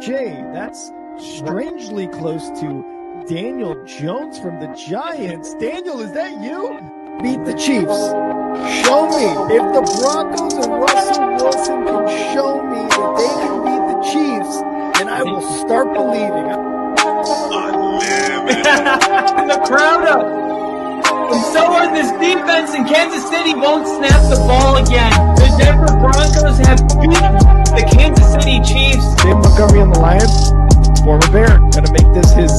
Jay, that's strangely close to Daniel Jones from the Giants. Daniel, is that you? Beat the Chiefs. Show me. If the Broncos and Russell Wilson can show me that they can beat the Chiefs, then I will start believing. The crowd up. And so are this defense, and Kansas City won't snap the ball again. The Denver Broncos have beaten the Kansas City Chiefs. David Montgomery on the Lions, former Bear, gonna make this his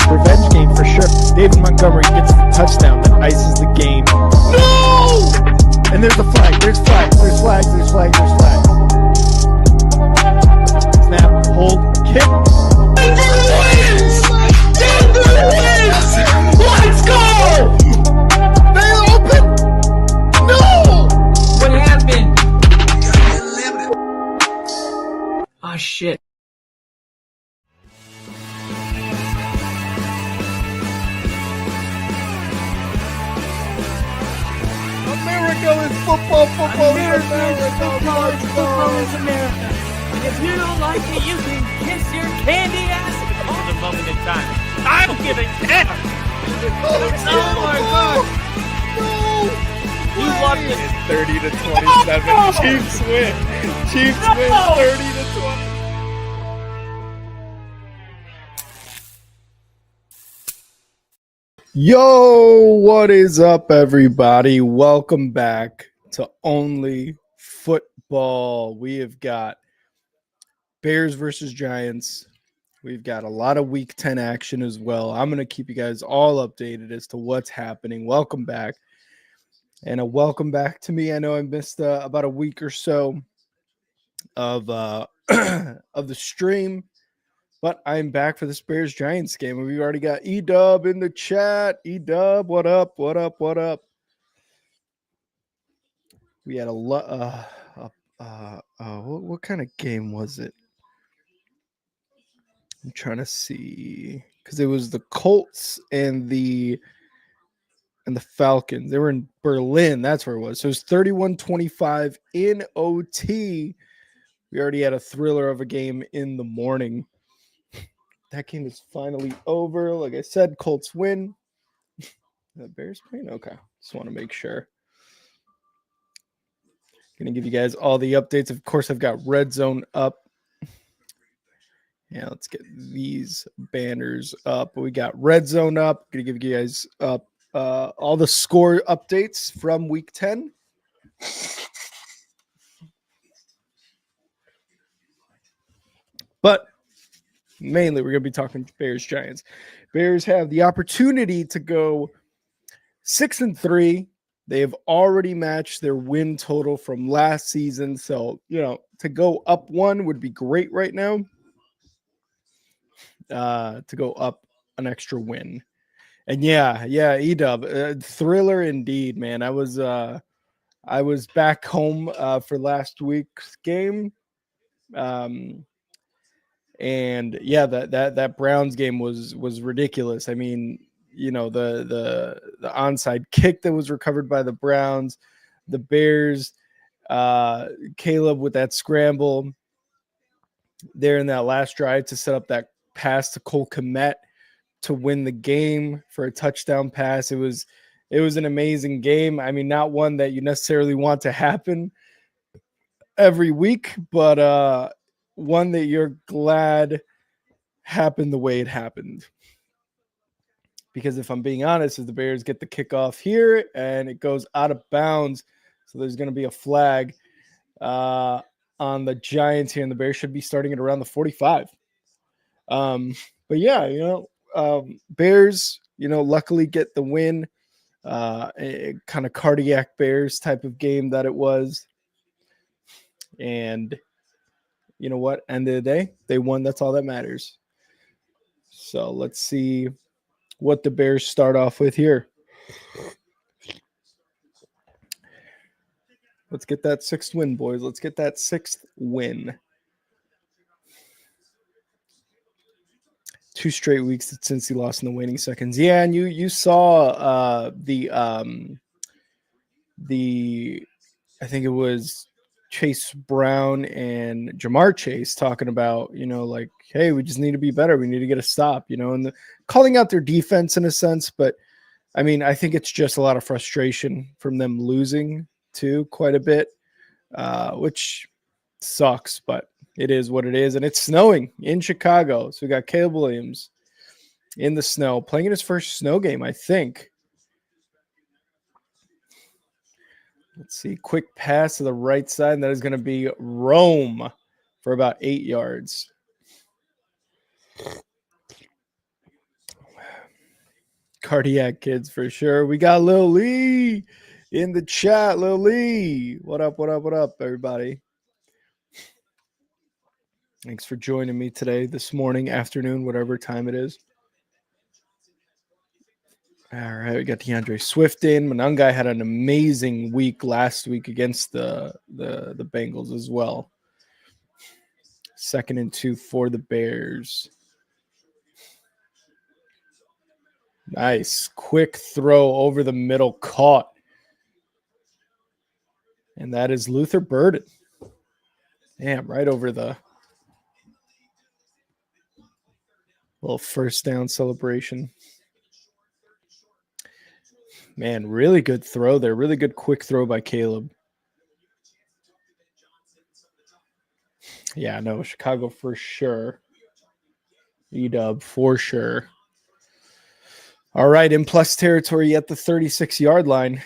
revenge game for sure. David Montgomery gets the touchdown that ices the game. No! And there's a flag. There's flags. There's flags. There's flags. There's flags. Snap. Hold. Kick. Denver wins! Denver wins! Let's go! They open. No! What happened? Oh shit. America is football. Football is America. Football is America. If you don't like it, you can kiss your candy ass on the moment in time. I don't give a damn. Oh my god. No! You loved it. It's 30 to 27. Chiefs win. Chiefs win 30 to 20. Yo, what is up, everybody? Welcome back to Only Football. We have got Bears versus Giants. We've got a lot of Week 10 action as well. I'm going to keep you guys all updated as to what's happening. Welcome back. And a welcome back to me. I know I missed about a week or so of of the stream, but I'm back for this Bears Giants game. We've already got E-Dub in the chat. E-Dub, what up? What up? What up? We had a lot. What kind of game was it? I'm trying to see, because it was the Colts and the Falcons. They were in Berlin. That's where it was. So it was 31-25 in OT. We already had a thriller of a game in the morning. That game is finally over. Like I said, Colts win. The Bears playing? Okay. Just want to make sure. Going to give you guys all the updates. Of course, I've got Red Zone up. Yeah, let's get these banners up. We got Red Zone up. Going to give you guys up all the score updates from Week 10. But mainly, we're going to be talking Bears Giants. Bears have the opportunity to go 6-3. They have already matched their win total from last season. So, to go up one would be great right now. To go up an extra win. And yeah, E-Dub, thriller indeed, man. I was back home for last week's game. And yeah, that Browns game was ridiculous. I mean, the onside kick that was recovered by the Browns, the Bears, Caleb with that scramble there in that last drive to set up that pass to Cole Kmet to win the game for a touchdown pass. It was an amazing game. I mean, not one that you necessarily want to happen every week, but one that you're glad happened the way it happened. Because if I'm being honest, if the Bears get the kickoff here and it goes out of bounds, so there's going to be a flag on the Giants here, and the Bears should be starting at around the 45. But yeah, Bears, luckily get the win. A kind of cardiac Bears type of game that it was. And you know what? End of the day, they won. That's all that matters. So let's see what the Bears start off with here. Let's get that sixth win, boys. Let's get that sixth win. 2 straight weeks since he lost in the waning seconds. Yeah, and you saw the I think it was Chase Brown and Jamar Chase talking about, like, hey, we just need to be better. We need to get a stop, and calling out their defense in a sense. But I mean, I think it's just a lot of frustration from them losing too quite a bit, which sucks, but it is what it is. And it's snowing in Chicago. So we got Caleb Williams in the snow playing in his first snow game, I think. Let's see. Quick pass to the right side. And that is going to be Rome for about 8 yards. Cardiac kids for sure. We got Lil Lee in the chat. Lil Lee. What up, what up, what up, everybody? Thanks for joining me today, this morning, afternoon, whatever time it is. All right, we got DeAndre Swift in. Monangai had an amazing week last week against the Bengals as well. 2nd and 2 for the Bears. Nice. Quick throw over the middle, caught. And that is Luther Burden. Damn, right over the little first down celebration. Man, really good throw there. Really good quick throw by Caleb. Yeah, no, Chicago for sure. E-dub for sure. All right, in plus territory at the 36-yard line.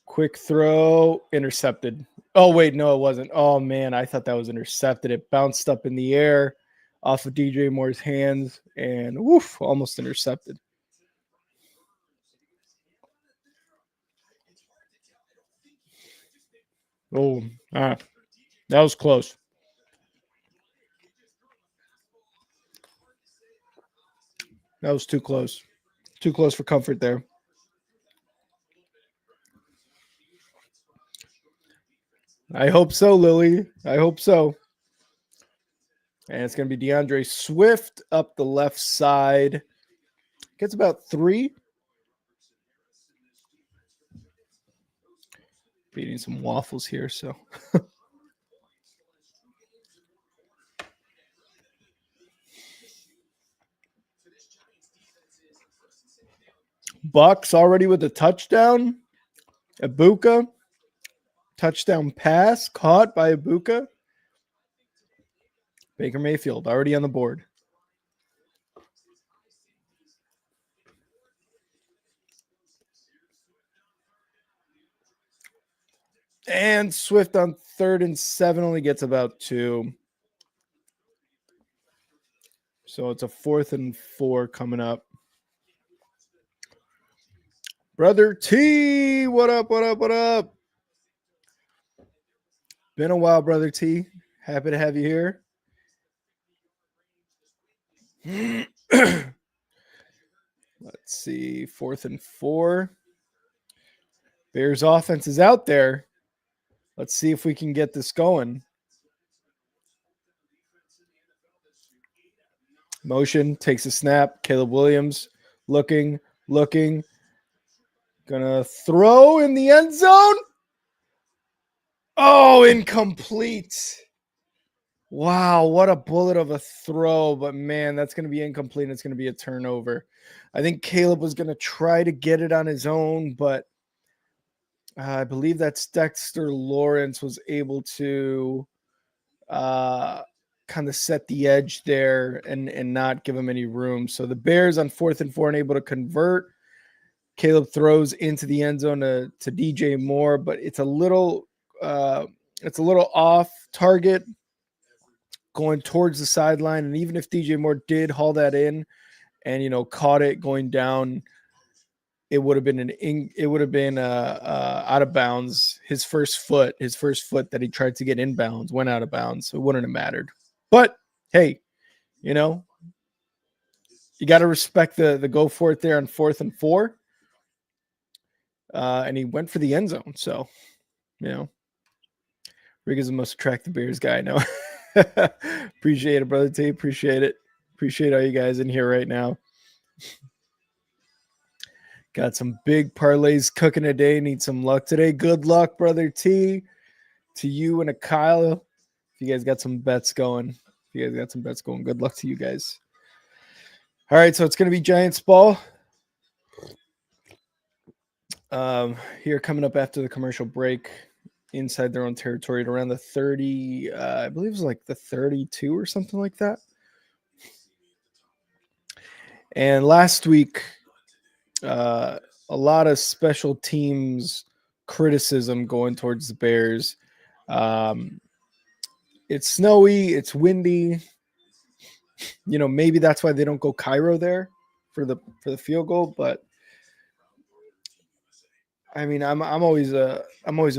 Quick throw, intercepted. Oh, wait, no, it wasn't. Oh, man, I thought that was intercepted. It bounced up in the air off of DJ Moore's hands and, woof, almost intercepted. Oh, that was close. That was too close. Too close for comfort there. I hope so, Lily. I hope so. And it's going to be DeAndre Swift up the left side. Gets about 3. Eating some waffles here, so. Bucks already with a touchdown. Ibuka. Touchdown pass caught by Ibuka. Baker Mayfield already on the board. And Swift on 3rd and 7 only gets about 2. So it's a 4th and 4 coming up. Brother T, what up, what up, what up? Been a while, Brother T. Happy to have you here. Let's see, 4th and 4. Bears offense is out there. Let's see if we can get this going. Motion, takes a snap. Caleb Williams looking. Gonna throw in the end zone. Oh, incomplete. Wow, what a bullet of a throw. But, man, that's going to be incomplete. And it's going to be a turnover. I think Caleb was going to try to get it on his own, but I believe that's Dexter Lawrence was able to kind of set the edge there and not give him any room. So the Bears on 4th and 4 unable to convert. Caleb throws into the end zone to DJ Moore, but it's a little off target going towards the sideline. And even if DJ Moore did haul that in and, caught it going down, it would have been out of bounds. His first foot that he tried to get inbounds went out of bounds. So it wouldn't have mattered. But hey, you got to respect the go for it there on 4th and 4. And he went for the end zone. So, Rick is the most attractive Bears guy. No, appreciate it, Brother T. Appreciate it. Appreciate all you guys in here right now. Got some big parlays cooking today. Need some luck today. Good luck, brother T. To you and a Kyle. If you guys got some bets going. Good luck to you guys. All right, so it's going to be Giants ball. Here coming up after the commercial break, inside their own territory at around the 30, I believe it was like the 32 or something like that. And last week, a lot of special teams criticism going towards the Bears. It's snowy, it's windy. You know, maybe that's why they don't go Cairo there for the field goal, but I mean, I'm always a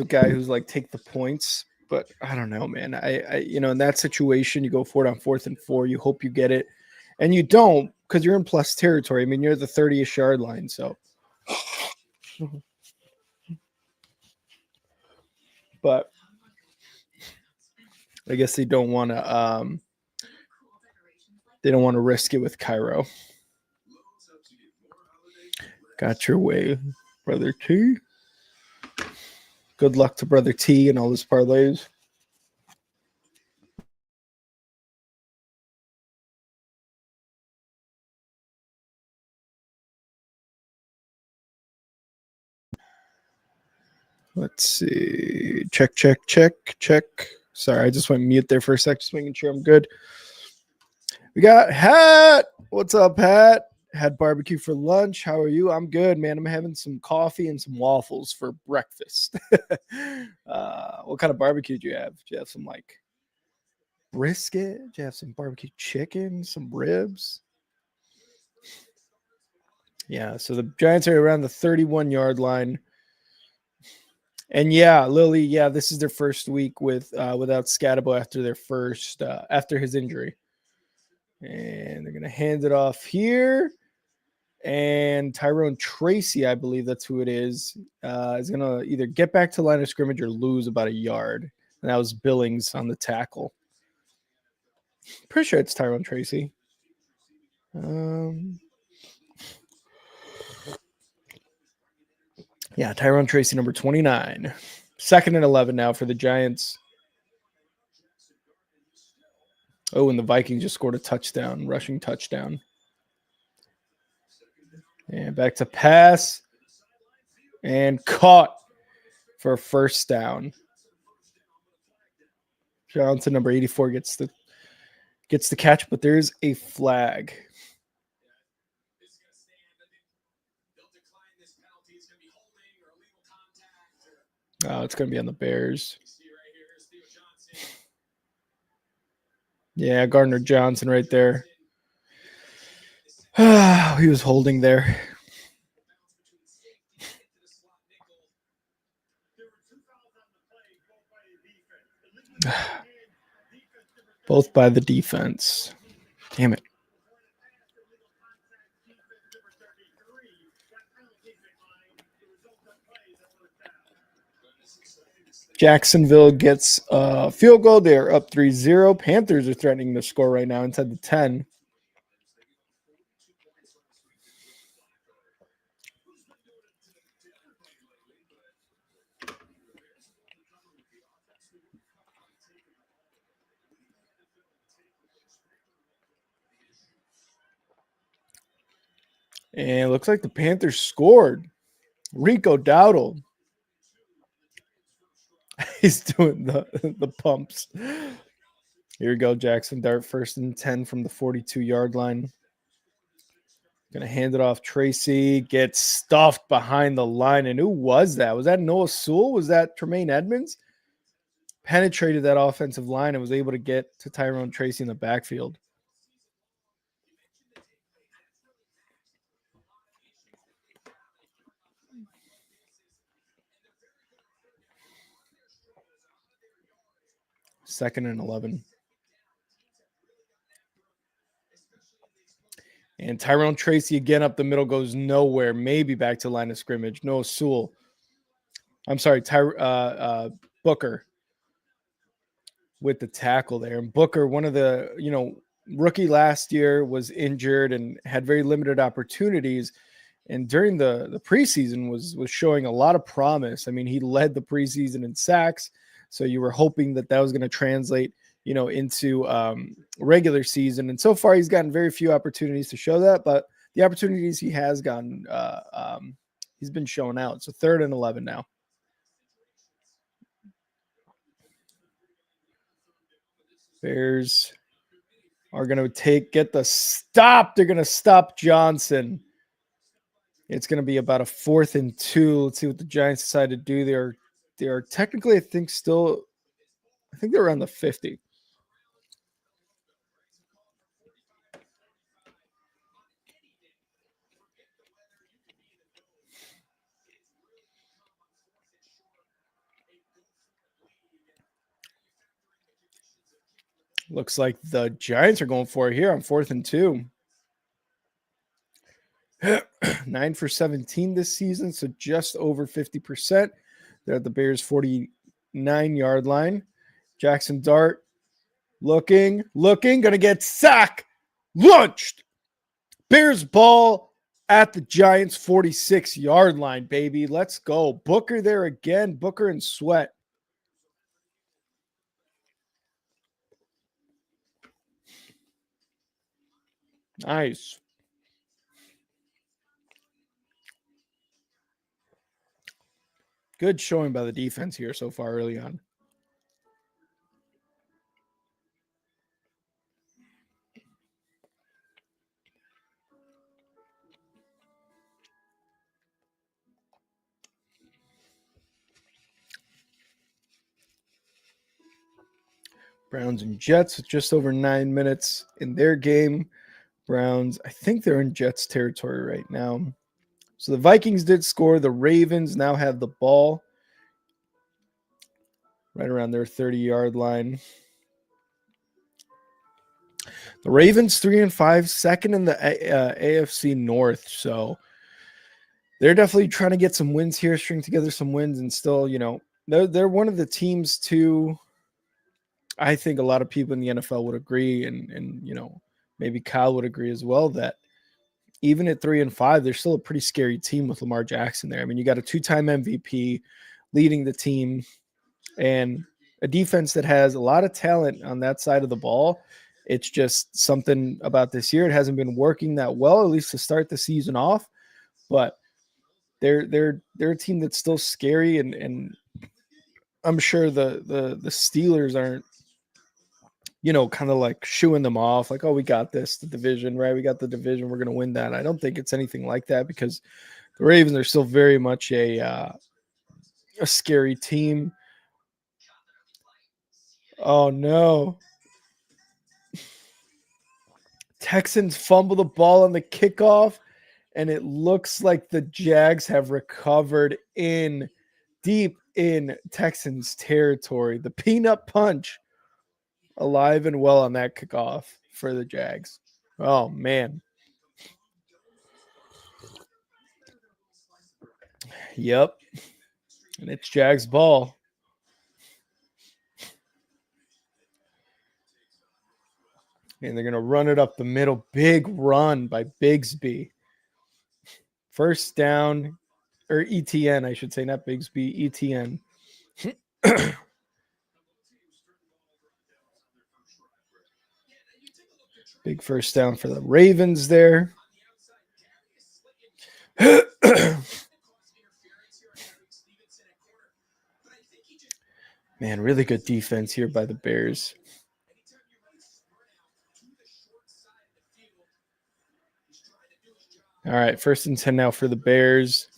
guy who's like, take the points, but I don't know, man. I you know, in that situation, you go for it on 4th and 4, you hope you get it, and you don't because you're in plus territory. I mean, you're at the 30-ish yard line, so. But I guess they don't want to. They don't want to risk it with Cairo. Got your way, brother T. Good luck to brother T and all his parlays. Let's see. Check. Sorry, I just went mute there for a sec, just making sure I'm good. We got Hat. What's up, Hat? Had barbecue for lunch. How are you? I'm good, man. I'm having some coffee and some waffles for breakfast. What kind of barbecue do you have? Do you have some like brisket? Do you have some barbecue chicken? Some ribs? Yeah, so the Giants are around the 31-yard line. And yeah, Lily, yeah, this is their first week with without Scatabo after his injury. And they're gonna hand it off here. And Tyrone Tracy, I believe that's who it is gonna either get back to line of scrimmage or lose about a yard. And that was Billings on the tackle. Pretty sure it's Tyrone Tracy. Yeah, Tyrone Tracy, number 29. 2nd and 11 now for the Giants. Oh, and the Vikings just scored a touchdown, rushing touchdown. And back to pass. And caught for a first down. Johnson, number 84, gets the catch, but there's a flag. Oh, it's going to be on the Bears. Yeah, Gardner Johnson right there. He was holding there. Both by the defense. Damn it. Jacksonville gets a field goal. They're up 3-0. Panthers are threatening to score right now inside the 10. And it looks like the Panthers scored. Rico Dowdle. He's doing the pumps. Here we go, Jackson Dart, 1st and 10 from the 42-yard line. Gonna hand it off. Tracy gets stuffed behind the line. And who was that? Was that Noah Sewell? Was that Tremaine Edmonds? Penetrated that offensive line and was able to get to Tyrone Tracy in the backfield. Second and 11. And Tyrone Tracy again up the middle, goes nowhere. Maybe back to line of scrimmage. Noah Sewell. I'm sorry, Booker with the tackle there. And Booker, one of the, rookie last year, was injured and had very limited opportunities. and during the preseason was showing a lot of promise. I mean, he led the preseason in sacks, so you were hoping that was going to translate, into regular season. And so far, he's gotten very few opportunities to show that, but the opportunities he has gotten, he's been showing out. So 3rd and 11 now. Bears are going to get the stop. They're going to stop Johnson. It's going to be about a 4th and 2. Let's see what the Giants decide to do. They are technically, I think they're around the 50. Looks like the Giants are going for it here on 4th and 2. 9 for 17 this season, so just over 50%. They're at the Bears' 49-yard line. Jackson Dart looking, going to get sacked, launched. Bears ball at the Giants' 46-yard line, baby. Let's go. Booker there again. Booker and Sweat. Nice. Good showing by the defense here so far early on. Browns and Jets with just over 9 minutes in their game. Browns, I think they're in Jets territory right now. So the Vikings did score. The Ravens now have the ball right around their 30-yard line. The Ravens 3-5, second in the AFC North. So they're definitely trying to get some wins here, string together some wins, and still, they're one of the teams too. I think a lot of people in the NFL would agree, and maybe Kyle would agree as well, that even at 3-5, they're still a pretty scary team with Lamar Jackson there. I mean, you got a 2-time MVP leading the team and a defense that has a lot of talent on that side of the ball. It's just something about this year. It hasn't been working that well, at least to start the season off. But they're a team that's still scary, and I'm sure the Steelers aren't, kind of like shooing them off, like, oh, we got this, the division, right? We got the division. We're going to win that. I don't think it's anything like that, because the Ravens are still very much a scary team. Oh, no. Texans fumble the ball on the kickoff, and it looks like the Jags have recovered deep in Texans territory. The peanut punch alive and well on that kickoff for the Jags. Oh, man. Yep. And it's Jags ball. And they're going to run it up the middle. Big run by Bigsby. First down, or ETN, I should say, not Bigsby, ETN. Big first down for the Ravens there. Man, really good defense here by the Bears. All right, 1st and 10 now for the Bears.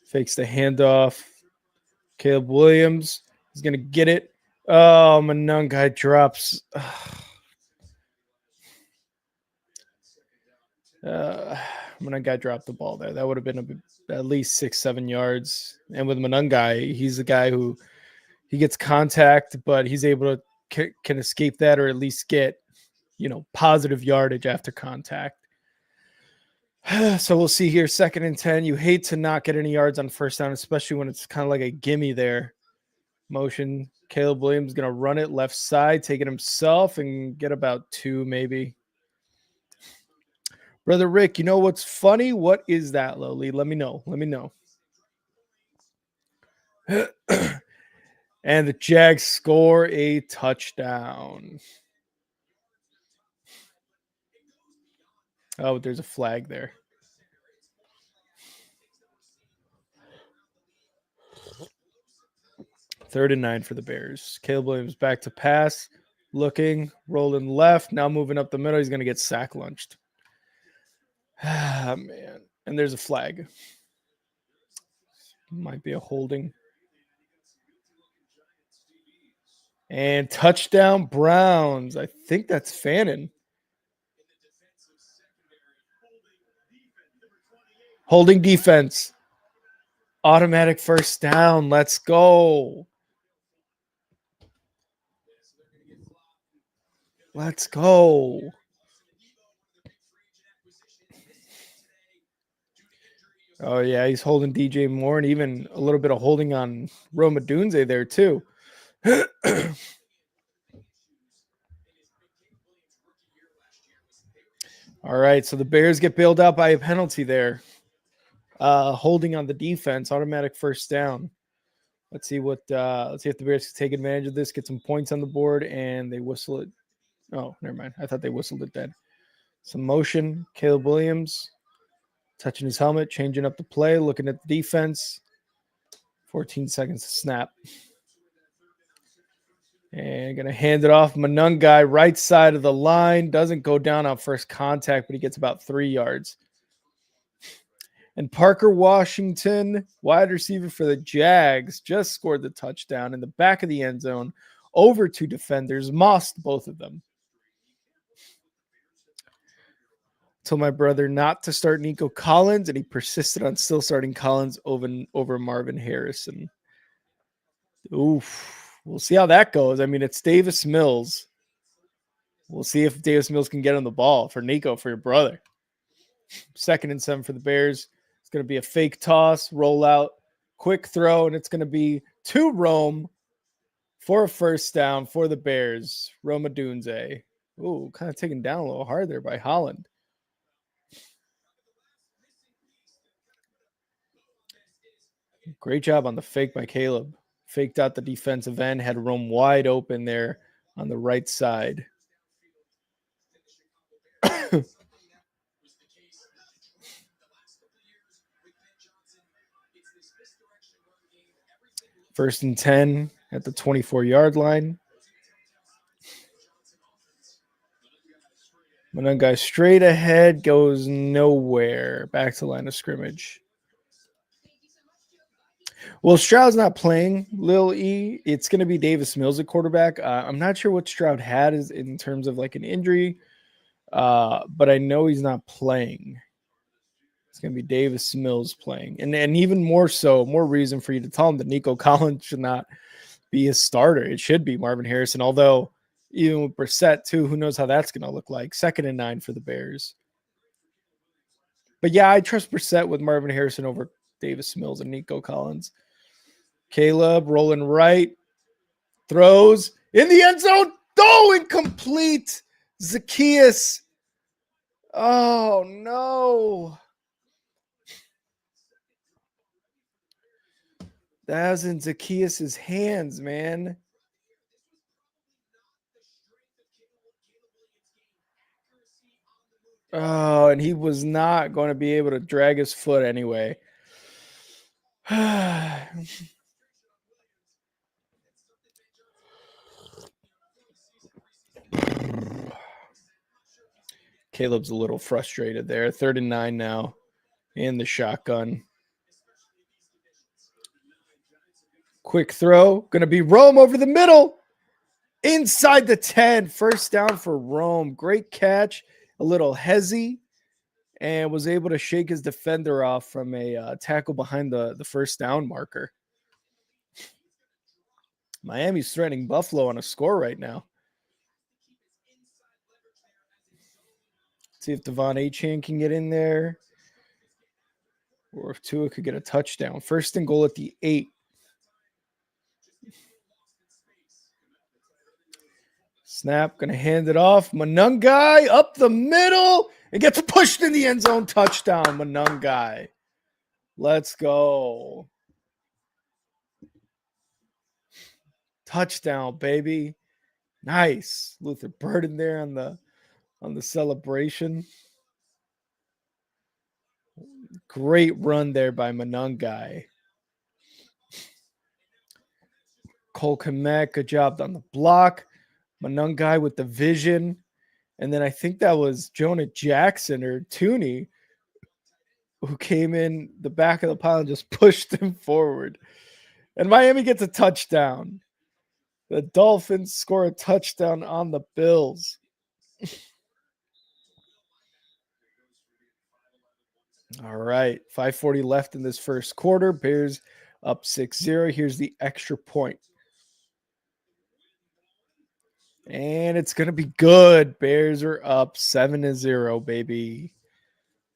Fakes the handoff. Caleb Williams is going to get it. Oh, Monangai drops. Monangai dropped the ball there. That would have been at least 6-7 yards. And with Monangai, he's the guy who he gets contact, but he's able to can escape that, or at least get, positive yardage after contact. So we'll see here. 2nd and 10. You hate to not get any yards on first down, especially when it's kind of like a gimme there. Motion. Caleb Williams going to run it left side, take it himself, and get about 2 maybe. Brother Rick, you know what's funny? What is that, Lowly? Let me know. Let me know. And the Jags score a touchdown. Oh, there's a flag there. Third and 9 for the Bears. Caleb Williams back to pass. Looking, rolling left. Now moving up the middle. He's going to get sack lunched. Ah, man. And there's a flag. Might be a holding. And touchdown Browns. I think that's Fannin. Holding defense. Automatic first down. Let's go. Let's go. Oh, yeah, he's holding DJ Moore and even a little bit of holding on Rome Odunze there, too. All right, so the Bears get bailed out by a penalty there. Holding on the defense, automatic first down. Let's see if the Bears can take advantage of this, get some points on the board, and they whistle it. Oh, never mind. I thought they whistled it dead. Some motion. Caleb Williams touching his helmet, changing up the play, looking at the defense. 14 seconds to snap. And going to hand it off. Monungai, right side of the line. Doesn't go down on first contact, but he gets about 3 yards. And Parker Washington, wide receiver for the Jags, just scored the touchdown in the back of the end zone over 2 defenders, mossed both of them. Told my brother not to start Nico Collins, and he persisted on still starting Collins over Marvin Harrison. Oof. We'll see how that goes. I mean, it's Davis Mills. We'll see if Davis Mills can get on the ball for Nico, for your brother. 2nd and 7 for the Bears. It's going to be a fake toss, rollout, quick throw, and it's going to be to Rome for a first down for the Bears. Rome Odunze. Ooh, kind of taken down a little hard there by Holland. Great job on the fake by Caleb. Faked out the defensive end, had Rome wide open there on the right side. First and 10 at the 24-yard line. Monungai straight ahead, goes nowhere. Back to line of scrimmage. Well, Stroud's not playing, Lil E. It's going to be Davis Mills at quarterback. I'm not sure what Stroud had in terms of like an injury, but I know he's not playing. It's going to be Davis Mills playing. And even more so, more reason for you to tell him that Nico Collins should not be his starter. It should be Marvin Harrison, although even with Brissett too, who knows how that's going to look like. 2nd and 9 for the Bears. But yeah, I trust Brissett with Marvin Harrison over Davis Mills and Nico Collins. Caleb rolling right. Throws in the end zone. Oh, incomplete. Zacchaeus. Oh, no. That was in Zacchaeus' hands, man. Oh, and he was not going to be able to drag his foot anyway. Caleb's a little frustrated there. 3rd and 9 now in the shotgun. Quick throw. Going to be Rome over the middle. Inside the 10. First down for Rome. Great catch. A little hezzy. And was able to shake his defender off from a tackle behind the first down marker. Miami's threatening Buffalo on a score right now. See if Devon Achane can get in there. Or if Tua could get a touchdown. 1st and goal at the 8. Snap, gonna hand it off. Monungai up the middle and gets pushed in the end zone. Touchdown, Monungai. Let's go. Touchdown, baby. Nice. Luther Burden there on the celebration. Great run there by Monungai. Cole Kmet, good job on the block. Monungai with the vision. And then I think that was Jonah Jackson or Tooney who came in the back of the pile and just pushed him forward. And Miami gets a touchdown. The Dolphins score a touchdown on the Bills. All right, 5:40 left in this first quarter. Bears up 6-0. Here's the extra point. And it's going to be good. Bears are up 7-0, baby.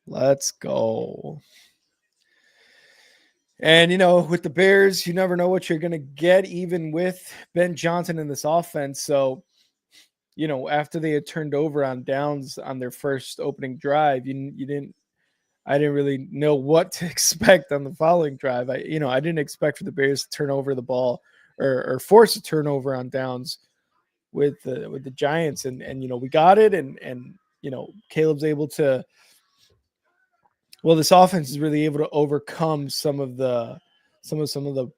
Let's go. And, you know, with the Bears, you never know what you're going to get, even with Ben Johnson in this offense. So, you know, after they had turned over on downs on their first opening drive, I didn't really know what to expect on the following drive. I didn't expect for the Bears to turn over the ball or force a turnover on downs with the Giants. And you know, we got it. And you know, Caleb's able to, well, this offense is really able to overcome some of the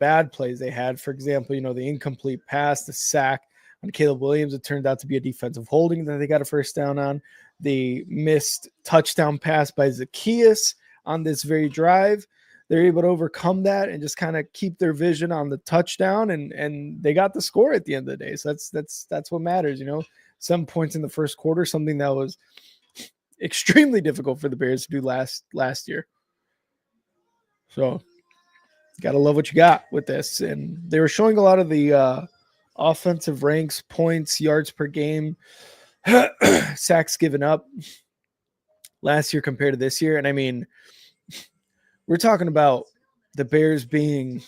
bad plays they had. For example, you know, the incomplete pass, the sack on Caleb Williams, it turned out to be a defensive holding that they got a first down on. The missed touchdown pass by Zacchaeus on this very drive. They're able to overcome that and just kind of keep their vision on the touchdown, and they got the score at the end of the day. So that's what matters, you know. 7 points in the first quarter, something that was extremely difficult for the Bears to do last year. So you got to love what you got with this. And they were showing a lot of the offensive ranks, points, yards per game, sacks given up last year compared to this year. And I mean, we're talking about the Bears being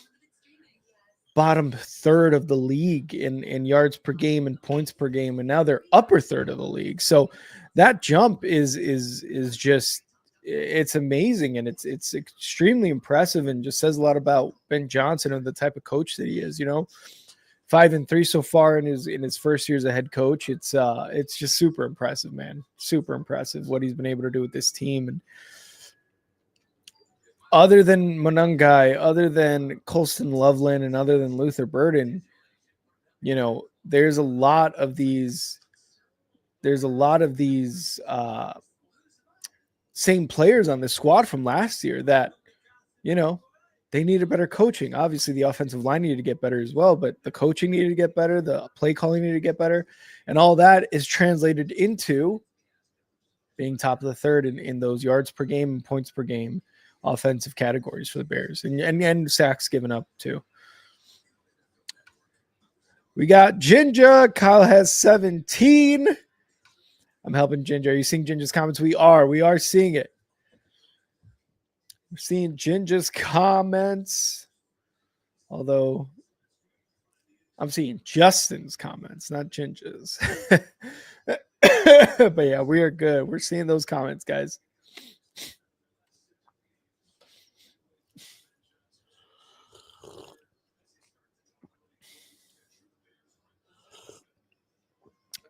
bottom third of the league in yards per game and points per game, and now they're upper third of the league. So that jump is just, it's amazing, and it's extremely impressive, and just says a lot about Ben Johnson and the type of coach that he is. You know, 5-3 so far in his first year as a head coach. It's just super impressive, man. Super impressive what he's been able to do with this team. And other than Monungai, other than Colston Loveland, and other than Luther Burden, you know, there's a lot of these same players on the squad from last year that, you know, they needed better coaching. Obviously, the offensive line needed to get better as well, but the coaching needed to get better. The play calling needed to get better. And all that is translated into being top of the third in those yards per game and points per game offensive categories for the Bears, and sacks given up too. We got Ginger. Kyle has 17. I'm helping Ginger. Are you seeing Ginger's comments? We are seeing it. We're seeing Ginger's comments, although I'm seeing Justin's comments, not Ginger's. But yeah, we are good. We're seeing those comments, guys.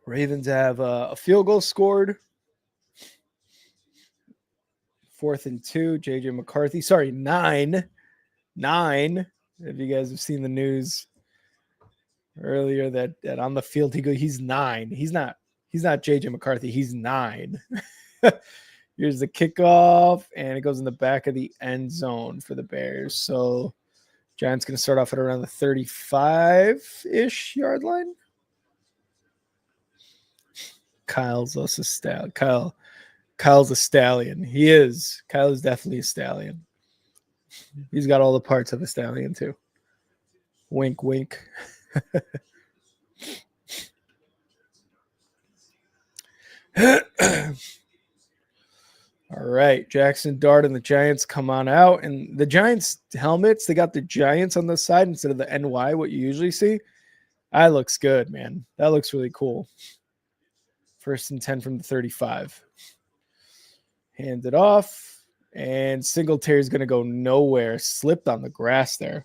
Ravens have a field goal scored. 4th and 2. JJ McCarthy. Sorry, 9. If you guys have seen the news earlier that on the field he's 9. He's not JJ McCarthy. He's 9. Here's the kickoff, and it goes in the back of the end zone for the Bears. So Giants going to start off at around the 35-ish yard line. Kyle's a stallion. Kyle's a stallion. He is. Kyle is definitely a stallion. He's got all the parts of a stallion too. Wink, wink. All right, Jackson Dart and the Giants come on out, and the Giants helmets, they got the Giants on the side instead of the NY, what you usually see. That looks good, man. That looks really cool. First and 10 from the 35. Hand it off. And Singletary's going to go nowhere. Slipped on the grass there.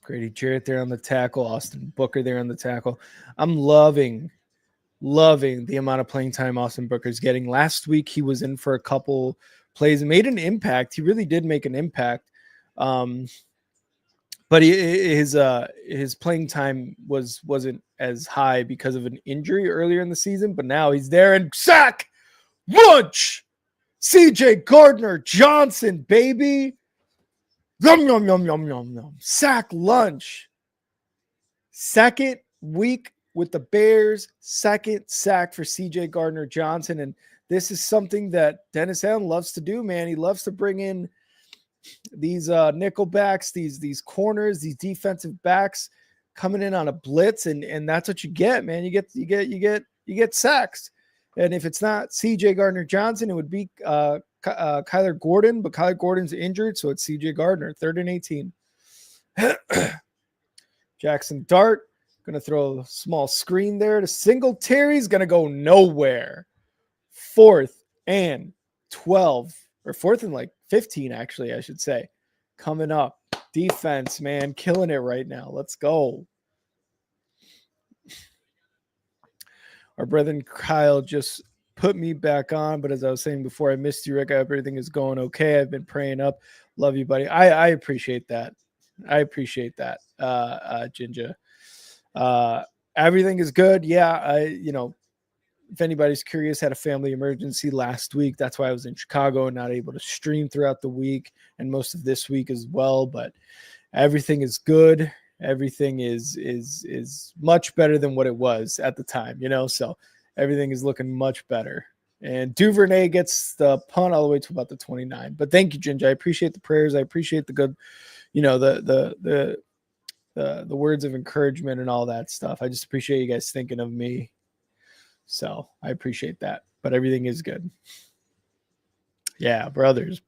Grady Jarrett there on the tackle. Austin Booker there on the tackle. I'm loving the amount of playing time Austin Booker's getting. Last week, he was in for a couple plays and made an impact. He really did make an impact. But his playing time wasn't as high because of an injury earlier in the season. But now he's there and sack, lunch, CJ Gardner-Johnson, baby. Yum, yum, yum, yum, yum, yum. Sack lunch. Second week with the Bears, second sack for CJ Gardner-Johnson. And this is something that Dennis Allen loves to do, man. He loves to bring in these nickel backs, these corners, these defensive backs coming in on a blitz, and that's what you get, man. You get sacks. And if it's not CJ Gardner-Johnson, it would be Kyler Gordon, but Kyler Gordon's injured, so it's CJ Gardner. 3rd and 18. Jackson Dart going to throw a small screen there to Singletary's going to go nowhere. 4th and 12, or 4th and like 15, actually, I should say. Coming up. Defense, man, killing it right now. Let's go. Our brethren Kyle just put me back on, but as I was saying before, I missed you, Rick. I hope everything is going okay. I've been praying up. Love you, buddy. I appreciate that. I appreciate that, Ginger. Everything is good. Yeah, if anybody's curious, had a family emergency last week. That's why I was in Chicago and not able to stream throughout the week and most of this week as well. But everything is good. Everything is much better than what it was at the time, so everything is looking much better. And Duvernay gets the punt all the way to about the 29. But thank you, Ginger. I appreciate the prayers. I appreciate the good, the words of encouragement and all that stuff. I just appreciate you guys thinking of me. So I appreciate that, but everything is good. Yeah, brothers,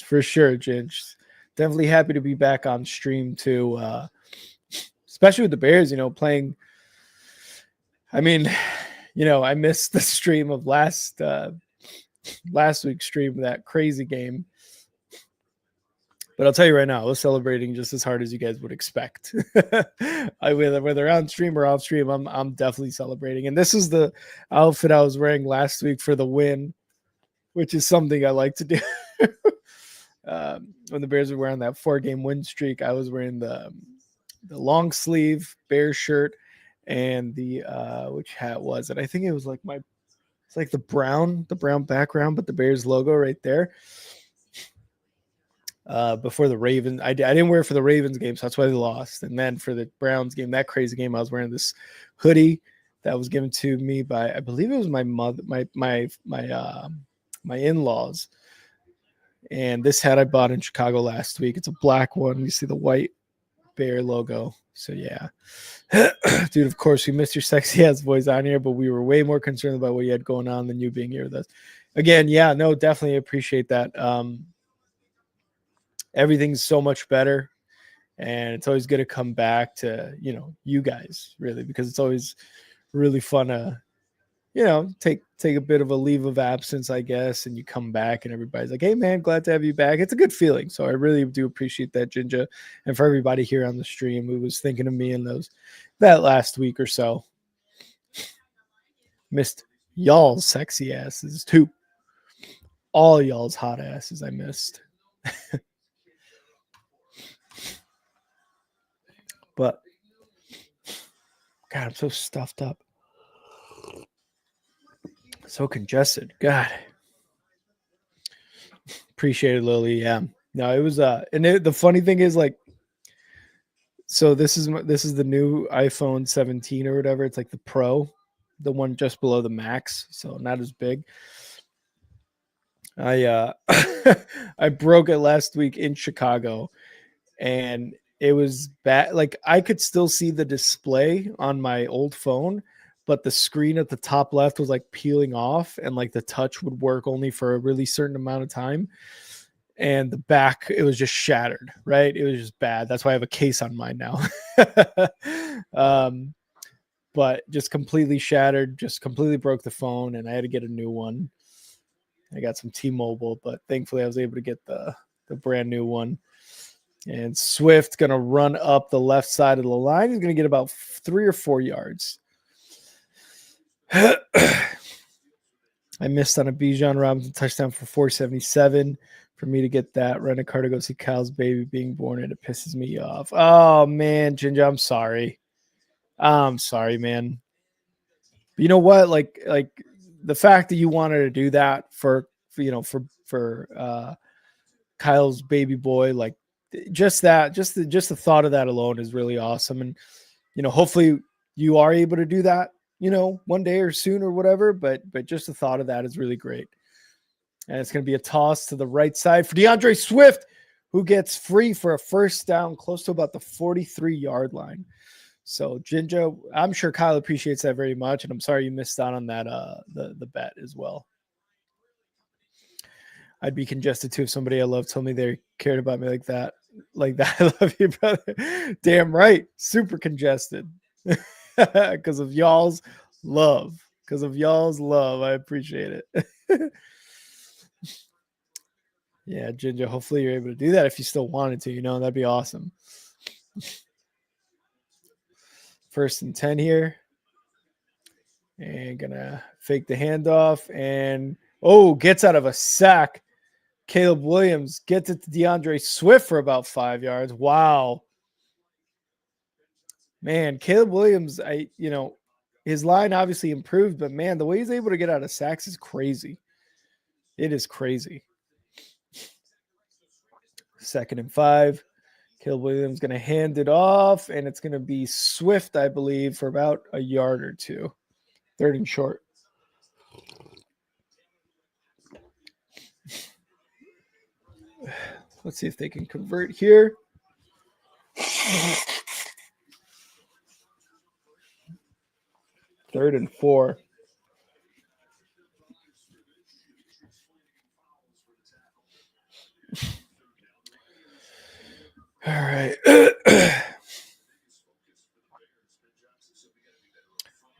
for sure, Ginge. Definitely happy to be back on stream too, especially with the Bears, playing. I mean, I missed the stream of last week's stream, that crazy game. But I'll tell you right now, I was celebrating just as hard as you guys would expect. Whether on stream or off stream, I'm definitely celebrating. And this is the outfit I was wearing last week for the win, which is something I like to do. When the Bears were wearing that 4-game win streak, I was wearing the long sleeve Bears shirt and the which hat was it? I think it was like it's like the brown background, but the Bears logo right there. Before the Ravens, I didn't wear it for the Ravens game, so that's why they lost. And then for the Browns game, that crazy game, I was wearing this hoodie that was given to me by, I believe it was my mother, my in-laws. And this hat I bought in Chicago last week. It's a black one. You see the white Bear logo. So yeah, dude. Of course, we missed your sexy ass voice on here, but we were way more concerned about what you had going on than you being here with us. Again, yeah, no, definitely appreciate that. Everything's so much better, and it's always good to come back to you guys, really, because it's always really fun to take a bit of a leave of absence, I guess, and you come back and everybody's like, hey man, glad to have you back. It's a good feeling. So I really do appreciate that, Ginger, and for everybody here on the stream who was thinking of me in that last week or so. Missed y'all's sexy asses too. All y'all's hot asses I missed. But God, I'm so stuffed up. So congested. God. Appreciate it, Lily. Yeah. No, it was the funny thing is, like, so this is the new iPhone 17 or whatever. It's like the Pro, the one just below the Max, so not as big. I I broke it last week in Chicago, and it was bad. Like, I could still see the display on my old phone, but the screen at the top left was like peeling off, and like the touch would work only for a really certain amount of time. and the back, it was just shattered, right? It was just bad. That's why I have a case on mine now. But just completely shattered, just completely broke the phone, and I had to get a new one. I got some T-Mobile, but thankfully I was able to get the brand new one. And Swift going to run up the left side of the line. He's going to get about 3 or 4 yards. I missed on a Bijan Robinson touchdown for 477. For me to get that, rent a car to go see Kyle's baby being born, and it pisses me off. Oh, man, Ginger, I'm sorry. I'm sorry, man. But you know what? Like the fact that you wanted to do that for Kyle's baby boy, like just the thought of that alone is really awesome. And, hopefully you are able to do that, one day or soon or whatever, but just the thought of that is really great. And it's going to be a toss to the right side for DeAndre Swift, who gets free for a first down close to about the 43-yard line. So, Ginger, I'm sure Kyle appreciates that very much, and I'm sorry you missed out on that the bet as well. I'd be congested too if somebody I love told me they cared about me like that. I love you, brother. Damn right. Super congested. Because of y'all's love. I appreciate it. Yeah, Ginger, hopefully you're able to do that if you still wanted to, that'd be awesome. 1st and 10 here. And gonna fake the handoff and gets out of a sack. Caleb Williams gets it to DeAndre Swift for about 5 yards. Wow. Man, Caleb Williams, his line obviously improved, but man, the way he's able to get out of sacks is crazy. It is crazy. 2nd and 5. Caleb Williams going to hand it off, and it's going to be Swift, I believe, for about a yard or 2. 3rd and short. Let's see if they can convert here. 3rd and 4. All right.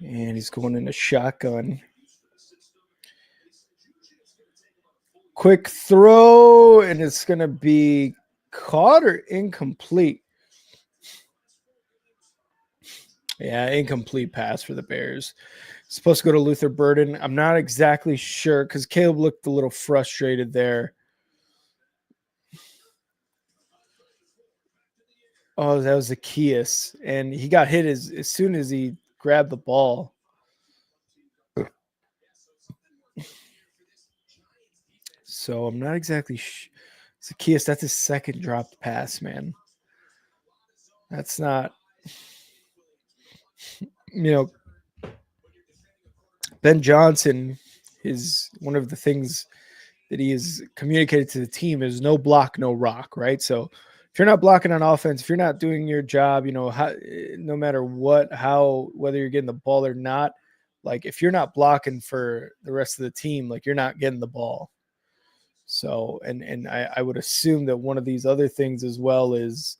And he's going in a shotgun. Quick throw, and it's going to be caught or incomplete. Yeah, incomplete pass for the Bears. Supposed to go to Luther Burden. I'm not exactly sure because Caleb looked a little frustrated there. Oh, that was Zacchaeus, and he got hit as soon as he grabbed the ball. So I'm not exactly Zacchaeus, that's his 2nd dropped pass, man. That's not, Ben Johnson is one of the things that he has communicated to the team is no block, no rock, right? So if you're not blocking on offense, if you're not doing your job, no matter whether you're getting the ball or not, like if you're not blocking for the rest of the team, like you're not getting the ball. So, and I would assume that one of these other things as well is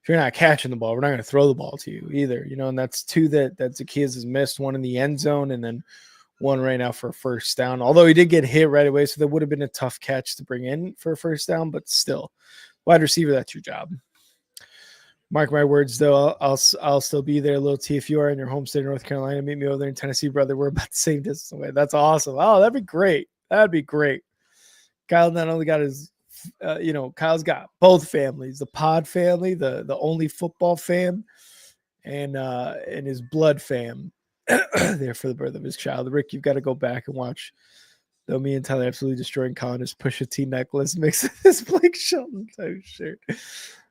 if you're not catching the ball, we're not going to throw the ball to you either, and that's 2 that Zacchaeus has missed, 1 in the end zone and then 1 right now for a first down. Although he did get hit right away, so that would have been a tough catch to bring in for a first down, but still, wide receiver, that's your job. Mark my words, though, I'll still be there, Lil T. If you are in your home state of North Carolina, meet me over there in Tennessee, brother. We're about the same distance away. That's awesome. Oh, that'd be great. That'd be great. Kyle not only got his, Kyle's got both families, the pod family, the only football fam, and his blood fam there for the birth of his child. Rick, you've got to go back and watch. Though me and Tyler absolutely destroying Connor's Pusha T necklace mix of this Blake Shelton type shirt.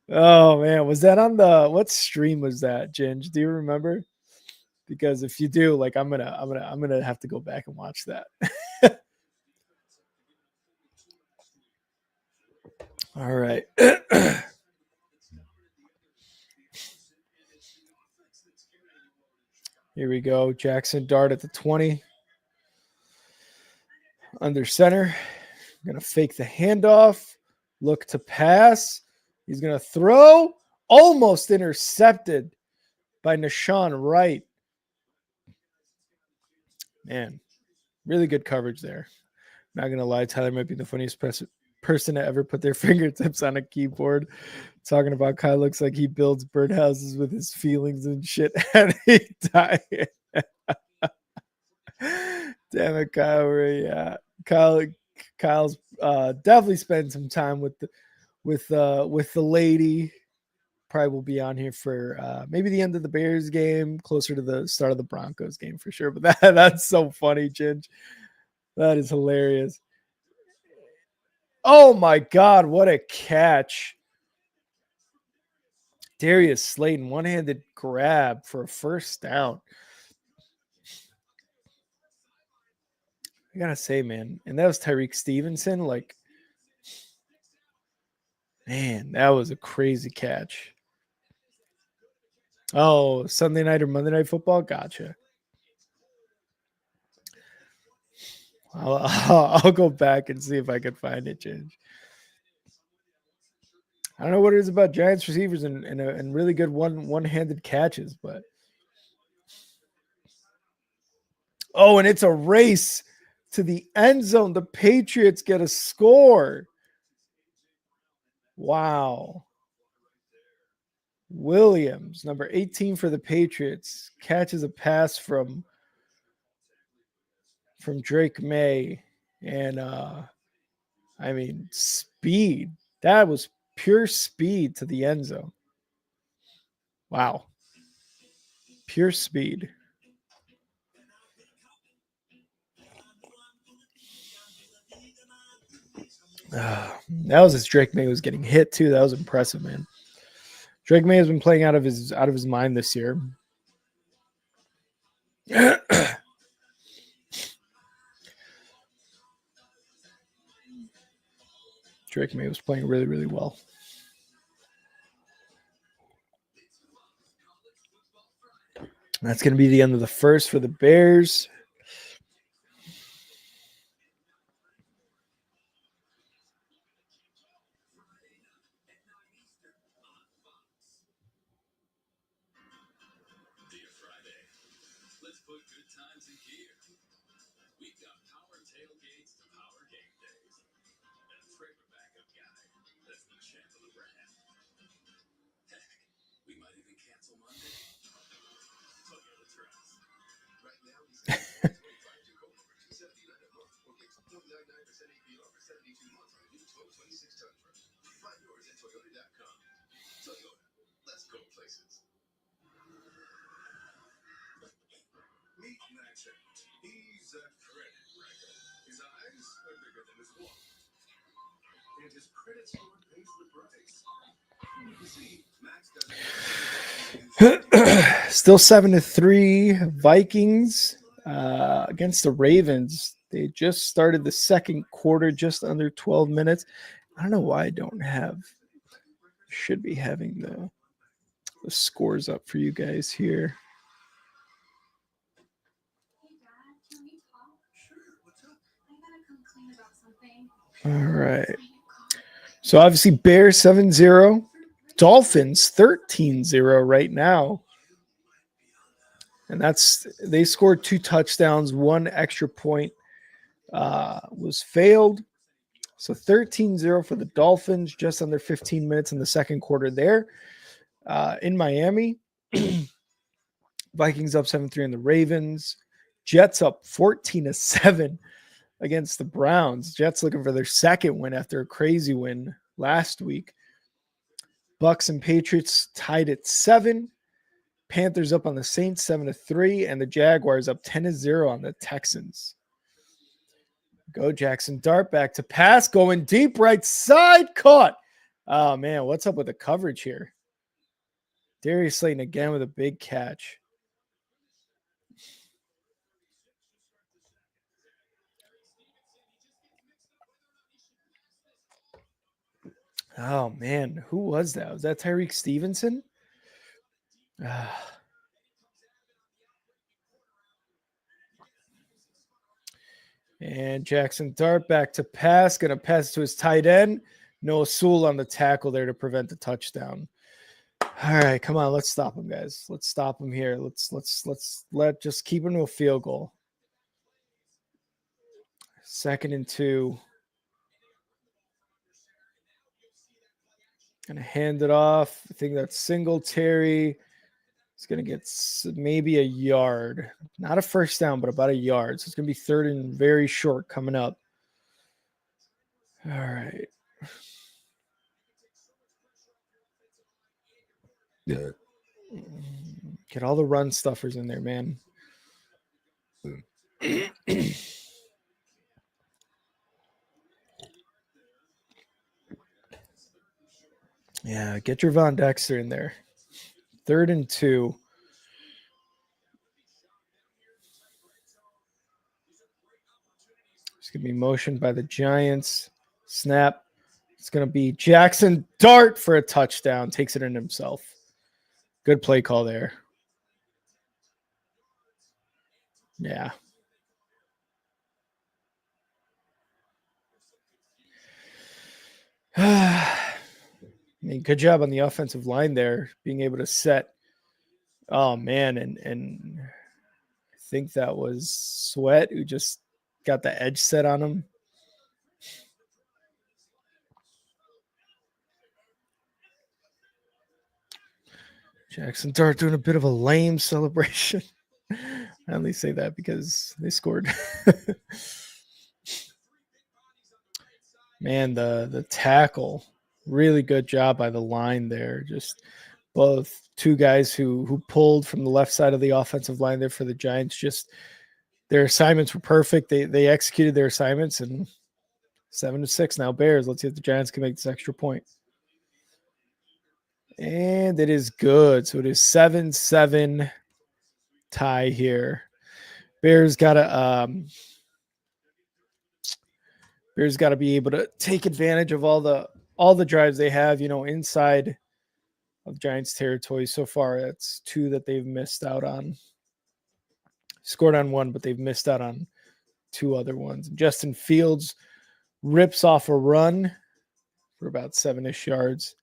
Oh man, was that on what stream was that, Ginge? Do you remember? Because if you do, like I'm gonna have to go back and watch that. All right. Here we go. Jackson Dart at the 20. Under center. Going to fake the handoff. Look to pass. He's going to throw. Almost intercepted by Nashawn Wright. Man, really good coverage there. Not going to lie, Tyler might be the funniest person to ever put their fingertips on a keyboard. Talking about Kyle looks like he builds birdhouses with his feelings and shit. And he died. Damn it, Kyle. Where you at? Kyle's definitely spending some time with the lady. Probably will be on here for maybe the end of the Bears game, closer to the start of the Broncos game for sure. But that's so funny, Ginge. That is hilarious. Oh my God, what a catch. Darius Slayton, one-handed grab for a first down. I gotta say, man, and that was Tyreek Stevenson. Like, man, that was a crazy catch. Oh, Sunday night or Monday Night Football? Gotcha. I'll go back and see if I can find it, Ginge. I don't know what it is about Giants receivers and really good one-handed catches, but oh, and it's a race to the end zone. The Patriots get a score. Wow. Williams, number 18 for the Patriots, catches a pass from Drake May. And I mean, speed. That was pure speed to the end zone. Wow. Pure speed. That was as Drake May was getting hit too. That was impressive, man. Drake May has been playing out of his mind this year. Drake May was playing really, really well. That's going to be the end of the first for the Bears. Still 7-3 Vikings against the Ravens. They just started the second quarter, just under 12 minutes. I don't know why I don't have. Should be having the scores up for you guys here. All right. So obviously Bears 7-0. Dolphins 13-0 right now. And they scored 2 touchdowns. 1 extra point was failed. So 13-0 for the Dolphins, just under 15 minutes in the second quarter there. In Miami, Vikings up 7-3 on the Ravens. Jets up 14-7 against the Browns. Jets looking for their second win after a crazy win last week. Bucks and Patriots tied at 7. Panthers up on the Saints 7-3, and the Jaguars up 10-0 on the Texans. Go Jackson Dart, back to pass, going deep right side, caught. Oh man, what's up with the coverage here? Darius Slayton again with a big catch. Oh man, who was that? Was that Tyreek Stevenson? And Jackson Dart back to pass. Going to pass to his tight end. Noah Sewell on the tackle there to prevent the touchdown. All right, come on, let's stop him, guys. Let's stop him here. Let's just keep him to a field goal. 2nd and 2. Gonna hand it off. I think that's Singletary. He's gonna get maybe a yard, not a first down, but about a yard. So it's gonna be 3rd and very short coming up. All right. Yeah. Get all the run stuffers in there, man. Yeah, get your Von Dexter in there. 3rd and 2. It's going to be motioned by the Giants. Snap. It's going to be Jackson Dart for a touchdown. Takes it in himself. Good play call there. Yeah. I mean, good job on the offensive line there, being able to set. Oh, man. And I think that was Sweat who just got the edge set on him. Jackson Dart doing a bit of a lame celebration. I only say that because they scored. Man, the tackle, really good job by the line there. Just both two guys who pulled from the left side of the offensive line there for the Giants. Just their assignments were perfect. They executed their assignments, and 7-6 now Bears. Let's see if the Giants can make this extra point. And it is good. So it is 7-7 tie here. Bears gotta be able to take advantage of all the drives they have, inside of Giants territory. So far, that's 2 that they've missed out on. Scored on 1, but they've missed out on 2 other ones. Justin Fields rips off a run for about 7-ish yards.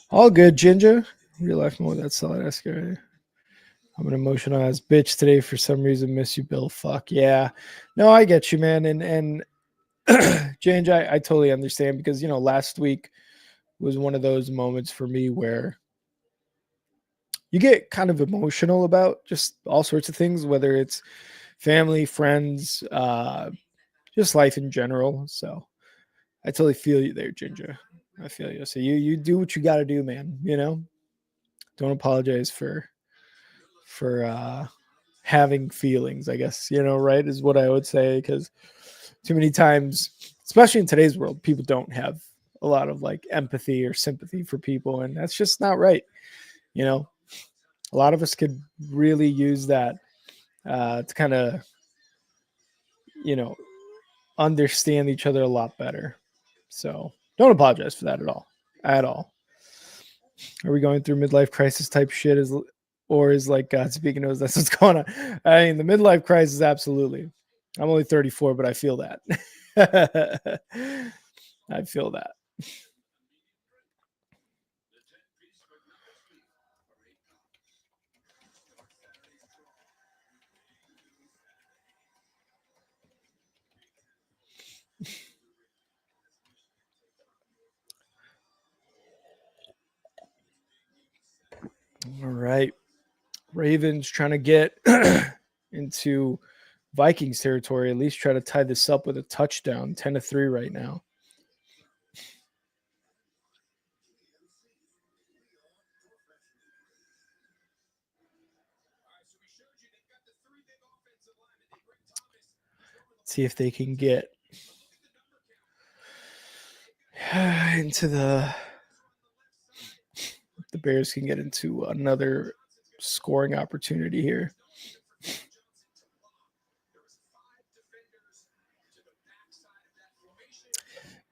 All good, Ginger. Real life mode, that's solid ass guy. I'm an emotional ass bitch today for some reason. Miss you, Bill. Fuck yeah. No, I get you, man. And Ginger, I totally understand because last week was one of those moments for me where you get kind of emotional about just all sorts of things, whether it's family, friends, just life in general. So I totally feel you there, Ginger. I feel you. So you do what you got to do, man. Don't apologize for having feelings, I guess, right, is what I would say, because too many times, especially in today's world, people don't have a lot of empathy or sympathy for people, and that's just not right. A lot of us could really use that to kind of understand each other a lot better. So don't apologize for that at all. Are we going through midlife crisis type shit? Is God speaking knows that's what's going on? I mean, the midlife crisis, absolutely. I'm only 34, but I feel that. I feel that. All right. Ravens trying to get into Vikings territory, at least try to tie this up with a touchdown. 10-3 right now. Let's see if they can get into the Bears can get into another scoring opportunity here.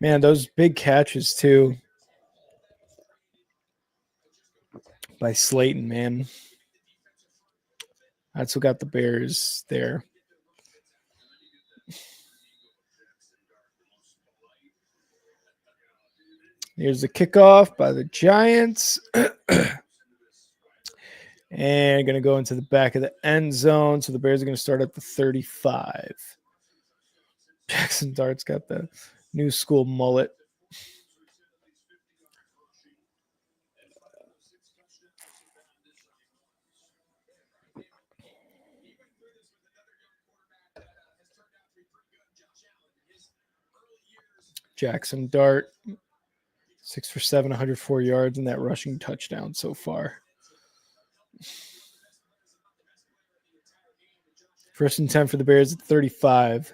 Man, those big catches too. by Slayton, man. That's what got the Bears there. Here's the kickoff by the Giants. And going to go into the back of the end zone. So the Bears are going to start at the 35. Jackson Dart's got the new school mullet. Jackson Dart, 6 for 7, 104 yards, and that rushing touchdown so far. First and 10 for the Bears at 35.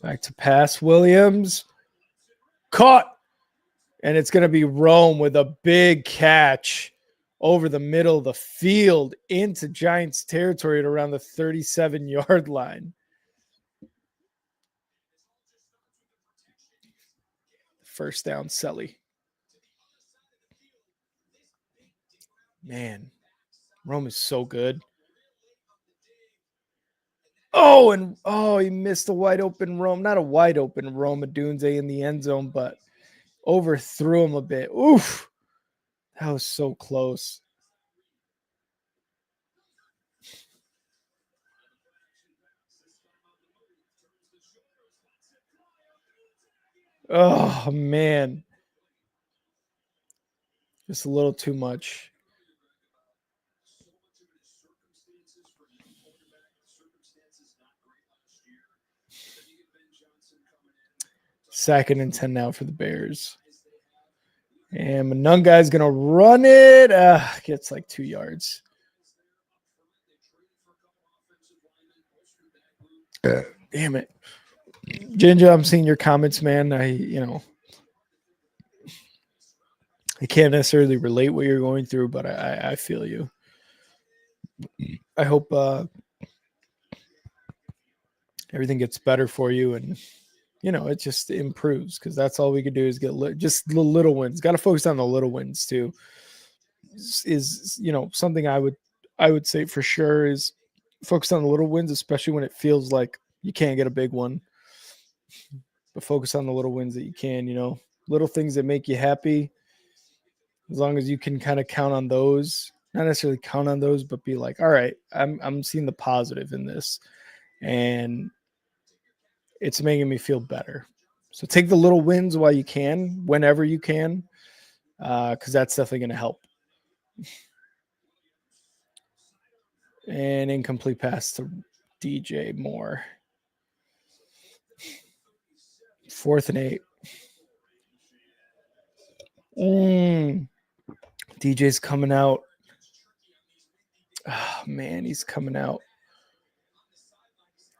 Back to pass, Williams. Caught. And it's going to be Rome with a big catch over the middle of the field into Giants territory at around the 37-yard line. First down, Selly. Man, Rome is so good. Oh, he missed a wide open Rome. Not a wide open Rome Odunze in the end zone, but overthrew him a bit. Oof. That was so close. Oh, man. Just a little too much. Second and 10 now for the Bears. And Monunga is going to run it. Gets like 2 yards. Damn it. Ginger, I'm seeing your comments, man. I can't necessarily relate what you're going through, but I feel you. I hope everything gets better for you and it just improves, because that's all we could do is get just the little wins. Got to focus on the little wins too. Is something I would say for sure is focus on the little wins, especially when it feels like you can't get a big one. But focus on the little wins that you can. Little things that make you happy. As long as you can kind of count on those, not necessarily count on those, but be like, all right, I'm seeing the positive in this, and it's making me feel better. So take the little wins while you can, whenever you can, because that's definitely going to help. And incomplete pass to DJ Moore. 4th and 8. DJ's coming out. Oh, man, he's coming out.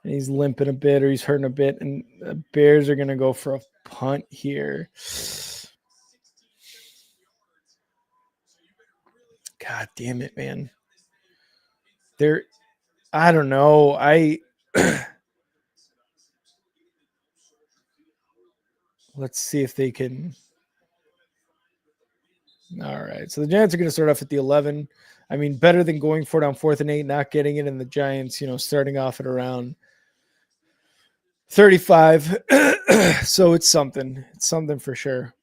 And he's limping a bit, or he's hurting a bit, and the Bears are going to go for a punt here. God damn it, man. I don't know. Let's see if they can. All right. So the Giants are going to start off at the 11. I mean, better than going for it on 4th and 8, not getting it, and the Giants, starting off at around 35. So it's something. It's something for sure.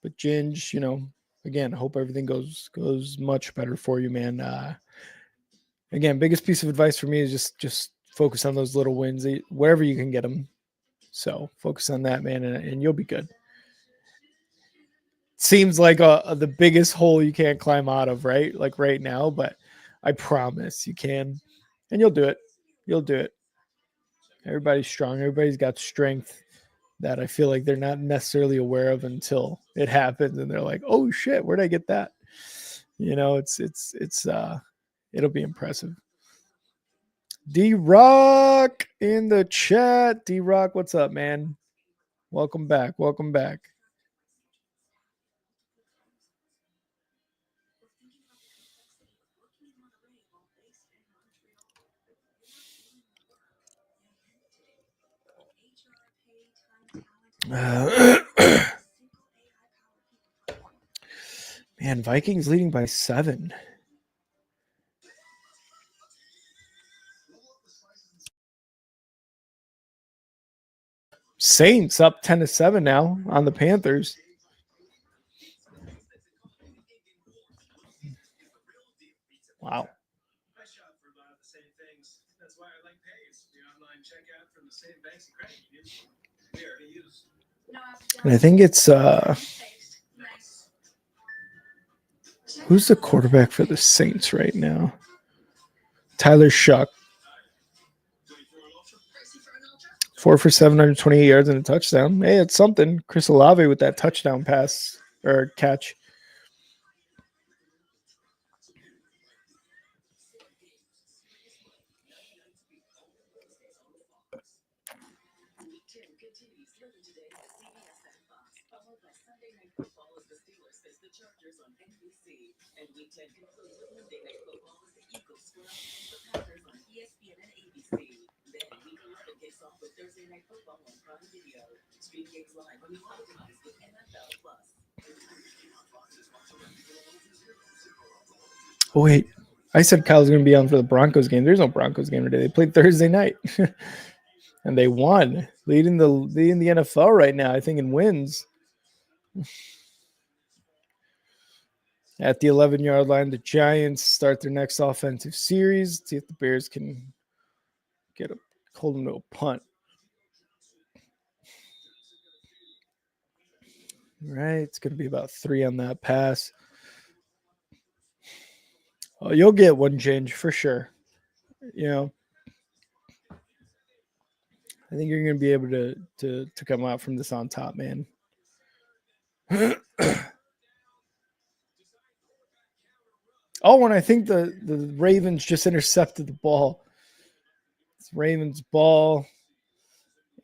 But Ginge, again, hope everything goes much better for you, man. Again, biggest piece of advice for me is just focus on those little wins, wherever you can get them. So focus on that, man, and you'll be good. Seems like the biggest hole you can't climb out of, right? Like right now, but I promise you can, and you'll do it. You'll do it. Everybody's strong. Everybody's got strength that I feel like they're not necessarily aware of until it happens, and they're like, "Oh shit, where'd I get that?" It'll be impressive. D-Rock in the chat. D-Rock, what's up, man? Welcome back. Welcome back. Man, Vikings leading by 7. Saints up 10-7 now on the Panthers. Wow. And I think it's who's the quarterback for the Saints right now? Tyler Shuck. 4 for 728 yards and a touchdown. Hey, it's something. Chris Olave with that touchdown pass or catch. Oh, wait. I said Kyle's going to be on for the Broncos game. There's no Broncos game today. They played Thursday night. And they won, leading the NFL right now, I think, in wins. At the 11-yard line, the Giants start their next offensive series. See if the Bears can hold them to a punt. All right, it's going to be about 3 on that pass. Oh, you'll get one change for sure. You know, I think you're going to be able to come out from this on top, man. Oh, and I think the Ravens just intercepted the ball. It's Ravens' ball,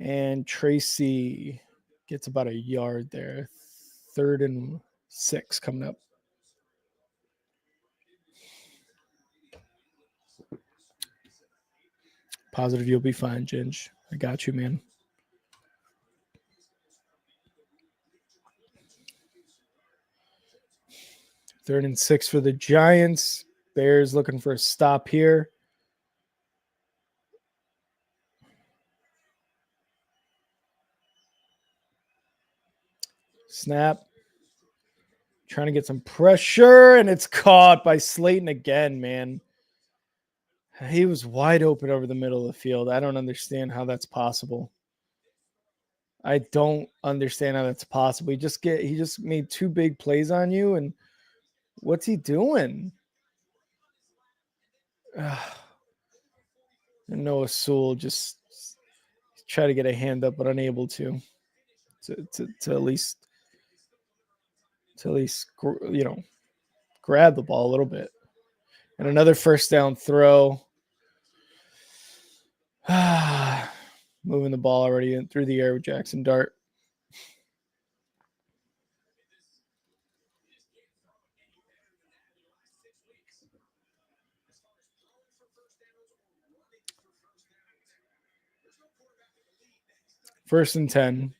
and Tracy gets about a yard there. 3rd and 6 coming up. Positive you'll be fine, Ginge. I got you, man. Third and 6 for the Giants. Bears looking for a stop here. Snap. Trying to get some pressure, and it's caught by Slayton again, man. He was wide open over the middle of the field. I don't understand how that's possible. I don't understand how that's possible. He just made 2 big plays on you, and what's he doing? And Noah Sewell just try to get a hand up, but unable to at least grab the ball a little bit. And another first down throw. Moving the ball already in through the air with Jackson Dart. First and 10.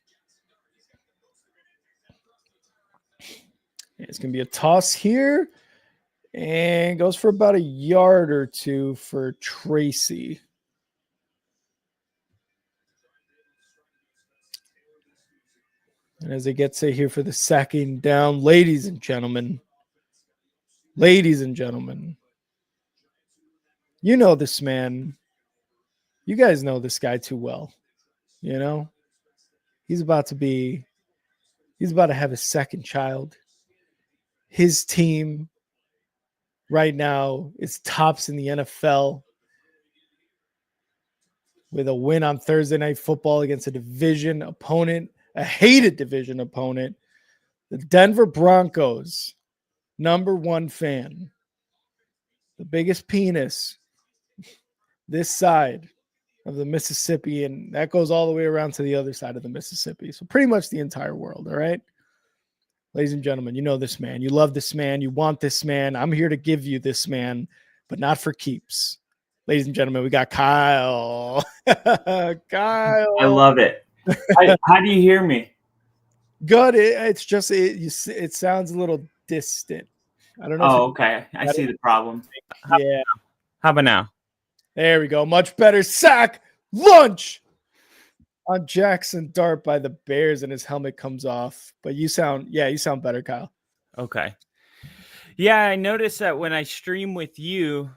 It's going to be a toss here. And goes for about a yard or 2 for Tracy. And as they get to here for the second down, ladies and gentlemen, you know this man. You guys know this guy too well. You know, he's about to have his second child. His team right now is tops in the NFL with a win on Thursday Night Football against a division opponent, a hated division opponent, the Denver Broncos, #1 fan, the biggest penis this side of the Mississippi, and that goes all the way around to the other side of the Mississippi. So pretty much the entire world, all right? Ladies and gentlemen, you know this man. You love this man. You want this man. I'm here to give you this man, but not for keeps. Ladies and gentlemen, we got Kyle. Kyle. I love it. How do you hear me? Good. It's just it sounds a little distant. I don't know. Oh, okay. I see the problem. Yeah. How about now? There we go. Much better. Sack lunch on Jackson Dart by the Bears, and his helmet comes off. But you sound better, Kyle. Okay. Yeah, I noticed that when I stream with you,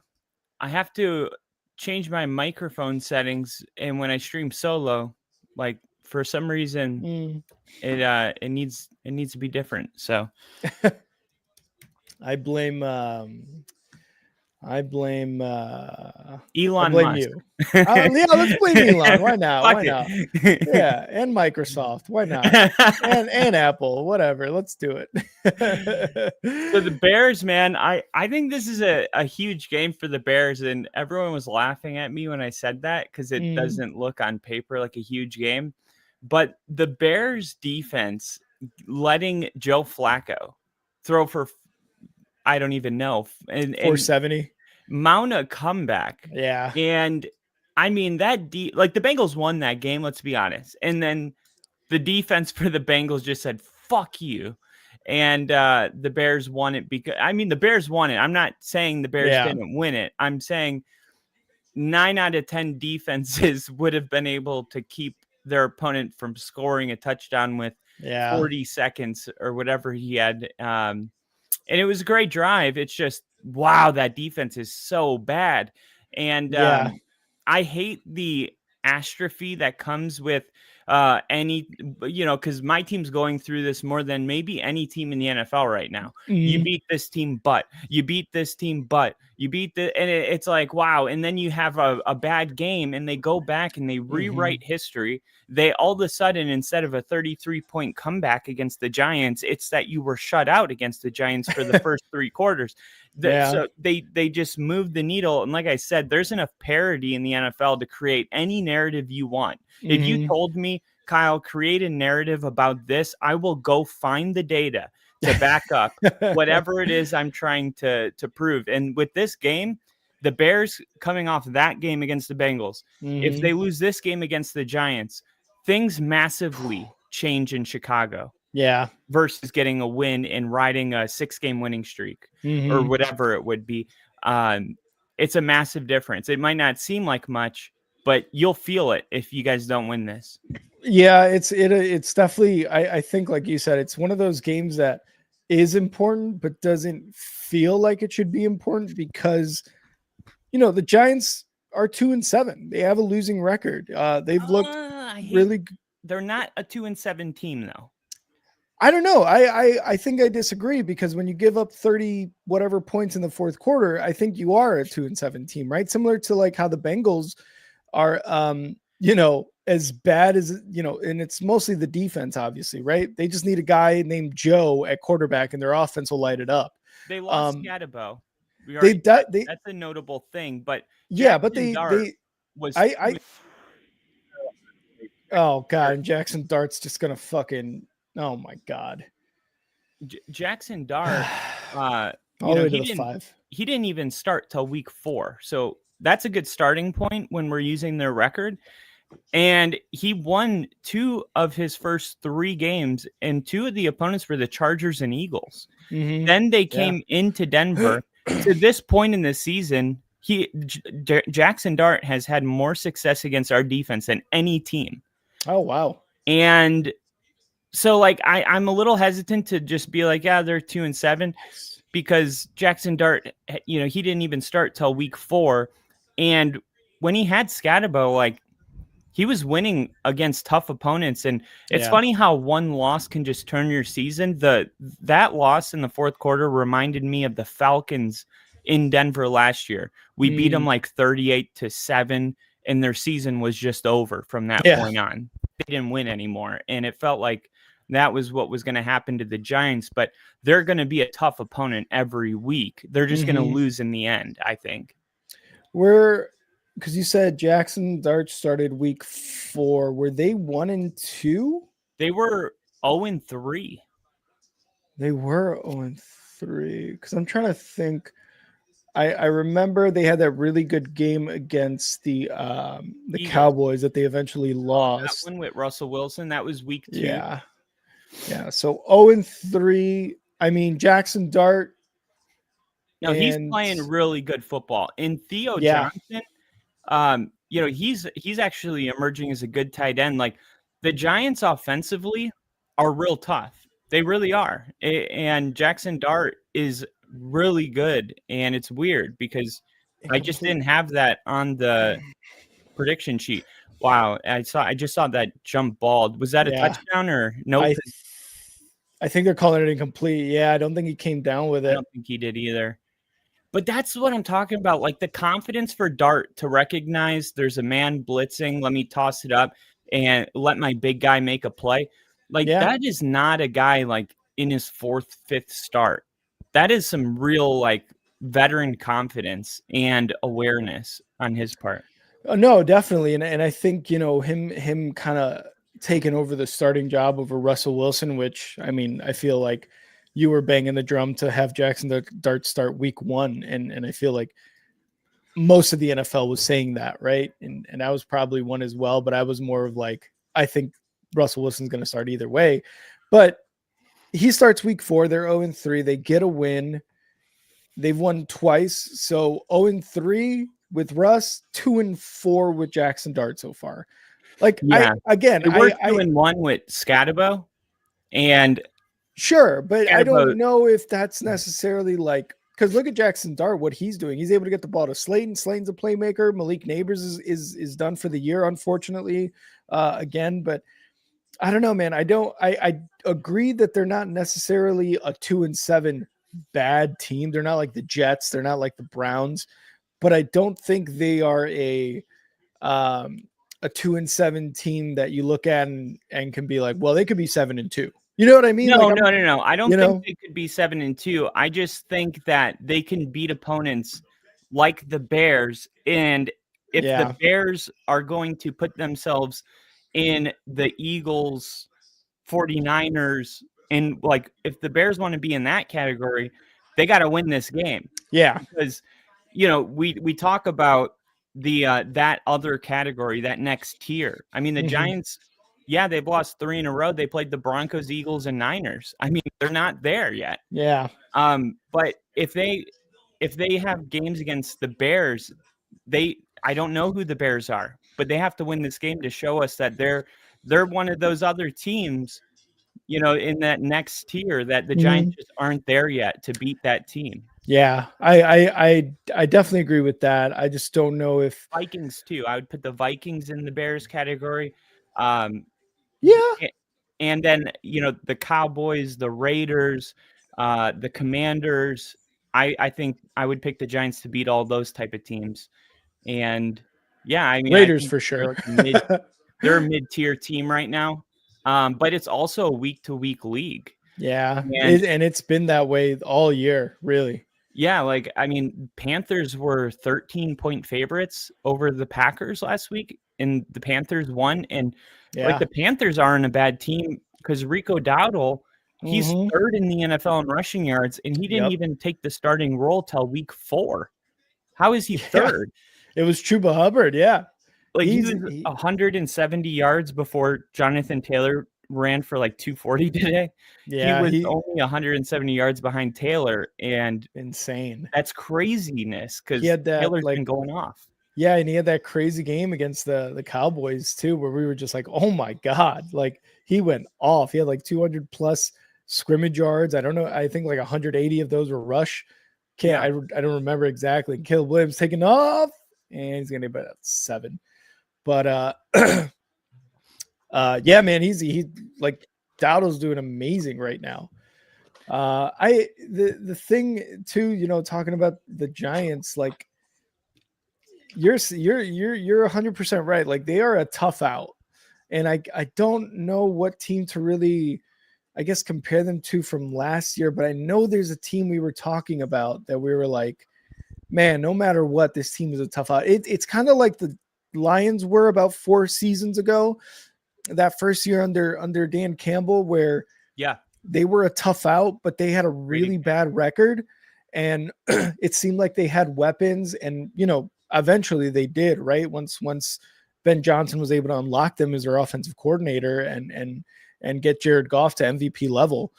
I have to change my microphone settings, and when I stream solo, like for some reason, it needs to be different. So I blame Elon Musk. you. Yeah, let's blame Elon. Why not? Fuck Why not? it. Yeah, and Microsoft. Why not? and Apple. Whatever. Let's do it. So the Bears, man, I think this is a huge game for the Bears, and everyone was laughing at me when I said that because it doesn't look on paper like a huge game. But the Bears defense letting Joe Flacco throw for I don't even know. And 470. Mount a comeback. Yeah. And I mean, like the Bengals won that game, let's be honest. And then the defense for the Bengals just said, fuck you. And the Bears won it because, I mean, the Bears won it. I'm not saying the Bears didn't win it. I'm saying 9 out of 10 defenses would have been able to keep their opponent from scoring a touchdown with 40 seconds or whatever he had. And it was a great drive. It's just, wow, that defense is so bad. And I hate the astrophy that comes with because my team's going through this more than maybe any team in the NFL right now. You beat this team, but you beat this team, but you beat and it's like, wow. And then you have a bad game and they go back and they rewrite history. They all of a sudden, instead of a 33-point comeback against the Giants, it's that you were shut out against the Giants for the first 3 quarters. So they just moved the needle. And like I said, there's enough parity in the NFL to create any narrative you want. If you told me, Kyle, create a narrative about this, I will go find the data to back up whatever it is I'm trying to prove. And with this game, the Bears coming off that game against the Bengals, if they lose this game against the Giants, things massively change in Chicago. Yeah. Versus getting a win and riding a 6-game winning streak or whatever it would be. It's a massive difference. It might not seem like much, but you'll feel it if you guys don't win this. Yeah, it's definitely, I think, like you said, it's one of those games that is important, but doesn't feel like it should be important because, the Giants are 2-7. They have a losing record. They've looked really. They're not a 2-7 team, though. I don't know. I think I disagree because when you give up 30 whatever points in the fourth quarter, I think you are a 2-7 team, right? Similar to like how the Bengals are, as bad as, and it's mostly the defense, obviously, right? They just need a guy named Joe at quarterback and their offense will light it up. They lost Scatterbo. That's a notable thing, but oh God, and Jackson Dart's just gonna fucking, oh my God. Jackson Dart, all the way to the 5. He didn't even start till week 4, so that's a good starting point when we're using their record. And he won 2 of his first 3 games, and 2 of the opponents were the Chargers and Eagles. Then they came into Denver. To this point in the season, Jackson Dart has had more success against our defense than any team. Oh, wow. And so, like, I'm a little hesitant to just be like, yeah, they're 2-7, because Jackson Dart, he didn't even start till week 4. And when he had Scatterbo, like, he was winning against tough opponents. And it's funny how one loss can just turn your season. That loss in the fourth quarter reminded me of the Falcons in Denver last year. We beat them like 38-7, and their season was just over from that point on. They didn't win anymore. And it felt like that was what was going to happen to the Giants, but they're going to be a tough opponent every week. They're just going to lose in the end, I think. Because you said Jackson Dart started week 4. Were they 1-2? They were 0-3. They were 0-3. Because I'm trying to think. I remember they had that really good game against the Cowboys that they eventually lost. That one with Russell Wilson, that was week 2. Yeah. Yeah. So 0-3. I mean, Jackson Dart. No, he's and playing really good football. And Theo Yeah. Johnson, he's actually emerging as a good tight end. Like the Giants offensively are real tough. They really are. And Jackson Dart is really good. And it's weird because I just didn't have that on the prediction sheet. Wow, I just saw that jump ball. Was that a touchdown or no? I think they're calling it incomplete. Yeah, I don't think he came down with it. I don't think he did either. But that's what I'm talking about. Like the confidence for Dart to recognize there's a man blitzing. Let me toss it up and let my big guy make a play. Like that is not a guy like in his 4th, 5th start. That is some real like veteran confidence and awareness on his part. No, definitely. And I think, him kind of taking over the starting job over Russell Wilson, which, I mean, I feel like you were banging the drum to have Jackson Dart start week 1. And I feel like most of the NFL was saying that, right? And I was probably one as well, but I was more of like, I think Russell Wilson's going to start either way. But he starts week 4. They're 0-3. They get a win. They've won twice. So 0-3 with Russ, 2-4 with Jackson Dart so far. Like, yeah. We're 2-1 with Scatabo. And sure, but I don't know if that's necessarily like, because look at Jackson Dart, what he's doing. He's able to get the ball to Slayton. Slayton's a playmaker. Malik Neighbors is done for the year, unfortunately, again. But I don't know, man. I agree that they're not necessarily a 2-7 bad team. They're not like the Jets. They're not like the Browns. But I don't think they are a 2-7 team that you look at and can be like, well, they could be 7-2. You know what I mean? No. I don't think they could be 7-2. I just think that they can beat opponents like the Bears. And if the Bears are going to put themselves in the Eagles, 49ers, and like if the Bears want to be in that category, they got to win this game. Yeah. Because we talk about the that other category, that next tier. I mean, the Giants, they've lost 3 in a row. They played the Broncos, Eagles, and Niners. I mean, they're not there yet. Yeah. But if they have games against the Bears, I don't know who the Bears are, but they have to win this game to show us that they're one of those other teams, in that next tier that the Giants just aren't there yet to beat that team. Yeah, I definitely agree with that. I just don't know if Vikings too. I would put the Vikings in the Bears category. And then the Cowboys, the Raiders, the Commanders. I think I would pick the Giants to beat all those type of teams. And I mean Raiders for sure. They're a mid-tier team right now. But it's also a week-to-week league. Yeah, and it's been that way all year, really. Yeah, like, I mean, Panthers were 13-point favorites over the Packers last week, and the Panthers won. And like the Panthers aren't a bad team because Rico Dowdle, he's 3rd in the NFL in rushing yards, and he didn't even take the starting role till week 4. How is he 3rd? It was Chuba Hubbard, Like he was 170 yards before Jonathan Taylor ran for like 240 today. Yeah, he was only 170 yards behind Taylor, and insane. That's craziness because Taylor's been going off. Yeah, and he had that crazy game against the Cowboys too, where we were just like, oh my God, like he went off. He had like 200 plus scrimmage yards. I don't know. I think like 180 of those were rush. I don't remember exactly. Caleb Williams taking off, and he's gonna be about 7. But man, he like Dowdle's doing amazing right now. The thing too, talking about the Giants, like you're 100% right. Like they are a tough out, and I don't know what team to really, I guess, compare them to from last year. But I know there's a team we were talking about that we were like, man, no matter what, this team is a tough out. It's kind of like the Lions were about 4 seasons ago, that first year under Dan Campbell, where they were a tough out, but they had a really bad record, and it seemed like they had weapons, and eventually they did, right? Once Ben Johnson was able to unlock them as their offensive coordinator, and and get Jared Goff to MVP level.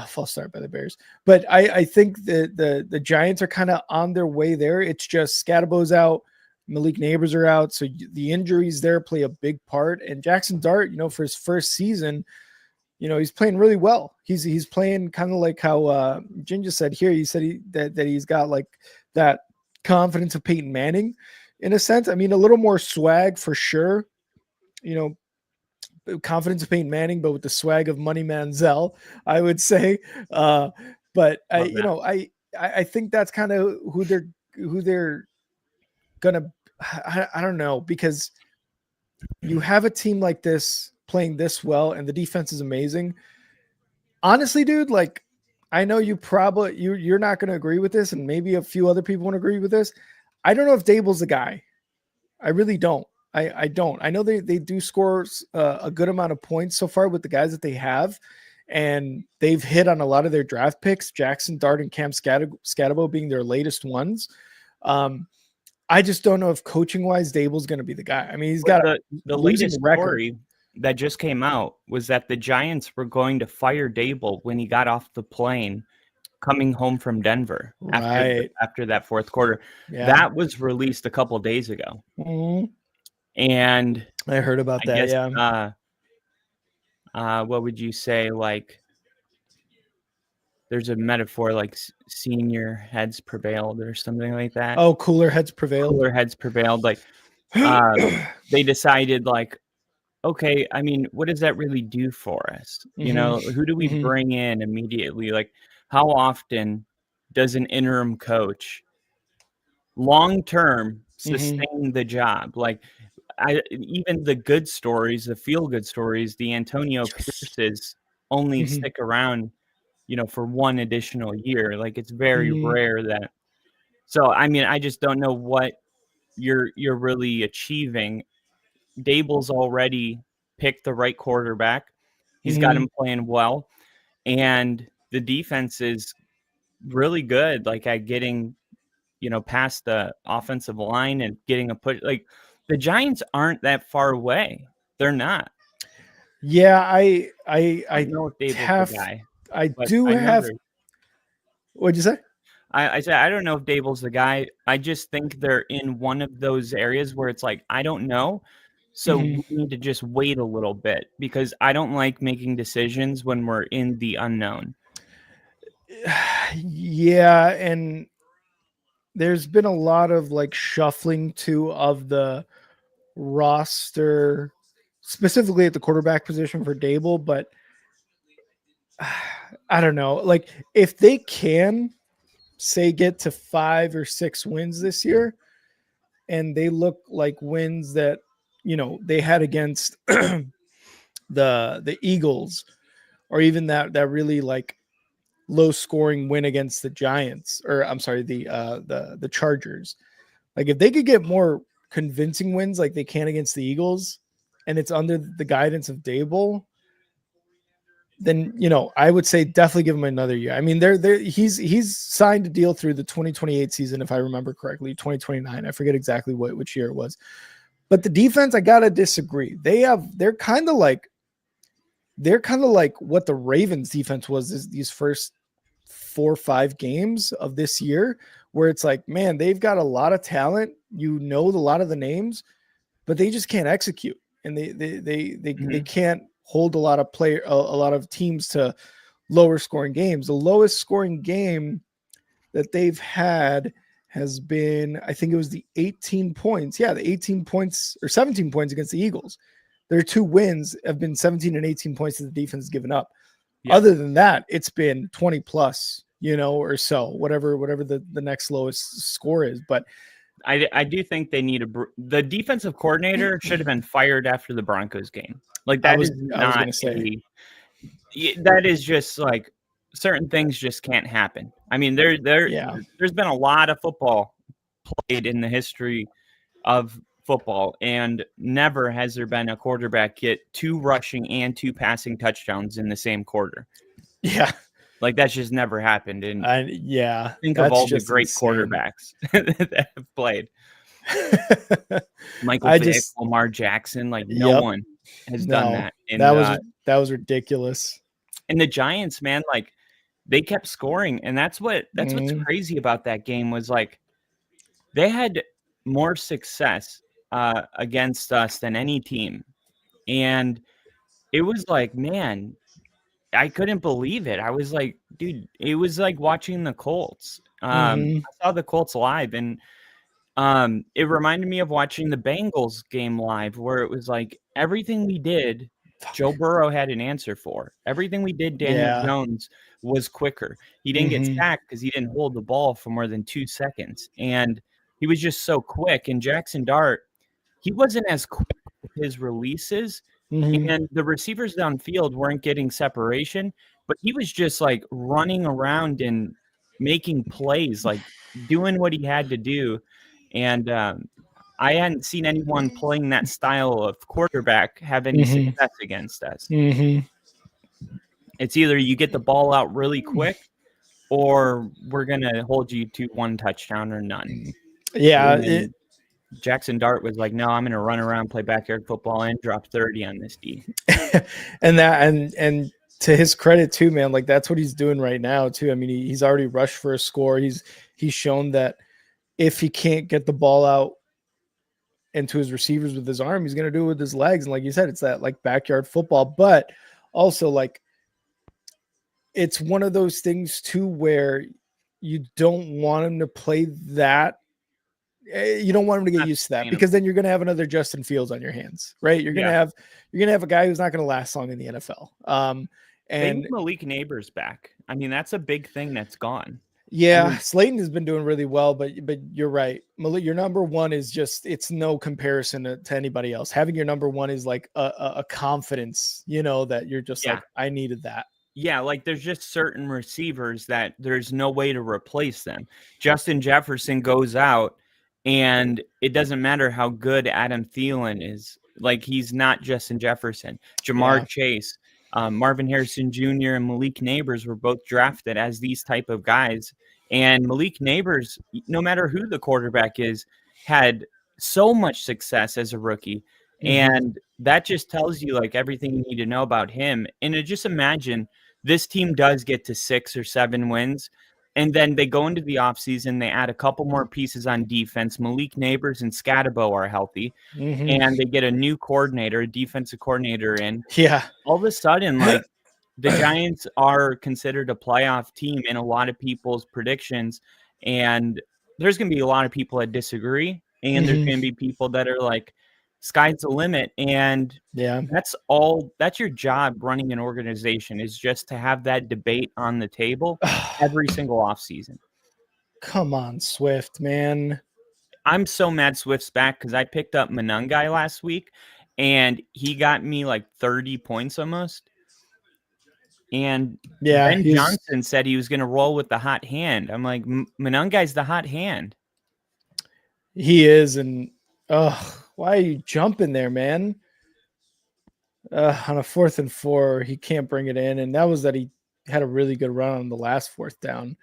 False start by the Bears, but I think that the Giants are kind of on their way there. It's just Scadabo's out, Malik Neighbors are out, so the injuries there play a big part. And Jackson Dart, for his first season, he's playing really well. He's playing kind of like how Ginger said here. He said that he's got like that confidence of Peyton Manning in a sense. I mean, a little more swag for sure. Confidence of Peyton Manning, but with the swag of Money Manziel, I would say. But I think that's kind of who they're gonna. I don't know, because you have a team like this playing this well, and the defense is amazing. Honestly, dude, like I know you're not going to agree with this, and maybe a few other people won't agree with this. I don't know if Dable's the guy. I really don't. I don't. I know they do score a good amount of points so far with the guys that they have, and they've hit on a lot of their draft picks, Jackson Dart and Cam Scadabo being their latest ones. I just don't know if coaching-wise Dable's going to be the guy. I mean, he's got the latest story that just came out was that the Giants were going to fire Dable when he got off the plane coming home from Denver after that fourth quarter. Yeah. That was released a couple of days ago. Mm-hmm. And I heard about that. What would you say? Like, there's a metaphor like senior heads prevailed or something like that. Oh, cooler heads prevailed. Cooler heads prevailed. Like, they decided, like, okay, I mean, what does that really do for us? Mm-hmm. Who do we bring in immediately? Like, how often does an interim coach long-term sustain the job? Like, even the good stories, the feel-good stories, the Antonio Pierces only stick around, for one additional year. Like, it's very rare that. So, I mean, I just don't know what you're really achieving. Dable's already picked the right quarterback. He's got him playing well, and the defense is really good. Like, at getting, past the offensive line and getting a push. Like, the Giants aren't that far away. They're not. Yeah, I know if Dable's the guy. What'd you say? I said I don't know if Dable's the guy. I just think they're in one of those areas where it's like, I don't know. So we need to just wait a little bit, because I don't like making decisions when we're in the unknown. Yeah, and there's been a lot of like shuffling too of the roster, specifically at the quarterback position for Dable, but I don't know. Like, if they can say get to 5 or 6 wins this year, and they look like wins that they had against the Eagles, or even that really like low scoring win against the Giants, or I'm sorry, the Chargers. Like, if they could get more convincing wins like they can against the Eagles, and it's under the guidance of Dable, then I would say definitely give him another year. I mean, he's signed a deal through the 2028 season, if I remember correctly, 2029. I forget exactly which year it was. But the defense, I gotta disagree. They're kind of like what the Ravens defense was these first 4 or 5 games of this year, where it's like, man, they've got a lot of talent. A lot of the names, but they just can't execute, and they can't hold a lot of teams to lower scoring games. The lowest scoring game that they've had has been, I think it was the 18 points. Yeah, the 18 points or 17 points against the Eagles. Their 2 wins have been 17 and 18 points that the defense has given up. Yeah. Other than that, it's been 20 plus, or so, whatever the next lowest score is. But I do think they need the defensive coordinator should have been fired after the Broncos game. Like, that that is just like, certain things just can't happen. I mean, there's been a lot of football played in the history of football, and never has there been a quarterback get 2 rushing and 2 passing touchdowns in the same quarter. Yeah. Like, that's just never happened. And think of all the great quarterbacks that have played. Michael Vick, Lamar Jackson, like no one. has done No, that. And that was ridiculous. and the Giants, man, like they kept scoring, and that's what's crazy about that game was like they had more success against us than any team. And it was like, man, I couldn't believe it. I was like, dude, it was like watching the Colts. I saw the Colts live, and it reminded me of watching the Bengals game live, where it was like everything we did, Joe Burrow had an answer for. Everything we did, Daniel Jones was quicker. He didn't get sacked because he didn't hold the ball for more than 2 seconds. And he was just so quick. And Jackson Dart, he wasn't as quick with his releases. And the receivers downfield weren't getting separation, but he was just like running around and making plays, like doing what he had to do. And I hadn't seen anyone playing that style of quarterback have any success against us. It's either you get the ball out really quick or we're going to hold you to 1 touchdown or none. Yeah. Jackson Dart was like, no, I'm going to run around, play backyard football, and drop 30 on this D. and to his credit too, man, like that's what he's doing right now too. I mean, he's already rushed for a score. He's shown that if he can't get the ball out into his receivers with his arm, he's going to do it with his legs. And like you said, it's that like backyard football, but also like it's one of those things too, where you don't want him to play that. You don't want him to get used to that, because then you're going to have another Justin Fields on your hands, right? You're going to have a guy who's not going to last long in the NFL. And Malik Neighbors back. I mean, that's a big thing that's gone. Yeah, I mean, Slayton has been doing really well, but you're right. Malik, your number one is just, it's no comparison to anybody else. Having your number one is like a confidence, that you're just like, I needed that. Yeah, like there's just certain receivers that there's no way to replace them. Justin Jefferson goes out, and it doesn't matter how good Adam Thielen is. Like, he's not Justin Jefferson. Jamar Chase, Marvin Harrison Jr. and Malik Neighbors were both drafted as these type of guys. And Malik Neighbors, no matter who the quarterback is, had so much success as a rookie. And that just tells you like everything you need to know about him. And just imagine this team does get to 6 or 7 wins. And then they go into the offseason, they add a couple more pieces on defense. Malik Neighbors and Scatabo are healthy. And they get a new coordinator, a defensive coordinator in. Yeah. All of a sudden, like, the Giants are considered a playoff team in a lot of people's predictions. And there's going to be a lot of people that disagree. And there's going to be people that are like, sky's the limit. And that's your job running an organization, is just to have that debate on the table every single offseason. Come on, Swift, man. I'm so mad Swift's back, because I picked up Monangai last week and he got me like 30 points almost. And Ben Johnson said he was going to roll with the hot hand. I'm like, Monangai's the hot hand. He is. And why are you jumping there, man? On a 4th and 4, he can't bring it in. And that was that he had a really good run on the last 4th down.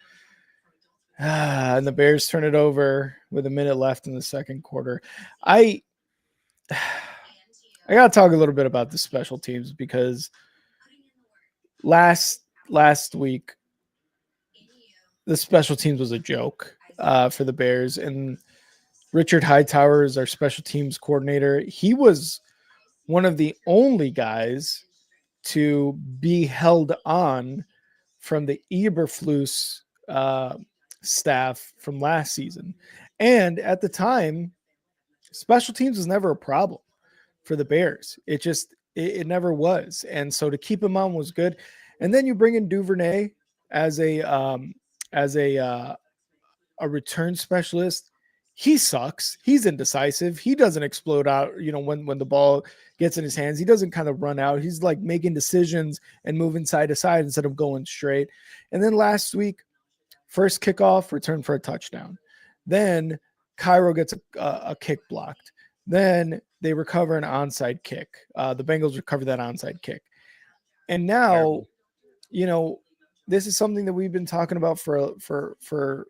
And the Bears turn it over with a minute left in the second quarter. I got to talk a little bit about the special teams, because last week, the special teams was a joke for the Bears. And Richard Hightower is our special teams coordinator. He was one of the only guys to be held on from the Eberflus staff from last season. And at the time, special teams was never a problem for the Bears. It never was. And so to keep him on was good. And then you bring in Duvernay as a return specialist. He sucks. He's indecisive. He doesn't explode out, when the ball gets in his hands. He doesn't kind of run out. He's like making decisions and moving side to side instead of going straight. And then last week, first kickoff, return for a touchdown. Then Cairo gets a kick blocked. Then they recover an onside kick. The Bengals recover that onside kick. And now, this is something that we've been talking about for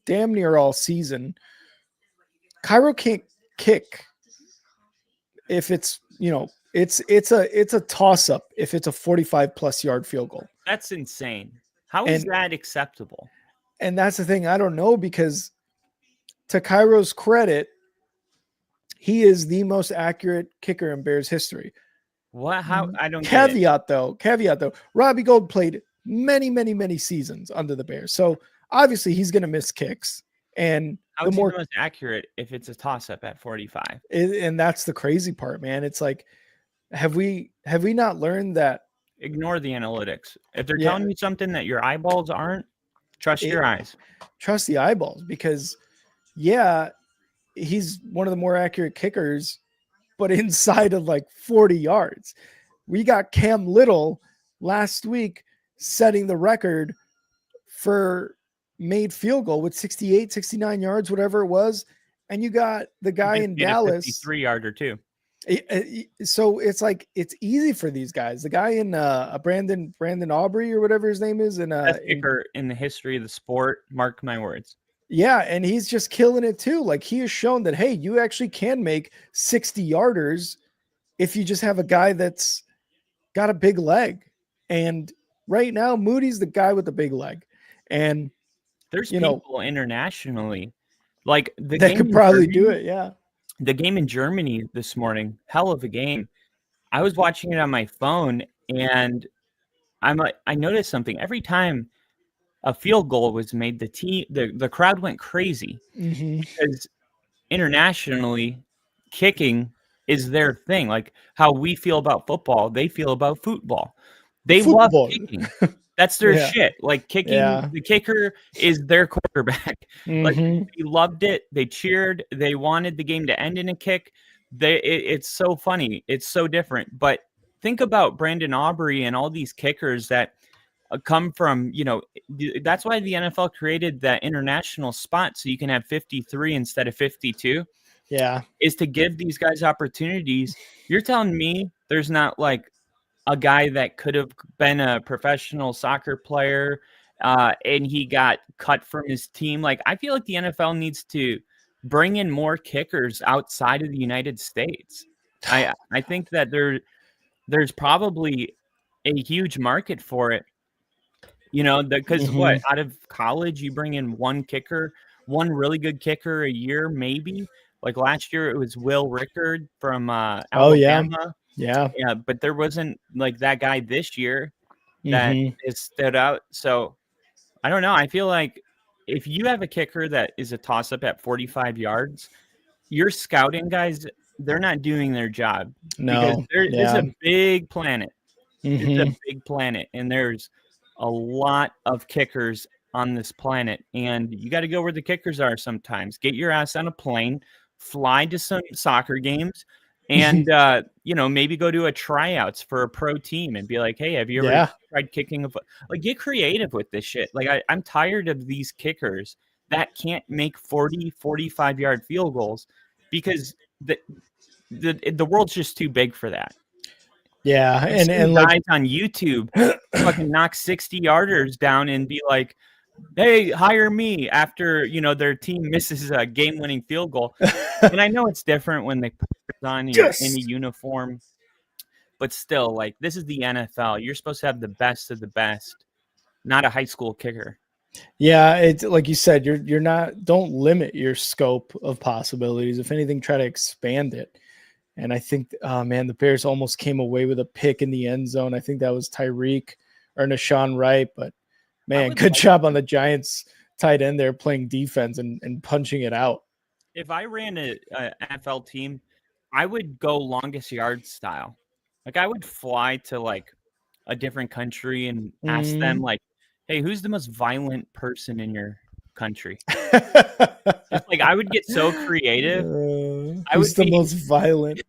damn near all season. Cairo can't kick if it's it's a toss up if it's a 45 plus yard field goal. That's insane. How is that acceptable? And that's the thing. I don't know, because to Cairo's credit, he is the most accurate kicker in Bears history. What? How? I don't caveat though. Robbie Gould played many seasons under the Bears. So obviously he's going to miss kicks. And how is he the most accurate if it's a toss up at 45? And that's the crazy part, man. It's like, have we not learned that? Ignore the analytics. If they're telling you something that your eyeballs aren't, trust your eyes. Trust the eyeballs, because he's one of the more accurate kickers, but inside of like 40 yards. We got Cam Little last week setting the record for made field goal with 68, 69 yards, whatever it was. And you got the guy in Dallas, 53-yarder too. So it's like, it's easy for these guys. The guy in Brandon Aubrey or whatever his name is, best kicker in the history of the sport. Mark my words. Yeah, and he's just killing it too. Like, he has shown that, hey, you actually can make 60-yarders if you just have a guy that's got a big leg. And right now, Moody's the guy with the big leg. And there's people internationally like that could probably do it. Yeah. The game in Germany this morning, hell of a game. I was watching it on my phone, and I noticed something. Every time a field goal was made, the crowd went crazy, because internationally, kicking is their thing. Like how we feel about football, they feel about football. They love kicking. That's their shit. Like kicking, the kicker is their quarterback. Like, they loved it. They cheered. They wanted the game to end in a kick. It's so funny. It's so different. But think about Brandon Aubrey and all these kickers that come from, that's why the NFL created that international spot, so you can have 53 instead of 52. Yeah. Is to give these guys opportunities. You're telling me there's not like a guy that could have been a professional soccer player and he got cut from his team? Like, I feel like the NFL needs to bring in more kickers outside of the United States. I think that there's probably a huge market for it. Because what, out of college, you bring in one really good kicker a year, maybe. Like last year, it was Will Rickard from Alabama. Yeah. But there wasn't like that guy this year that is stood out. So I don't know. I feel like if you have a kicker that is a toss up at 45 yards, your scouting guys, they're not doing their job. No. Because it's a big planet. It's a big planet, and there's a lot of kickers on this planet, and you got to go where the kickers are sometimes. Get your ass on a plane, fly to some soccer games, and maybe go to a tryouts for a pro team and be like, hey, have you ever tried kicking like, get creative with this shit. Like, I'm tired of these kickers that can't make 40-45 yard field goals, because the world's just too big for that. Yeah, and guys like on YouTube fucking knock 60-yarders down and be like, hey, hire me after their team misses a game-winning field goal. And I know it's different when they put it on in a uniform, but still, like, this is the NFL. You're supposed to have the best of the best, not a high school kicker. Yeah, it's like you said, you're not, don't limit your scope of possibilities. If anything, try to expand it. And I think, the Bears almost came away with a pick in the end zone. I think that was Tyreek or Nashawn Wright, but man, good job on the Giants tight end there playing defense and punching it out. If I ran an NFL team, I would go longest yard style. Like, I would fly to like a different country and ask them like, hey, who's the most violent person in your country? Just like, I would get so creative. Who's the most violent?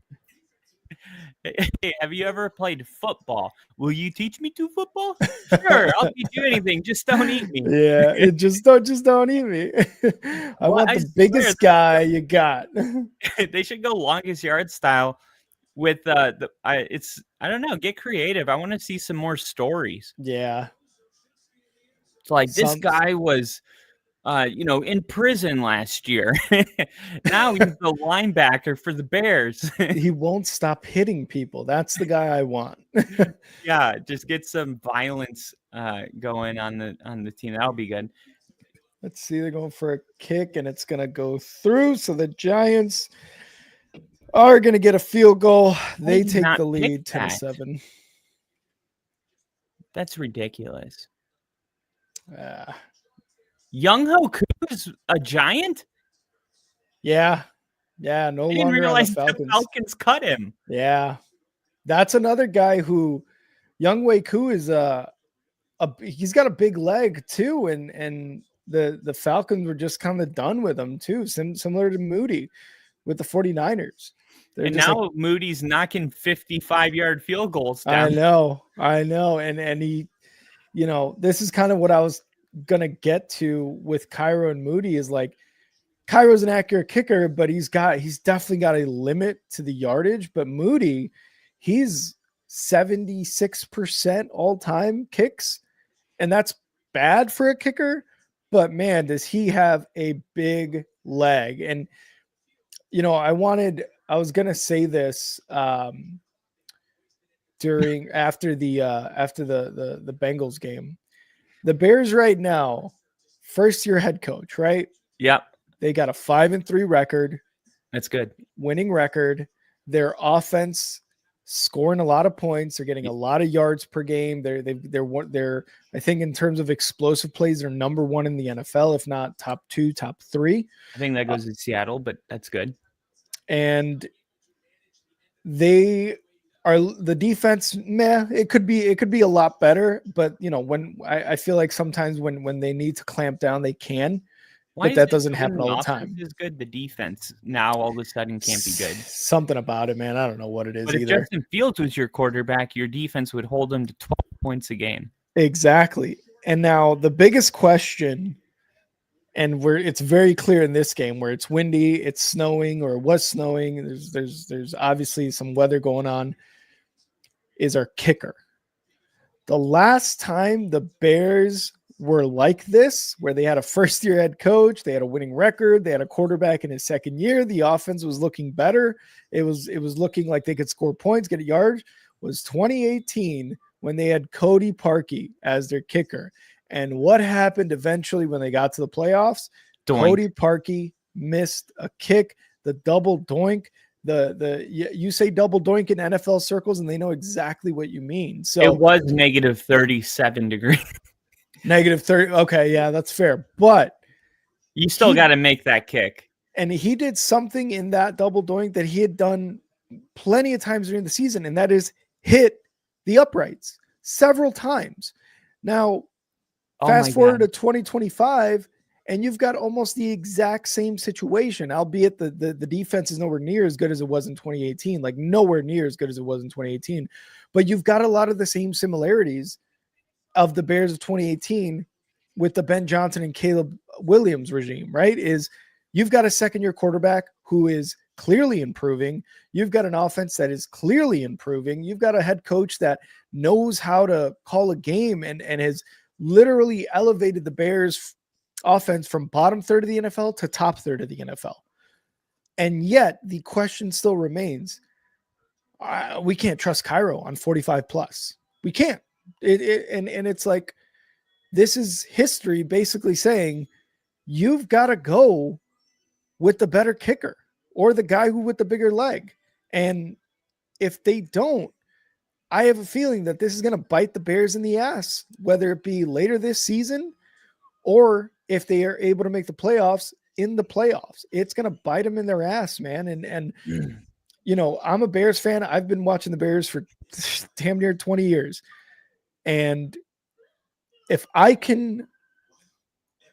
Hey, have you ever played football? Will you teach me to football? Sure, I'll teach you anything. Just don't eat me. Yeah, just don't eat me. I want the biggest guy you got. They should go longest yard style with I don't know, get creative. I want to see some more stories. Yeah. It's like, this guy was in prison last year. Now he's the linebacker for the Bears. He won't stop hitting people. That's the guy I want. Yeah, just get some violence going on the team. That'll be good. Let's see. They're going for a kick, and it's going to go through. So the Giants are going to get a field goal. They did take not the lead pick that. 10-7. That's ridiculous. Yeah. Young Ho Koo's a Giant? Yeah. No I didn't longer on the realize the Falcons. Falcons cut him. Yeah. That's another guy who Younghoe Koo is he's got a big leg too, and the Falcons were just kind of done with him too, similar to Moody with the 49ers. They're And just now Moody's knocking 55-yard field goals I down. know. And he, this is kind of what I was gonna get to with Cairo and Moody is like Cairo's an accurate kicker, but he's definitely got a limit to the yardage. But Moody, he's 76% all-time kicks, and that's bad for a kicker. But man, does he have a big leg. And I was gonna say this after the Bengals game. The Bears right now, first year head coach, right? Yep. They got a 5-3 record. That's good. Winning record. Their offense scoring a lot of points. They're getting a lot of yards per game. They're I think in terms of explosive plays, they're number 1 in the NFL, if not top 2, top 3. I think that goes to Seattle, but that's good. And they are the defense, it could be a lot better, but when I feel like sometimes when they need to clamp down, they can. But that doesn't happen all the time. Is good. The defense now all of a sudden can't be good. Something about it, man. I don't know what it is But if either. Justin Fields was your quarterback, your defense would hold him to 12 points a game. Exactly. And now the biggest question, and it's very clear in this game where it's windy, it's snowing, or it was snowing. There's obviously some weather going on. Is our kicker. The last time the Bears were like this, where they had a first-year head coach, they had a winning record, they had a quarterback in his second year, the offense was looking better, it was looking like they could score points, get a yard, was 2018 when they had Cody Parkey as their kicker. And what happened eventually when they got to the playoffs? Doink. Cody Parkey missed a kick, the double doink. You say double doink in NFL circles and they know exactly what you mean. So it was negative 37 degrees. Negative 30. Okay, yeah, that's fair. But you still got to make that kick. And he did something in that double doink that he had done plenty of times during the season, and that is hit the uprights several times. Now, fast forward to 2025, and you've got almost the exact same situation, albeit the defense is nowhere near as good as it was in 2018, like nowhere near as good as it was in 2018. But you've got a lot of the same similarities of the Bears of 2018 with the Ben Johnson and Caleb Williams regime, right? Is you've got a second-year quarterback who is clearly improving. You've got an offense that is clearly improving. You've got a head coach that knows how to call a game and has literally elevated the Bears offense from bottom third of the NFL to top third of the NFL. And yet the question still remains, we can't trust Cairo on 45 plus. We can't. And it's like, this is history basically saying you've got to go with the better kicker or the guy with the bigger leg. And if they don't, I have a feeling that this is going to bite the Bears in the ass, whether it be later this season or if they are able to make the playoffs in the playoffs. It's going to bite them in their ass, man. And I'm a Bears fan. I've been watching the Bears for damn near 20 years. And if I can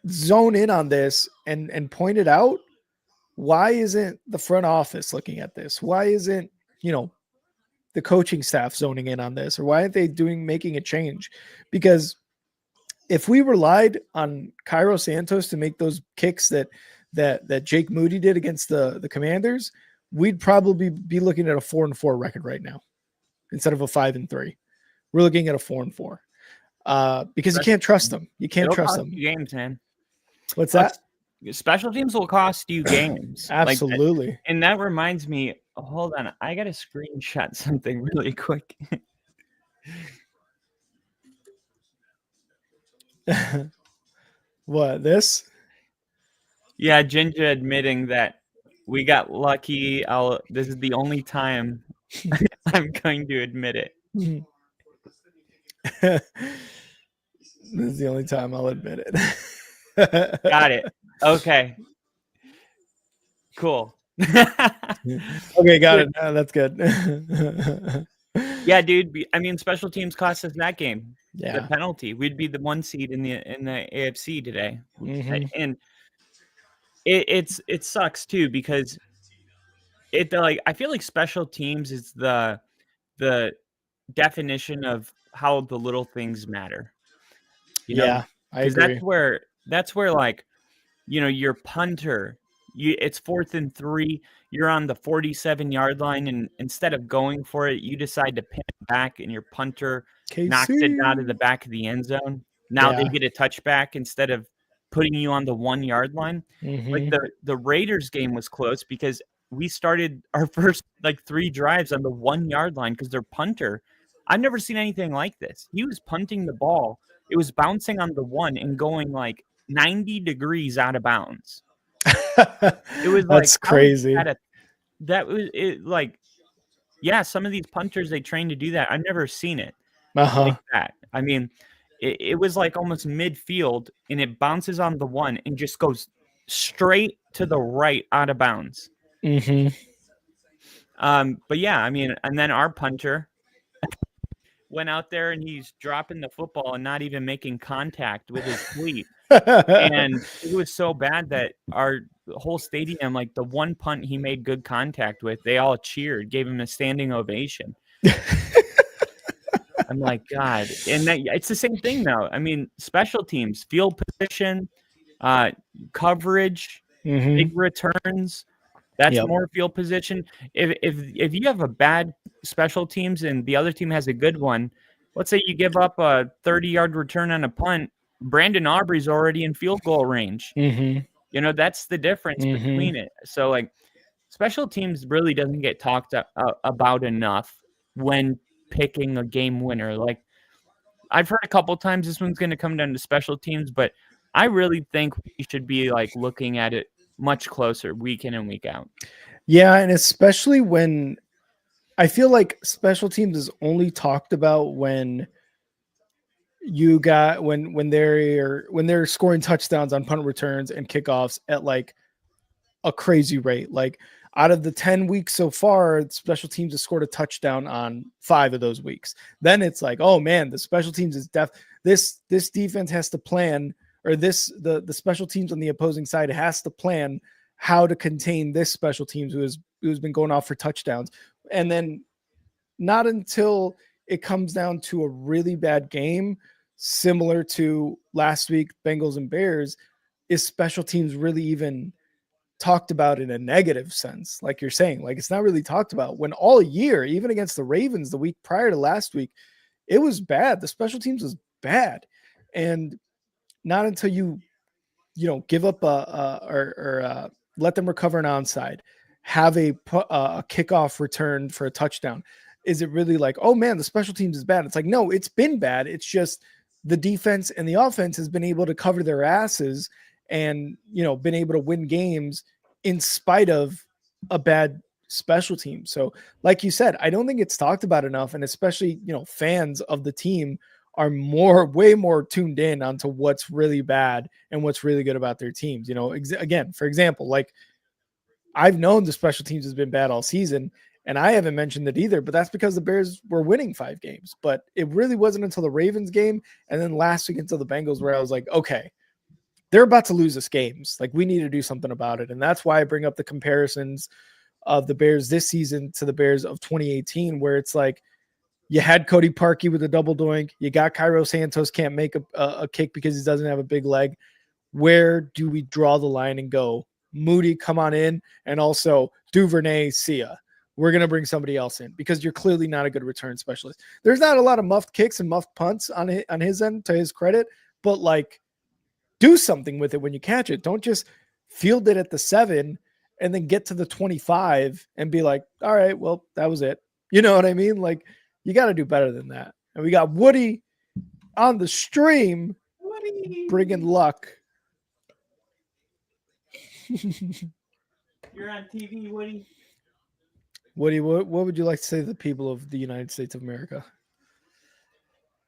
zone in on this and point it out, why isn't the front office looking at this? Why isn't, the coaching staff zoning in on this? Or why aren't they making a change? Because if we relied on Cairo Santos to make those kicks that Jake Moody did against the Commanders, we'd probably be looking at a 4-4 record right now instead of a 5-3. We're looking at a 4-4 because you can't trust them. You can't trust them. Games, man. What's that? Special teams will cost you games. Absolutely. And that reminds me, hold on, I got to screenshot something really quick. What, this? Yeah, Ginger admitting that we got lucky. This is the only time I'm going to admit it. This is the only time I'll admit it. Got it. Okay. Cool. Okay, got it. That's good. Yeah, dude. I mean, special teams cost us that game. Yeah. The penalty. We'd be the 1 seed in the AFC today, and it sucks too because I feel like special teams is the definition of how the little things matter. You know? I agree. That's where like, your punter, it's 4th and 3, you're on the 47-yard line, and instead of going for it, you decide to pin it back, and your punter knocks it out of the back of the end zone. Now they get a touchback instead of putting you on the 1-yard line. Like the Raiders game was close because we started our first 3 drives on the 1-yard line because their punter, I've never seen anything like this. He was punting the ball. It was bouncing on the 1 and going 90 degrees out of bounds. It was that's crazy. That was it. Some of these punters, they train to do that. I've never seen it like that. I mean, it was almost midfield, and it bounces on the 1 and just goes straight to the right out of bounds. But yeah, I mean, and then our punter went out there and he's dropping the football and not even making contact with his cleat. And it was so bad that our whole stadium, the one punt he made good contact with, they all cheered, gave him a standing ovation. I'm like, God. And it's the same thing though. I mean, special teams, field position, coverage, big returns. That's more field position. If you have a bad special teams and the other team has a good one, let's say you give up a 30-yard return on a punt, Brandon Aubrey's already in field goal range. That's the difference between it. So special teams really doesn't get talked about enough when picking a game winner. I've heard a couple times this one's going to come down to special teams, but I really think we should be looking at it much closer week in and week out. Yeah, and especially when I feel like special teams is only talked about when you got when they're scoring touchdowns on punt returns and kickoffs at a crazy rate. Out of the 10 weeks so far, special teams has scored a touchdown on 5 of those weeks. Then it's oh man, the special teams is this defense has to plan, or the special teams on the opposing side has to plan how to contain this special teams who's been going off for touchdowns. And then not until it comes down to a really bad game, similar to last week, Bengals and Bears, is special teams really even talked about in a negative sense. Like you're saying, it's not really talked about, when all year, even against the Ravens the week prior to last week, it was bad. The special teams was bad. And not until you give up or let them recover an onside, have a kickoff return for a touchdown, is it really oh man, the special teams is bad? It's no, it's been bad. It's just the defense and the offense has been able to cover their asses and been able to win games in spite of a bad special team. So like you said, I don't think it's talked about enough, and especially fans of the team are way more tuned in onto what's really bad and what's really good about their teams. Again, for example, I've known the special teams has been bad all season, and I haven't mentioned it either, but that's because the Bears were winning 5 games. But it really wasn't until the Ravens game and then last week until the Bengals where I was okay, they're about to lose us games. We need to do something about it. And that's why I bring up the comparisons of the Bears this season to the Bears of 2018, where it's you had Cody Parkey with a double doink. You got Cairo Santos can't make a kick because he doesn't have a big leg. Where do we draw the line and go, Moody, come on in, and also Duvernay, see ya. We're going to bring somebody else in because you're clearly not a good return specialist. There's not a lot of muffed kicks and muffed punts on his end, to his credit, but do something with it when you catch it. Don't just field it at the 7 and then get to the 25 and be like, all right, well, that was it. You know what I mean? Like, you got to do better than that. And we got Woody on the stream bringing luck. You're on TV, Woody. Woody, what would you like to say to the people of the United States of America?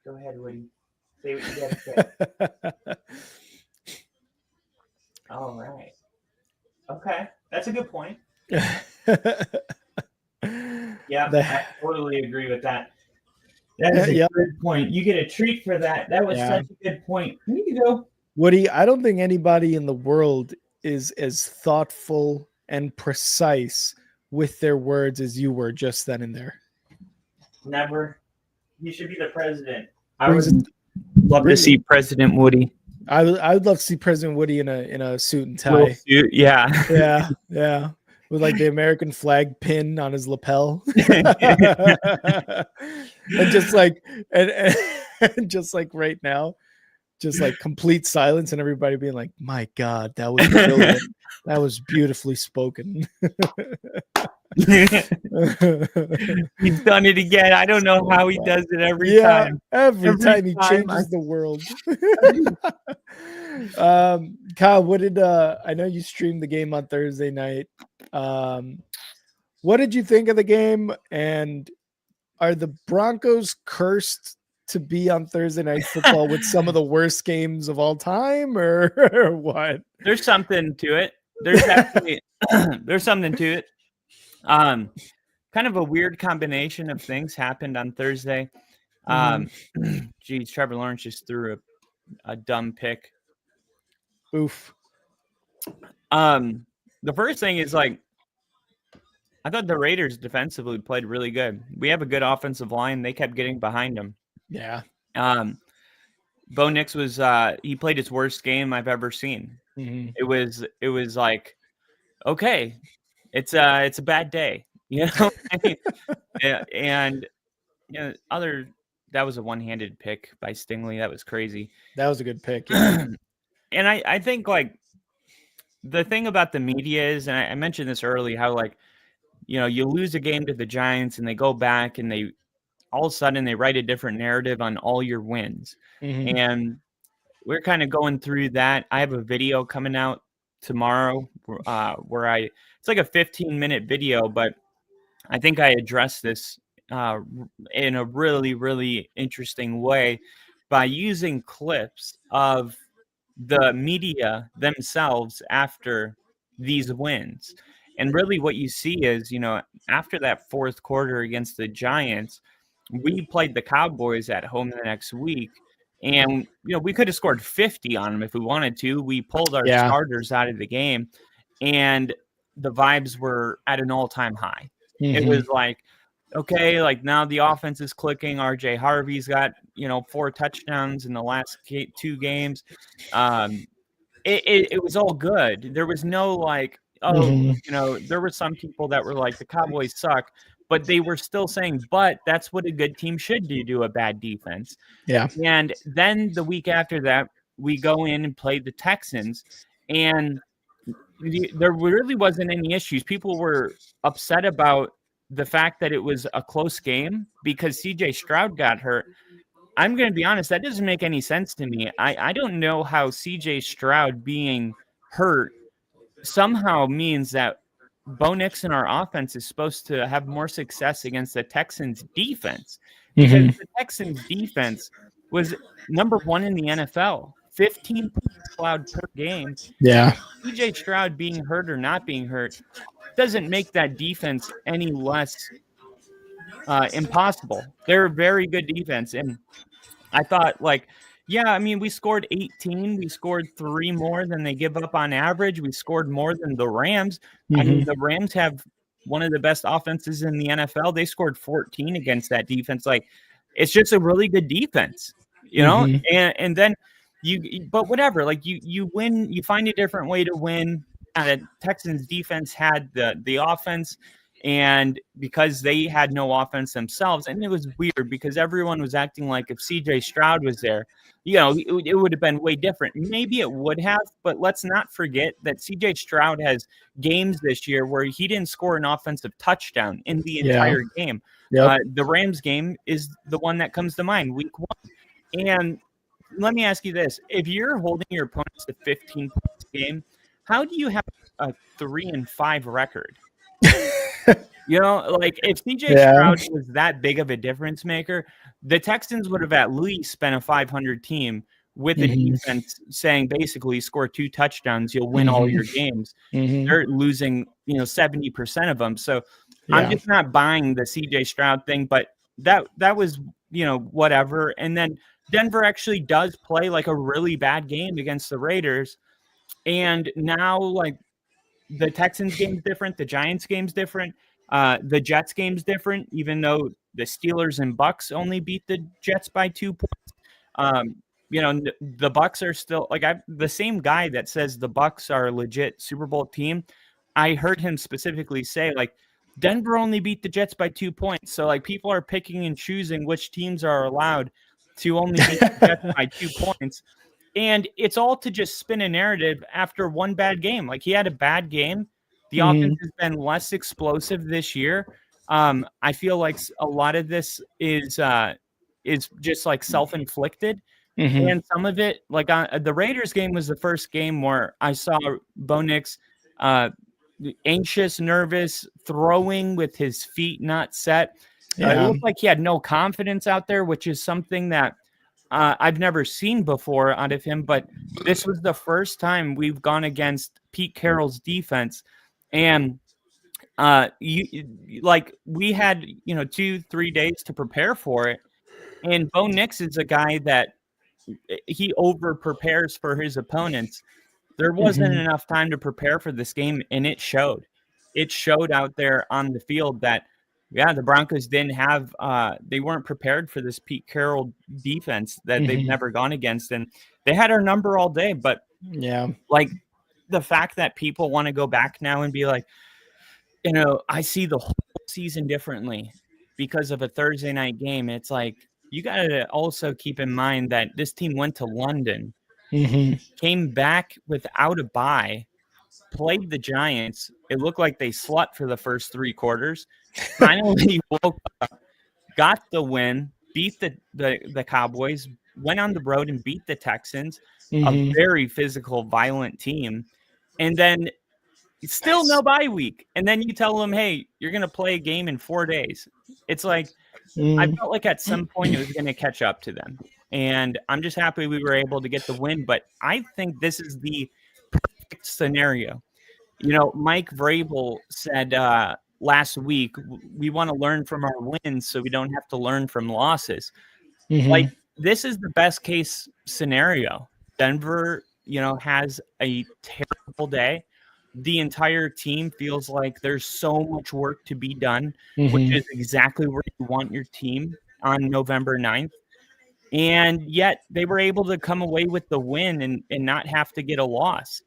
Go ahead, Woody. Say what you got to say. All right. Okay. That's a good point. Yeah, I totally agree with that. That is a good point. You get a treat for that. That was such a good point. There you go. Woody, I don't think anybody in the world is as thoughtful and precise with their words as you were just then and there. Never. You should be the president. I would love to see President Woody. I would love to see President Woody in a suit and tie. Suit, yeah. Yeah. With like the American flag pin on his lapel. And just like and just like right now, just like complete silence and everybody being like, my God, that was brilliant. That was beautifully spoken. He's done it again. I don't know how he does it every time. Every time he changes the world. Kyle, what did I know you streamed the game on Thursday night. What did you think of the game? And are the Broncos cursed to be on Thursday Night Football with some of the worst games of all time, or what? There's something to it. There's actually there's something to it. Kind of a weird combination of things happened on Thursday. Geez, Trevor Lawrence just threw a dumb pick. Oof. The first thing is like, I thought the Raiders defensively played really good. We have a good offensive line. They kept getting behind them. Yeah. Bo Nix was he played his worst game I've ever seen. Mm-hmm. It was like, okay, it's a bad day, you know. Yeah, and you know, that was a one-handed pick by Stingley. That was crazy. That was a good pick. Yeah. And I think like the thing about the media is, and I mentioned this early, how like, you know, you lose a game to the Giants and they go back and they all of a sudden they write a different narrative on all your wins. Mm-hmm. And we're kind of going through that. I have a video coming out tomorrow where it's like a 15-minute video, but I think I addressed this in a really, really interesting way by using clips of the media themselves after these wins. And really what you see is, you know, after that fourth quarter against the Giants, we played the Cowboys at home the next week. And, you know, we could have scored 50 on them if we wanted to. We pulled our starters out of the game, and the vibes were at an all-time high. Mm-hmm. It was like, okay, like now the offense is clicking. RJ Harvey's got, you know, 4 touchdowns in the last 2 games. It was all good. There was no like, you know, there were some people that were like, the Cowboys suck, but they were still saying, but that's what a good team should do to a bad defense. Yeah. And then the week after that, we go in and play the Texans, and there really wasn't any issues. People were upset about the fact that it was a close game because CJ Stroud got hurt. I'm going to be honest, that doesn't make any sense to me. I don't know how CJ Stroud being hurt somehow means that Bo Nix and our offense is supposed to have more success against the Texans defense, because the Texans defense was number 1 in the NFL, 15 points allowed per game. Yeah. CJ Stroud being hurt or not being hurt doesn't make that defense any less impossible. They're a very good defense. And I thought, like, yeah, I mean, we scored 18. We scored 3 more than they give up on average. We scored more than the Rams. I mean, the Rams have one of the best offenses in the NFL. They scored 14 against that defense. Like, it's just a really good defense, you know? And then but whatever, like you win, you find a different way to win. The Texans defense had the offense, And because they had no offense themselves, and it was weird because everyone was acting like if CJ Stroud was there, it would have been way different. Maybe it would have, but let's not forget that CJ Stroud has games this year where he didn't score an offensive touchdown in the entire game. Yep. The Rams game is the one that comes to mind, week 1. And let me ask you this. If you're holding your opponents to 15 points a game, how do you have a 3-5 record? Like if CJ Stroud was that big of a difference maker, the Texans would have at least been a 500 team with a defense saying basically score 2 touchdowns, you'll win all your games. They're losing, 70% of them. So I'm just not buying the CJ Stroud thing, but that was, whatever. And then Denver actually does play like a really bad game against the Raiders. And now like the Texans game's different. The Giants game's different. The Jets game's different, even though the Steelers and Bucks only beat the Jets by 2 points. The Bucks are still like the same guy that says the Bucks are a legit Super Bowl team. I heard him specifically say like Denver only beat the Jets by 2 points. So like people are picking and choosing which teams are allowed to only beat the Jets by 2 points. And it's all to just spin a narrative after one bad game. Like he had a bad game. The offense has been less explosive this year. I feel like a lot of this is just like self-inflicted. And some of it, like the Raiders game was the first game where I saw Bo Nix anxious, nervous, throwing with his feet not set. It looked like he had no confidence out there, which is something that I've never seen before out of him. But this was the first time we've gone against Pete Carroll's defense. And we had 2-3 days to prepare for it, and Bo Nix is a guy that he over prepares for his opponents. There wasn't enough time to prepare for this game, and it showed. It showed out there on the field that the Broncos didn't have they weren't prepared for this Pete Carroll defense that they've never gone against, and they had our number all day. But like the fact that people want to go back now and be like, I see the whole season differently because of a Thursday night game. It's like, you got to also keep in mind that this team went to London, came back without a bye, played the Giants. It looked like they slept for the first 3 quarters, finally woke up, got the win, beat the Cowboys, went on the road and beat the Texans, a very physical, violent team. And then still no bye week. And then you tell them, hey, you're going to play a game in 4 days. It's like, I felt like at some point it was going to catch up to them. And I'm just happy we were able to get the win. But I think this is the perfect scenario. Mike Vrabel said last week, we want to learn from our wins so we don't have to learn from losses. Like, this is the best case scenario. Denver, has a terrible day. The entire team feels like there's so much work to be done, which is exactly where you want your team on November 9th. And yet they were able to come away with the win and not have to get a loss.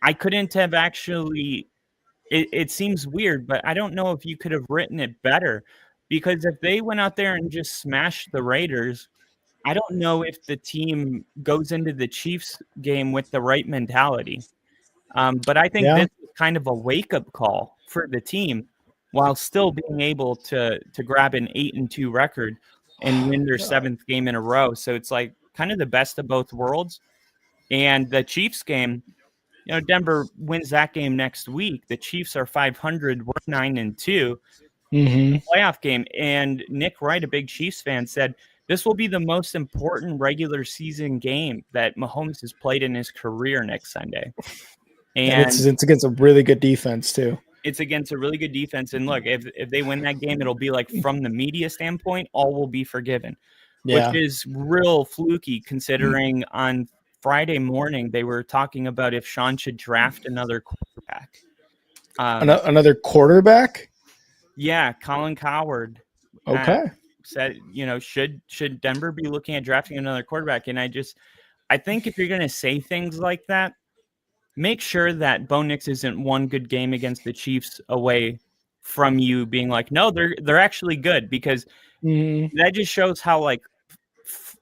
I couldn't have actually, it seems weird, but I don't know if you could have written it better, because if they went out there and just smashed the Raiders, I don't know if the team goes into the Chiefs game with the right mentality. But I think this is kind of a wake-up call for the team while still being able to grab an 8-2 record and win their 7th game in a row. So it's like kind of the best of both worlds. And the Chiefs game, Denver wins that game next week. The Chiefs are 500, we're 9-2. Playoff game. And Nick Wright, a big Chiefs fan, said this will be the most important regular season game that Mahomes has played in his career next Sunday. And it's against a really good defense too. It's against a really good defense. And look, if they win that game, it'll be like, from the media standpoint, all will be forgiven, which is real fluky considering on Friday morning they were talking about if Sean should draft another quarterback. Another quarterback? Yeah, Colin Cowherd. Okay. Said, should Denver be looking at drafting another quarterback? And I think if you're going to say things like that, make sure that Bo Nix isn't one good game against the Chiefs away from you being like, no, they're actually good, because that just shows how like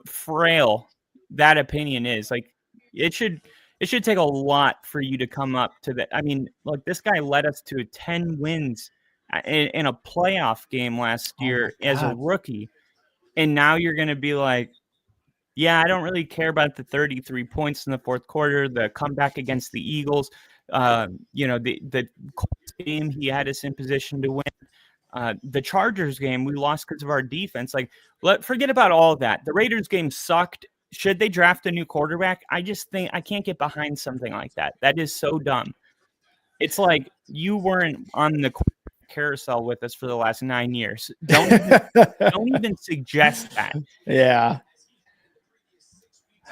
frail that opinion is. Like it should take a lot for you to come up to that. I mean, like this guy led us to 10 wins in a playoff game last year as a rookie. And now you're going to be like, yeah, I don't really care about the 33 points in the fourth quarter, the comeback against the Eagles. The Colts game, he had us in position to win. The Chargers game, we lost because of our defense. Like, forget about all of that. The Raiders game sucked. Should they draft a new quarterback? I just think I can't get behind something like that. That is so dumb. It's like you weren't on the carousel with us for the last 9 years. Don't even suggest that. Yeah.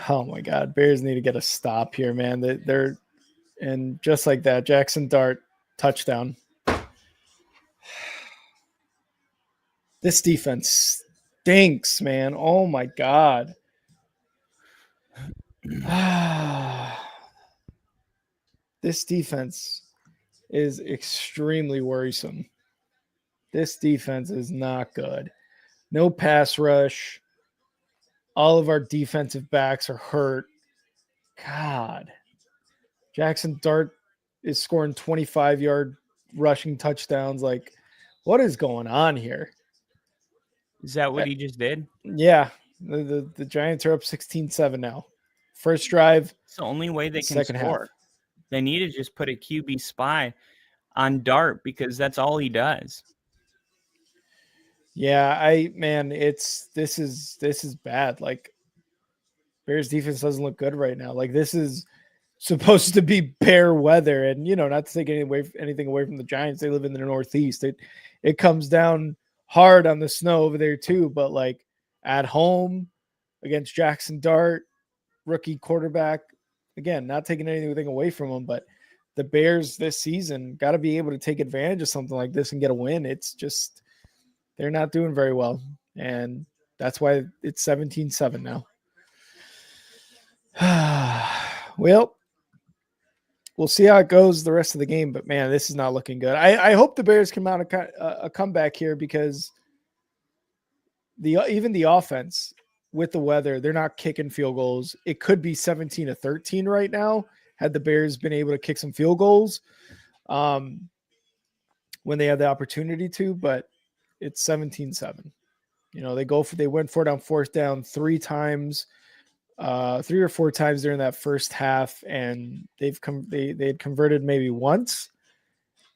Oh my God, Bears need to get a stop here, man. They're and just like that, Jackson Dart touchdown. This defense stinks, man. Oh my God. This defense is extremely worrisome. This defense is not good. No pass rush. All of our defensive backs are hurt. God. Jackson Dart is scoring 25-yard rushing touchdowns. Like, what is going on here? Is that what he just did? Yeah. The Giants are up 16-7 now. First drive. It's the only way they can score. Half. They need to just put a QB spy on Dart because that's all he does. Yeah, this is bad. Like, Bears defense doesn't look good right now. Like, this is supposed to be bear weather, and not to take anything away from the Giants. They live in the Northeast. It comes down hard on the snow over there too. But like at home against Jackson Dart, rookie quarterback, again, not taking anything away from him, but the Bears this season got to be able to take advantage of something like this and get a win. It's just they're not doing very well, and that's why it's 17-7 now. Well, we'll see how it goes the rest of the game, but man, this is not looking good. I hope the Bears come out a comeback here, because even the offense with the weather, they're not kicking field goals. It could be 17-13 right now had the Bears been able to kick some field goals when they had the opportunity to, but it's 17-7. They went for it on fourth down 3 or 4 times during that first half, and they had converted maybe once,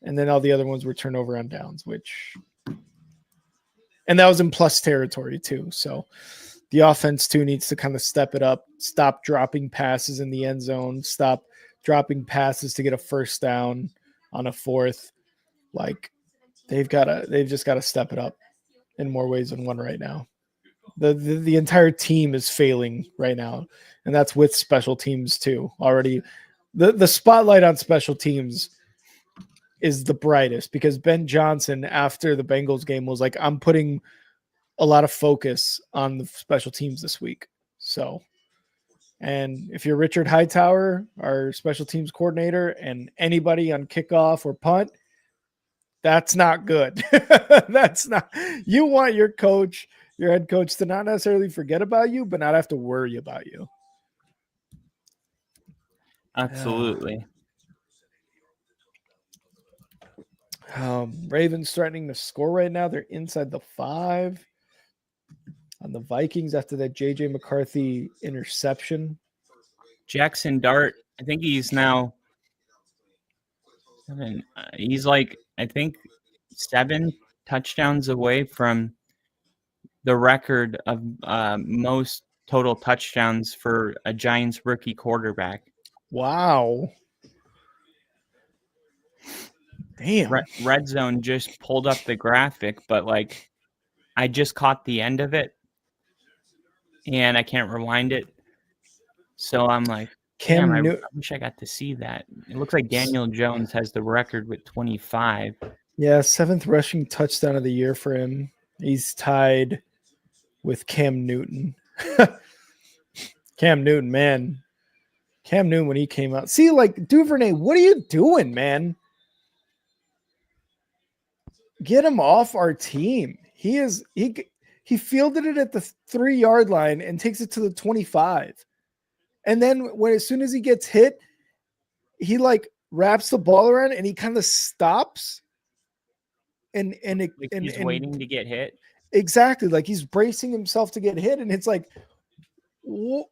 and then all the other ones were turnover on downs, and that was in plus territory too. So the offense too needs to kind of step it up, stop dropping passes in the end zone, stop dropping passes to get a first down on a fourth. Like they've just got to step it up in more ways than one right now. The entire team is failing right now, and that's with special teams too. Already, the spotlight on special teams is the brightest, because Ben Johnson after the Bengals game was like, I'm putting a lot of focus on the special teams this week. So, and if you're Richard Hightower, our special teams coordinator, and anybody on kickoff or punt, that's not good. You want your head coach to not necessarily forget about you, but not have to worry about you. Absolutely. Ravens threatening to score right now. They're inside the 5 on the Vikings after that JJ McCarthy interception. Jackson Dart, I think he's now he's like, I think 7 touchdowns away from the record of most total touchdowns for a Giants rookie quarterback. Wow. Damn. Red Zone just pulled up the graphic, but like I just caught the end of it and I can't rewind it. So I'm like, I wish I got to see that. It looks like Daniel Jones has the record with 25. Yeah, 7th rushing touchdown of the year for him. He's tied with Cam Newton. Cam Newton, man. Cam Newton, when he came out. See, like, Duvernay, what are you doing, man? get him off our team. He fielded it at the 3-yard line and takes it to the 25. And then as soon as he gets hit, he like wraps the ball around and he kind of stops. And he's waiting to get hit. Exactly. Like he's bracing himself to get hit. And it's like,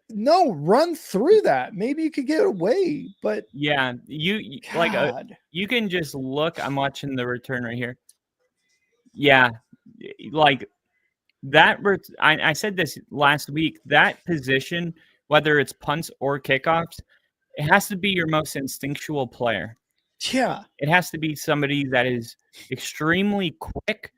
no, run through that. Maybe you could get away, but yeah, you can just look. I'm watching the return right here. Yeah, like that. I said this last week. That position, whether it's punts or kickoffs, it has to be your most instinctual player. Yeah, it has to be somebody that is extremely quick,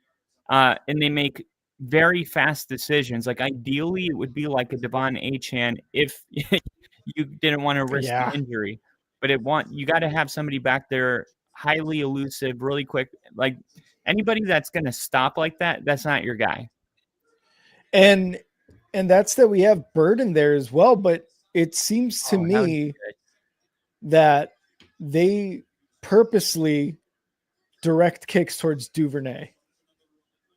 and they make very fast decisions. Like ideally, it would be like a Devon Achane if you didn't want to risk the injury, but you got to have somebody back there highly elusive, really quick. Like anybody that's going to stop like that, that's not your guy. And that's that we have Burden there as well. But it seems to me that they purposely direct kicks towards Duvernay.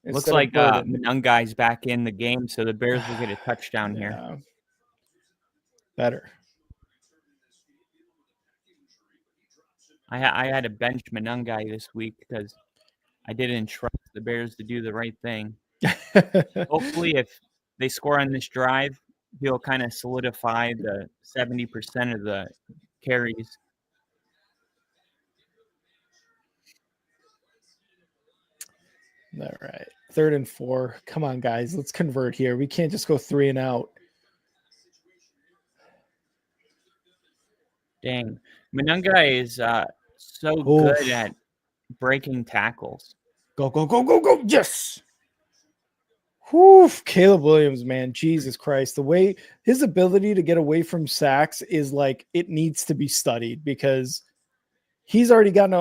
Looks like Monungai's back in the game, so the Bears will get a touchdown here. Better. I had to bench Monungai this week because I didn't trust the Bears to do the right thing. Hopefully, if they score on this drive, he'll kind of solidify the 70% of the carries. All right. 3rd and 4. Come on, guys. Let's convert here. We can't just go 3 and out. Dang. Monungai is so good at breaking tackles. Go, go, go, go, go. Yes. Whew. Caleb Williams, man. Jesus Christ. The way his ability to get away from sacks is like it needs to be studied because he's already gotten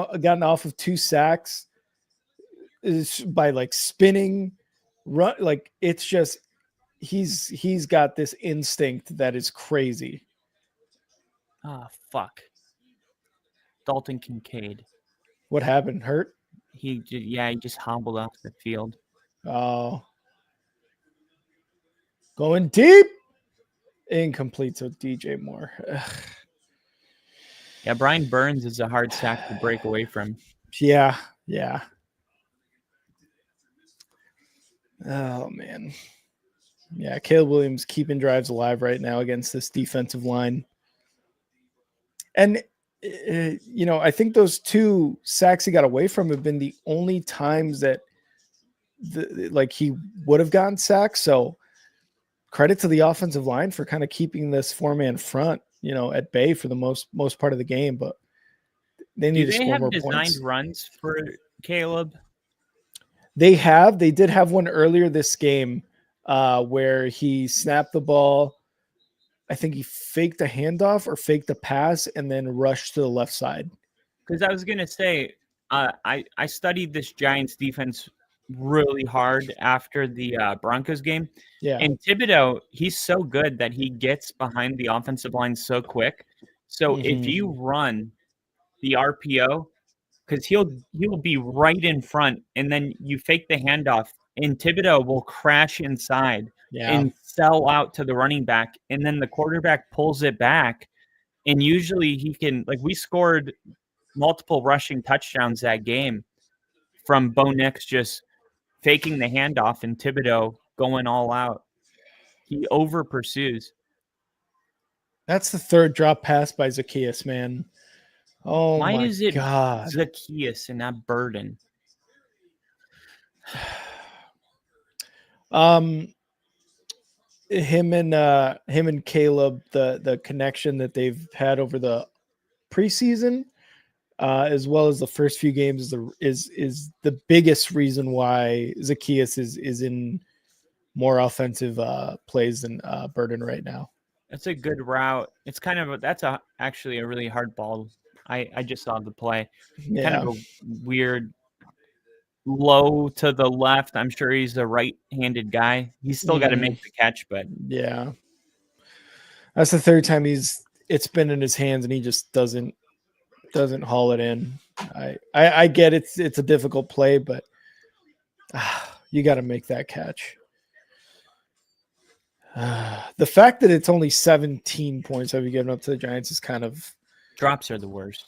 off of 2 sacks. Is by like spinning, run, like it's just he's got this instinct that is crazy. Oh fuck! Dalton Kincaid. What happened? Hurt? He just hobbled off the field. Oh, going deep, incomplete. So DJ Moore. Ugh. Yeah, Brian Burns is a hard sack to break away from. Yeah. Oh, man. Yeah, Caleb Williams keeping drives alive right now against this defensive line. And, I think those 2 sacks he got away from have been the only times that he would have gotten sacked. So credit to the offensive line for kind of keeping this 4-man front, at bay for the most part of the game. But they need to score more points. Do they have designed runs for Caleb? They did have one earlier this game where he snapped the ball. I think he faked a handoff or faked a pass and then rushed to the left side. Because I was going to say, I studied this Giants defense really hard after the Broncos game. Yeah. And Thibodeau, he's so good that he gets behind the offensive line so quick. So if you run the RPO, because he'll be right in front, and then you fake the handoff, and Thibodeau will crash inside and sell out to the running back, and then the quarterback pulls it back, and usually he can, like we scored multiple rushing touchdowns that game from Bo Nix just faking the handoff and Thibodeau going all out. He over pursues. That's the 3rd drop pass by Zacchaeus, man. Oh, why my is it God. Zacchaeus and not Burden? Him and Caleb, the connection that they've had over the preseason, as well as the first few games, is the biggest reason why Zacchaeus is in more offensive plays than Burden right now. That's a good route. It's kind of actually a really hard ball. I just saw the play. Yeah. Kind of a weird low to the left. I'm sure he's a right-handed guy. He's still got to make the catch, but yeah. That's the 3rd time it's been in his hands and he just doesn't haul it in. I get it's a difficult play, but You got to make that catch. The fact that it's only 17 points have you given up to the Giants is kind of Drops are the worst.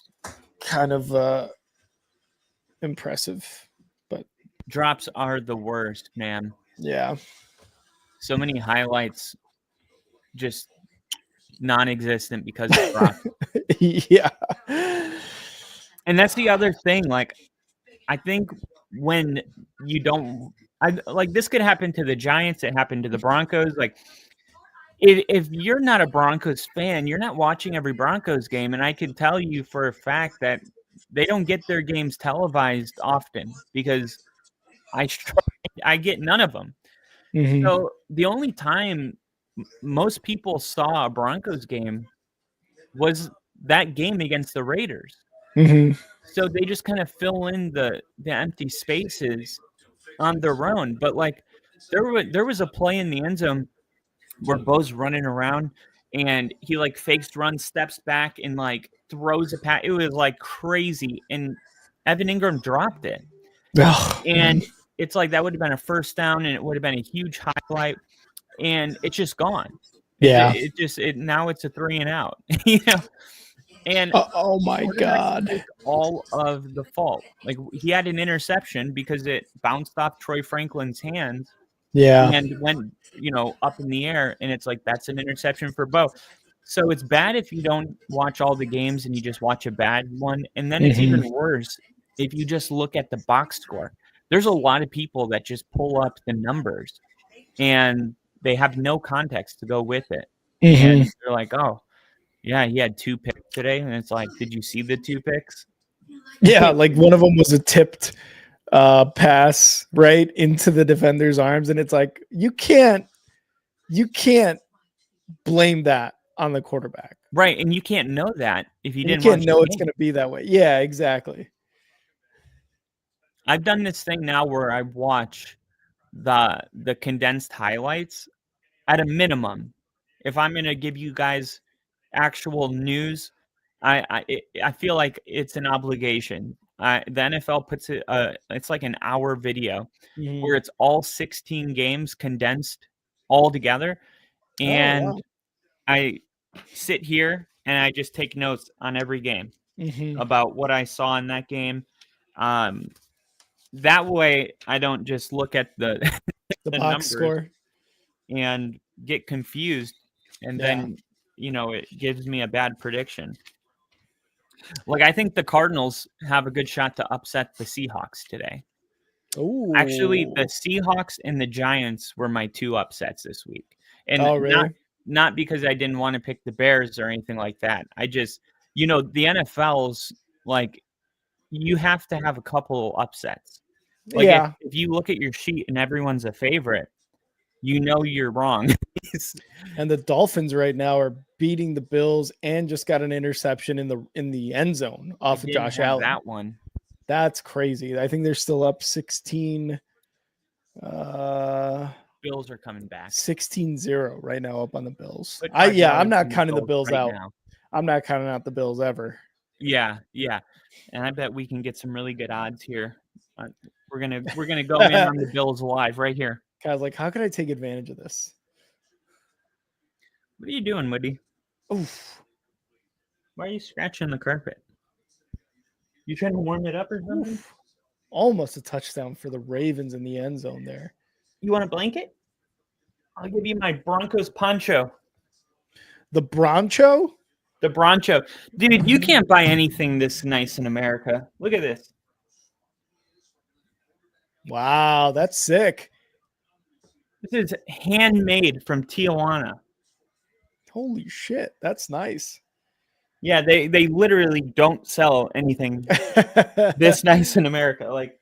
Impressive. But Drops are the worst, man. yeah. So many highlights just non-existent because of drops. Yeah. And that's the other thing. Like, I think when you don't, this could happen to the Giants. It happened to the Broncos. Like, if you're not a Broncos fan, you're not watching every Broncos game. And I can tell you for a fact that they don't get their games televised often because I get none of them. Mhm. So the only time most people saw a Broncos game was that game against the Raiders. Mhm. So they just kind of fill in the empty spaces on their own. But like there was a play in the end zone where Bo's running around and he like fakes run, steps back, and like throws a pass. It was like crazy. And Evan Ingram dropped it. And it's like that would have been a first down and it would have been a huge highlight. And it's just gone. Yeah. Now it's a 3 and out. You know? And oh my God. All of the fault. Like he had an interception because it bounced off Troy Franklin's hands. Yeah. And went, up in the air. And it's like, that's an interception for Bo. So it's bad if you don't watch all the games and you just watch a bad one. And then it's even worse if you just look at the box score. There's a lot of people that just pull up the numbers and they have no context to go with it. And they're like, oh, yeah, he had 2 picks today. And it's like, did you see the 2 picks? Yeah, like one of them was a tipped pass right into the defender's arms. And it's like, you can't blame that on the quarterback. Right. And you can't know that if you didn't know it's going to be that way. Yeah, exactly. I've done this thing now where I watch the condensed highlights at a minimum. If I'm going to give you guys actual news, I feel like it's an obligation. The NFL puts it, it's like an hour video where it's all 16 games condensed all together. And I sit here and I just take notes on every game about what I saw in that game. That way I don't just look at the box score and get confused. And then, it gives me a bad prediction. Like, I think the Cardinals have a good shot to upset the Seahawks today. Ooh. Actually, the Seahawks and the Giants were my 2 upsets this week. And really? Not because I didn't want to pick the Bears or anything like that. I just, the NFL's like, you have to have a couple upsets. Like if you look at your sheet and everyone's a favorite, you're wrong. And the Dolphins right now are beating the Bills and just got an interception in the end zone off of Josh Allen. That one. That's crazy. I think they're still up 16. Bills are coming back. 16-0 right now up on the Bills. I'm not counting the Bills out. Now. I'm not counting out the Bills ever. Yeah. And I bet we can get some really good odds here. We're gonna go in on the Bills live right here. Guys, like, how could I take advantage of this? What are you doing, Woody? Oof. Why are you scratching the carpet? You trying to warm it up or something? Oof. Almost a touchdown for the Ravens in the end zone there. You want a blanket? I'll give you my Broncos poncho. The Broncho? The Broncho. Dude, you can't buy anything this nice in America. Look at this. Wow, that's sick. This is handmade from Tijuana. Holy shit, that's nice. Yeah, they literally don't sell anything this nice in America. Like,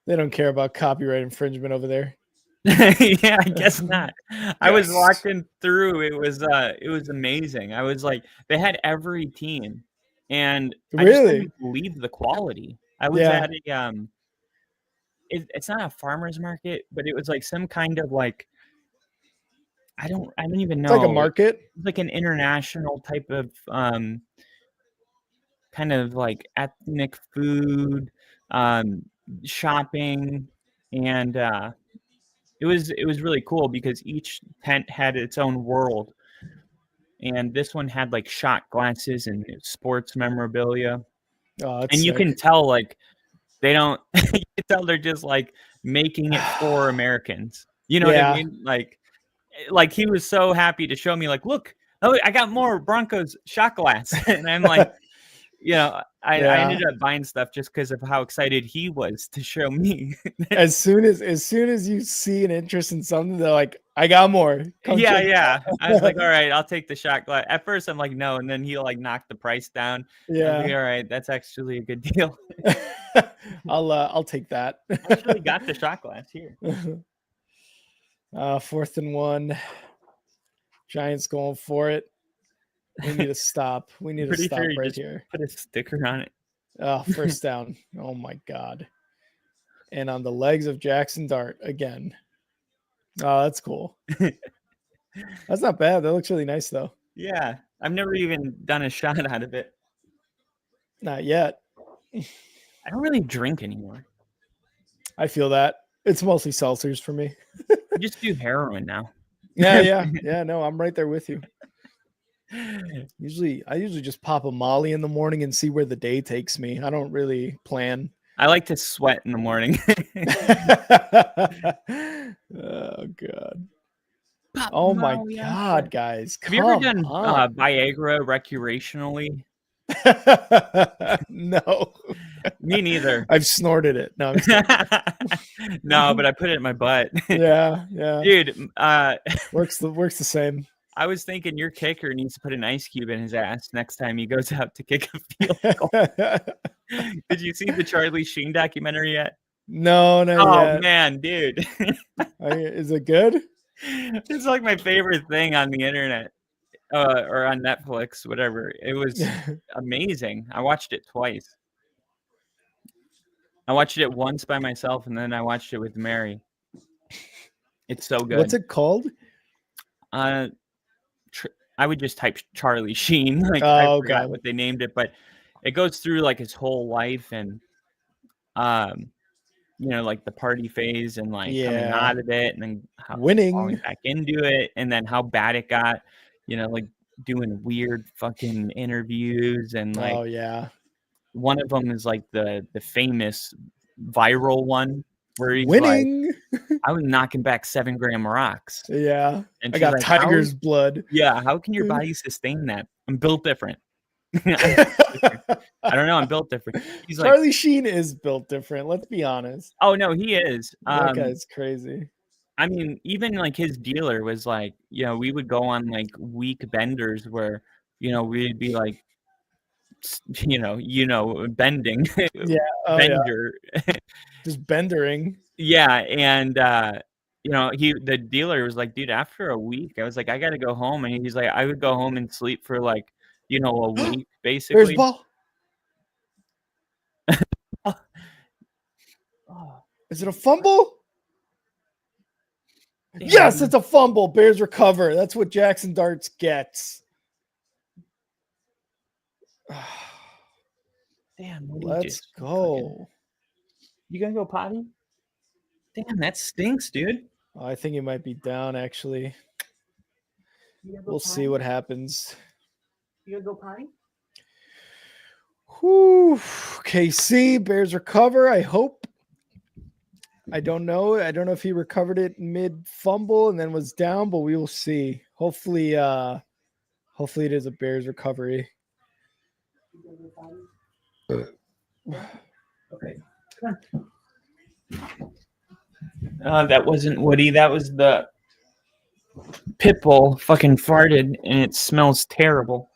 they don't care about copyright infringement over there. Yeah, I guess not. Yes. I was walking through. It was amazing. I was like, they had every team, and I just couldn't believe the quality. I was at a it's not a farmer's market, but it was like some kind of like I don't even know. It's like a market. It's like an international type of kind of like ethnic food, shopping. and it was really cool because each tent had its own world, and this one had like shot glasses and sports memorabilia, Oh, that's and you sick. can tell like they don't. You can tell they're just like making it for Americans. You know what Yeah. I mean? Like he was so happy to show me like, look, oh, I got more Broncos shot glass, and I'm like. I ended up buying stuff just because of how excited he was to show me. as soon as you see an interest in something, they're like, I got more. Come check it Yeah. I was like, all right, I'll take the shot glass. At first, I'm like, no, and then he like knocked the price down. I was like, Yeah. all right, that's actually a good deal. I'll take that. I actually got the shot glass here. 4th and 1. Giants going for it. We need to stop. We need to Pretty stop sure you right just here. put a sticker on it. First down. Oh my God. And on the legs of Jackson Dart again. Oh, that's cool. That's not bad. That looks really nice though. Yeah, I've never even done a shot out of it. Not yet. I don't really drink anymore. I feel that. It's mostly seltzers for me. I just do heroin now. Yeah. No, I'm right there with you. I usually just pop a Molly in the morning and see where the day takes me. I don't really plan. I like to sweat in the morning. Oh God. Oh my God, guys. Have you ever come done on. Viagra recreationally? No. Me neither. I've snorted it. No, I'm just kidding. No, but I put it in my butt. Yeah. Dude, Works the same. I was thinking your kicker needs to put an ice cube in his ass next time he goes out to kick a field goal. Did you see the Charlie Sheen documentary yet? No, Oh yet. man, dude. Is it good? It's like my favorite thing on the internet. Or on Netflix, whatever. It was amazing. I watched it twice. I watched it once by myself, and then I watched it with Mary. It's so good. What's it called? I would just type Charlie Sheen. Like Oh, I forgot okay. what they named it, but it goes through like his whole life and like the party phase and like coming out of it and then how Winning. falling back into it and then how bad it got, like doing weird fucking interviews and like Oh yeah. one of them is like the famous viral one where he's Winning. like, I was knocking back 7-gram rocks. Yeah. And I she's got like, tiger's blood. Yeah, how can your body sustain that? I'm built different. I don't know. I'm built different. He's like, Charlie Sheen is built different. Let's be honest. oh no, he is. That guy's crazy. I mean, even like his dealer was like, we would go on like week benders where, we'd be like, bending. Yeah. Oh, Bender. Yeah. Just bendering. Yeah, and the dealer was like, dude, after a week, I was like, I gotta go home, and he's like, I would go home and sleep for like, a week basically. There's ball. Is it a fumble? Yes, it's a fumble. Bears recover. That's what Jackson Darts gets. Damn, Let's go. You gonna go potty? Damn, that stinks, dude. I think he might be down, actually. We'll see what happens. You gonna go potty? Whew. KC, Bears recover, I hope. I don't know. I don't know if he recovered it mid fumble and then was down, but we will see. Hopefully it is a Bears recovery. Okay. That wasn't Woody. That was the pit bull fucking farted, and it smells terrible.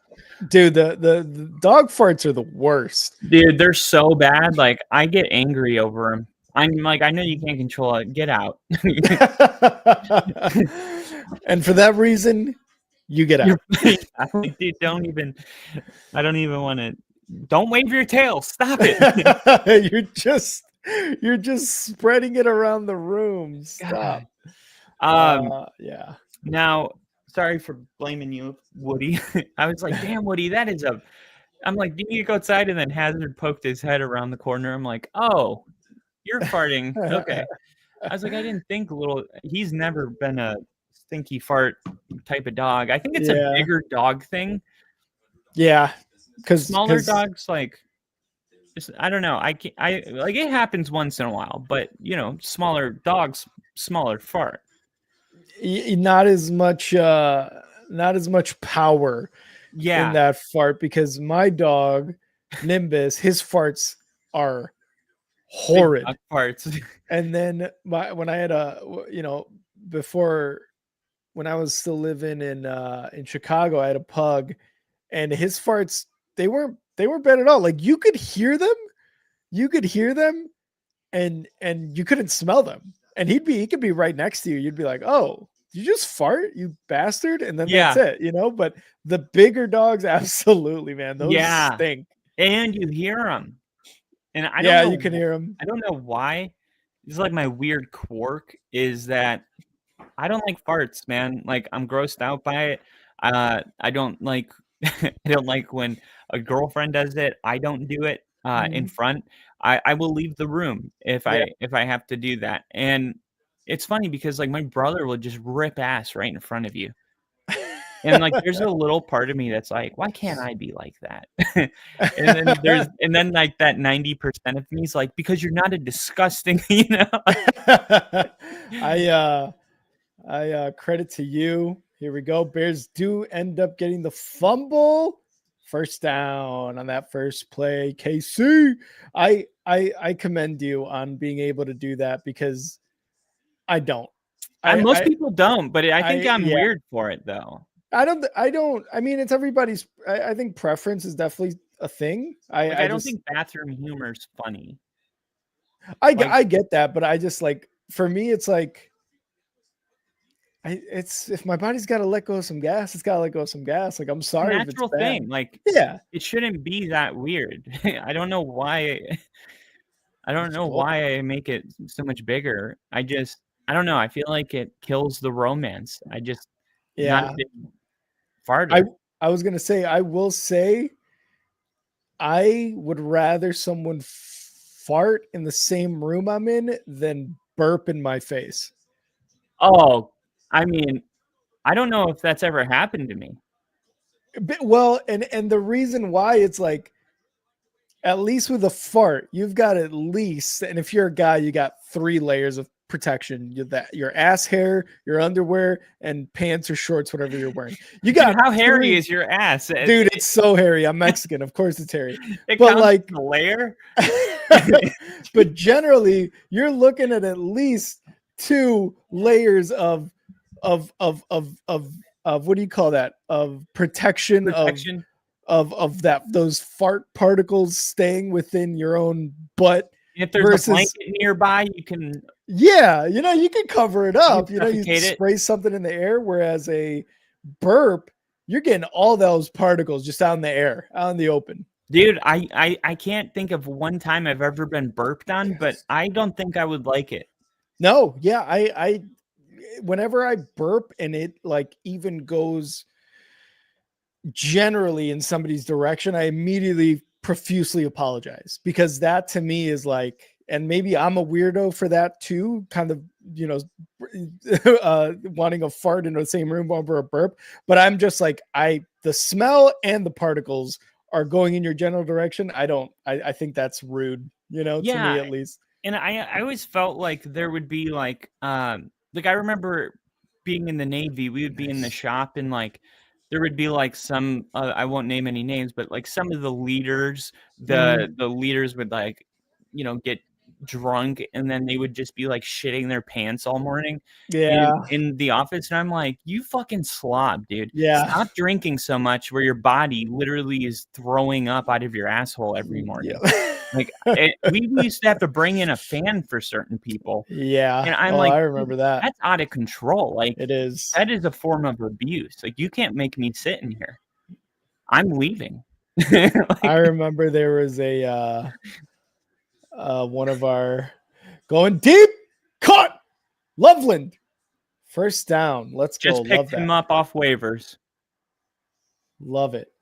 Dude, the dog farts are the worst. Dude, they're so bad. Like, I get angry over them. I'm like, I know you can't control it. Get out. And for that reason, you get out. Dude, don't even want to. Don't wave your tail. Stop it. You're just spreading it around the room. Stop. Yeah. Now, sorry for blaming you, Woody. I was like, damn, Woody, I'm like, do you go outside? And then Hazard poked his head around the corner. I'm like, oh, you're farting. Okay. I was like, I didn't think he's never been a stinky fart type of dog. I think it's a Yeah. bigger dog thing. Yeah, because Smaller dogs, like, I don't know. I like it happens once in a while, but smaller dogs, smaller fart. not as much power Yeah. in that fart, because my dog Nimbus, his farts are horrid. Big dog farts. And then when I had before, when I was still living in Chicago, I had a pug, and his farts, they weren't bad at all. Like you could hear them, and you couldn't smell them. And he could be right next to you. You'd be like, "Oh, you just fart, you bastard!" And then that's it, But the bigger dogs, absolutely, man, those stink. And you hear them, and I don't know, you can hear them. I don't know why. It's like my weird quirk is that I don't like farts, man. Like I'm grossed out by it. I don't like I don't like when a girlfriend does it. I don't do it in front. I will leave the room if I have to do that. And it's funny because like my brother will just rip ass right in front of you. And like there's a little part of me that's like, why can't I be like that? and then like that 90% of me is like, because you're not a disgusting, I credit to you. Here we go. Bears do end up getting the fumble. First down on that first play. KC, I commend you on being able to do that, because I don't. Most people don't, but I think I'm weird for it though. I don't. I mean, it's everybody's. I think preference is definitely a thing. I don't think bathroom humor is funny. I get that, but I just like, for me, it's like, it's if my body's got to let go of some gas, it's got to let go of some gas. Like, I'm sorry, it's a natural thing. Like, it shouldn't be that weird. I don't know why. I don't know why I make it so much bigger. I don't know. I feel like it kills the romance. Not a big farter. I was gonna say, I will say, I would rather someone fart in the same room I'm in than burp in my face. Oh, I mean, I don't know if that's ever happened to me. Well, and the reason why, it's like, at least with a fart, you've got at least, and if you're a guy, you got 3 layers of protection. Your ass hair, your underwear, and pants or shorts, whatever you're wearing. You got how hairy is your ass, dude? It's so hairy. I'm Mexican, of course it's hairy. But like a layer. But generally, you're looking at least 2 layers of what do you call that? Of protection. Of those fart particles staying within your own butt. If there's a blanket nearby, you can. Yeah, you can cover it up. You spray something in the air. Whereas a burp, you're getting all those particles just out in the air, out in the open. Dude, I can't think of one time I've ever been burped on, but I don't think I would like it. No, yeah, I whenever I burp and it like even goes generally in somebody's direction, I immediately profusely apologize, because that to me is like, and maybe I'm a weirdo for that too, kind of, wanting a fart in the same room over a burp, but I'm just like, the smell and the particles are going in your general direction. I think that's rude, to me at least. And I always felt like there would be like I remember being in the Navy, we would be in the shop and like there would be like some I won't name any names, but like some of the leaders, the leaders would like, get drunk and then they would just be like shitting their pants all morning in the office. And I'm like, you fucking slob, dude. Stop drinking so much where your body literally is throwing up out of your asshole every morning. Like we used to have to bring in a fan for certain people. Yeah. And I'm I remember that. That's out of control. Like it is. That is a form of abuse. Like you can't make me sit in here. I'm leaving. I remember there was a one of our going deep cut Loveland. First down. Let's just go. Picked him up off waivers. Love it.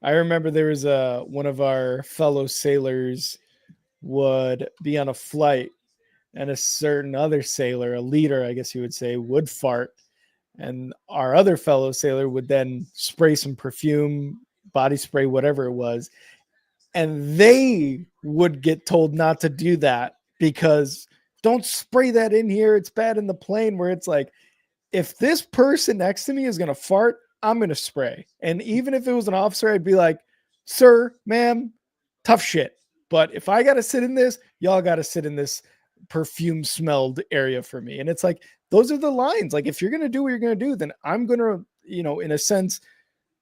I remember there was one of our fellow sailors would be on a flight and a certain other sailor, a leader, I guess you would say, would fart. And our other fellow sailor would then spray some perfume, body spray, whatever it was. And they would get told not to do that because don't spray that in here. It's bad in the plane, where it's like, if this person next to me is going to fart, I'm going to spray. And even if it was an officer, I'd be like, sir, ma'am, tough shit. But if I got to sit in this, y'all got to sit in this perfume smelled area for me. And it's like, those are the lines. Like, if you're going to do what you're going to do, then I'm going to, in a sense,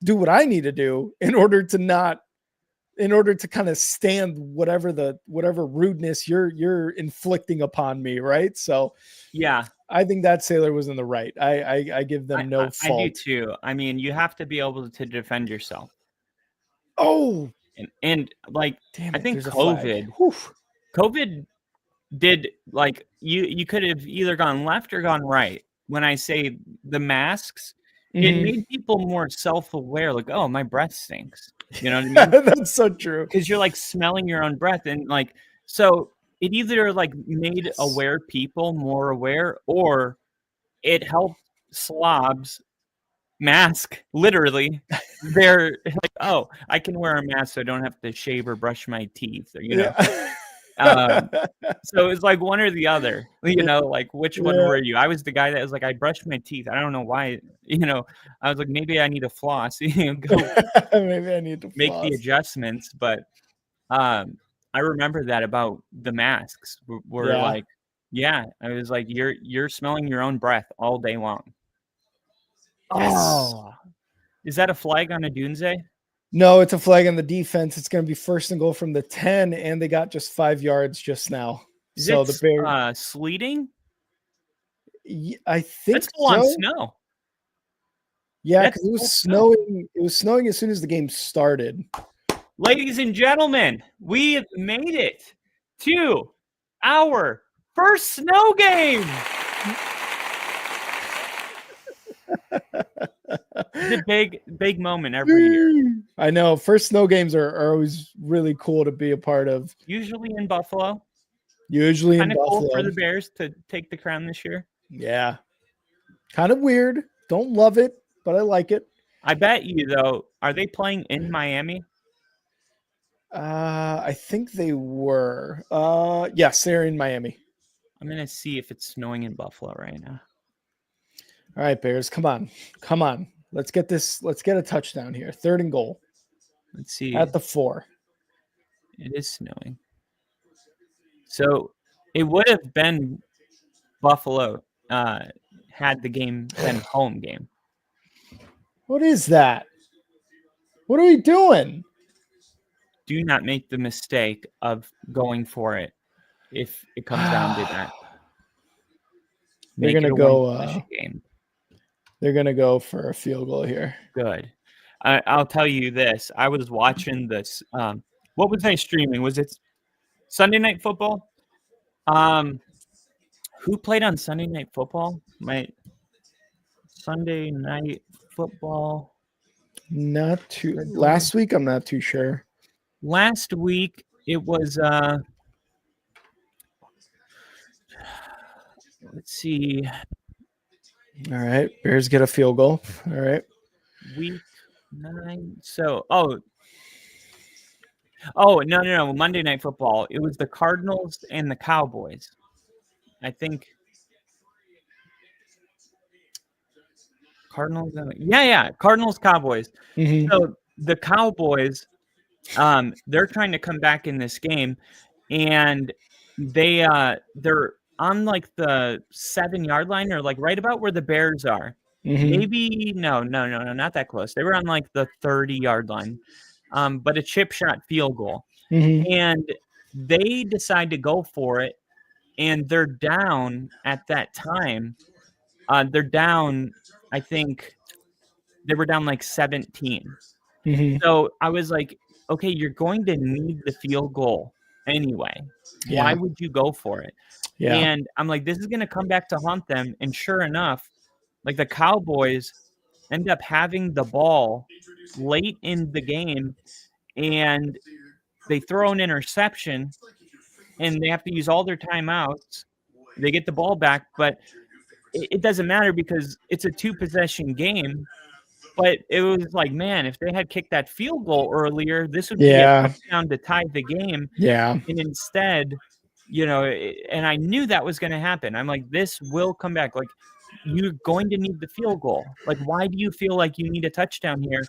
do what I need to do in order to kind of stand whatever rudeness you're inflicting upon me. Right. So yeah, I think that sailor was in the right. I give them no fault. I do too. I mean, you have to be able to defend yourself. Oh, and like, damn I it, think there's a flag. COVID did, like, you could have either gone left or gone right. When I say the masks, it made people more self-aware. Like, oh, my breath stinks. You know what I mean? That's so true. Because you're like smelling your own breath, and like, so it either like made aware people more aware, or it helped slobs mask, literally. They're like, oh, I can wear a mask so I don't have to shave or brush my teeth, or, so it's like one or the other, like, which one were you? I was the guy that was like, I brushed my teeth. I don't know why, I was like, maybe I need to floss, go maybe I need to make floss. the adjustments. But I remember that about the masks were like, I was like, you're smelling your own breath all day long. Yes. Oh, is that a flag on a Dunze? No, it's a flag on the defense. It's going to be first and goal from the 10, and they got just 5 yards just now. So the Bears sleeting? I think that's full on snow. Yeah, because it was snowing. It was snowing as soon as the game started. Ladies and gentlemen, we have made it to our first snow game. It's a big moment every year. I know. First snow games are always really cool to be a part of. Usually in Buffalo. Kind of cool for the Bears to take the crown this year. Yeah. Kind of weird. Don't love it, but I like it. I bet you, though, are they playing in Miami? I think they were. Yes, they're in Miami. I'm going to see if it's snowing in Buffalo right now. All right, Bears, come on. Let's get a touchdown here. 3rd and goal. Let's see. At the 4. It is snowing. So it would have been Buffalo had the game been home game. What is that? What are we doing? Do not make the mistake of going for it if it comes down to that. They're going to go they're going to go for a field goal here. Good. I'll tell you this. I was watching this. What was I streaming? Was it Sunday Night Football? Who played on Sunday Night Football? Sunday Night Football. Last week, I'm not too sure. Last week, it was, let's see. All right. Bears get a field goal. All right. Week 9. So, no. Monday Night Football. It was the Cardinals and the Cowboys. I think. Cardinals. Cardinals, Cowboys. Mm-hmm. So the Cowboys, they're trying to come back in this game, and they're on like the 7-yard line, or like right about where the Bears are. Mm-hmm. Maybe no, not that close. They were on like the 30-yard line, but a chip shot field goal. Mm-hmm. And they decide to go for it, and they're down at that time. They're down, I think they were down like 17. Mm-hmm. So I was like, okay, you're going to need the field goal anyway. Yeah. Why would you go for it? Yeah. And I'm like, this is going to come back to haunt them. And sure enough, like, the Cowboys end up having the ball late in the game, and they throw an interception, and they have to use all their timeouts. They get the ball back, but it doesn't matter because it's a 2-possession game. But it was like, man, if they had kicked that field goal earlier, this would be a touchdown to tie the game. Yeah. And instead, and I knew that was going to happen. I'm like, this will come back. Like, you're going to need the field goal. Like, why do you feel like you need a touchdown here?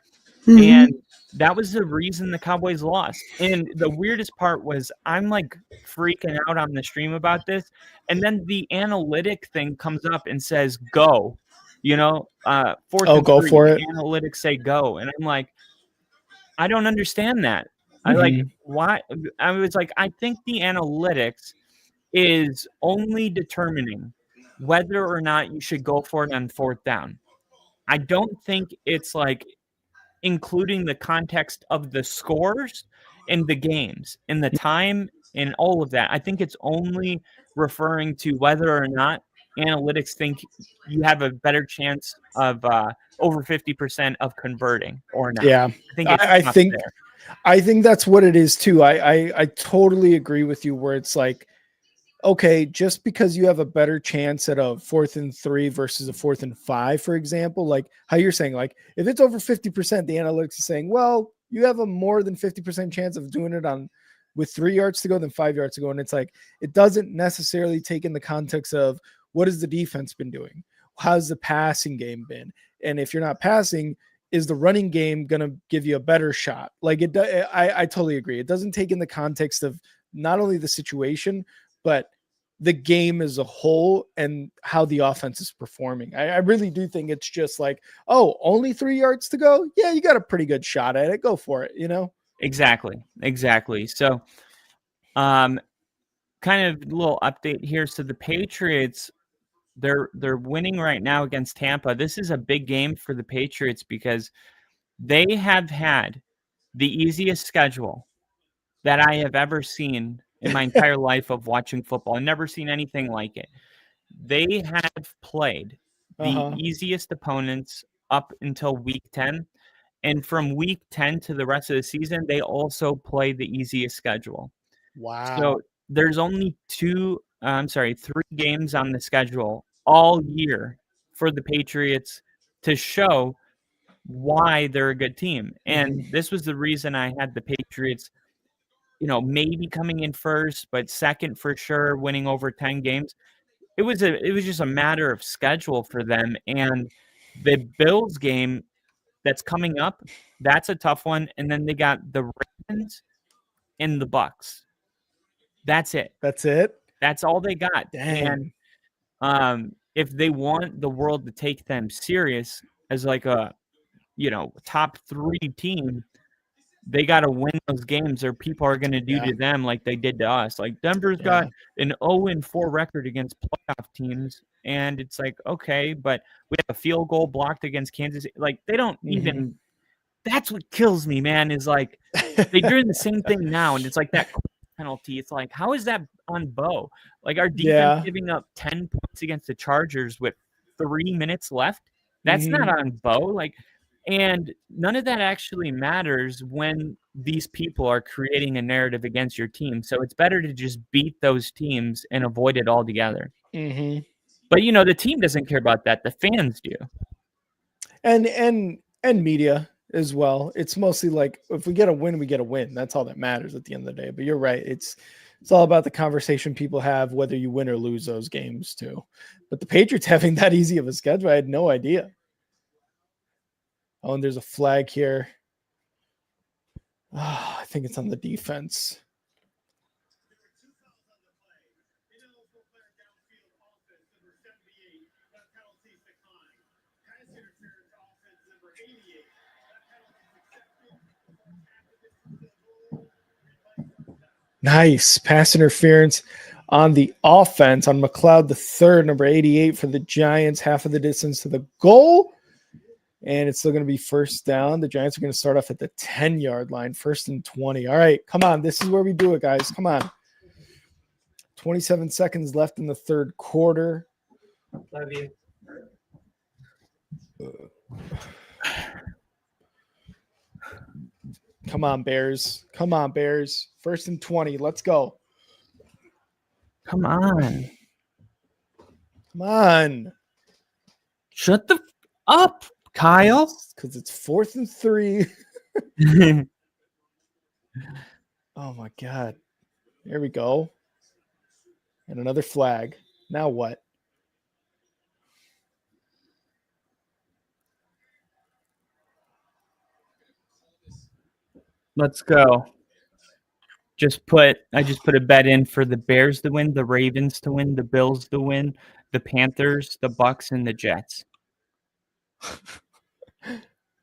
Mm-hmm. And that was the reason the Cowboys lost. And the weirdest part was I'm like freaking out on the stream about this. And then the analytic thing comes up and says, go. Fourth and go 3, for it. Analytics say go. And I'm like, I don't understand that. Mm-hmm. Why? I was like, I think the analytics is only determining whether or not you should go for it on 4th down. I don't think it's like including the context of the scores and the games and the time and all of that. I think it's only referring to whether or not analytics think you have a better chance of over 50% of converting or not. Yeah, I think that's what it is too. I totally agree with you where it's like, okay, just because you have a better chance at a 4th and 3 versus a 4th and 5, for example, like how you're saying, like if it's over 50%, the analytics is saying, well, you have a more than 50% chance of doing it with 3 yards to go than 5 yards to go. And it's like, it doesn't necessarily take in the context of what has the defense been doing? How's the passing game been? And if you're not passing, is the running game going to give you a better shot? Like I totally agree. It doesn't take in the context of not only the situation, but the game as a whole and how the offense is performing. I really do think it's just like, oh, only 3 yards to go. Yeah, you got a pretty good shot at it. Go for it, Exactly. So, kind of a little update here. So the Patriots, they're winning right now against Tampa. This is a big game for the Patriots because they have had the easiest schedule that I have ever seen in my entire life of watching football. I've never seen anything like it. They have played the easiest opponents up until week 10. And from week 10 to the rest of the season, they also play the easiest schedule. Wow. So there's only 3 games on the schedule all year for the Patriots to show why they're a good team. And this was the reason I had the Patriots, maybe coming in first, but second for sure, winning over 10 games. It was just a matter of schedule for them. And the Bills game that's coming up, that's a tough one. And then they got the Ravens and the Bucks. That's it. That's all they got. Dang. And if they want the world to take them serious as like a, top 3 team, they got to win those games or people are going to do to them like they did to us. Like Denver's got an 0-4 record against playoff teams. And it's like, okay, but we have a field goal blocked against Kansas. Like they don't even, that's what kills me, man, is like they're doing the same thing now. And it's like that penalty. It's like, how is that on Bo? Like our defense giving up 10 points against the Chargers with 3 minutes left. That's not on Bo. Like, and none of that actually matters when these people are creating a narrative against your team. So it's better to just beat those teams and avoid it altogether. But the team doesn't care about that. The fans do. And media as well. It's mostly like if we get a win, we get a win. That's all that matters at the end of the day. But you're right. It's all about the conversation people have, whether you win or lose those games too. But the Patriots having that easy of a schedule, I had no idea. Oh, and there's a flag here. Oh, I think it's on the defense. Nice pass interference on the offense on McLeod the third, number 88 for the Giants, half of the distance to the goal. And it's still going to be first down. The Giants are going to start off at the 10-yard line, 1st and 20. All right, come on. This is where we do it, guys. Come on. 27 seconds left in the third quarter. Love you. Come on, Bears. Come on, Bears. 1st and 20. Let's go. Come on. Come on. Shut the up, Kyle. Because it's 4th and 3. Oh my God. There we go. And another flag. Now what? Let's go. I just put a bet in for the Bears to win, the Ravens to win, the Bills to win, the Panthers, the Bucks, and the Jets.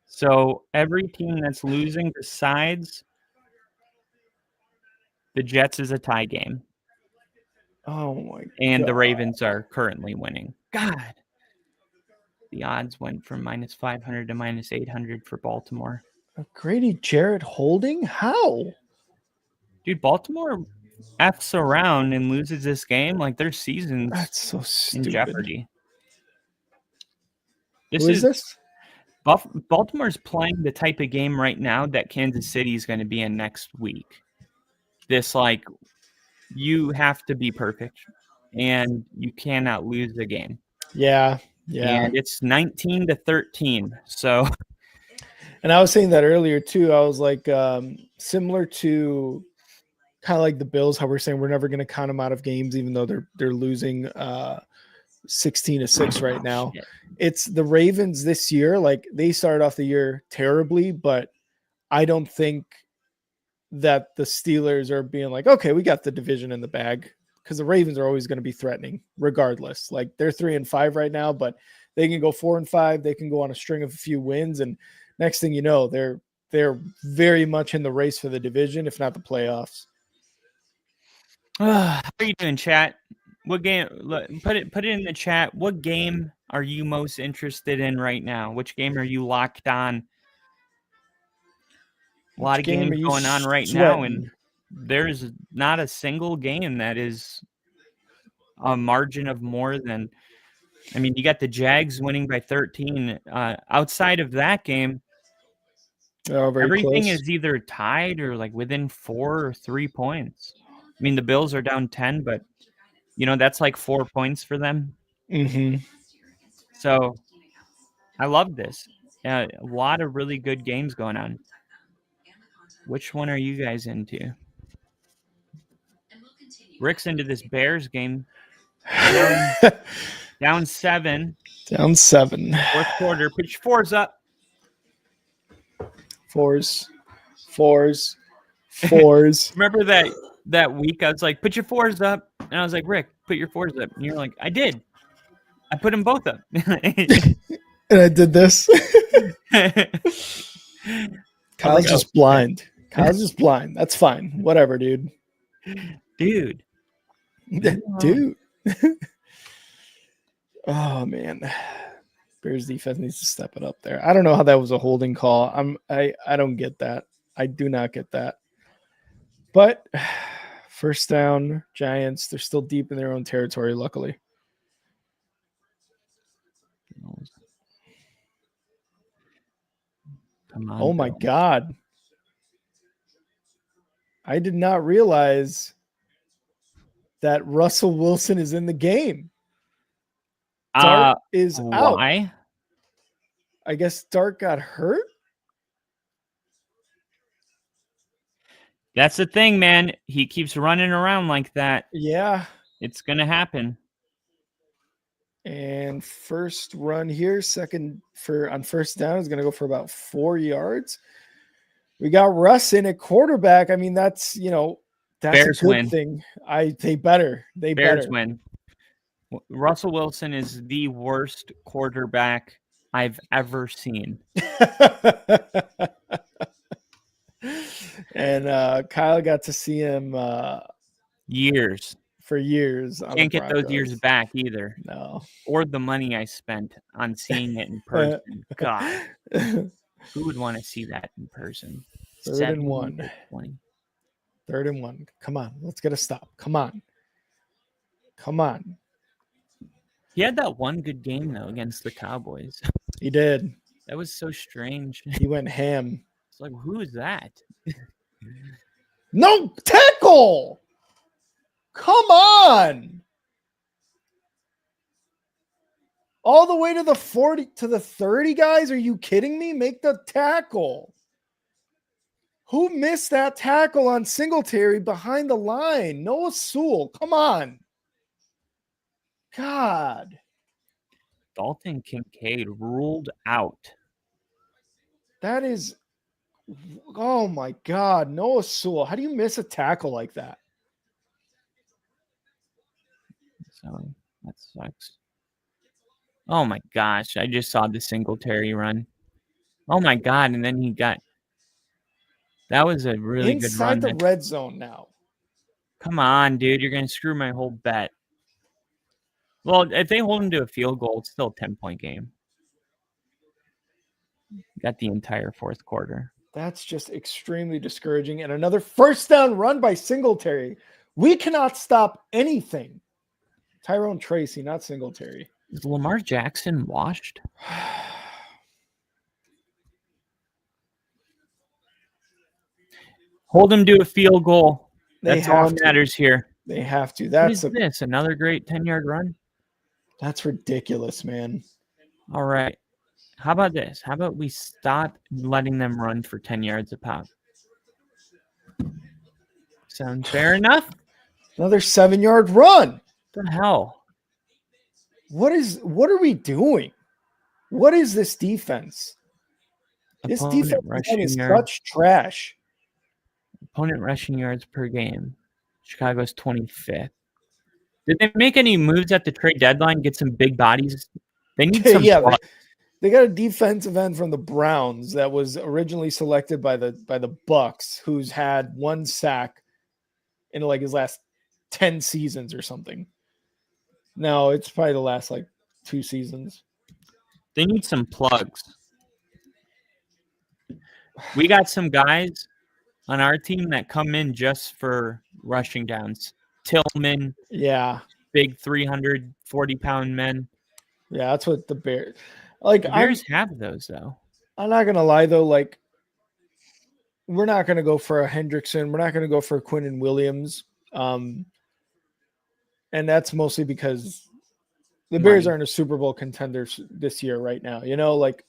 So every team that's losing besides the Jets is a tie game. Oh my God. And the Ravens are currently winning. God. The odds went from -500 to -800 for Baltimore. Grady Jarrett holding? How? Dude, Baltimore F's around and loses this game. Like their season's That's so in stupid. jeopardy. Who is this? Baltimore's playing the type of game right now that Kansas City is going to be in next week. This, like, you have to be perfect, and you cannot lose the game. Yeah. Yeah. And it's 19-13. So, and I was saying that earlier too. I was like, similar to kind of like the Bills, how we're saying we're never going to count them out of games, even though they're losing 16-6 right now. Shit. It's the Ravens this year. Like they started off the year terribly, but I don't think that the Steelers are being like, okay, we got the division in the bag, because the Ravens are always going to be threatening regardless. Like they're 3-5 right now, but they can go 4-5. They can go on a string of a few wins. And next thing you know, they're very much in the race for the division, if not the playoffs. how are you doing, chat? What game? Put it in the chat. What game are you most interested in right now? Which game are you locked on? A lot of games going on right now, and there's not a single game that is a margin of more than. I mean, you got the Jags winning by 13. Outside of that game, everything close. is either tied or like within 4 or 3 points. I mean, the Bills are down 10, but that's like 4 points for them. Mm-hmm. So I love this. A lot of really good games going on. Which one are you guys into? Rick's into this Bears game. Down 7. Down 7. Fourth quarter. Put your fours up. Fours. Remember that week I was like, put your fours up. And I was like, Rick, put your fours up. And you're like, I did. I put them both up. And I did this. Kyle's just blind. That's fine. Whatever, dude. Dude. Oh man. Bears defense needs to step it up there. I don't know how that was a holding call. I don't get that. I do not get that. But first down, Giants, they're still deep in their own territory, luckily. Come on, oh my God. I did not realize that Russell Wilson is in the game. Dart is out. Why? I guess Dart got hurt. That's the thing, man. He keeps running around like that. Yeah. It's going to happen. And first run here, on first down is going to go for about 4 yards. We got Russ in at quarterback. I mean, that's Bears a good win. thing. They better. Bears win. Russell Wilson is the worst quarterback I've ever seen. And Kyle got to see him for years. Can't get those years back either. No. Or the money I spent on seeing it in person. God. Who would want to see that in person? 3rd and 1. 20. 3rd and 1. Come on. Let's get a stop. Come on. He had that one good game, though, against the Cowboys. He did. That was so strange. He went ham. It's like, who is that? No tackle. Come on. All the way to the 40 to the 30, guys. Are you kidding me? Make the tackle. Who missed that tackle on Singletary behind the line? Noah Sewell. Come on. God. Dalton Kincaid ruled out. That is, oh my God. Noah Sewell. How do you miss a tackle like that? So that sucks. Oh my gosh. I just saw the Singletary run. Oh my God. And then he got, that was a really Inside good run. the red zone now. Come on, dude. You're going to screw my whole bet. Well, if they hold him to a field goal, it's still a 10-point game. Got the entire fourth quarter. That's just extremely discouraging. And another first down run by Singletary. We cannot stop anything. Tyrone Tracy, not Singletary. Is Lamar Jackson washed? Hold him to a field goal. That's all that matters here. They have to. What is this? Another great 10-yard run? That's ridiculous, man. All right. How about this? How about we stop letting them run for 10 yards a pop? Sound fair enough? Another 7-yard run. What the hell? What are we doing? What is this defense? This defense is such trash. Opponent rushing yards per game. Chicago's 25th. Did they make any moves at the trade deadline? Get some big bodies? They need some. Yeah, they got a defensive end from the Browns that was originally selected by the Bucks, who's had 1 sack in like his last 10 seasons or something. No, it's probably the last like 2 seasons. They need some plugs. We got some guys on our team that come in just for rushing downs. Tillman. Yeah. Big 340-pound men. Yeah, that's what the Bears like. The Bears have those though. I'm not gonna lie though, like we're not gonna go for a Hendrickson. We're not gonna go for a Quinnen Williams. And that's mostly because the Bears aren't a Super Bowl contender this year right now. You know, like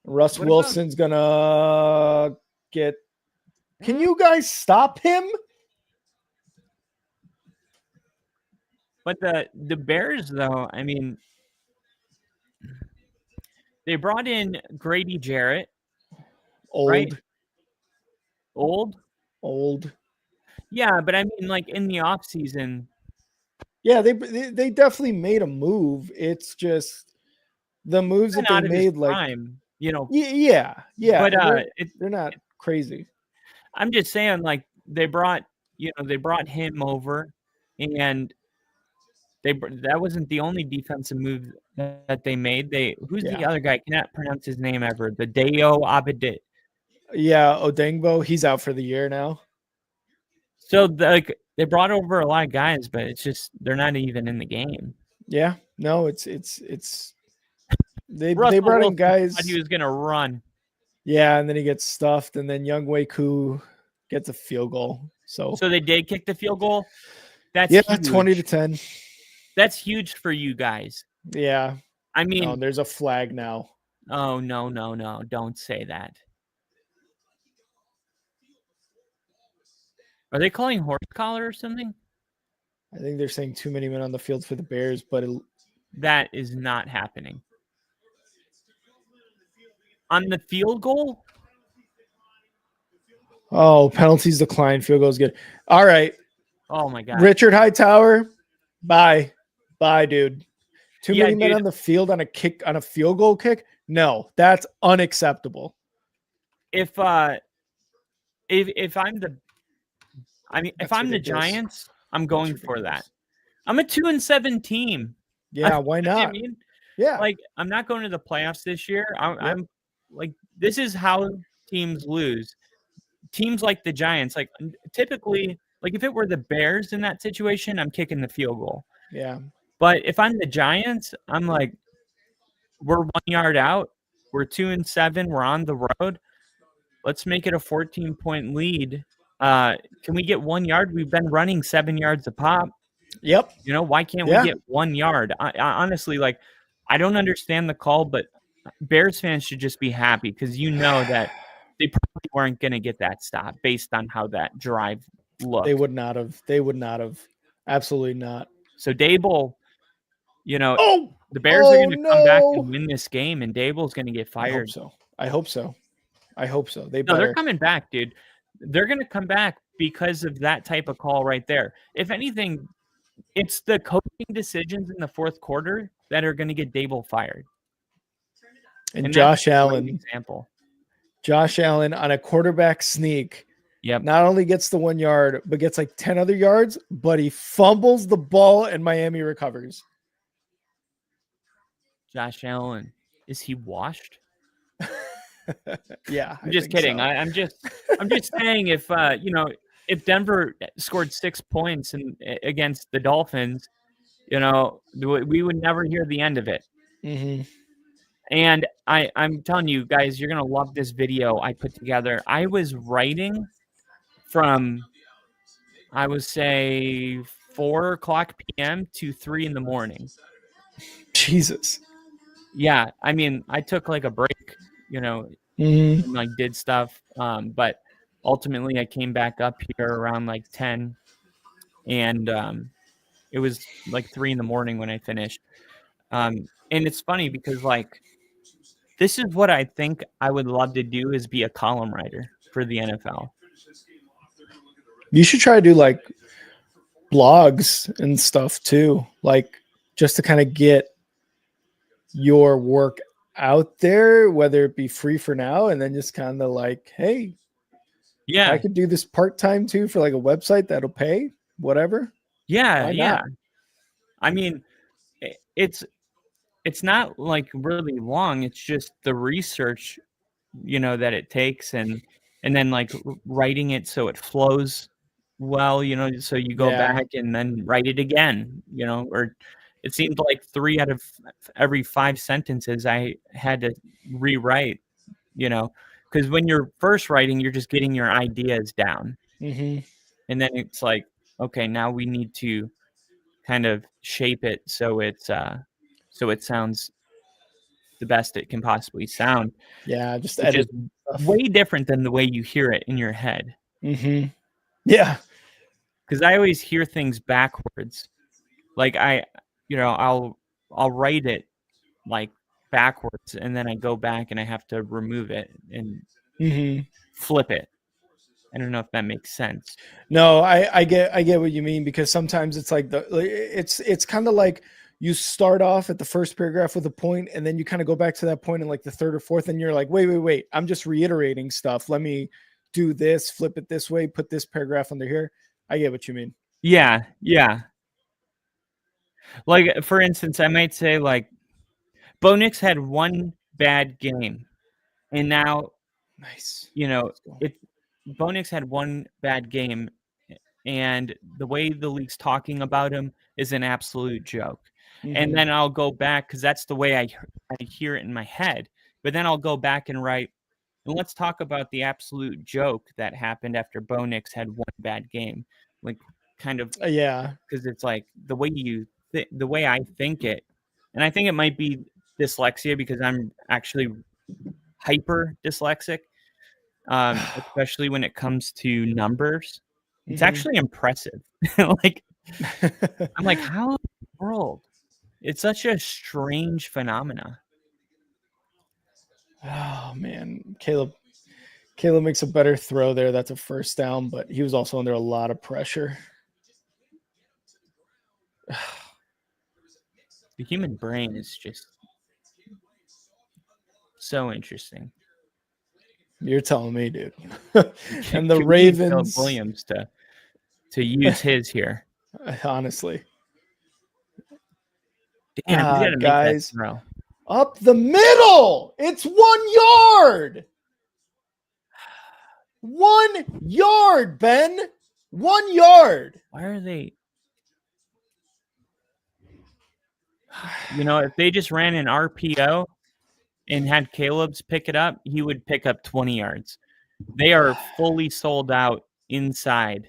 Russ Wilson's gonna get. Can you guys stop him? But the Bears, though, I mean, they brought in Grady Jarrett. Old. Right? Old. Yeah, but I mean, like in the offseason. Yeah, they definitely made a move. It's just the moves that they made, like prime, you know. Yeah. But they're not crazy. I'm just saying, like they brought him over, and that wasn't the only defensive move that they made. Who's the other guy? I cannot pronounce his name ever. The Dayo Abedit. Yeah, Odengbo. He's out for the year now. So they brought over a lot of guys, but it's just they're not even in the game. Yeah, no, it's they brought in guys. Thought he was gonna run. Yeah, and then he gets stuffed, and then Younghoe Koo gets a field goal. So they did kick the field goal. That's huge. 20-10. That's huge for you guys. Yeah, I mean, there's a flag now. Oh no! Don't say that. Are they calling horse collar or something? I think they're saying too many men on the field for the Bears, but that is not happening. On the field goal? Oh, penalties decline. Field goal is good. All right. Oh my God. Richard Hightower. Bye, dude. Too many men on the field on a field goal kick? No, that's unacceptable. If I'm the Giants, I'm going for that. I'm a 2-7 team. Yeah, why not? I mean, yeah, like I'm not going to the playoffs this year. I'm like, this is how teams lose. Teams like the Giants, like typically, like if it were the Bears in that situation, I'm kicking the field goal. Yeah. But if I'm the Giants, I'm like, we're 1 yard out. We're 2-7. We're on the road. Let's make it a 14-point lead Can we get 1 yard? We've been running 7 yards a pop. Yep. You know, why can't Yeah. we get 1 yard? I honestly, like, I don't understand the call, but Bears fans should just be happy because you know that they probably weren't going to get that stop based on how that drive looked. They would not have. They would not have. Absolutely not. So Dable, you know, Oh, the Bears are going to come back no. and win this game, and Dable's going to get I hope fired. so. I hope so. I hope so. They No, better. they're coming back, dude. They're going to come back because of that type of call right there. If anything, it's the coaching decisions in the fourth quarter that are going to get Dable fired. And that's Josh a great Allen. example. Josh Allen on a quarterback sneak. Yep. Not only gets the 1 yard, but gets like 10 other yards, but he fumbles the ball and Miami recovers. Josh Allen, is he washed? Yeah. I'm just kidding. So. I'm just saying if if Denver scored 6 points against the Dolphins, we would never hear the end of it. Mm-hmm. And I'm telling you guys, you're gonna love this video I put together. I was writing from, I would say 4:00 p.m. to 3 a.m. Jesus. Yeah, I mean, I took like a break, Mm-hmm. and like did stuff, but ultimately I came back up here around like 10, and it was like 3 a.m. when I finished. And it's funny because like this is what I think I would love to do, is be a column writer for the NFL. You should try to do like blogs and stuff too, like just to kind of get your work out there, whether it be free for now and then just kind of like, hey, Yeah, I could do this part-time too for like a website that'll pay, whatever. yeah, Why yeah. not? I mean, it's not like really long. It's just the research, that it takes, and then like writing it so it flows well, so you go Yeah. back and then write it again, or it seemed like 3 out of every 5 sentences I had to rewrite, because when you're first writing, you're just getting your ideas down. Mm-hmm. And then it's like, okay, now we need to kind of shape it so it sounds the best it can possibly sound. Yeah, just Which edit is stuff. way different than the way you hear it in your head. Mm-hmm. Yeah. Because I always hear things backwards. Like I'll write it like backwards, and then I go back and I have to remove it and Mm-hmm. flip it. I don't know if that makes sense. No, I get what you mean, because sometimes it's like it's kind of like you start off at the first paragraph with a point, and then you kind of go back to that point in like the third or fourth, and you're like, wait, I'm just reiterating stuff. Let me do this, flip it this way, put this paragraph under here. I get what you mean. Yeah. Like, for instance, I might say like, Bo Nix had one bad game, and now Nice. Bo Nix had one bad game, and the way the league's talking about him is an absolute joke. Mm-hmm. And then I'll go back, because that's the way I hear it in my head. But then I'll go back and write, and let's talk about the absolute joke that happened after Bo Nix had one bad game. Like, kind of, Yeah. because it's like the way the way I think it, and I think it might be dyslexia, because I'm actually hyper dyslexic, especially when it comes to numbers. It's Mhm. actually impressive. Like, I'm like, how in the world? It's such a strange phenomena. Oh man, Caleb makes a better throw there. That's a first down, but he was also under a lot of pressure. The human brain is just so interesting. You're telling me, dude. Can And the we need Ravens, Phillip Williams to use his here. honestly, Damn, we gotta make that guys, throw. up the middle. It's 1 yard. 1 yard, Ben. 1 yard. Why are they? If they just ran an RPO and had Caleb's pick it up, he would pick up 20 yards. They are fully sold out inside.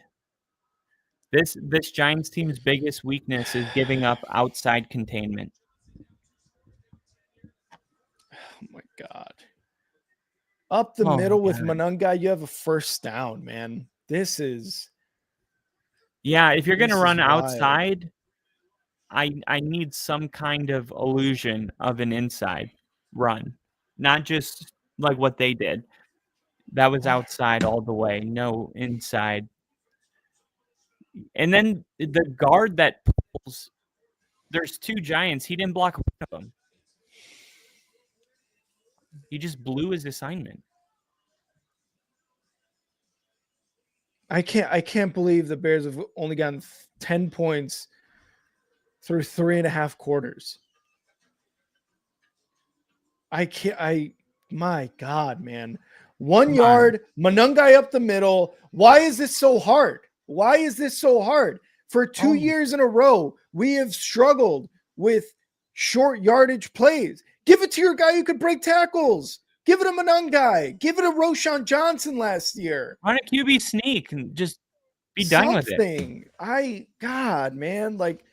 This Giants team's biggest weakness is giving up outside containment. Oh my God. Up the Oh my middle with God. Monangai, you have a first down, man. This is Yeah, if you're going to This is run wild. outside, I need some kind of illusion of an inside run, not just like what they did. That was outside all the way, no inside. And then the guard that pulls, there's two Giants. He didn't block one of them. He just blew his assignment. I can't believe the Bears have only gotten 10 points through 3.5 quarters. My God, man. 1 Come yard, Monangai up the middle. Why is this so hard? Why is this so hard? For 2 years in a row, we have struggled with short yardage plays. Give it to your guy who could break tackles. Give it a Monangai. Give it a Roshan Johnson last year. Run a QB sneak and just be done with it. Something. God, man, like,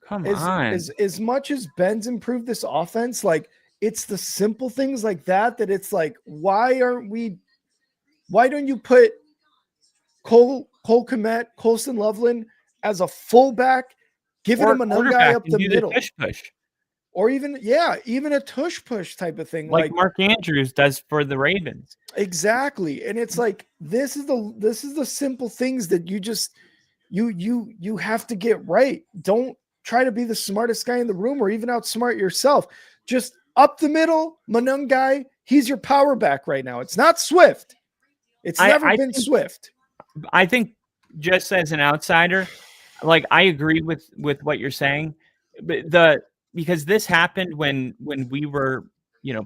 Come on. As much as Ben's improved this offense, like, it's the simple things like that it's like, why don't you put Cole Kmet, Colston Loveland as a fullback, give it a Monangai up the middle, push. Or even a tush push type of thing, like Mark Andrews does for the Ravens. Exactly. And it's like, this is the simple things that you just you have to get right. Don't try to be the smartest guy in the room or even outsmart yourself. Just up the middle, Monangai, he's your power back right now. It's not Swift. It's never been Swift. I think, just as an outsider, like, I agree with what you're saying, but because this happened when we were,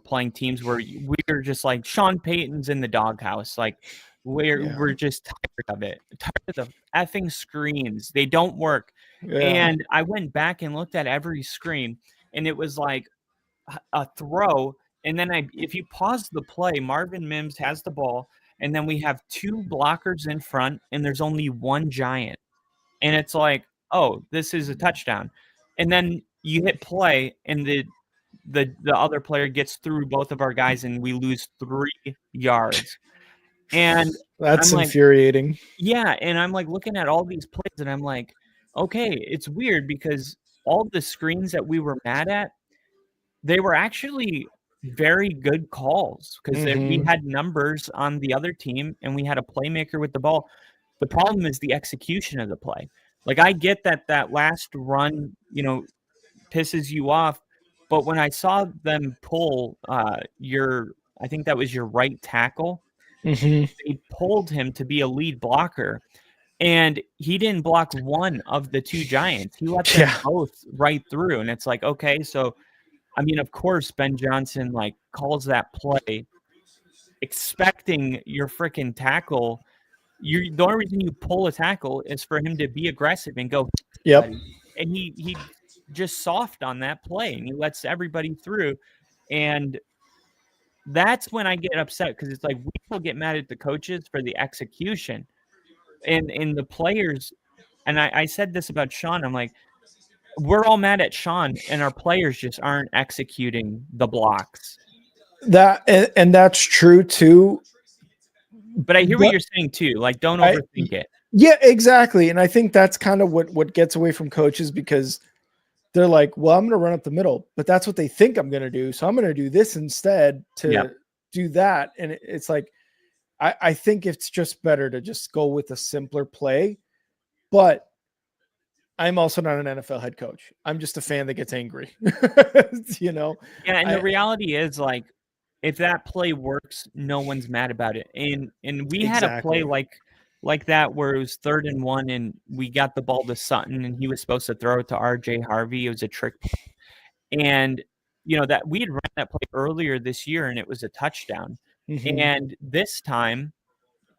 playing teams where we were just like, Sean Payton's in the doghouse. Like, we're just tired of it. Tired of the effing screens. They don't work. Yeah. And I went back and looked at every screen, and it was like a throw. And then if you pause the play, Marvin Mims has the ball, and then we have two blockers in front, and there's only one Giant. And it's like, oh, this is a touchdown. And then you hit play, and the other player gets through both of our guys, and we lose 3 yards. And that's infuriating. Yeah, and I'm like looking at all these plays, and I'm like, okay, it's weird because all the screens that we were mad at, they were actually very good calls because we had numbers on the other team, and we had a playmaker with the ball. The problem is the execution of the play. Like, I get that last run, pisses you off, but when I saw them pull I think that was your right tackle, they pulled him to be a lead blocker, and he didn't block one of the two Giants. He let them both right through, and it's like, okay, so, I mean, of course, Ben Johnson, like, calls that play expecting your freaking tackle. The only reason you pull a tackle is for him to be aggressive and go. Yep. And he just soft on that play, and he lets everybody through. And that's when I get upset, because it's like, we will get mad at the coaches for the execution and the players. And I said this about Sean. I'm like, we're all mad at Sean, and our players just aren't executing the blocks. And that's true too. But I hear what you're saying too. Like, don't overthink it. Yeah, exactly. And I think that's kind of what gets away from coaches, because they're like, well, I'm going to run up the middle, but that's what they think I'm going to do. So I'm going to do this instead to do that. And it's like, I think it's just better to just go with a simpler play. But I'm also not an NFL head coach. I'm just a fan that gets angry, Yeah. And the reality is, like, if that play works, no one's mad about it. And we had a play like that where it was 3rd and 1, and we got the ball to Sutton, and he was supposed to throw it to RJ Harvey. It was a trick play. And, that we had run that play earlier this year, and it was a touchdown. And this time,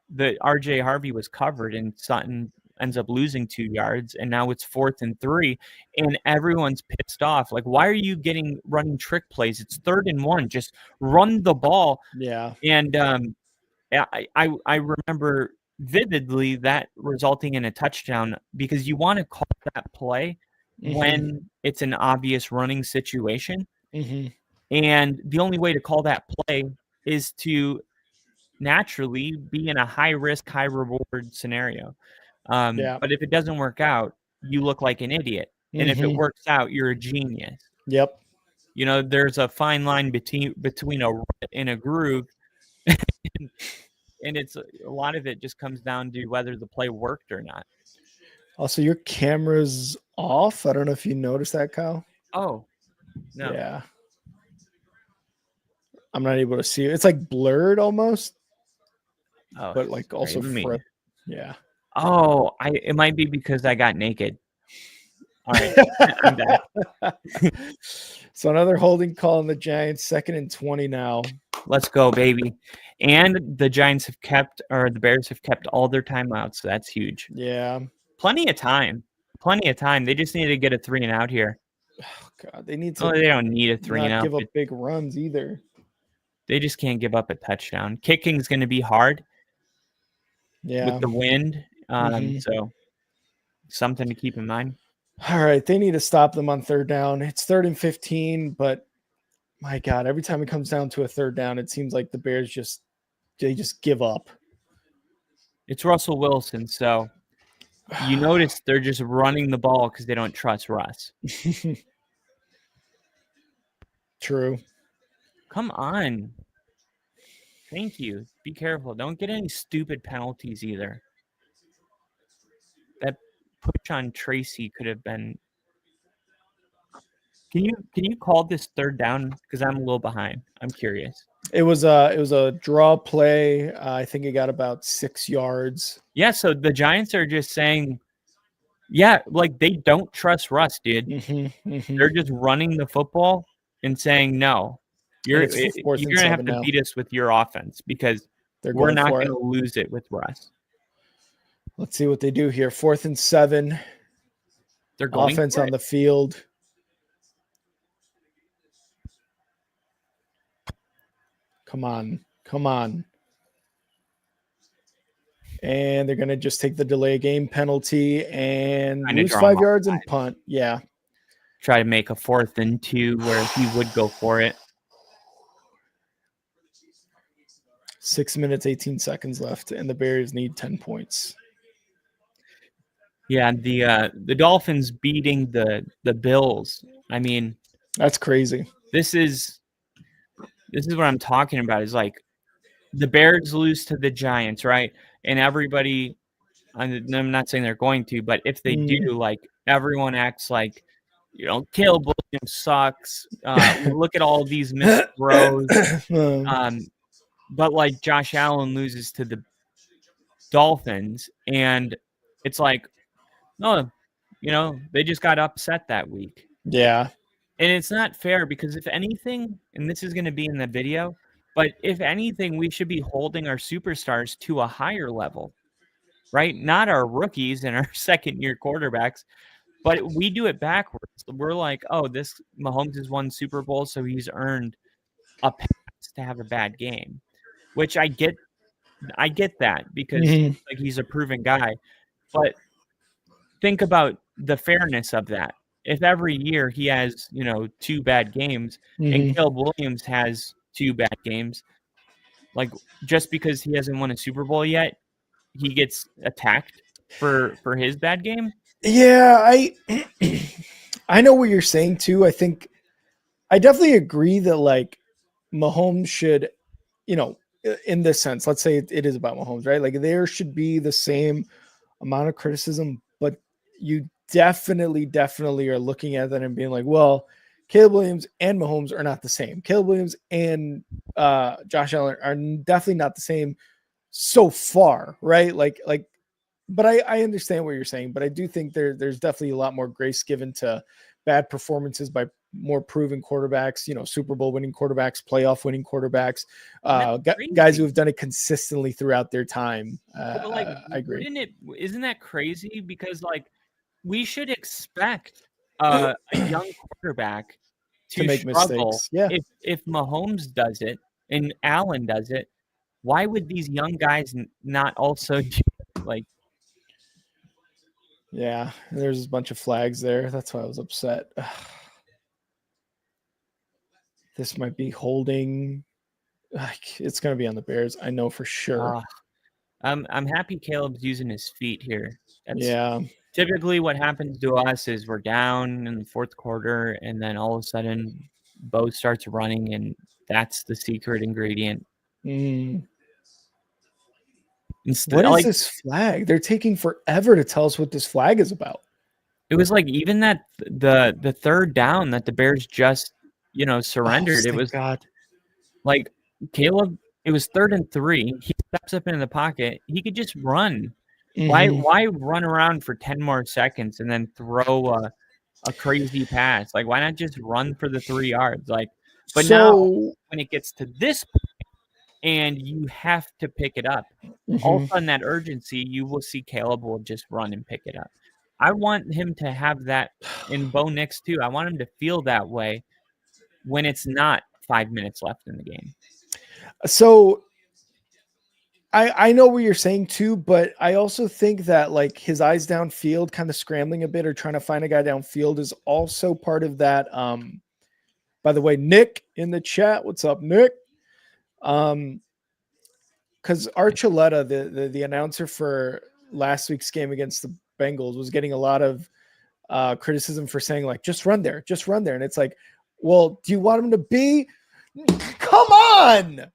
the RJ Harvey was covered, and Sutton ends up losing 2 yards, and now it's 4th and 3, and everyone's pissed off. Like, why are you running trick plays? It's 3rd and 1. Just run the ball. Yeah. And I remember vividly that resulting in a touchdown, because you want to call that play when it's an obvious running situation. Mhm. And the only way to call that play is to naturally be in a high risk, high reward scenario. Yeah. But if it doesn't work out, you look like an idiot. And if it Mhm. works out, you're a genius. Yep. You know, there's a fine line between a rut and a groove. And it's a lot of it just comes down to whether the play worked or not. Also, your camera's off. I don't know if you noticed that, Kyle. Oh, no. Yeah. I'm not able to see it. It's like blurred almost, Oh, but like also me. Yeah. Oh, it might be because I got naked. All right. I'm back. So another holding call on the Giants, 2nd and 20 now. Let's go, baby. And the Giants have kept, or the Bears have kept all their timeouts. So that's huge. Yeah. Plenty of time. Plenty of time. They just need to get a 3 and out here. Oh, God, they need to. Oh, they don't need a 3 and not out. give up big runs either. They just can't give up a touchdown. Kicking's going to be hard. Yeah. With the wind. So something to keep in mind. All right. They need to stop them on 3rd down. It's 3rd and 15, but my God, every time it comes down to a 3rd down, it seems like the Bears just give up. It's Russell Wilson, so you notice they're just running the ball because they don't trust Russ. True. Come on. Thank you. Be careful. Don't get any stupid penalties either. That push on Tracy could have been. Can you call this 3rd down? Because I'm a little behind. I'm curious. It was a draw play. I think it got about 6 yards. Yeah, so the Giants are just saying, yeah, like they don't trust Russ, dude. They're just running the football and saying, no, you're going to have to beat us with your offense because we're not going to lose it with Russ. Let's see what they do here. 4th and 7. They're going offense on the field. Come on. And they're going to just take the delay game penalty and lose 5 yards and punt. Yeah. Try to make a 4th and 2 where he would go for it. 6 minutes, 18 seconds left, and the Bears need 10 points. Yeah, the Dolphins beating the Bills. I mean, that's crazy. This is what I'm talking about. Is like the Bears lose to the Giants, right? And everybody, I'm not saying they're going to, but if they do, like everyone acts like, Caleb Williams sucks. Look at all these missed throws. But like Josh Allen loses to the Dolphins, and it's like, no, they just got upset that week. Yeah. And it's not fair because if anything, and this is going to be in the video, but if anything, we should be holding our superstars to a higher level, right? Not our rookies and our second-year quarterbacks, but we do it backwards. We're like, oh, this Mahomes has won Super Bowl, so he's earned a pass to have a bad game, which I get that because like he's a proven guy. But think about the fairness of that. If every year he has, 2 bad games and Caleb Williams has 2 bad games, like just because he hasn't won a Super Bowl yet, he gets attacked for his bad game. Yeah, I know what you're saying too. I think I definitely agree that like Mahomes should, in this sense, let's say it is about Mahomes, right? Like there should be the same amount of criticism, but you definitely are looking at that and being like, well, Caleb Williams and Mahomes are not the same. Caleb Williams and Josh Allen are definitely not the same so far, right? But I understand what you're saying, but I do think there's definitely a lot more grace given to bad performances by more proven quarterbacks, Super Bowl winning quarterbacks, playoff winning quarterbacks, guys who have done it consistently throughout their time. I agree. Isn't that crazy? Because like we should expect a young quarterback to make struggle. mistakes. Yeah. If Mahomes does it and Allen does it, why would these young guys not also do like? Yeah, there's a bunch of flags there. That's why I was upset. This might be holding. It's going to be on the Bears. I know for sure. I'm happy Caleb's using his feet here. Yeah. Typically what happens to us is we're down in the fourth quarter, and then all of a sudden Bo starts running, and that's the secret ingredient. What is this flag? They're taking forever to tell us what this flag is about. It was like even that the third down that the Bears just surrendered. It was like Caleb. It was 3rd and 3. He steps up into the pocket. He could just run. Why run around for 10 more seconds and then throw a crazy pass? Like, why not just run for the 3 yards? Like, but now when it gets to this point and you have to pick it up, all of a sudden that urgency, you will see Caleb will just run and pick it up. I want him to have that in Bo Nix too. I want him to feel that way when it's not 5 minutes left in the game. So I know what you're saying too, but I also think that like his eyes downfield, kind of scrambling a bit or trying to find a guy downfield is also part of that. By the way, Nick in the chat, what's up, Nick? Because Archuleta, the announcer for last week's game against the Bengals, was getting a lot of criticism for saying like, just run there. And it's like, well, do you want him to be? Come on,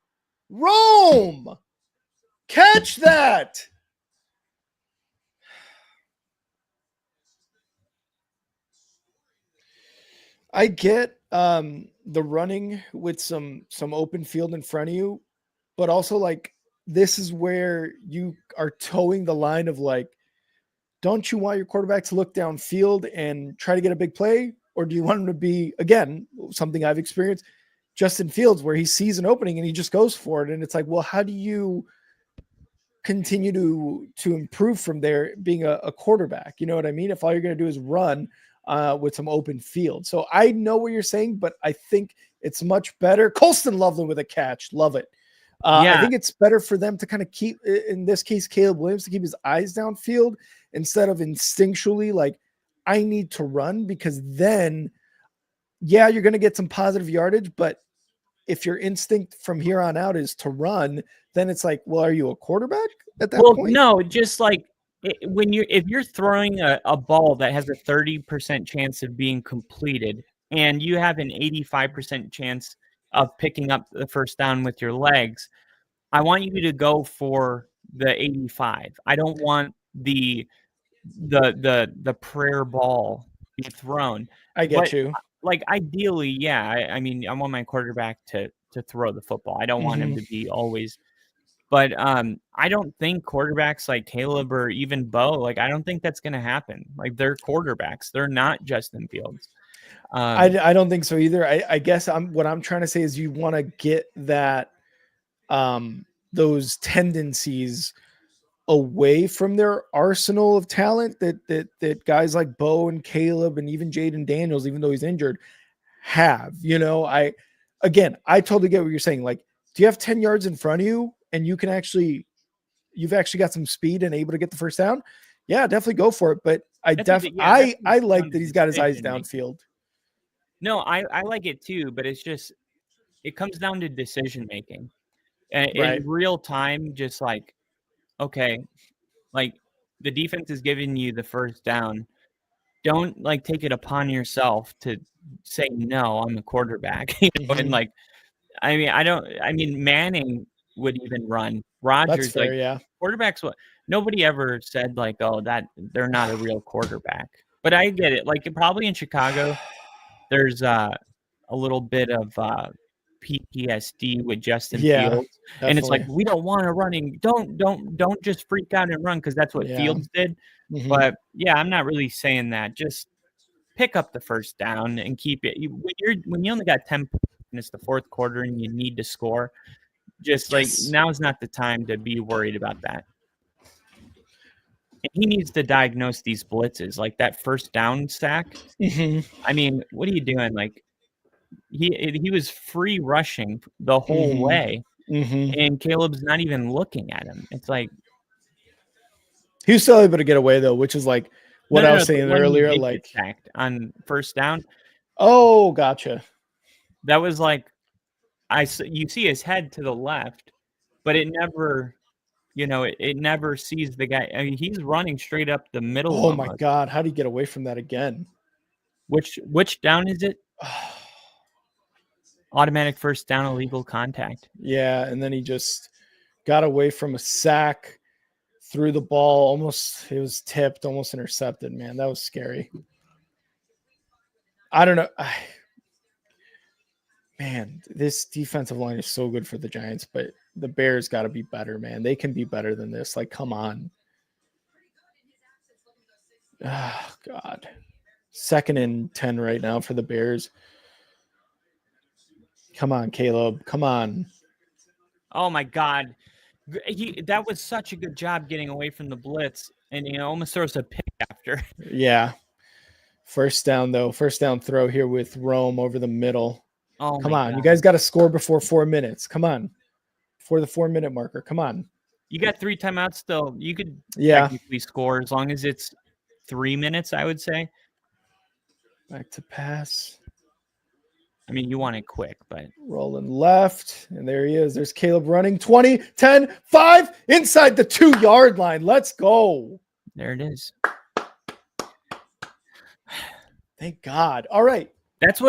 Rome. Catch that. I get the running with some open field in front of you, but also like this is where you are towing the line of like, don't you want your quarterback to look downfield and try to get a big play? Or do you want him to be, again, something I've experienced, Justin Fields, where he sees an opening and he just goes for it? And it's like, well, how do you continue to improve from there being a quarterback? You know what I mean? If all you're going to do is run with some open field. So I know what you're saying, but I think it's much better. Colston Loveland with a catch. Love it. I think it's better for them to kind of keep, in this case, Caleb Williams, to keep his eyes downfield instead of instinctually like, I need to run, because then, yeah, you're going to get some positive yardage, but if your instinct from here on out is to run, then it's like, well, are you a quarterback at that point? No, just like if you're throwing a ball that has a 30% chance of being completed and you have an 85% chance of picking up the first down with your legs, I want you to go for the 85. I don't want the prayer ball be thrown. I get you. Like ideally, yeah. I mean, I want my quarterback to throw the football. I don't want him to be always. But I don't think quarterbacks like Caleb or even Bo, like I don't think that's going to happen. Like they're quarterbacks. They're not Justin Fields. I don't think so either. I guess what I'm trying to say is you want to get that those tendencies away from their arsenal of talent that guys like Bo and Caleb and even Jaden Daniels, even though he's injured, have. I totally get what you're saying. Like, do you have 10 yards in front of you and you've actually got some speed and able to get the first down? Yeah, definitely go for it. But I like that he's got his eyes downfield. No, I like it too, but it comes down to decision making. In real time, just like, okay, like the defense is giving you the first down. Don't like take it upon yourself to say, no, I'm a quarterback. And like, Manning would even run. Rodgers, fair, like, yeah. Quarterbacks, nobody ever said like, oh, that they're not a real quarterback. But I get it. Like probably in Chicago, there's a little bit of PTSD with Justin Fields, definitely. And it's like, we don't want to running. Don't just freak out and run, because that's what Fields did. But yeah, I'm not really saying that. Just pick up the first down and keep it. When you only got 10 points and it's the fourth quarter and you need to score, just like now's not the time to be worried about that. And he needs to diagnose these blitzes, like that first down sack. I mean, what are you doing? Like he was free rushing the whole way. Mhm. and Caleb's not even looking at him. It's like, He was still able to get away though, which is like what I was the saying one he earlier. did get Like, sacked on first down. oh, gotcha. That was like, you see his head to the left, but it never, it never sees the guy. I mean, he's running straight up the middle. Oh my almost. God, how do you get away from that again? Which down is it? Automatic first down, illegal contact. Yeah, and then he just got away from a sack, threw the ball, almost it was tipped, almost intercepted, man. That was scary. I don't know. Man, this defensive line is so good for the Giants, but the Bears got to be better, man. They can be better than this. Like, come on. Oh, God. 2nd and 10 right now for the Bears. Come on, Caleb. Come on. Oh my God, that was such a good job getting away from the blitz, and almost throws a pick after. Yeah. First down, though. First down throw here with Rome over the middle. Oh, Come my on. God. You guys got to score before 4 minutes. Come on. Before the 4-minute marker. Come on. You got 3 timeouts still. You could technically score as long as it's 3 minutes, I would say. Back to pass. I mean, you want it quick, but rolling left. And there he is. There's Caleb running 20, 10, 5 inside the 2-yard line. Let's go. There it is. Thank God. All right. That's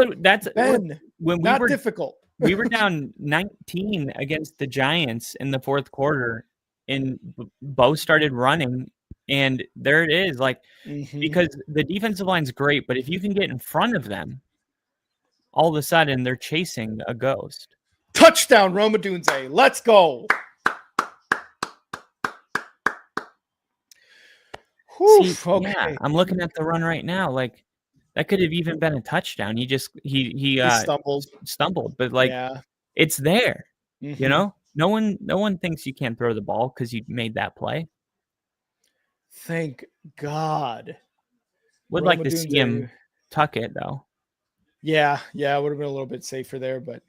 Ben, when not difficult. We were down 19 against the Giants in the fourth quarter, and Bo started running, and there it is. Like, because the defensive line's great, but if you can get in front of them, all of a sudden they're chasing a ghost. Touchdown, Rome Odunze. Let's go. Whew, See, okay. Yeah, I'm looking at the run right now. Like, that could have even been a touchdown. He stumbled, but like, it's there. No one thinks you can't throw the ball because you made that play. Thank God. Would Rome like to Odunze. see him tuck it though. Yeah, it would have been a little bit safer there, but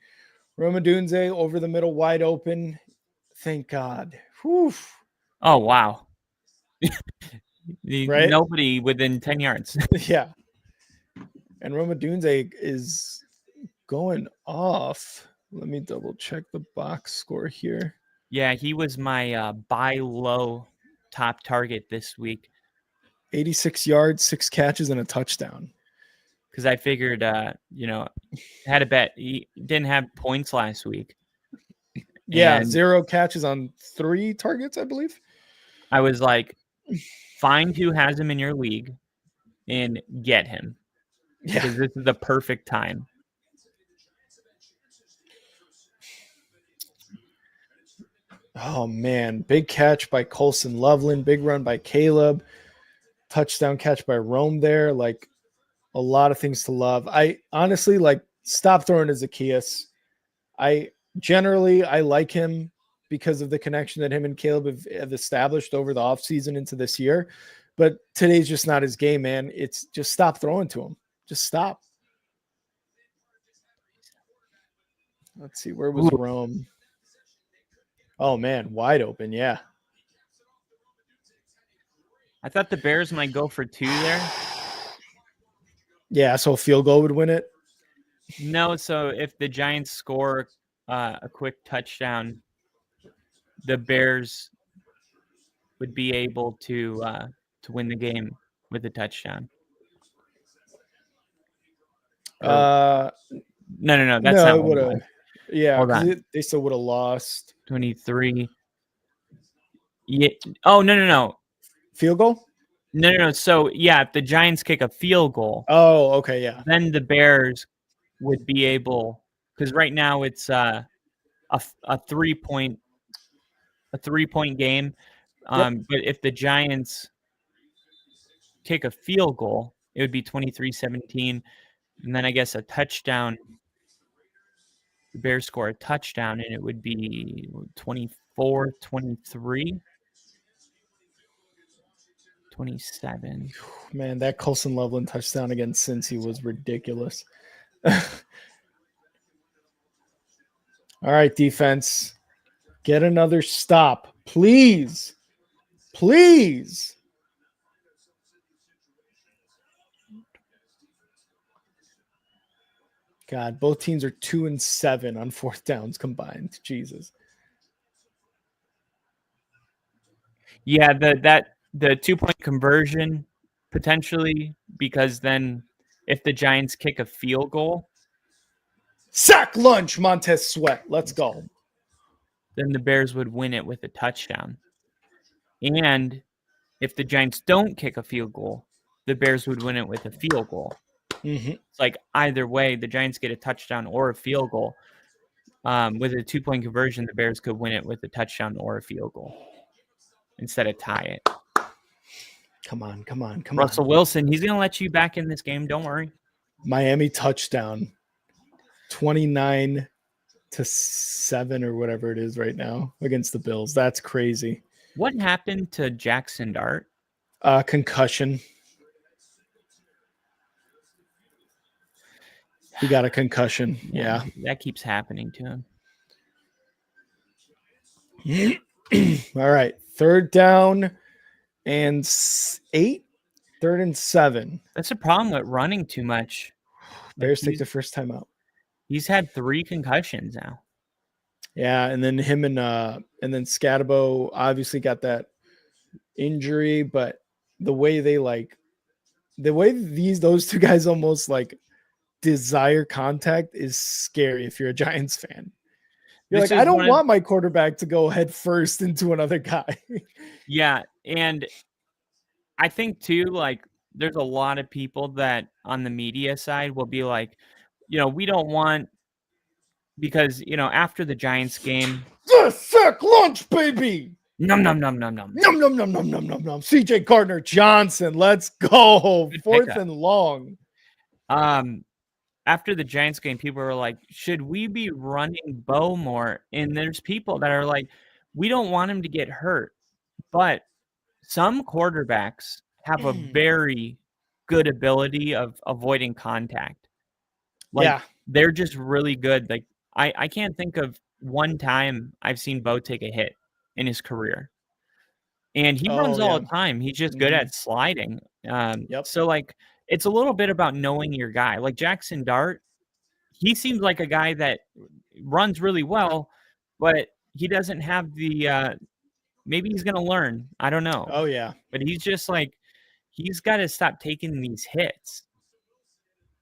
Rome Odunze over the middle, wide open. Thank God. Whew. Oh wow. Right? Nobody within 10 yards. Yeah. And Rome Odunze is going off. Let me double check the box score here. Yeah, he was my buy low top target this week. 86 yards, 6 catches, and a touchdown. Because I figured, had a bet. He didn't have points last week. Yeah, and 0 catches on 3 targets, I believe. I was like, find who has him in your league and get him. Yeah. Because this is the perfect time. Oh, man. Big catch by Colson Loveland. Big run by Caleb. Touchdown catch by Rome there. Like, a lot of things to love. I honestly, stop throwing to Zacchaeus. I like him because of the connection that him and Caleb have established over the offseason into this year. But today's just not his game, man. It's just stop throwing to him. Just stop. Let's see. Where was Rome? Oh, man. Wide open. Yeah. I thought the Bears might go for 2 there. Yeah, so a field goal would win it? No, so if the Giants score a quick touchdown, the Bears would be able to win the game with a touchdown. No. That's not what it was. Yeah, because they still would have lost. 23. Yeah. Oh, no. Field goal? No. So, yeah, if the Giants kick a field goal. Oh, okay, yeah. Then the Bears would be able, because right now it's a 3-point game. But if the Giants kick a field goal, it would be 23-17. And then I guess a touchdown. The Bears score a touchdown, and it would be 24-23. 27. Man, that Colson Loveland touchdown against Cincy was ridiculous. All right, defense. Get another stop, please. Please. God, both teams are 2-7 on fourth downs combined. Jesus. Yeah, the 2-point conversion potentially, because then if the Giants kick a field goal, sack lunch, Montez Sweat. Let's go. Then the Bears would win it with a touchdown. And if the Giants don't kick a field goal, the Bears would win it with a field goal. Mm-hmm. It's like either way, the Giants get a touchdown or a field goal. With a 2-point conversion, the Bears could win it with a touchdown or a field goal instead of tie it. Come on. Russell Wilson, he's going to let you back in this game. Don't worry. Miami touchdown. 29-7 or whatever it is right now against the Bills. That's crazy. What happened to Jackson Dart? Concussion. He got a concussion. Yeah. That keeps happening to him. All right. 3rd down and 8. 3rd and 7. That's a problem with running too much. Bears take the first time out. He's had 3 concussions now. Yeah, and then him and then Scatabo obviously got that injury, but the way those two guys almost like desire contact is scary if you're a Giants fan. You're like, I don't want my quarterback to go head first into another guy. Yeah, and I think too, like there's a lot of people that on the media side will be like, we don't want, because after the Giants game, sack lunch, baby. Nom. CJ Gardner Johnson, let's go. Good 4th and long. After the Giants game, people were like, should we be running Bo more? And there's people that are like, we don't want him to get hurt. But some quarterbacks have a very good ability of avoiding contact. They're just really good. Like I can't think of one time I've seen Bo take a hit in his career. And he runs all the time. He's just good at sliding. So like it's a little bit about knowing your guy. Like Jackson Dart, he seems like a guy that runs really well, but he doesn't have the maybe he's going to learn. I don't know. Oh, yeah. But he's just like, he's got to stop taking these hits.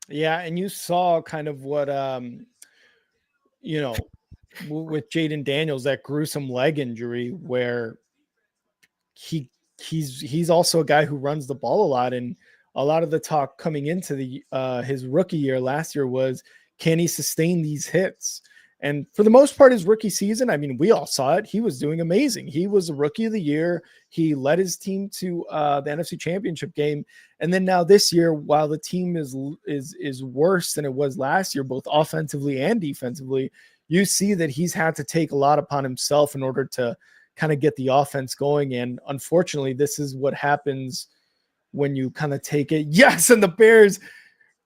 Yeah, and you saw kind of what, with Jaden Daniels, that gruesome leg injury where he's also a guy who runs the ball a lot, and a lot of the talk coming into his rookie year last year was, can he sustain these hits? And for the most part, his rookie season, I mean, we all saw it. He was doing amazing. He was a rookie of the year. He led his team to the NFC Championship game. And then now this year, while the team is worse than it was last year, both offensively and defensively, you see that he's had to take a lot upon himself in order to kind of get the offense going. And unfortunately, this is what happens when you kind of take it. Yes, and the Bears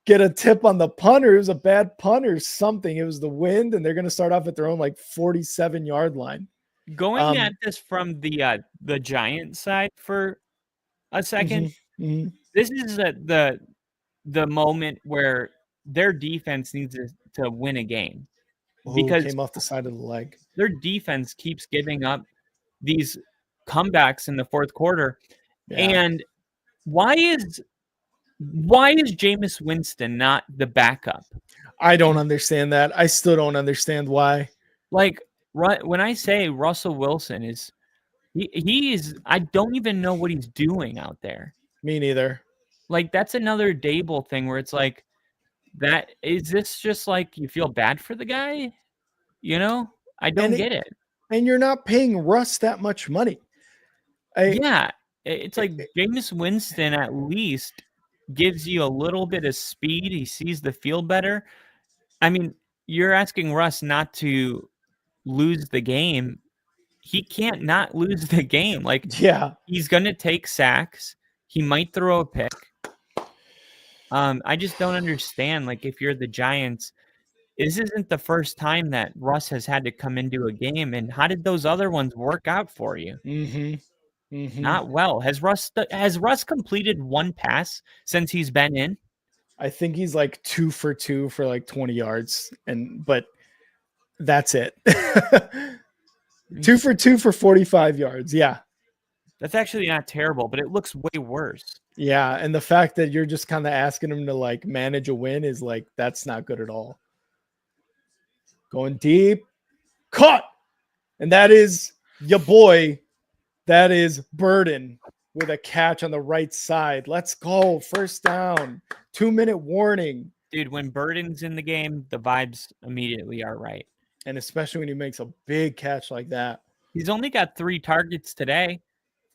get a tip on the punter. It was a bad punt or something. It was the wind, and they're going to start off at their own 47-yard line. Going at this from the Giants side for a second, this is the moment where their defense needs to win a game, because came off the side of the leg. Their defense keeps giving up these comebacks in the fourth quarter, and why is Jameis Winston not the backup? I don't understand that. I still don't understand why. Like, when I say Russell Wilson is, he is, I don't even know what he's doing out there. Me neither. Like, that's another Dable thing where it's like, that is this just like you feel bad for the guy? I don't get it. And you're not paying Russ that much money. It's like Jameis Winston at least gives you a little bit of speed. He sees the field better. I mean, you're asking Russ not to lose the game. He can't not lose the game. He's going to take sacks. He might throw a pick. I just don't understand. Like, if you're the Giants, this isn't the first time that Russ has had to come into a game. And how did those other ones work out for you? Not well. Has Russ completed one pass since he's been in? I think he's like 2 for 2 for like 20 yards, but that's it. 2 for 2 for 45 yards. Yeah. That's actually not terrible, but it looks way worse. Yeah. And the fact that you're just kind of asking him to like manage a win is like, that's not good at all. Going deep, caught. And that is your boy. That is Burden with a catch on the right side. Let's go. First down. 2-minute warning. Dude, when Burden's in the game, the vibes immediately are right. And especially when he makes a big catch like that. He's only got 3 targets today,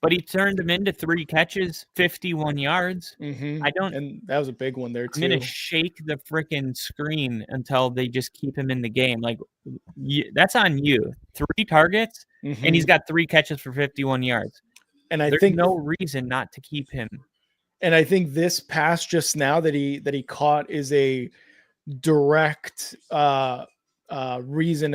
but he turned them into 3 catches, 51 yards. And that was a big one there, too. I'm going to shake the freaking screen until they just keep him in the game. Like, that's on you. 3 targets, and he's got 3 catches for 51 yards. And There's no reason not to keep him. And I think this pass just now that he caught is a direct reason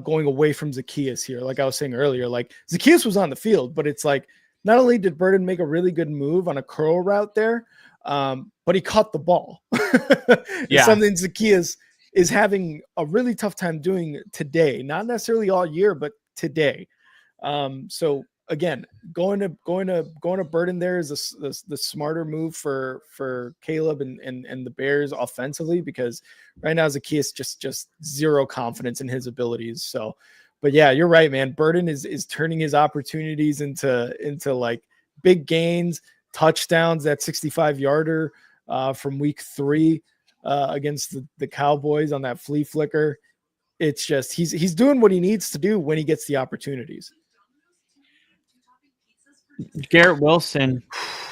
going away from Zacchaeus here. Like I was saying earlier, like Zacchaeus was on the field, but it's like not only did Burden make a really good move on a curl route there, but he caught the ball. It's something Zacchaeus is having a really tough time doing today, not necessarily all year, but today. So again, going to Burden there is the smarter move for Caleb and the Bears offensively, because right now Zacchaeus just zero confidence in his abilities. So, but yeah, you're right, man. Burden is turning his opportunities into like big gains, touchdowns. That 65-yarder from week 3 against the Cowboys on that flea flicker. It's just he's doing what he needs to do when he gets the opportunities. Garrett Wilson,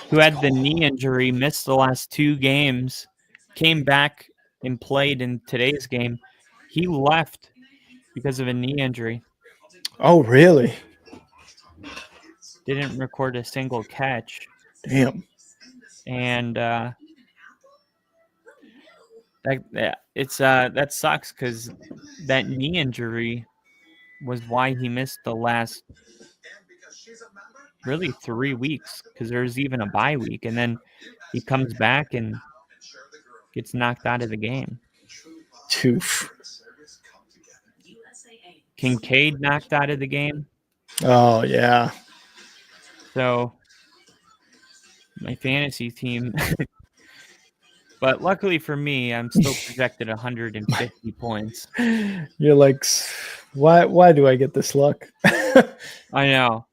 who had the knee injury, missed the last 2 games, came back and played in today's game. He left because of a knee injury. Oh, really? Didn't record a single catch. Damn. And that sucks, because that knee injury was why he missed the last really 3 weeks, because there's even a bye week, and then he comes back and gets knocked out of the game. Toof. Kincaid knocked out of the game. Oh yeah. So my fantasy team, but luckily for me, I'm still projected 150 points. You're like, why do I get this luck? I know.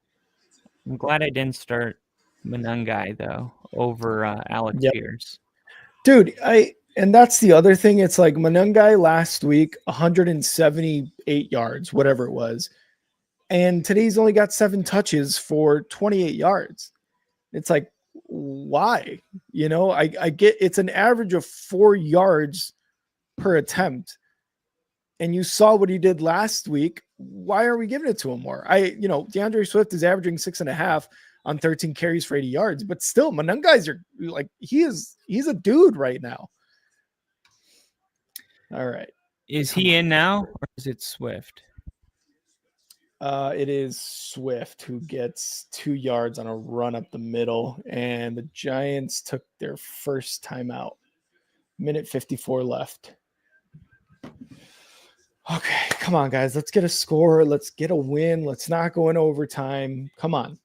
I'm glad I didn't start Monangai though over Alex Pierce. Dude, and that's the other thing. It's like Monangai last week, 178 yards, whatever it was. And today's only got 7 touches for 28 yards. It's like, why? You know, I get it's an average of 4 yards per attempt. And you saw what he did last week. Why are we giving it to him more? DeAndre Swift is averaging 6.5 on 13 carries for 80 yards, but still, Monangai's are like, he's a dude right now. All right. Is he in now, or is it Swift? It is Swift who gets 2 yards on a run up the middle, and the Giants took their first timeout. 1:54 left. Okay, come on, guys. Let's get a score. Let's get a win. Let's not go in overtime. Come on.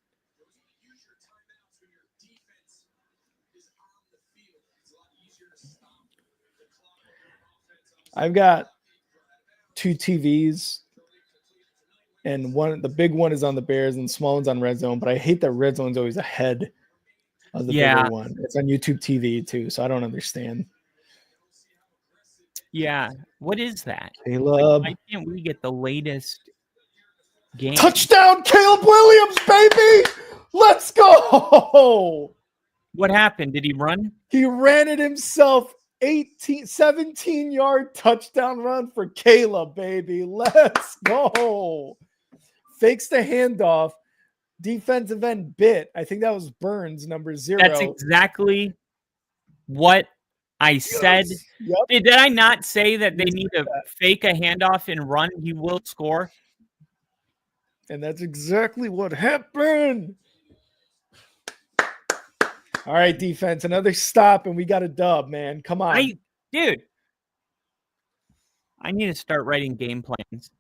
I've got 2 TVs, and the big one is on the Bears and the small one's on Red Zone, but I hate that Red Zone's always ahead of the bigger one. It's on YouTube TV too, so I don't understand. Yeah. What is that? Caleb. Why can't we get the latest game? Touchdown, Caleb Williams, baby! Let's go! What happened? Did he run? He ran it himself. 17-yard touchdown run for Caleb, baby. Let's go. Fakes the handoff. Defensive end bit. I think that was Burns, number 0. That's exactly what I said, Yep. did I not say that they You need said to fake a handoff and run? He will score. And that's exactly what happened. All right, defense, another stop, and we got a dub, man. Come on. Dude, I need to start writing game plans.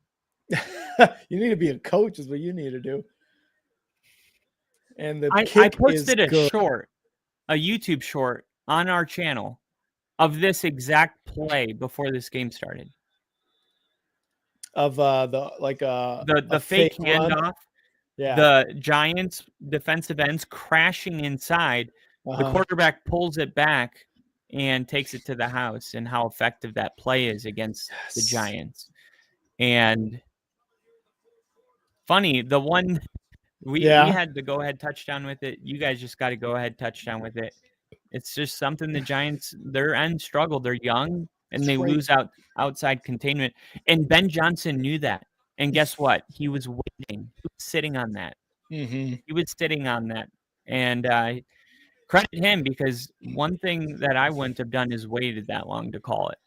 You need to be a coach, is what you need to do. And the I kick posted is a good. short, a YouTube short on our channel of this exact play before this game started. Of The fake run. handoff, Yeah. the Giants defensive ends crashing inside. The quarterback pulls it back and takes it to the house, and how effective that play is against the Giants. And funny, the one we had the go-ahead touchdown with it. You guys just got to go-ahead touchdown with it. It's just something the Giants, their end struggle. They're young, and they lose outside containment. And Ben Johnson knew that. And guess what? He was waiting. He was sitting on that. Mm-hmm. He was sitting on that. And credit him, because one thing that I wouldn't have done is waited that long to call it.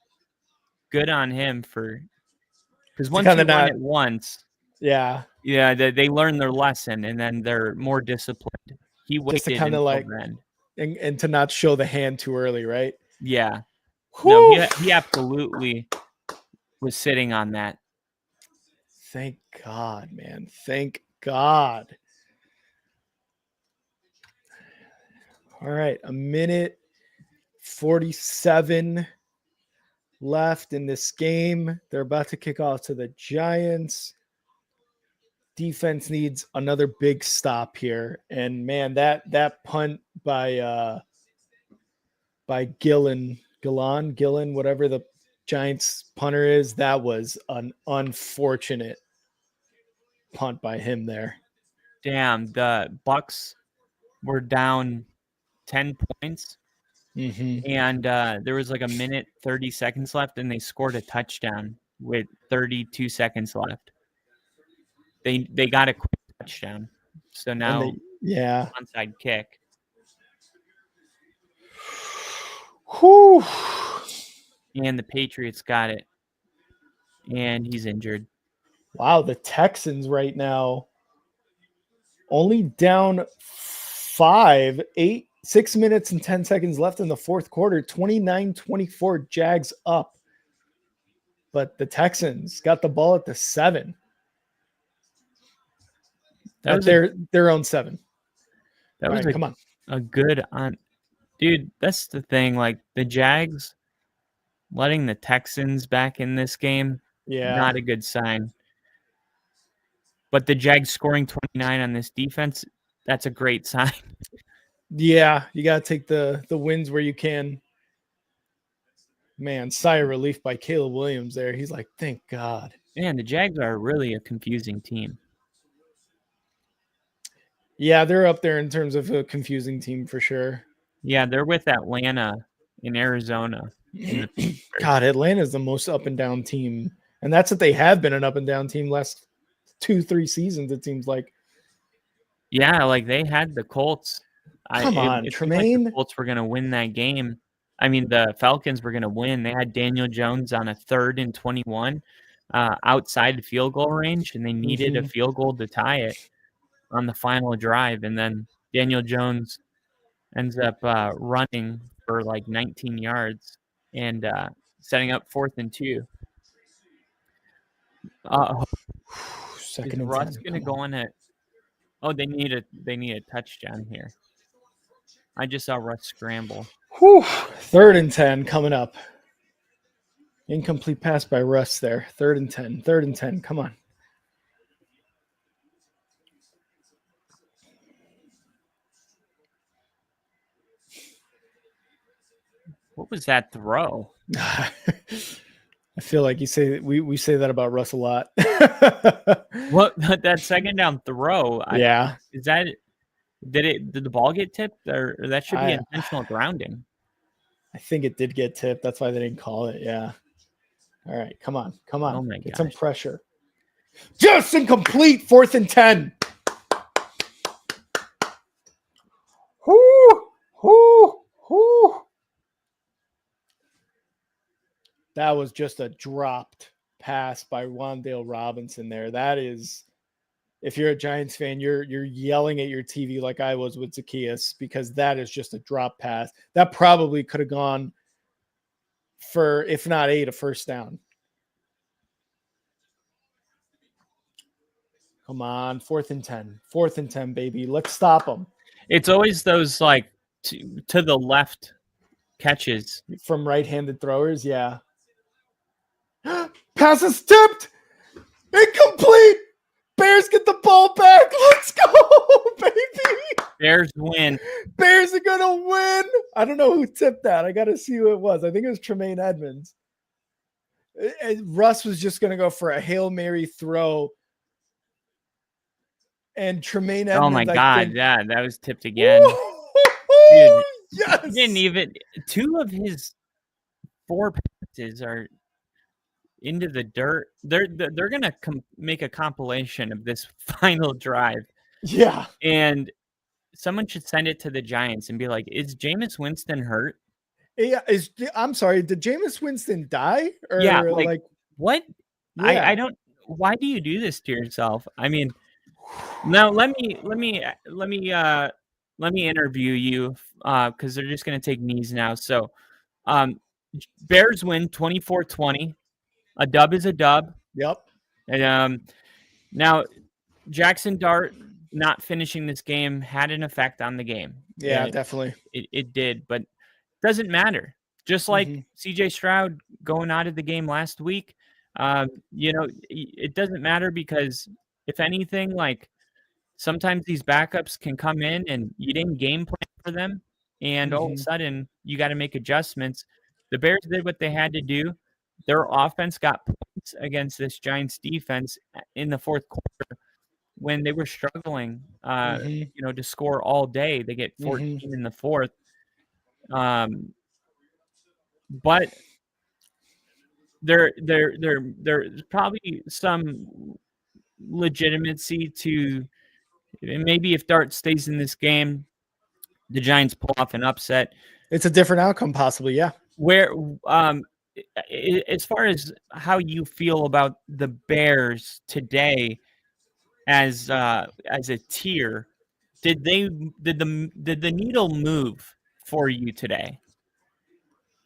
Good on him because once you run it once, they learn their lesson, and then they're more disciplined. He waited just to kind of like then. And to not show the hand too early, right? Yeah. Whew. No, he absolutely was sitting on that. Thank God, man. Thank God. All right, 1:47 left in this game. They're about to kick off to the Giants. Defense needs another big stop here. And man, that punt by Gillen, whatever the Giants punter is, that was an unfortunate punt by him there. Damn, the Bucks were down 10 points. Mm-hmm. And there was like 1:30 left, and they scored a touchdown with 32 seconds left. They got a quick touchdown. So now onside kick. Whew. And the Patriots got it. And he's injured. Wow, the Texans right now only down 6 minutes and 10 seconds left in the fourth quarter, 29-24, Jags up. But the Texans got the ball at the 7. At their own 7. That was come on. A good on. Dude, that's the thing. Like the Jags letting the Texans back in this game, not a good sign. But the Jags scoring 29 on this defense, that's a great sign. Yeah, you got to take the wins where you can. Man, sigh of relief by Caleb Williams there. He's like, thank God. Man, the Jags are really a confusing team. Yeah, they're up there in terms of a confusing team for sure. Yeah, they're with Atlanta in Arizona. God, Atlanta's the most up and down team. And that's what they have been, an up and down team last 2-3 seasons, it seems like. Yeah, like they had the Colts. Come on, Tremaine. Like the Colts were going to win that game. I mean, the Falcons were going to win. They had Daniel Jones on a 3rd and 21 outside the field goal range, and they needed a field goal to tie it on the final drive. And then Daniel Jones ends up running for like 19 yards and setting up 4th and 2. Second is Russ going to go on it? Oh, they need a touchdown here. I just saw Russ scramble. 3rd and 10 coming up. Incomplete pass by Russ there. 3rd and 10. 3rd and 10. Come on. What was that throw? I feel like we say that about Russ a lot. What that second down throw? Did the ball get tipped, or that should be intentional grounding? I think it did get tipped. That's why they didn't call it. Yeah. All right, come on. Oh my Get some pressure. Just incomplete. 4th and 10. That was just a dropped pass by Wan'Dale Robinson there. That is, if you're a Giants fan, you're yelling at your TV like I was with Zacchaeus, because that is just a drop pass. That probably could have gone for, if not 8, a first down. Come on, 4th and 10. 4th and 10, baby. Let's stop them. It's always those like to the left catches From right-handed throwers, yeah. Pass is tipped. Incomplete. Bears get the ball back. Let's go, baby. Bears win. Bears are going to win. I don't know who tipped that. I got to see who it was. I think it was Tremaine Edmonds. Russ was just going to go for a Hail Mary throw. And Tremaine Edmonds. Oh my God. Yeah, that was tipped again. Dude, yes. Didn't even 2 of his 4 passes are into the dirt. They're gonna make a compilation of this final drive. Yeah. And someone should send it to the Giants and be like, "Is Jameis Winston hurt?" Yeah. I'm sorry. Did Jameis Winston die? Or Yeah. Like what? Yeah. I don't. Why do you do this to yourself? I mean, now let me interview you because they're just gonna take knees now. So, Bears win 24-20. A dub is a dub. Yep. And now Jackson Dart not finishing this game had an effect on the game. Yeah, definitely. It did, but it doesn't matter. Just like CJ Stroud going out of the game last week, it doesn't matter, because if anything, like sometimes these backups can come in and you didn't game plan for them, and all of a sudden you got to make adjustments. The Bears did what they had to do. Their offense got points against this Giants defense in the 4th quarter when they were struggling, to score all day. They get 14 in the 4th. But there's probably some legitimacy to maybe if Dart stays in this game, the Giants pull off an upset. It's a different outcome, possibly. Yeah. Where, as far as how you feel about the Bears today as a tier, did the needle move for you today?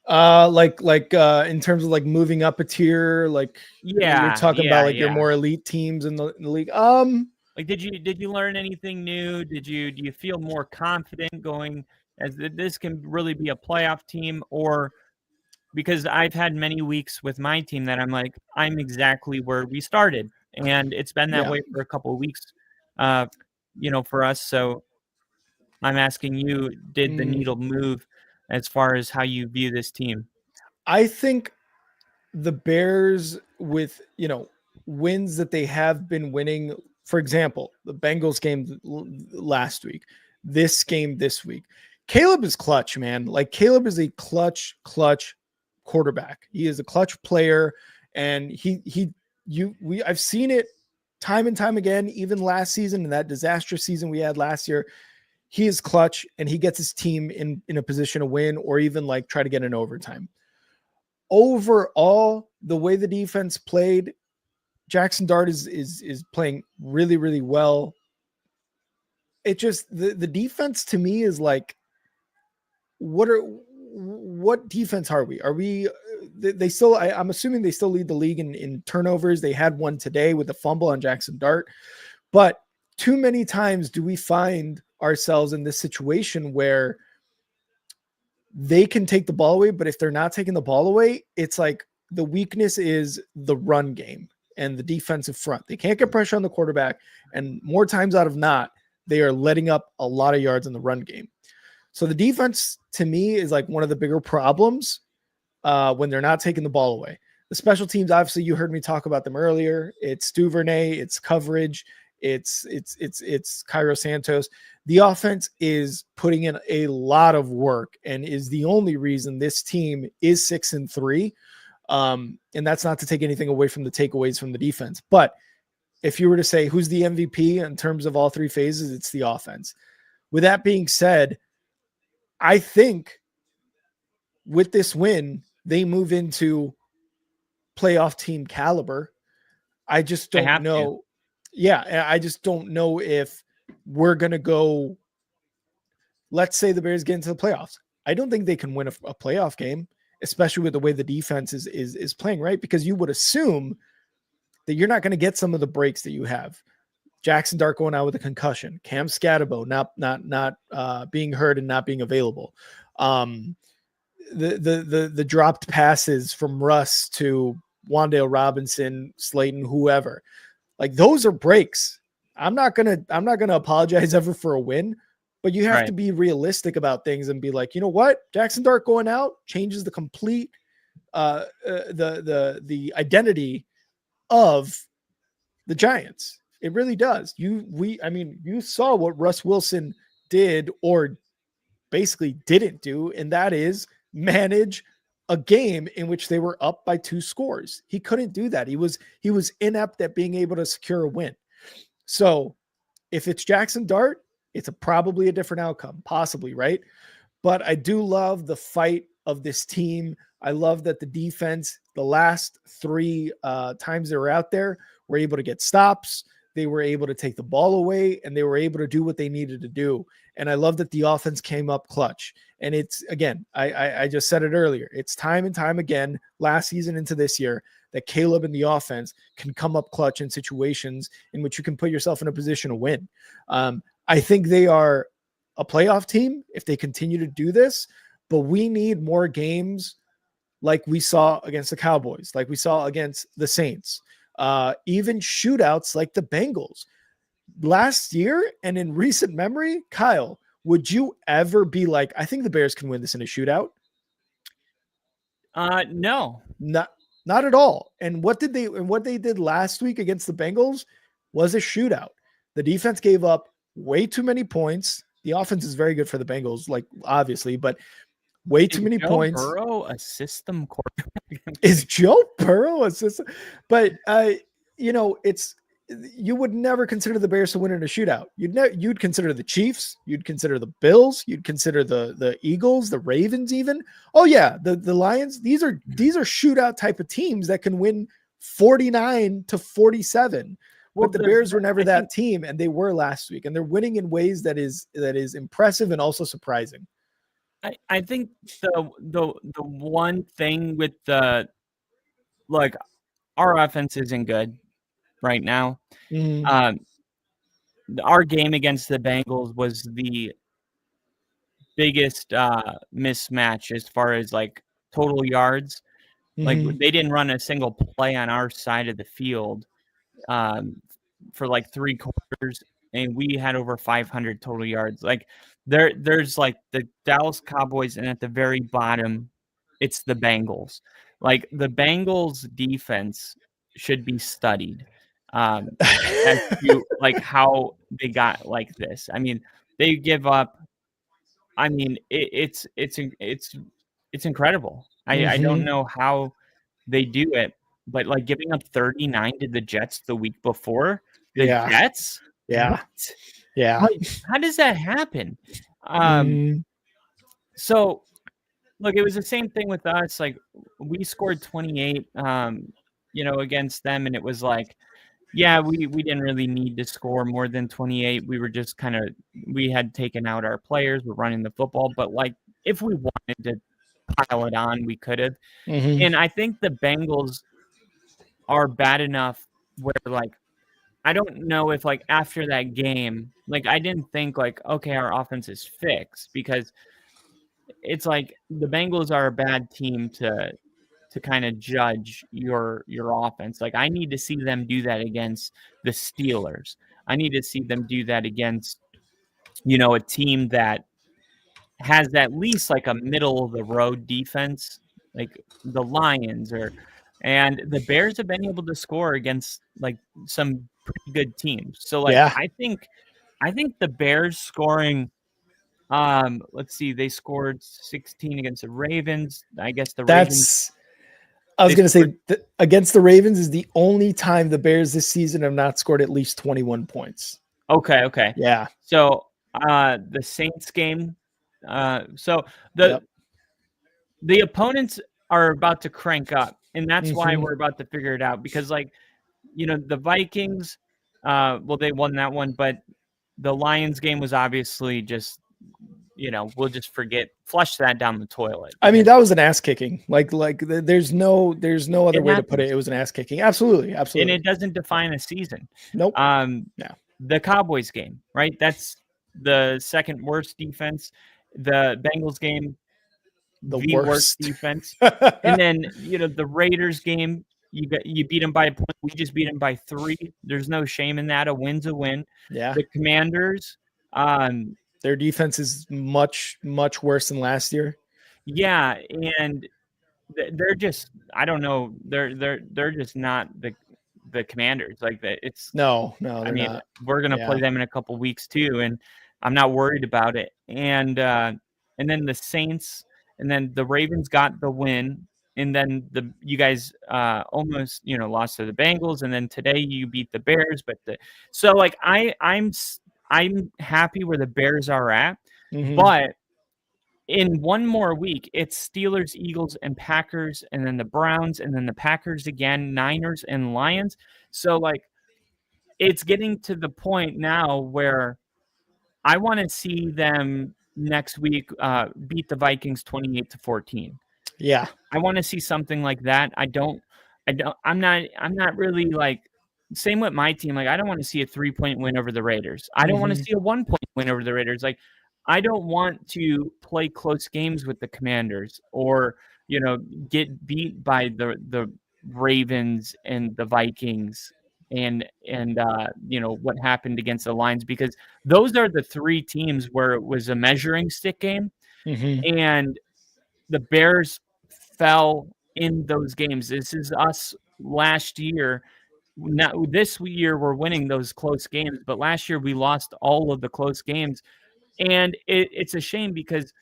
In terms of like moving up a tier, like you're talking about like your more elite teams in the league. Like did you learn anything new? Do you feel more confident going as this can really be a playoff team? Or because I've had many weeks with my team that I'm like, I'm exactly where we started, and it's been that way for a couple of weeks, for us. So I'm asking you, did the needle move as far as how you view this team? I think the Bears, with, wins that they have been winning, for example, the Bengals game last week, this game this week, Caleb is clutch, man. Like Caleb is a clutch quarterback. He is a clutch player, and I've seen it time and time again, even last season, in that disastrous season we had last year. He is clutch, and he gets his team in a position to win, or even like try to get an overtime. Overall, the way the defense played, Jackson Dart is playing really, really well. It just, the defense to me is like, what defense are we? Are we, they still, I'm assuming they still lead the league in turnovers. They had one today with a fumble on Jackson Dart, but too many times do we find ourselves in this situation where they can take the ball away, but if they're not taking the ball away, it's like the weakness is the run game and the defensive front. They can't get pressure on the quarterback, and more times out of not, they are letting up a lot of yards in the run game. So the defense, to me, is like one of the bigger problems when they're not taking the ball away. The special teams, obviously, you heard me talk about them earlier. It's Duvernay, it's coverage, it's Cairo Santos. The offense is putting in a lot of work and is the only reason this team is 6-3. And that's not to take anything away from the takeaways from the defense. But if you were to say who's the MVP in terms of all 3 phases, it's the offense. With that being said, I think with this win, they move into playoff team caliber. I just They don't have to. know. Yeah, I just don't know if we're going to go. Let's say the Bears get into the playoffs. I don't think they can win a playoff game, especially with the way the defense is playing, right? Because you would assume that you're not going to get some of the breaks that you have. Jackson Dart going out with a concussion, Cam Scatterbo not being hurt and not being available. The dropped passes from Russ to Wan'Dale Robinson, Slayton, whoever. Like those are breaks. I'm not gonna apologize ever for a win, but you have to be realistic about things and be like, you know what? Jackson Dart going out changes the complete the identity of the Giants. It really does. You saw what Russ Wilson did or basically didn't do, and that is manage a game in which they were up by 2 scores. He couldn't do that. He was inept at being able to secure a win. So if it's Jackson Dart, it's probably a different outcome, possibly, right? But I do love the fight of this team. I love that the defense, the last 3 times they were out there, were able to get stops. They were able to take the ball away, and they were able to do what they needed to do. And I love that the offense came up clutch. And it's, again, I just said it earlier. It's time and time again, last season into this year, that Caleb and the offense can come up clutch in situations in which you can put yourself in a position to win. I think they are a playoff team if they continue to do this, but we need more games like we saw against the Cowboys, like we saw against the Saints, even shootouts like the Bengals. Last year and in recent memory, Kyle, would you ever be like, I think the Bears can win this in a shootout? No. Not at all. And what they did last week against the Bengals was a shootout. The defense gave up way too many points. The offense is very good for the Bengals, like obviously, but way too many points. Burrow a system quarterback? Is Joe Burrow a system? But you would never consider the Bears to win in a shootout. You'd consider the Chiefs, you'd consider the Bills, you'd consider the Eagles, the Ravens, even. Oh yeah, the Lions. These are shootout type of teams that can win 49-47. Well, but the Bears were never that team, and they were last week, and they're winning in ways that is impressive and also surprising. I think the one thing with our offense isn't good right now. Mm-hmm. Our game against the Bengals was the biggest mismatch as far as like total yards. Mm-hmm. Like they didn't run a single play on our side of the field for like 3 quarters, and we had over 500 total yards. Like there's like the Dallas Cowboys, and at the very bottom, it's the Bengals. Like the Bengals defense should be studied as to like how they got like this. I mean, they give up. I mean, it's incredible. Mm-hmm. I don't know how they do it, but like giving up 39 to the Jets the week before, Jets. Yeah. What? Yeah. How does that happen? So look, it was the same thing with us. Like we scored 28, against them. And it was like, yeah, we didn't really need to score more than 28. We were just we had taken out our players. We're running the football, but like if we wanted to pile it on, we could have. Mm-hmm. And I think the Bengals are bad enough where like, I don't know if like after that game, like I didn't think like, okay, our offense is fixed, because it's like the Bengals are a bad team to kind of judge your offense. Like I need to see them do that against the Steelers. I need to see them do that against, a team that has at least like a middle of the road defense, like the Lions and the Bears have been able to score against like some pretty good teams. So like, yeah. I think the Bears scoring, let's see, they scored 16 against the Ravens. I guess Ravens. I was going to say against the Ravens is the only time the Bears this season have not scored at least 21 points. Okay. Yeah. So the Saints game. So the opponents are about to crank up. And that's why Mhm. we're about to figure it out because, like, the Vikings, well, they won that one, but the Lions game was obviously just, we'll just flush that down the toilet. I mean, because that was an ass kicking. There's no other it way to put happens, it. It was an ass kicking. Absolutely, and absolutely. it doesn't define a season. Nope. The Cowboys game, right? That's the second worst defense. The Bengals game, the worst defense. And then, the Raiders game, you beat them by a point. We just beat them by 3. There's no shame in that. A win's a win. Yeah. The Commanders, their defense is much, much worse than last year. Yeah, and they're just, I don't know, they're just not the Commanders. Like it's no, I mean, not. We're gonna play them in a couple weeks too, and I'm not worried about it. And then the Saints, and then the Ravens got the win, and then you guys almost lost to the Bengals, and then today you beat the Bears. But so like I'm happy where the Bears are at, but in one more week, it's Steelers, Eagles, and Packers, and then the Browns, and then the Packers again, Niners, and Lions. So, like, it's getting to the point now where I want to see them next week beat the Vikings 28-14. Yeah, I want to see something like that. I'm not really like. Same with my team. Like, I don't want to see a 3-point win over the Raiders. I don't want to see a 1-point win over the Raiders. Like, I don't want to play close games with the Commanders or, get beat by the Ravens and the Vikings and what happened against the Lions, because those are the 3 teams where it was a measuring stick game, and the Bears fell in those games. This is us last year. Now, this year we're winning those close games, but last year we lost all of the close games. And it's a shame because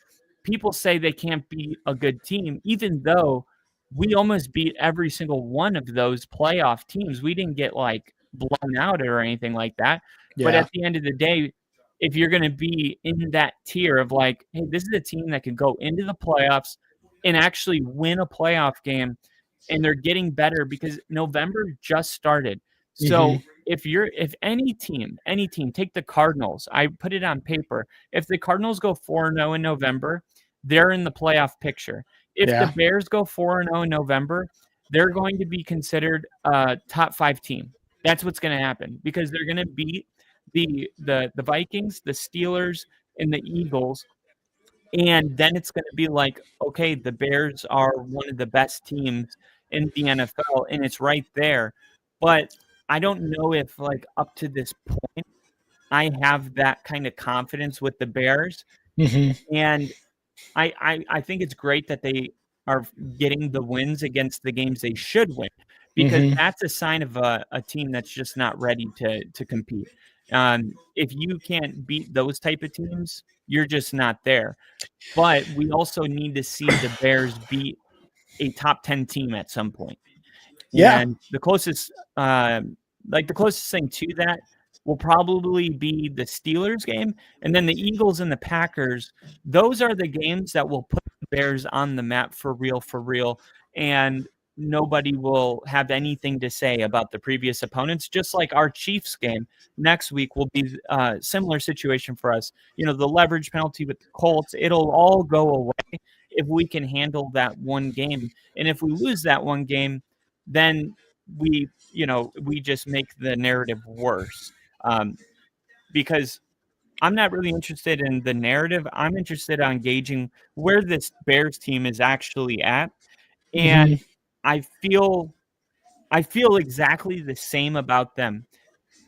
people say they can't beat a good team, even though we almost beat every single one of those playoff teams. We didn't get like blown out or anything like that. Yeah. But at the end of the day, if you're going to be in that tier of like, hey, this is a team that can go into the playoffs and actually win a playoff game, and they're getting better because November just started. So if any team, take the Cardinals, I put it on paper. If the Cardinals go 4-0 in November, they're in the playoff picture. If the Bears go 4-0 in November, they're going to be considered a top 5 team. That's what's going to happen because they're going to beat the Vikings, the Steelers, and the Eagles. And then it's going to be like, okay, the Bears are one of the best teams in the NFL, and it's right there. But I don't know if, like, up to this point, I have that kind of confidence with the Bears. And I think it's great that they are getting the wins against the games they should win, because that's a sign of a team that's just not ready to compete. If you can't beat those type of teams, you're just not there. But we also need to see the Bears beat a top 10 team at some point. Yeah. And the closest thing to that will probably be the Steelers game. And then the Eagles and the Packers, those are the games that will put the Bears on the map for real. And nobody will have anything to say about the previous opponents, just like our Chiefs game next week will be a similar situation for us. The leverage penalty with the Colts, it'll all go away if we can handle that one game. And if we lose that one game, then we just make the narrative worse. Because I'm not really interested in the narrative. I'm interested in gauging where this Bears team is actually at. And I feel exactly the same about them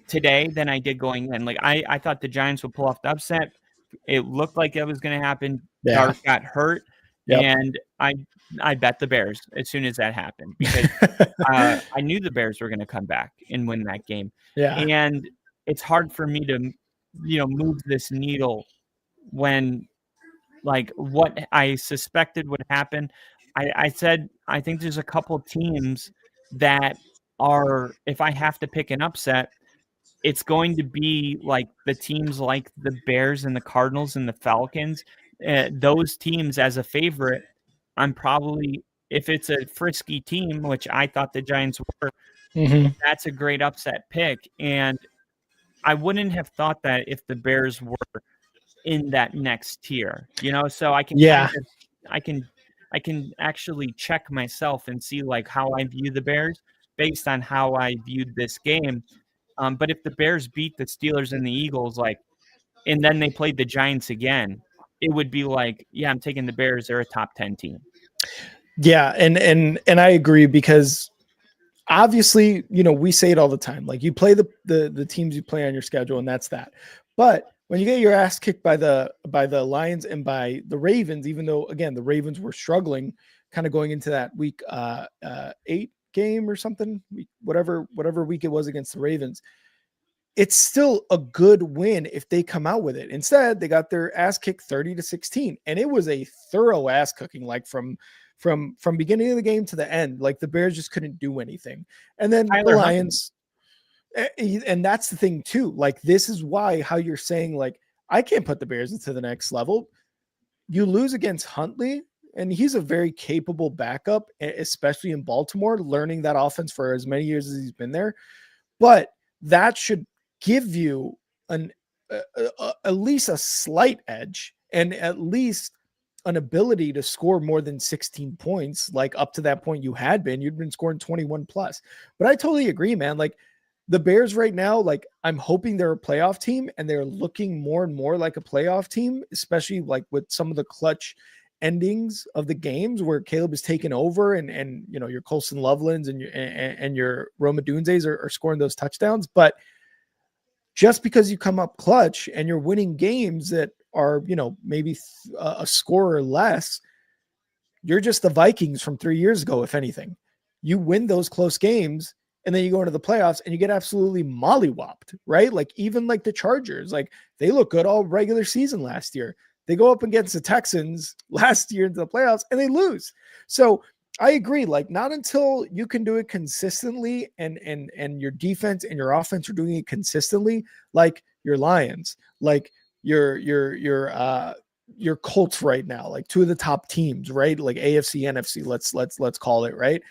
today than I did going in. Like I thought the Giants would pull off the upset. It looked like it was going to happen. Yeah. Dart got hurt. Yep. And I bet the Bears as soon as that happened, because I knew the Bears were going to come back and win that game. Yeah. And it's hard for me to, move this needle when, like, what I suspected would happen. I said, I think there's a couple teams that are, if I have to pick an upset, it's going to be like the teams like the Bears and the Cardinals and the Falcons. Those teams as a favorite, I'm probably if it's a frisky team, which I thought the Giants were, that's a great upset pick. And I wouldn't have thought that if the Bears were in that next tier, so I can, I can actually check myself and see like how I view the Bears based on how I viewed this game. But if the Bears beat the Steelers and the Eagles, and then they played the Giants again, it would be like, yeah, I'm taking the Bears. They're a top 10 team. Yeah. And I agree, because obviously, we say it all the time. Like, you play the teams you play on your schedule, and that's that. But when you get your ass kicked by the Lions and by the Ravens, even though, again, the Ravens were struggling kind of going into that week 8 game or something, whatever week it was against the Ravens, it's still a good win if they come out with it. Instead, they got their ass kicked 30-16, and it was a thorough ass cooking, like from beginning of the game to the end. Like, the Bears just couldn't do anything. And then the Lions, and that's the thing too. Like, this is why, how you're saying, like, I can't put the Bears into the next level. You lose against Huntley, and he's a very capable backup, especially in Baltimore, learning that offense for as many years as he's been there. But that should give you at least a slight edge, and at least an ability to score more than 16 points. Like, up to that point you'd been scoring 21 plus. But I totally agree, man. Like, the Bears right now, like, I'm hoping they're a playoff team, and they're looking more and more like a playoff team, especially like with some of the clutch endings of the games where Caleb is taking over, and your Colson Lovelands and your Roma Dunzes are scoring those touchdowns. But just because you come up clutch and you're winning games that are, maybe a score or less, you're just the Vikings from 3 years ago. If anything, you win those close games, and then you go into the playoffs and you get absolutely mollywopped, right? Like, even like the Chargers, like, they look good all regular season last year. They go up against the Texans last year into the playoffs and they lose. So I agree. Like, not until you can do it consistently, and your defense and your offense are doing it consistently, like your Lions, like your Colts right now, like two of the top teams, right? Like AFC, NFC, let's call it, right?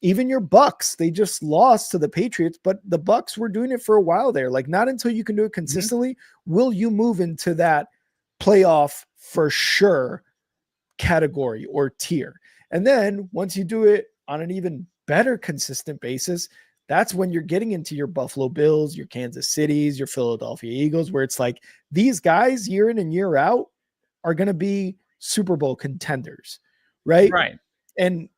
Even your Bucks, they just lost to the Patriots, but the Bucks were doing it for a while there. Like, not until you can do it consistently will you move into that playoff for sure category or tier. And then once you do it on an even better consistent basis, that's when you're getting into your Buffalo Bills, your Kansas Cities, your Philadelphia Eagles, where it's like, these guys year in and year out are going to be Super Bowl contenders, right? Right. And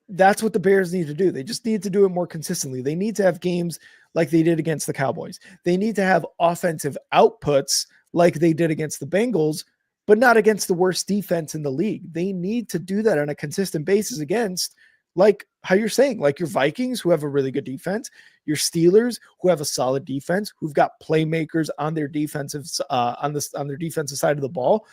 that's what the Bears need to do. They just need to do it more consistently. They need to have games like they did against the Cowboys. They need to have offensive outputs like they did against the Bengals, but not against the worst defense in the league. They need to do that on a consistent basis against, like how you're saying, like your Vikings, who have a really good defense, your Steelers, who have a solid defense, who've got playmakers on their defensive on their defensive side of the ball,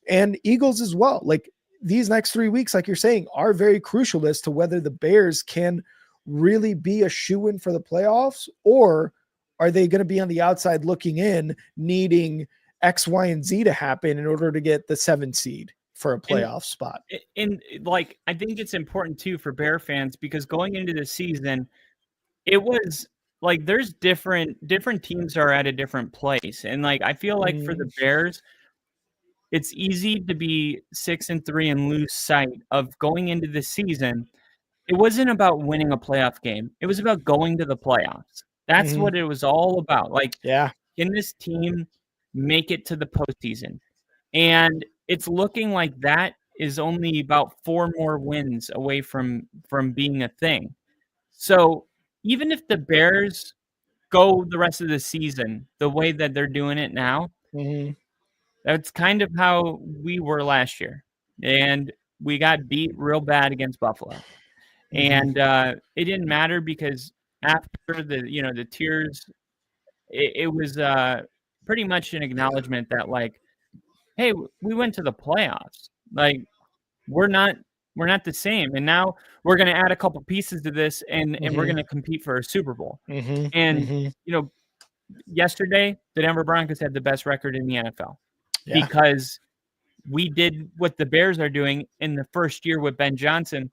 and Eagles as well. Like, these next 3 weeks, like you're saying, are very crucial as to whether the Bears can really be a shoo-in for the playoffs, or are they going to be on the outside looking in, needing X, Y, and Z to happen in order to get the 7th seed for a playoff spot. And like, I think it's important too for Bear fans, because going into the season, it was like, there's different teams are at a different place. And like, I feel like for the Bears, it's easy to be 6-3 and lose sight of going into the season. It wasn't about winning a playoff game. It was about going to the playoffs. That's what it was all about. Like, can this team make it to the postseason? And it's looking like that is only about 4 more wins away from being a thing. So even if the Bears go the rest of the season the way that they're doing it now, that's kind of how we were last year. And we got beat real bad against Buffalo. And it didn't matter, because after the tears, it was pretty much an acknowledgement that, like, hey, we went to the playoffs. Like, we're not the same. And now we're going to add a couple pieces to this, and we're going to compete for a Super Bowl. And, yesterday, the Denver Broncos had the best record in the NFL because we did what the Bears are doing in the first year with Ben Johnson.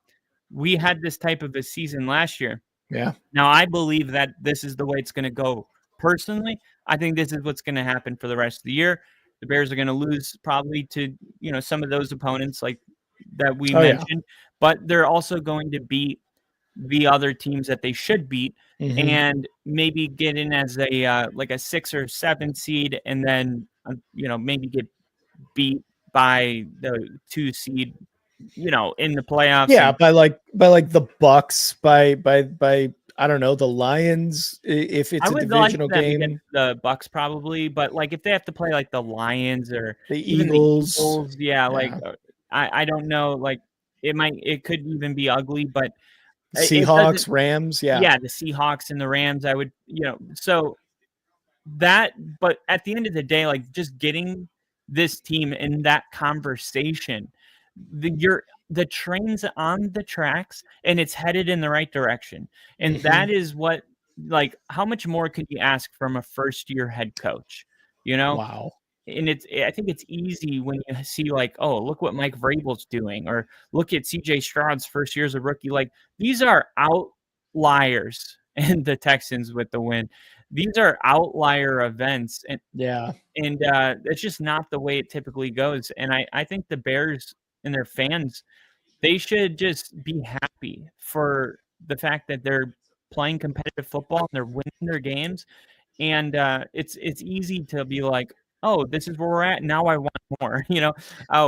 We had this type of a season last year. Yeah. Now, I believe that this is the way it's going to go. Personally, I think this is what's going to happen for the rest of the year. The Bears are going to lose probably to, some of those opponents like that we mentioned, but they're also going to beat the other teams that they should beat and maybe get in as a like a 6 or 7 seed, and then maybe get beat by the 2 seed in the playoffs. Yeah, by like the Bucks, by I don't know, the Lions, if it's a divisional game. The Bucks probably, but like if they have to play like the Lions or the even Eagles, the Eagles, like I don't know, like it could even be ugly, but Seahawks, Rams, the Seahawks and the Rams, I would, so that, but at the end of the day, like just getting this team in that conversation, the train's on the tracks and it's headed in the right direction. And that is what, like, how much more could you ask from a first year head coach, Wow. And I think it's easy when you see like, oh, look what Mike Vrabel's doing, or look at CJ Stroud's first year as a rookie. Like, these are outliers and the Texans with the win. These are outlier events. And it's just not the way it typically goes. And I think the Bears and their fans, they should just be happy for the fact that they're playing competitive football and they're winning their games. And it's easy to be like, oh, this is where we're at. Now I want more,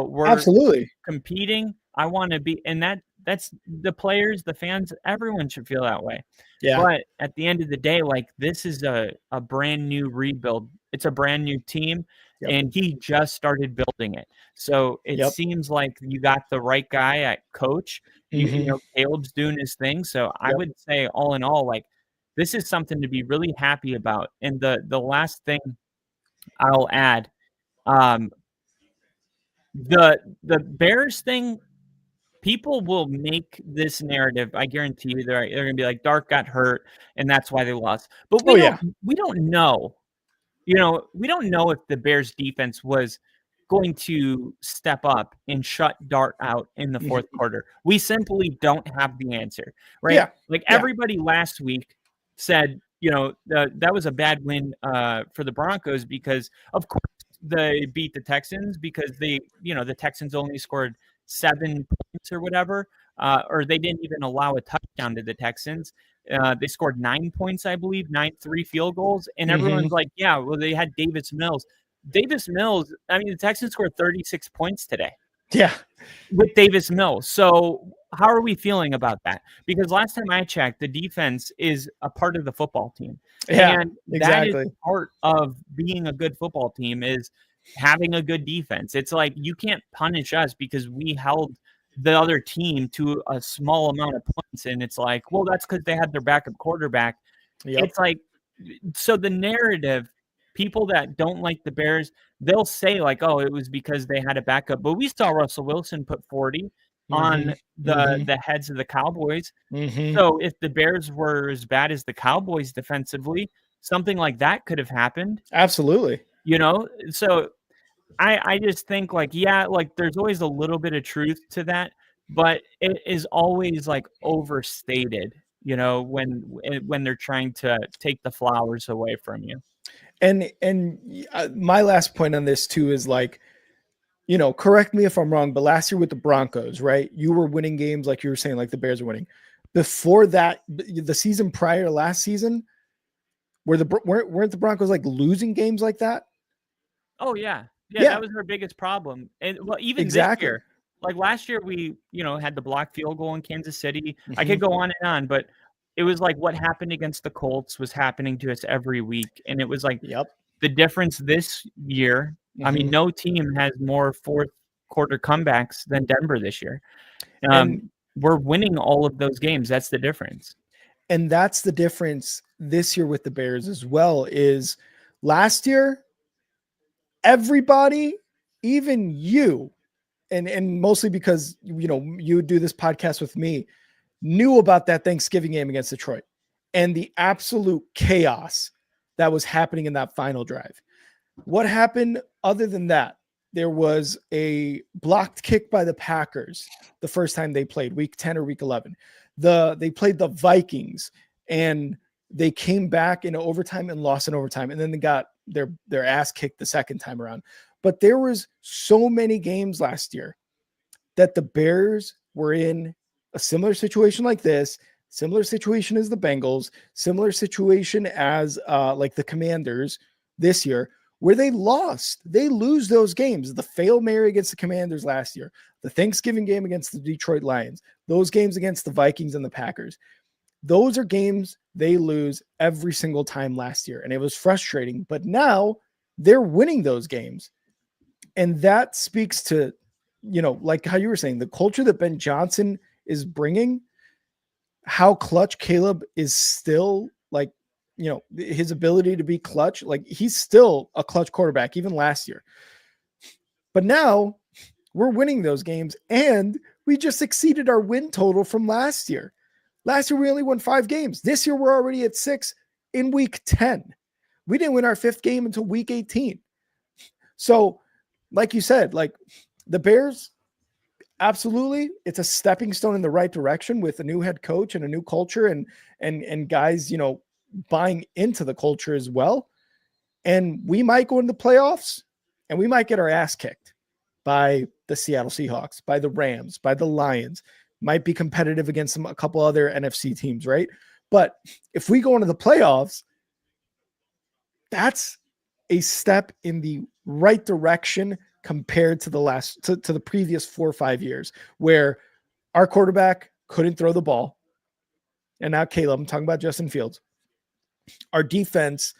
we're absolutely competing. I want to be, and that's the players, the fans, everyone should feel that way. Yeah. But at the end of the day, like, this is a brand new rebuild. It's a brand new team. And he just started building it. So it seems like you got the right guy at coach. Caleb's doing his thing. So I would say, all in all, like, this is something to be really happy about. And the last thing I'll add, the Bears thing, people will make this narrative. I guarantee you, they're going to be like, Dark got hurt, and that's why they lost. But we don't know. We don't know if the Bears defense was going to step up and shut Dart out in the fourth quarter. We simply don't have the answer, right? Yeah. Like, everybody last week said, that was a bad win for the Broncos because, of course, they beat the Texans because the Texans only scored 7 points or whatever, or they didn't even allow a touchdown to the Texans. They scored 9 points, I believe, 3 field goals. And everyone's like, yeah, well, they had Davis Mills. I mean, the Texans scored 36 points today. Yeah. With Davis Mills. So how are we feeling about that? Because last time I checked, the defense is a part of the football team. Yeah, and exactly. That is part of being a good football team, is having a good defense. It's like, you can't punish us because we held the other team to a small amount of points. And it's like, well, that's because they had their backup quarterback. It's like, so the narrative, people that don't like the Bears, they'll say like, oh, it was because they had a backup. But we saw Russell Wilson put 40 on the heads of the Cowboys. So if the Bears were as bad as the Cowboys defensively, something like that could have happened. Absolutely. So I just think like, like there's always a little bit of truth to that, but it is always like overstated, when they're trying to take the flowers away from you. And my last point on this too is like, correct me if I'm wrong, but last year with the Broncos, right? You were winning games like you were saying, like the Bears are winning. Before that, the season prior to last season, weren't the Broncos like losing games like that? Oh yeah. That was our biggest problem. And well, even this year, like last year, we had the blocked field goal in Kansas City. I could go on and on, but it was like what happened against the Colts was happening to us every week. And it was like the difference this year. I mean, no team has more fourth quarter comebacks than Denver this year. We're winning all of those games. That's the difference. And that's the difference this year with the Bears as well, is last year, everybody, even you, and mostly because, you do this podcast with me, knew about that Thanksgiving game against Detroit and the absolute chaos that was happening in that final drive. What happened other than that? there was a blocked kick by the Packers the first time they played, week 10 or week 11. They played the Vikings, and they came back in overtime and lost in overtime, and then they got their ass kicked the second time around. But there was so many games last year that the Bears were in a similar situation like this, similar situation as the Bengals, similar situation as like the Commanders this year, where they lost. They lose those games. The Hail Mary against the Commanders last year, the Thanksgiving game against the Detroit Lions, those games against the Vikings and the Packers. Those are games they lose every single time last year. And it was frustrating, but now they're winning those games. And that speaks to, like how you were saying, the culture that Ben Johnson is bringing, how clutch Caleb is still, like, his ability to be clutch. Like, he's still a clutch quarterback, even last year. But now we're winning those games, and we just exceeded our win total from last year. Last year, we only won 5 games. This year, we're already at 6 in week 10. We didn't win our 5th game until week 18. So, like you said, like, the Bears, absolutely, it's a stepping stone in the right direction with a new head coach and a new culture and guys, buying into the culture as well. And we might go into the playoffs, and we might get our ass kicked by the Seattle Seahawks, by the Rams, by the Lions. Might be competitive against a couple other NFC teams, right? But if we go into the playoffs, that's a step in the right direction compared to the previous 4 or 5 years, where our quarterback couldn't throw the ball. And now Caleb, I'm talking about Justin Fields. Our defense,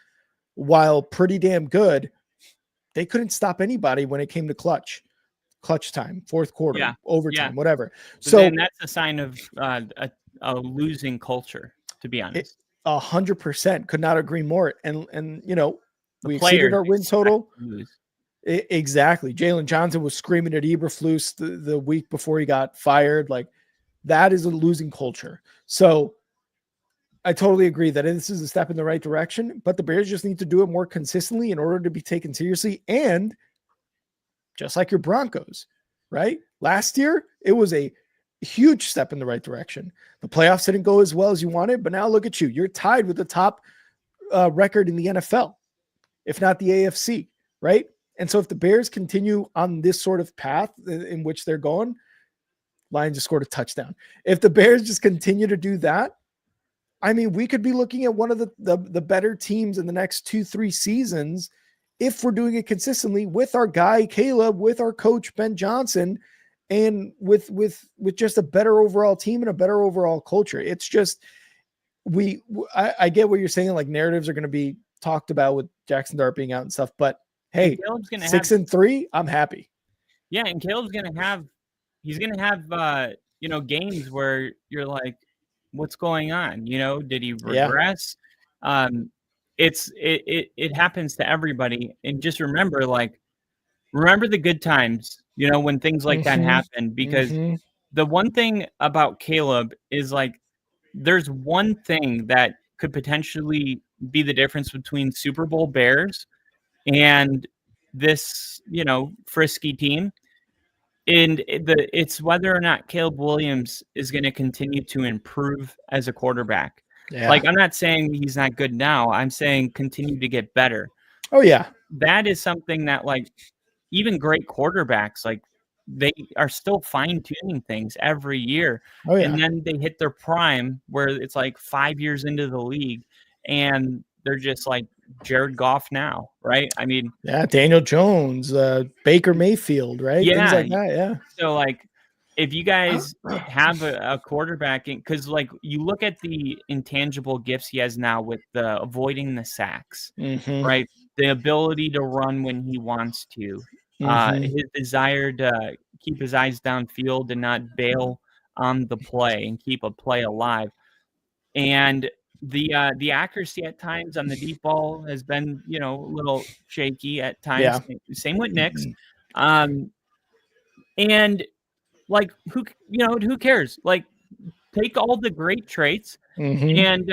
while pretty damn good, they couldn't stop anybody when it came to clutch time, fourth quarter, overtime, whatever. So then that's a sign of a losing culture, to be honest. 100%, could not agree more. And we exceeded our win total. Exactly. Jalen Johnson was screaming at Eberflus the week before he got fired. Like, that is a losing culture. So I totally agree that this is a step in the right direction, but the Bears just need to do it more consistently in order to be taken seriously. And just like your Broncos, right? Last year, it was a huge step in the right direction. The playoffs didn't go as well as you wanted, but now look at you. You're tied with the top record in the NFL, if not the AFC, right? And so if the Bears continue on this sort of path in which they're going, Lions just scored a touchdown. If the Bears just continue to do that, I mean, we could be looking at one of the better teams in the next 2-3 seasons if we're doing it consistently with our guy Caleb, with our coach Ben Johnson, and with just a better overall team and a better overall culture. It's just I get what you're saying. Like, narratives are going to be talked about with Jackson Dart being out and stuff, but hey, 6-3, I'm happy. Yeah, and Caleb's gonna have games where you're like, what's going on? Did he regress? Yeah. It happens to everybody. And just remember the good times, when things like that happen, because the one thing about Caleb is, like, there's one thing that could potentially be the difference between Super Bowl Bears and this, frisky team. And it's whether or not Caleb Williams is going to continue to improve as a quarterback. Yeah. Like, I'm not saying he's not good now. I'm saying continue to get better. Oh, yeah. That is something that, like, even great quarterbacks, like, they are still fine-tuning things every year. Oh, yeah. And then they hit their prime where it's like 5 years into the league, and they're just like Jared Goff now, right? I mean, yeah, Daniel Jones, Baker Mayfield, right? Yeah. Things like that, yeah. So, like, if you guys have a quarterback, because, like, you look at the intangible gifts he has now with the avoiding the sacks, right? The ability to run when he wants to, his desire to keep his eyes downfield and not bail on the play and keep a play alive. And the accuracy at times on the deep ball has been, a little shaky at times. Yeah. Same with Nix. And, like, who cares? Like, take all the great traits and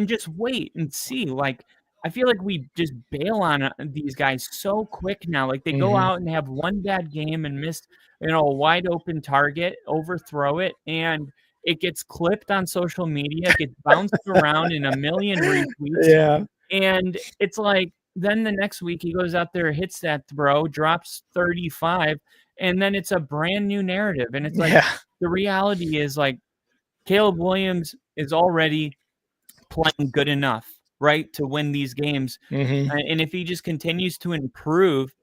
just wait and see. Like, I feel like we just bail on these guys so quick now. Like they go out and have one bad game and miss, a wide open target, overthrow it, and it gets clipped on social media, gets bounced around in a million retweets. Yeah. And it's like, then the next week he goes out there, hits that throw, drops 35, and then it's a brand new narrative. And it's like, the reality is like Caleb Williams is already playing good enough, right, to win these games. And if he just continues to improve,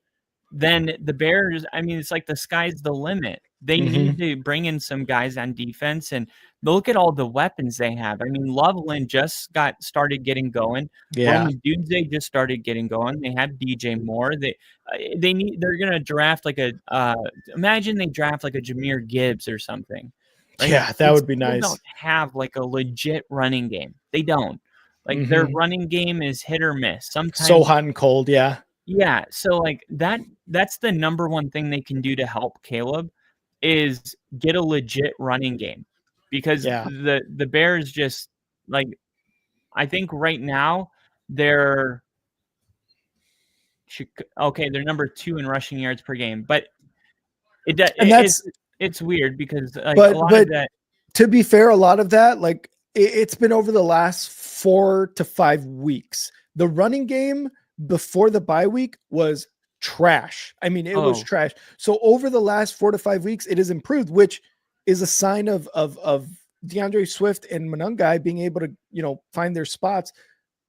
then the Bears, I mean, it's like the sky's the limit. They need to bring in some guys on defense, and look at all the weapons they have. I mean, Loveland just started getting going. Roman Dunze just started getting going. They have DJ Moore. They're gonna draft like imagine they draft like a Jahmyr Gibbs or something. Right? Yeah, that would be nice. They don't have like a legit running game. They don't. Like their running game is hit or miss. Sometimes so hot and cold. Yeah. Yeah. So like that's the number one thing they can do to help Caleb is get a legit running game, because the Bears just like, I think right now they're number 2 in rushing yards per game, but it's weird because like a lot of that. To be fair, a lot of that, like it's been over the last 4 to 5 weeks. The running game before the bye week was trash. I mean, it was trash. So over the last 4 to 5 weeks, it has improved, which is a sign of DeAndre Swift and Monangai being able to, find their spots.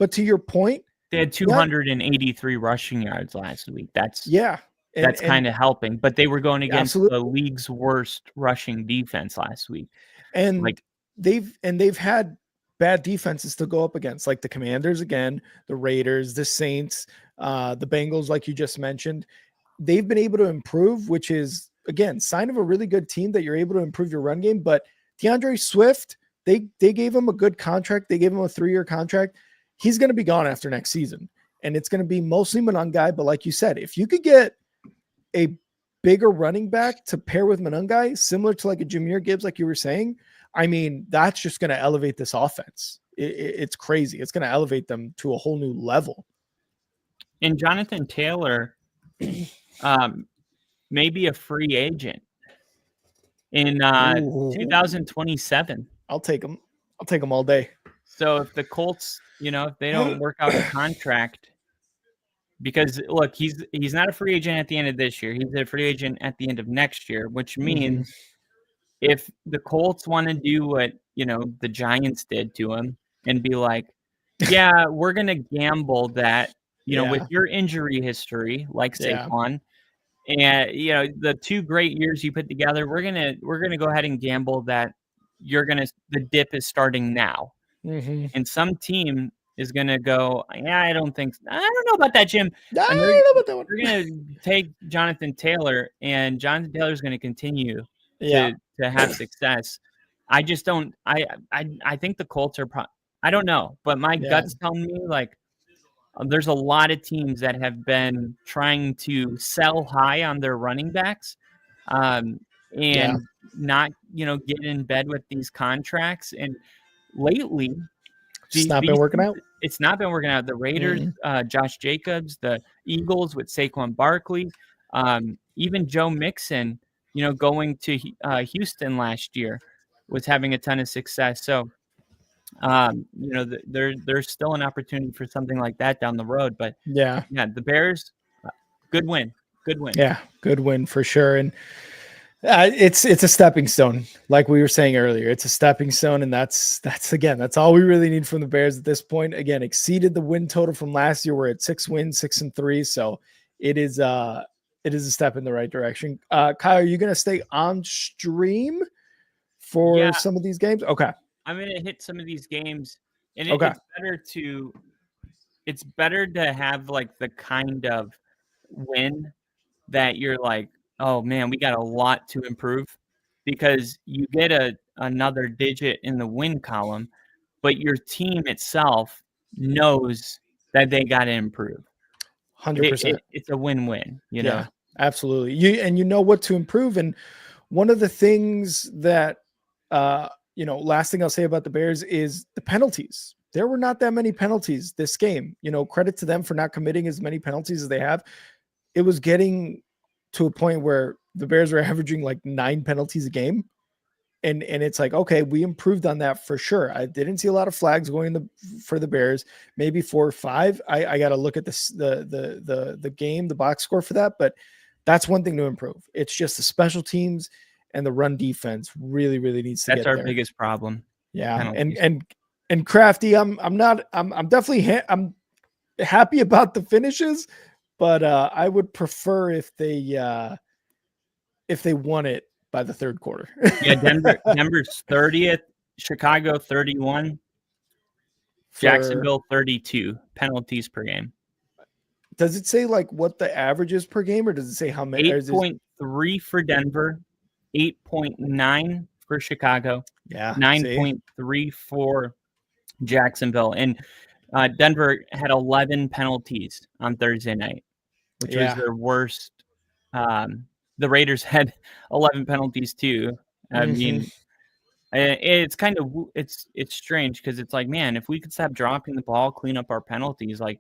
But to your point, they had 283 rushing yards last week. That's that's kind of helping. But they were going against the league's worst rushing defense last week. And like they've had bad defenses to go up against, like the Commanders again, the Raiders, the Saints, the Bengals, like you just mentioned. They've been able to improve, which is, again, sign of a really good team that you're able to improve your run game. But DeAndre Swift, they gave him a good contract. They gave him a 3-year contract. He's going to be gone after next season. And it's going to be mostly Monangai. But like you said, if you could get a bigger running back to pair with Monangai, similar to like a Jahmyr Gibbs, like you were saying, I mean, that's just going to elevate this offense. It's crazy. It's going to elevate them to a whole new level. And Jonathan Taylor may be a free agent in 2027. I'll take him. I'll take him all day. So if the Colts, if they don't work out a contract, because look, he's not a free agent at the end of this year. He's a free agent at the end of next year, which means if the Colts want to do what, the Giants did to him and be like, yeah, we're going to gamble that, with your injury history, like Saquon, and, the 2 great years you put together, we're going to go ahead and gamble that the dip is starting now. And some team is going to go, I don't know about that, Jim. I don't know about that one. We're going to take Jonathan Taylor, and Jonathan Taylor is going to continue to have success. I just don't. I think the Colts are. I don't know, but my gut's telling me like there's a lot of teams that have been trying to sell high on their running backs, and not get in bed with these contracts. And lately, it's not been working out. It's not been working out. The Raiders, Josh Jacobs, the Eagles with Saquon Barkley, even Joe Mixon. Going to Houston last year was having a ton of success. So, there's still an opportunity for something like that down the road. But the Bears, good win. Yeah, good win for sure. And it's a stepping stone, like we were saying earlier. It's a stepping stone, and that's all we really need from the Bears at this point. Again, exceeded the win total from last year. We're at 6 wins, 6-3. So it is a step in the right direction. Kyle, are you going to stay on stream for some of these games? Okay. I'm going to hit some of these games, and it's better to have like the kind of win that you're like, oh man, we got a lot to improve, because you get another digit in the win column, but your team itself knows that they got to improve. 100%. It's a win-win, know? Absolutely. You know what to improve. And one of the things that, last thing I'll say about the Bears is the penalties. there were not that many penalties this game. Credit to them for not committing as many penalties as they have. It was getting to a point where the Bears were averaging like 9 penalties a game. And it's like, okay, we improved on that for sure. I didn't see a lot of flags going for the Bears, maybe 4 or 5. I got to look at the game, the box score for that, but that's one thing to improve. It's just the special teams and the run defense really, really needs to get there. That's our biggest problem. Yeah. Penalties. And Crafty, I'm definitely I'm happy about the finishes, but I would prefer if they won it by the third quarter. Yeah, Denver's 30th, Chicago 31, Jacksonville 32 penalties per game. Does it say like what the average is per game, or does it say how many? 8.3 for Denver, 8.9 for Chicago, 9.3 for Jacksonville, and Denver had 11 penalties on Thursday night, which was their worst. The Raiders had 11 penalties too. I mean, it's kind of it's strange because it's like, man, if we could stop dropping the ball, clean up our penalties, like,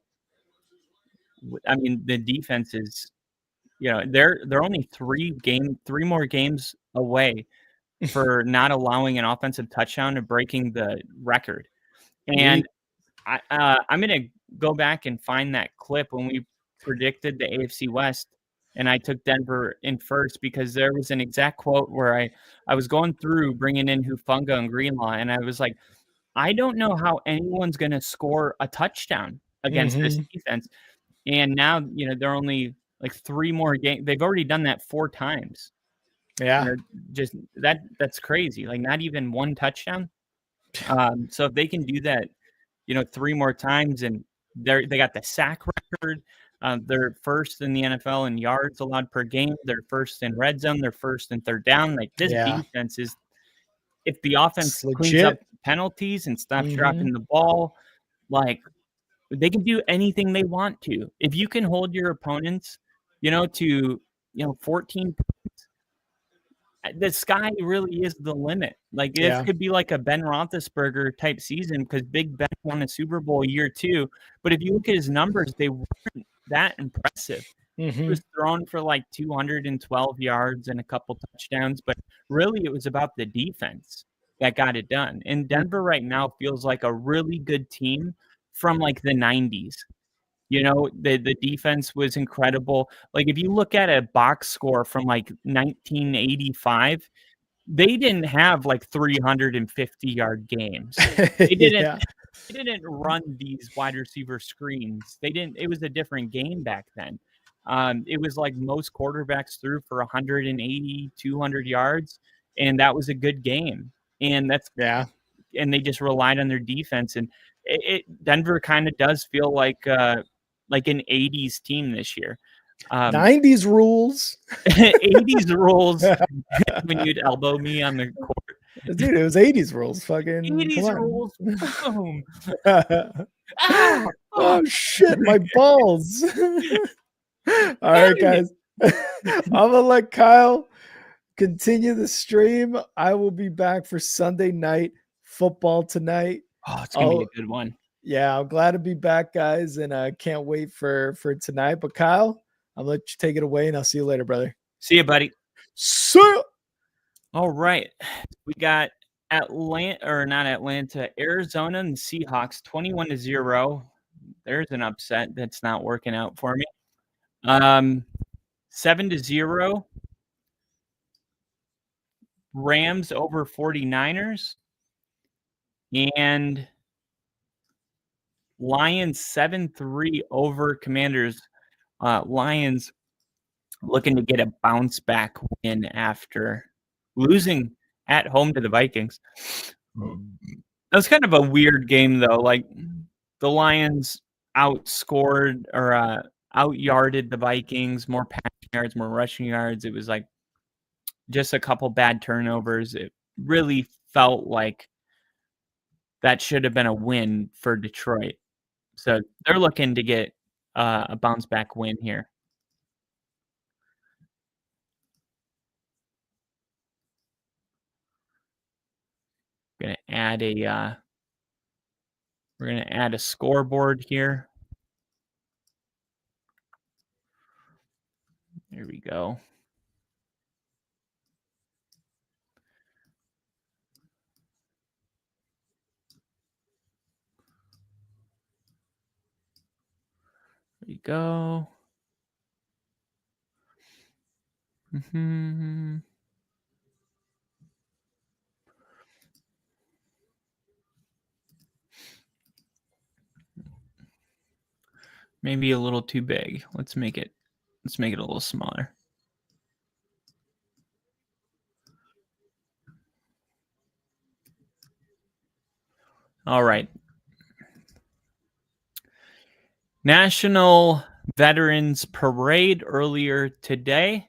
I mean, the defense is, they're only 3 more games away for not allowing an offensive touchdown and breaking the record. And I'm gonna go back and find that clip when we predicted the AFC West. And I took Denver in first because there was an exact quote where I was going through bringing in Hufanga and Greenlaw, and I was like, I don't know how anyone's going to score a touchdown against this defense. And now, they're only like 3 more games. They've already done that 4 times. Yeah. Just that's crazy. Like, not even 1 touchdown. So if they can do that, 3 more times, and they got the sack record. They're first in the NFL in yards allowed per game. They're first in red zone. They're first in third down. Like, this defense is, if the offense cleans up penalties and stops dropping the ball, like, they can do anything they want to. If you can hold your opponents, to 14 points, the sky really is the limit. Like, this could be like a Ben Roethlisberger type season because Big Ben won a Super Bowl year 2. But if you look at his numbers, they weren't that impressive. He was thrown for like 212 yards and a couple touchdowns, but really it was about the defense that got it done. And Denver right now feels like a really good team from like the 90s. The defense was incredible. Like, if you look at a box score from like 1985, they didn't have like 350-yard games. They didn't. They didn't run these wide receiver screens. It was a different game back then. It was like most quarterbacks threw for 180, 200 yards, and that was a good game. And and they just relied on their defense. And Denver kind of does feel like an 80s team this year. 90s rules. 80s rules. When you'd elbow me on the court. Dude, it was 80s rules. Fucking 80s rules. Boom. Oh shit, my balls. All right, guys. I'm gonna let Kyle continue the stream. I will be back for Sunday night football tonight. Oh, it's gonna be a good one. Yeah, I'm glad to be back, guys, and I can't wait for tonight. But Kyle, I'll let you take it away, and I'll see you later, brother. See you, buddy. See ya. All right. We got Arizona and the Seahawks 21-0. There's an upset that's not working out for me. 7-0. Rams over 49ers. And Lions 7-3 over Commanders. Lions looking to get a bounce back win after losing at home to the Vikings. That was kind of a weird game, though. Like, the Lions outscored or out-yarded the Vikings, more passing yards, more rushing yards. It was like just a couple bad turnovers. It really felt like that should have been a win for Detroit. So they're looking to get a bounce back win here. Going to add We're going to add a scoreboard here. There we go. There we go. Maybe a little too big. Let's make it a little smaller. All right. National Veterans Parade earlier today.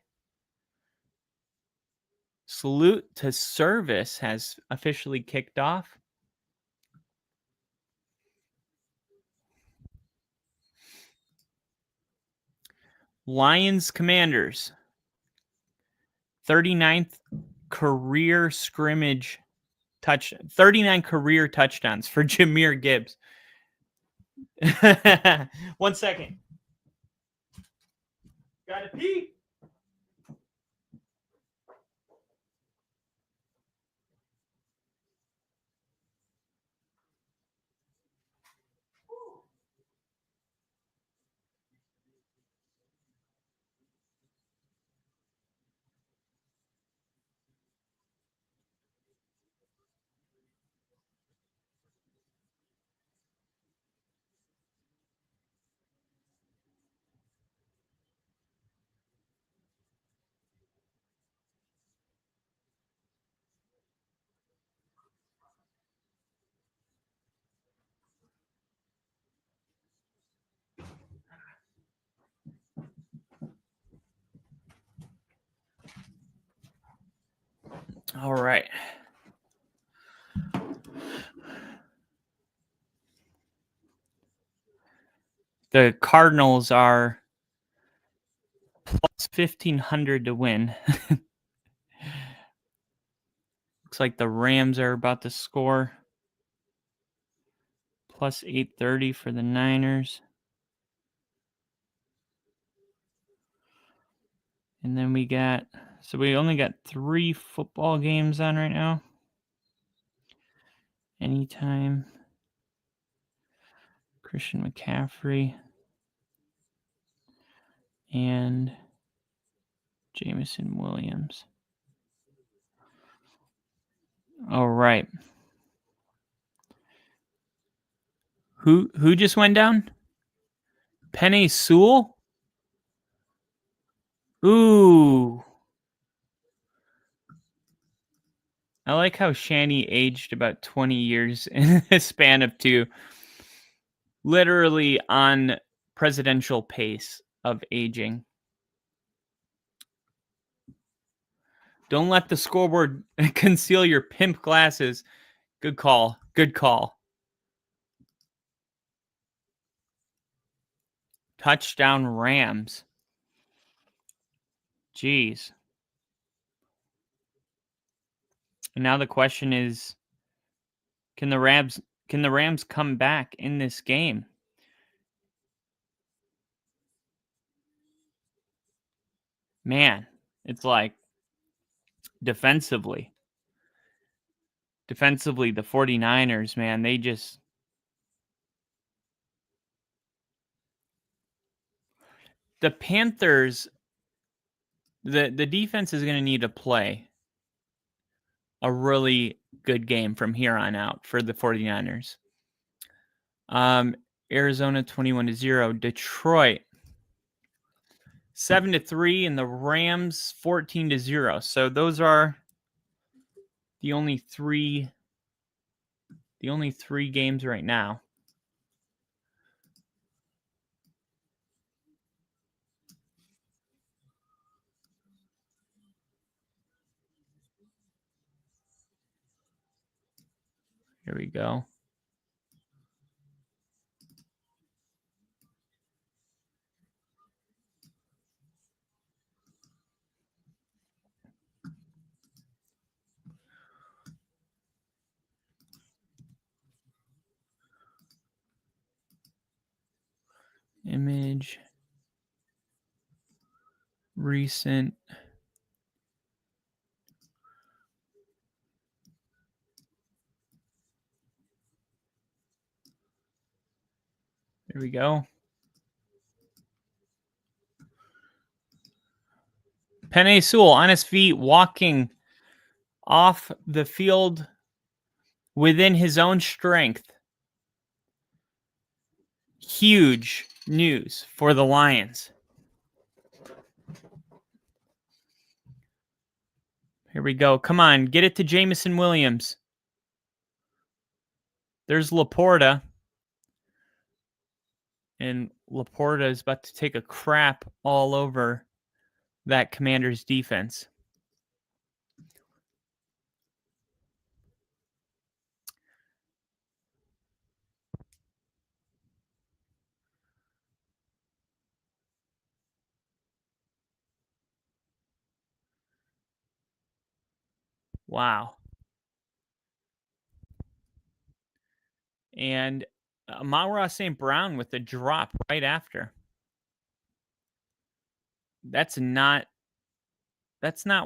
Salute to Service has officially kicked off. Lions Commanders. 39th career scrimmage touch. 39 career touchdowns for Jahmyr Gibbs. 1 second. Gotta pee. All right. The Cardinals are plus 1,500 to win. Looks like the Rams are about to score. Plus 830 for the Niners. And then we only got 3 football games on right now. Anytime. Christian McCaffrey and Jameson Williams. All right. Who just went down? Penei Sewell? Ooh. I like how Shanny aged about 20 years in the span of 2. Literally on presidential pace of aging. Don't let the scoreboard conceal your pimp glasses. Good call. Good call. Touchdown Rams. Jeez. And now the question is, can the Rams come back in this game? Man, it's like defensively, the 49ers, man, the Panthers, the defense is going to need to play a really good game from here on out for the 49ers. Arizona 21-0, Detroit 7-3, and the Rams 14-0. So those are the only three games right now. Here we go. image. Recent. There we go. Penei Sewell on his feet, walking off the field within his own strength. Huge news for the Lions. Here we go. Come on, get it to Jameson Williams. There's Laporta. And Laporta is about to take a crap all over that Commander's defense. Wow. And Amon-Ra St. Brown with the drop right after. That's not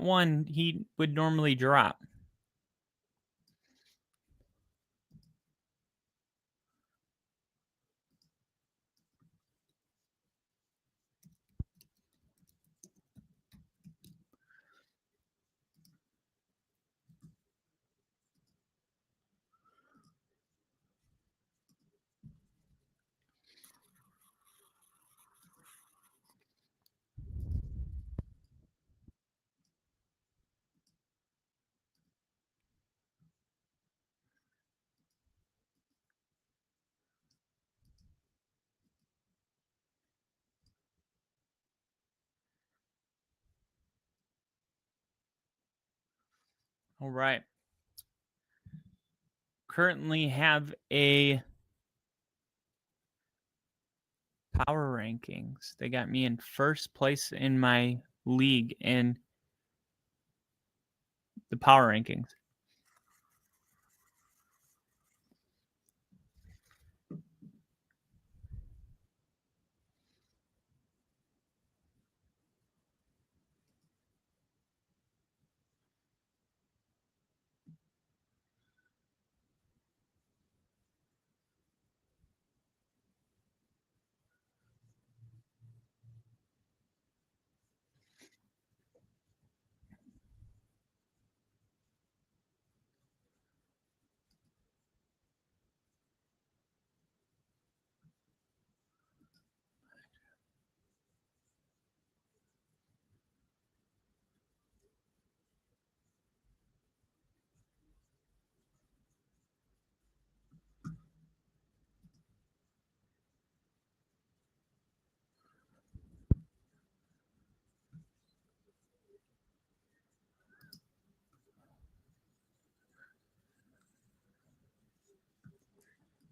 one he would normally drop. All right. Currently have a power rankings. They got me in first place in my league in the power rankings.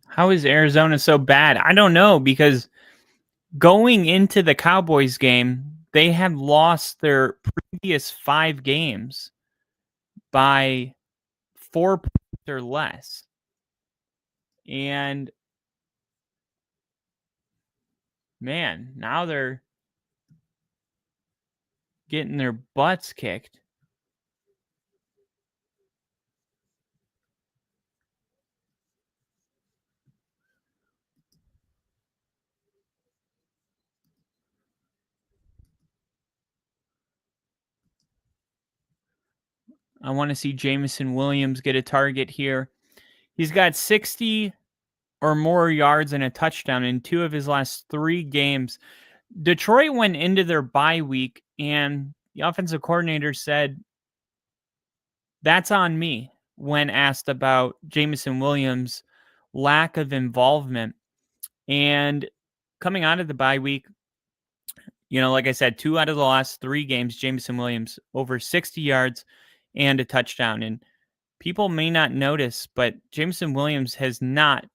How is Arizona so bad? I don't know, because going into the Cowboys game, they had lost their previous 5 games by 4 points or less. And man, now they're getting their butts kicked. I want to see Jameson Williams get a target here. He's got 60 or more yards and a touchdown in 2 of his last 3 games. Detroit went into their bye week, and the offensive coordinator said, "That's on me," when asked about Jameson Williams' lack of involvement. And coming out of the bye week, like I said, 2 out of the last 3 games, Jameson Williams over 60 yards and a touchdown. And people may not notice, but Jameson Williams has not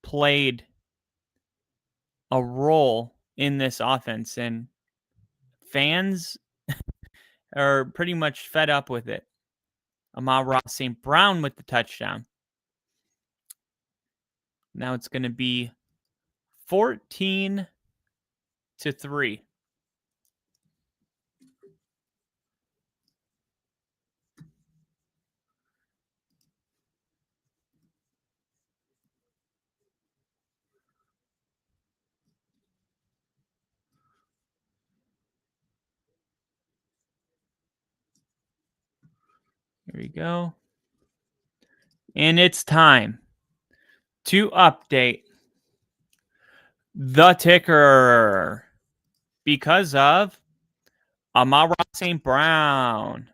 played a role in this offense, and fans are pretty much fed up with it. Amon-Ra St. Brown with the touchdown. Now it's going to be 14-7. to 3. Here we go. And it's time to update the ticker because of Amon-Ra St. Brown.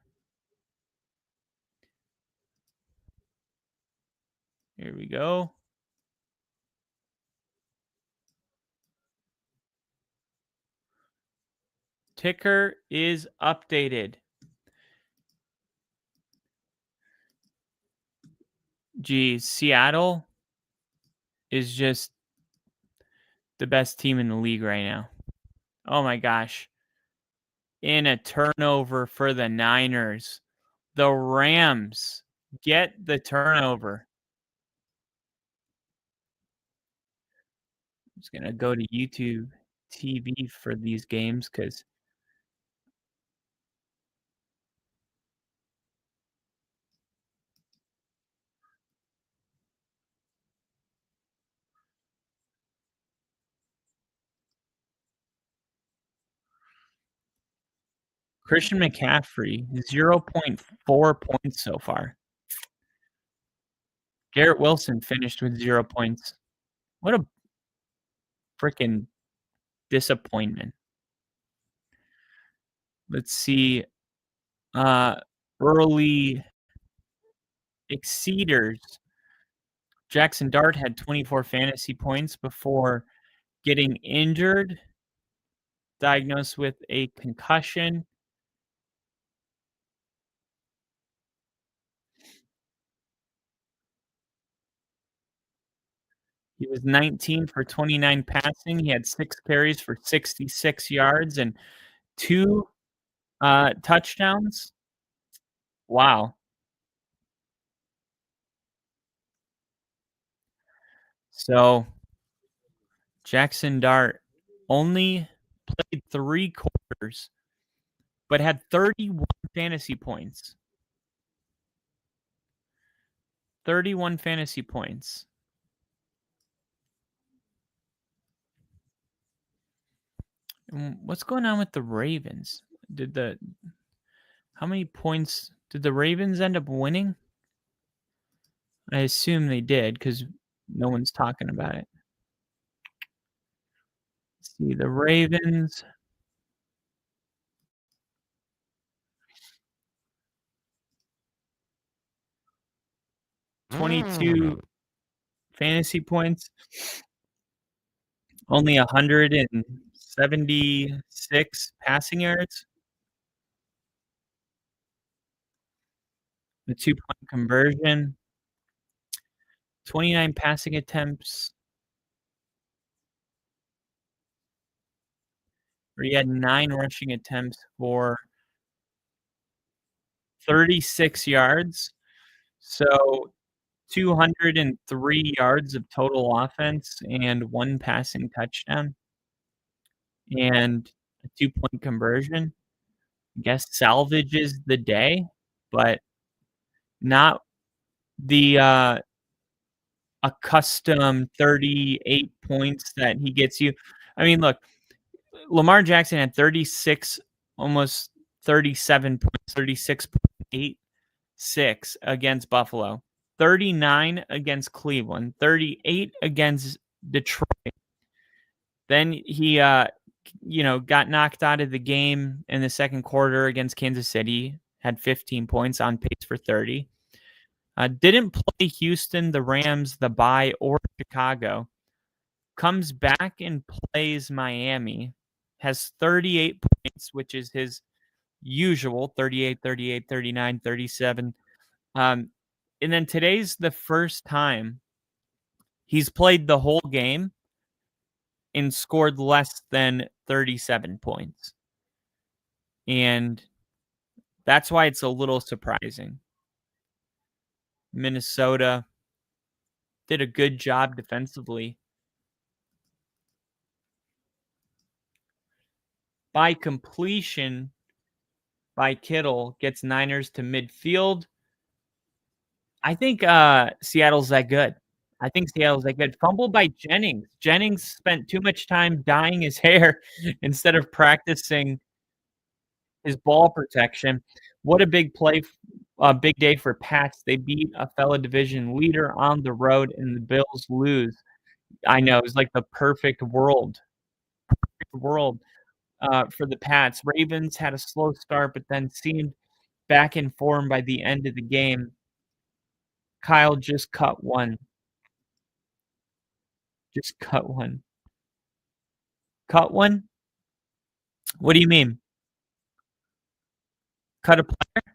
Here we go. Ticker is updated. Geez, Seattle is just the best team in the league right now. Oh my gosh. In a turnover for the Niners. The Rams get the turnover. I'm just going to go to YouTube TV for these games because Christian McCaffrey, 0.4 points so far. Garrett Wilson finished with 0 points. What a freaking disappointment. Let's see. Early exceeders. Jackson Dart had 24 fantasy points before getting injured, diagnosed with a concussion. He was 19 for 29 passing. He had 6 carries for 66 yards and 2 touchdowns. Wow. So Jackson Dart only played 3 quarters, but had 31 fantasy points. 31 fantasy points. What's going on with the Ravens? How many points did the Ravens end up winning? I assume they did because no one's talking about it. Let's see, the Ravens. $22 fantasy points. Only 176 passing yards. The 2-point conversion. 29 passing attempts. Where he had 9 rushing attempts for 36 yards. So 203 yards of total offense and 1 passing touchdown. And a 2-point conversion. I guess salvages the day, but not the accustomed 38 points that he gets you. I mean, look, Lamar Jackson had 36, almost 37 points, 36.86 against Buffalo, 39 against Cleveland, 38 against Detroit. Then he, got knocked out of the game in the second quarter against Kansas City, had 15 points, on pace for 30. Didn't play Houston, the Rams, the bye, or Chicago. Comes back and plays Miami. Has 38 points, which is his usual 38, 38, 39, 37. And then today's the first time he's played the whole game and scored less than 37 points. And that's why it's a little surprising. Minnesota did a good job defensively. by completion by Kittle gets Niners to midfield. I think Seattle's that good. Fumble by Jennings. Jennings spent too much time dyeing his hair instead of practicing his ball protection. What a big play, a big day for Pats. They beat a fellow division leader on the road, and the Bills lose. I know, it was like the perfect world for the Pats. Ravens had a slow start, but then seemed back in form by the end of the game. Kyle just cut one. Cut one? What do you mean? Cut a player?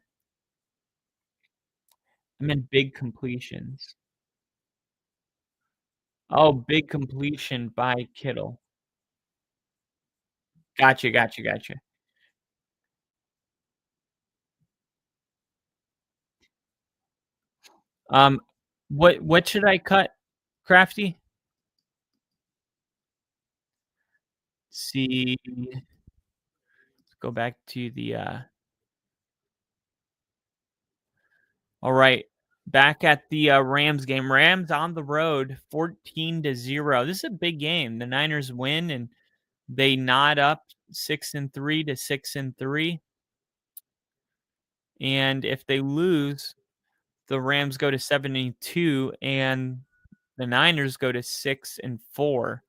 I meant big completions. Oh, big completion by Kittle. Gotcha. What should I cut, Crafty? See, let's go back to the all right, back at the Rams game. Rams on the road, 14-0. This is a big game. The Niners win and they nod up 6-3 to 6-3. And if they lose, the Rams go to 7-2 and the Niners go to 6-4.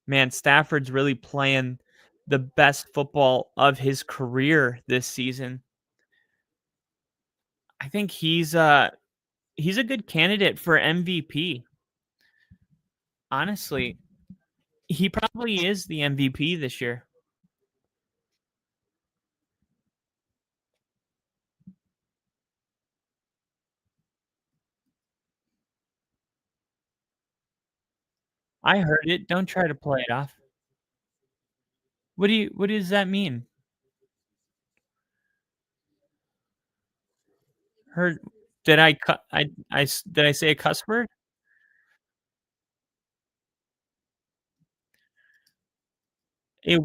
Man, Stafford's really playing the best football of his career this season. I think he's a good candidate for MVP. Honestly, he probably is the MVP this year. I heard it. Don't try to play it off. What does that mean? Heard? Did I say a cuss word? It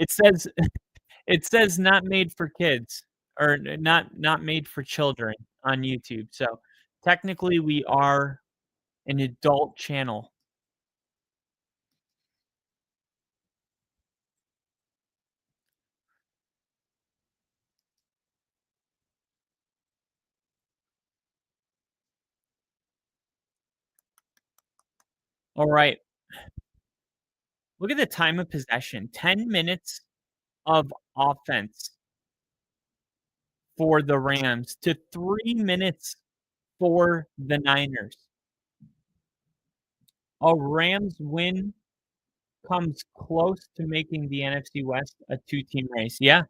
says not made for kids or not made for children on YouTube. So technically we are an adult channel. All right. Look at the time of possession. 10 minutes of offense for the Rams to 3 minutes for the Niners. A Rams win comes close to making the NFC West a two-team race. Yeah.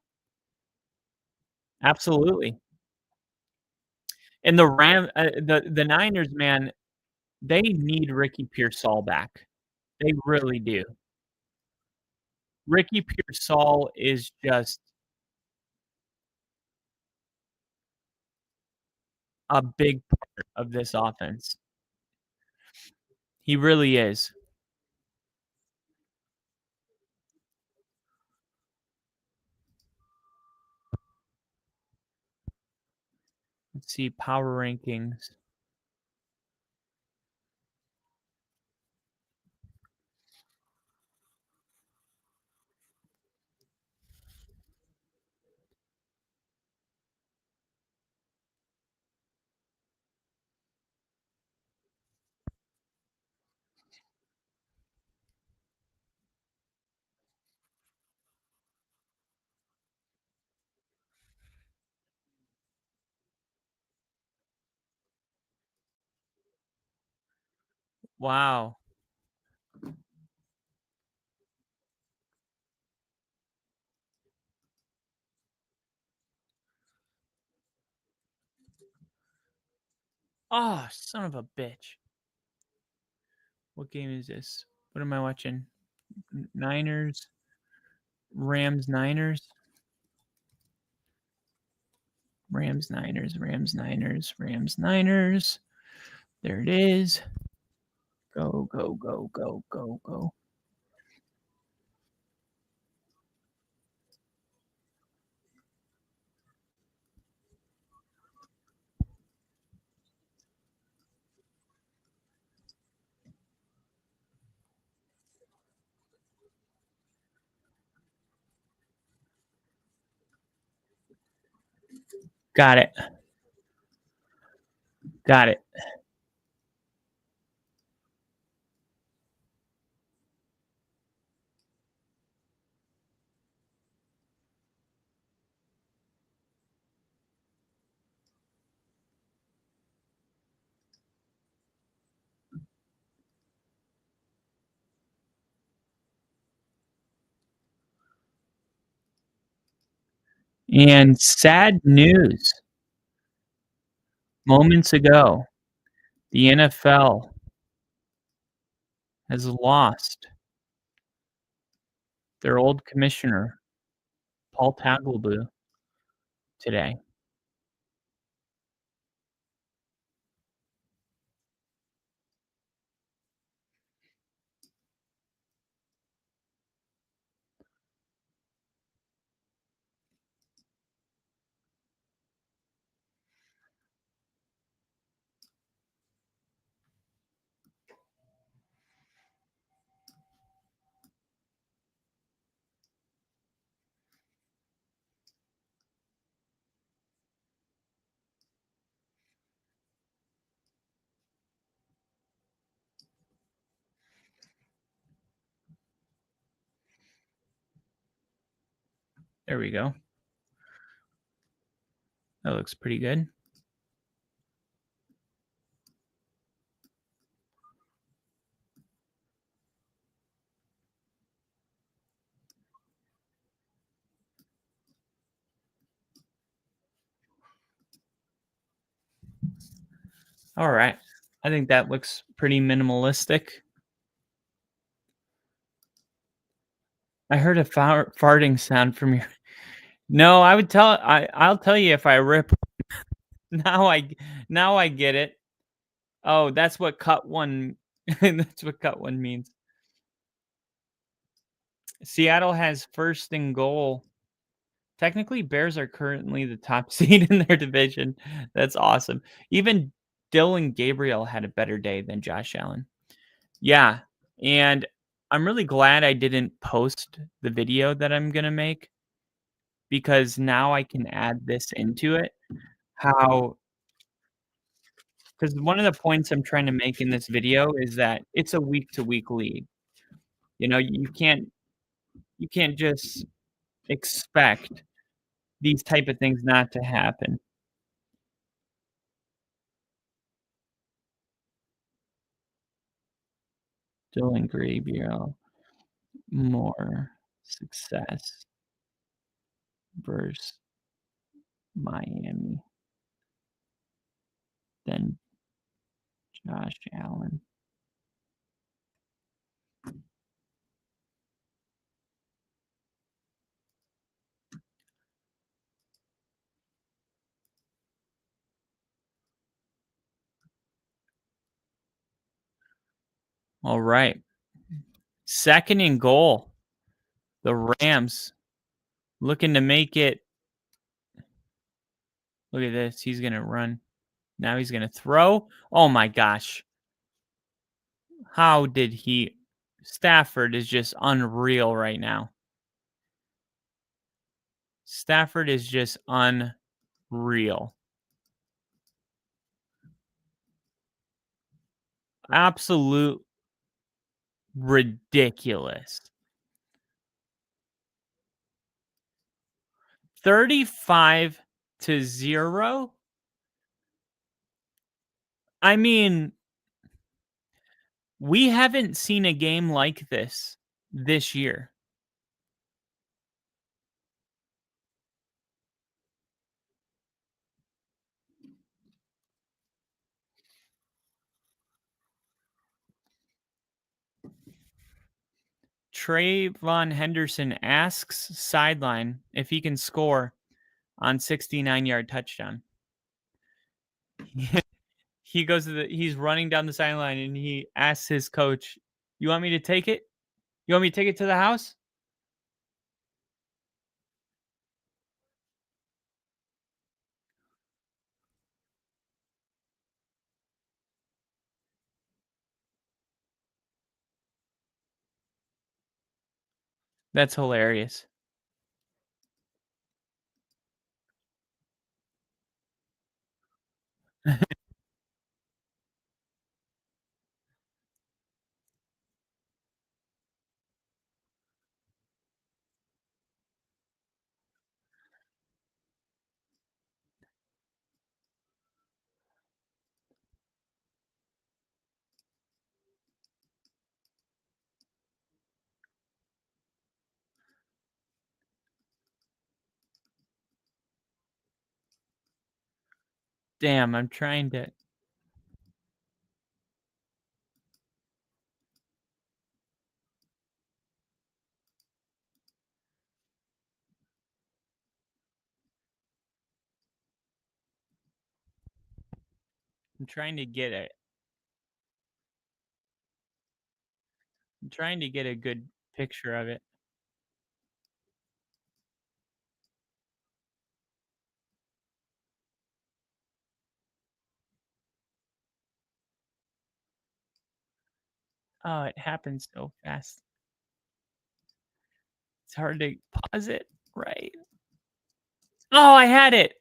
Absolutely. And the Niners, man, they need Ricky Pearsall back. They really do. Ricky Pearsall is just a big part of this offense. He really is. Let's see, power rankings. Wow. Oh, son of a bitch. What game is this? What am I watching? Niners. Rams, Niners. Rams, Niners, Rams, Niners, Rams, Niners. There it is. Go. Got it. Got it. And sad news. Moments ago, the NFL has lost their old commissioner, Paul Tagliabue, today. There we go. That looks pretty good. All right. I think that looks pretty minimalistic. I heard a farting sound from your. No, I would tell. I'll tell you if I rip. Now I get it. Oh, that's what cut one. That's what cut one means. Seattle has first and goal. Technically, Bears are currently the top seed in their division. That's awesome. Even Dylan Gabriel had a better day than Josh Allen. Yeah, and I'm really glad I didn't post the video that I'm gonna make because now I can add this into it. How because one of the points I'm trying to make in this video is that it's a week to week league. You know, you can't just expect these type of things not to happen. Dylan Gabriel, more success versus Miami than Josh Allen. All right. Second and goal. The Rams looking to make it. Look at this. He's going to run. Now he's going to throw. Oh my gosh. How did he? Stafford is just unreal right now. Stafford is just unreal. Absolute ridiculous. 35-0. I mean, we haven't seen a game like this year. Trayvon Henderson asks sideline if he can score on 69-yard touchdown. He goes to he's running down the sideline and he asks his coach, "You want me to take it? You want me to take it to the house?" That's hilarious. Damn, I'm trying to. I'm trying to get it. I'm trying to get a good picture of it. Oh, it happens so fast. It's hard to pause it, right? Oh, I had it.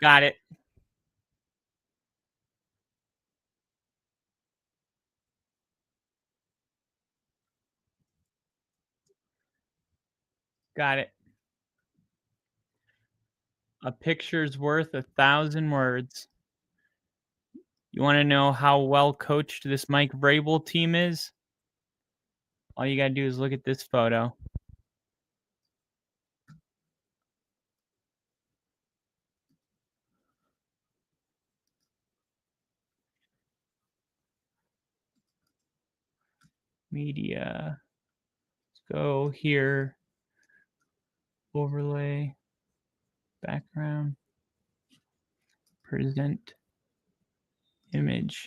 Got it. Got it. A picture's worth 1,000 words. You want to know how well coached this Mike Vrabel team is? All you got to do is look at this photo. Media. Let's go here. Overlay. Background. Present. Image.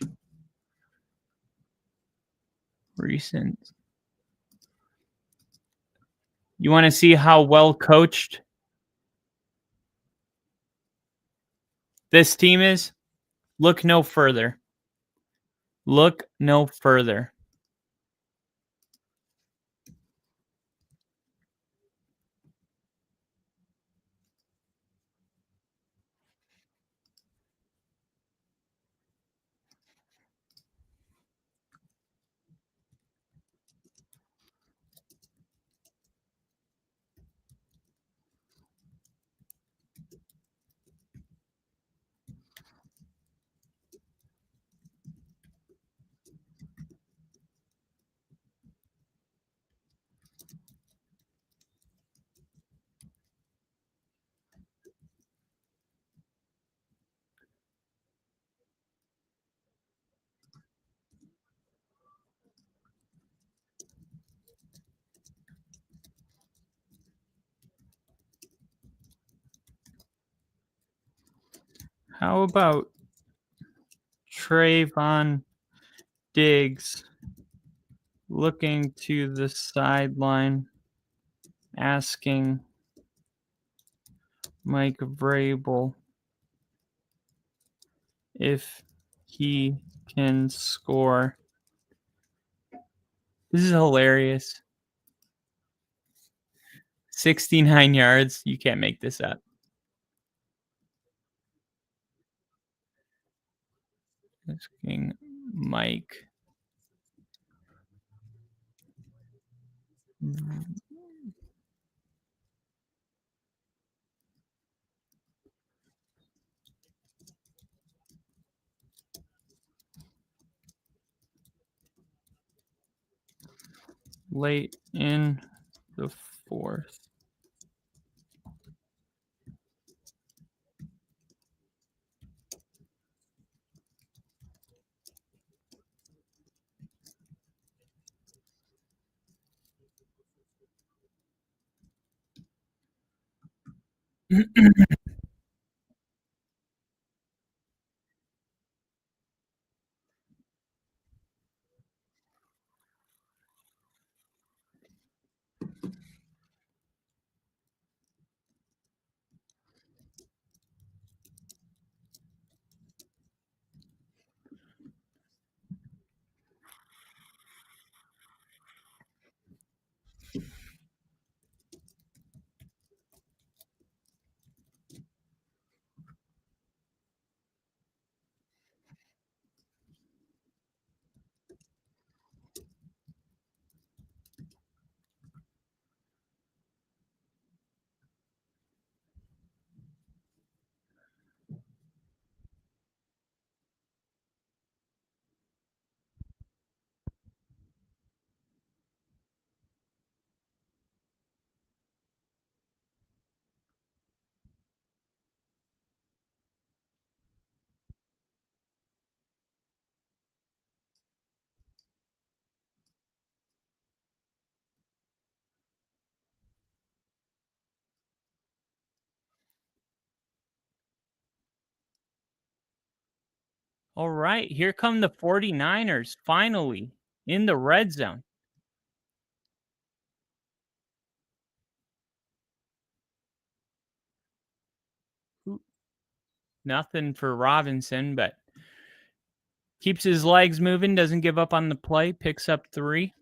Recent. You want to see how well coached this team is? Look no further. Look no further. How about Trayvon Diggs looking to the sideline, asking Mike Vrabel if he can score? This is hilarious. 69 yards. You can't make this up. Asking Mike. Late in the fourth. All right, here come the 49ers finally in the red zone. Nothing for Robinson, but keeps his legs moving, doesn't give up on the play, picks up 3.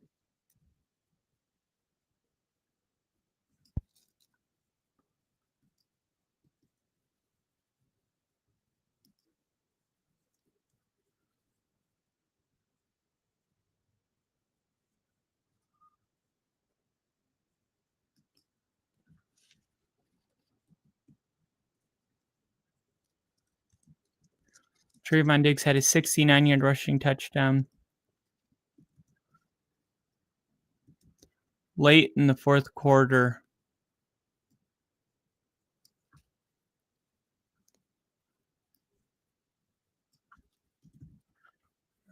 Trayvon Diggs had a 69-yard rushing touchdown late in the fourth quarter.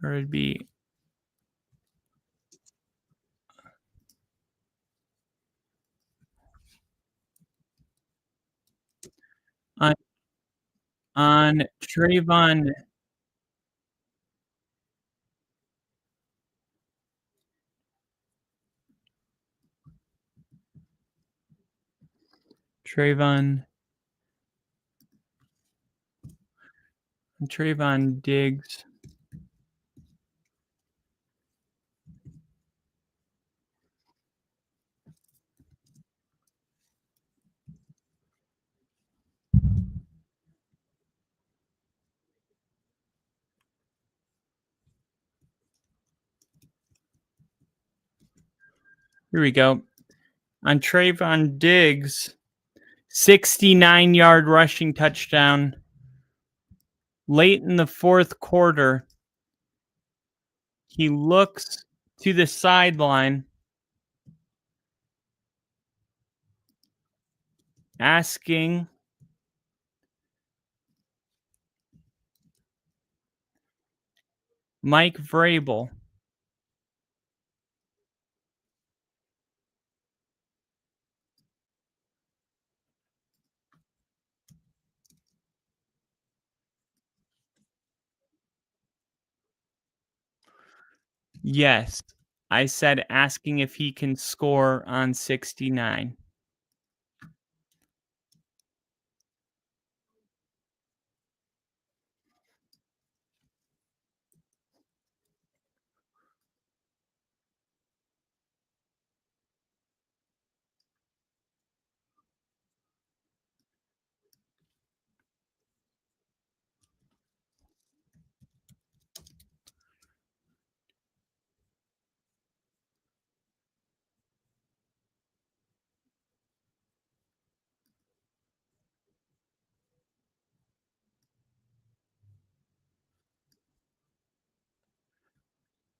Or it'd be on Trayvon. Trayvon Diggs. Here we go. On Trayvon Diggs, 69-yard rushing touchdown late in the fourth quarter. He looks to the sideline, asking Mike Vrabel Yes, I said asking if he can score on 69.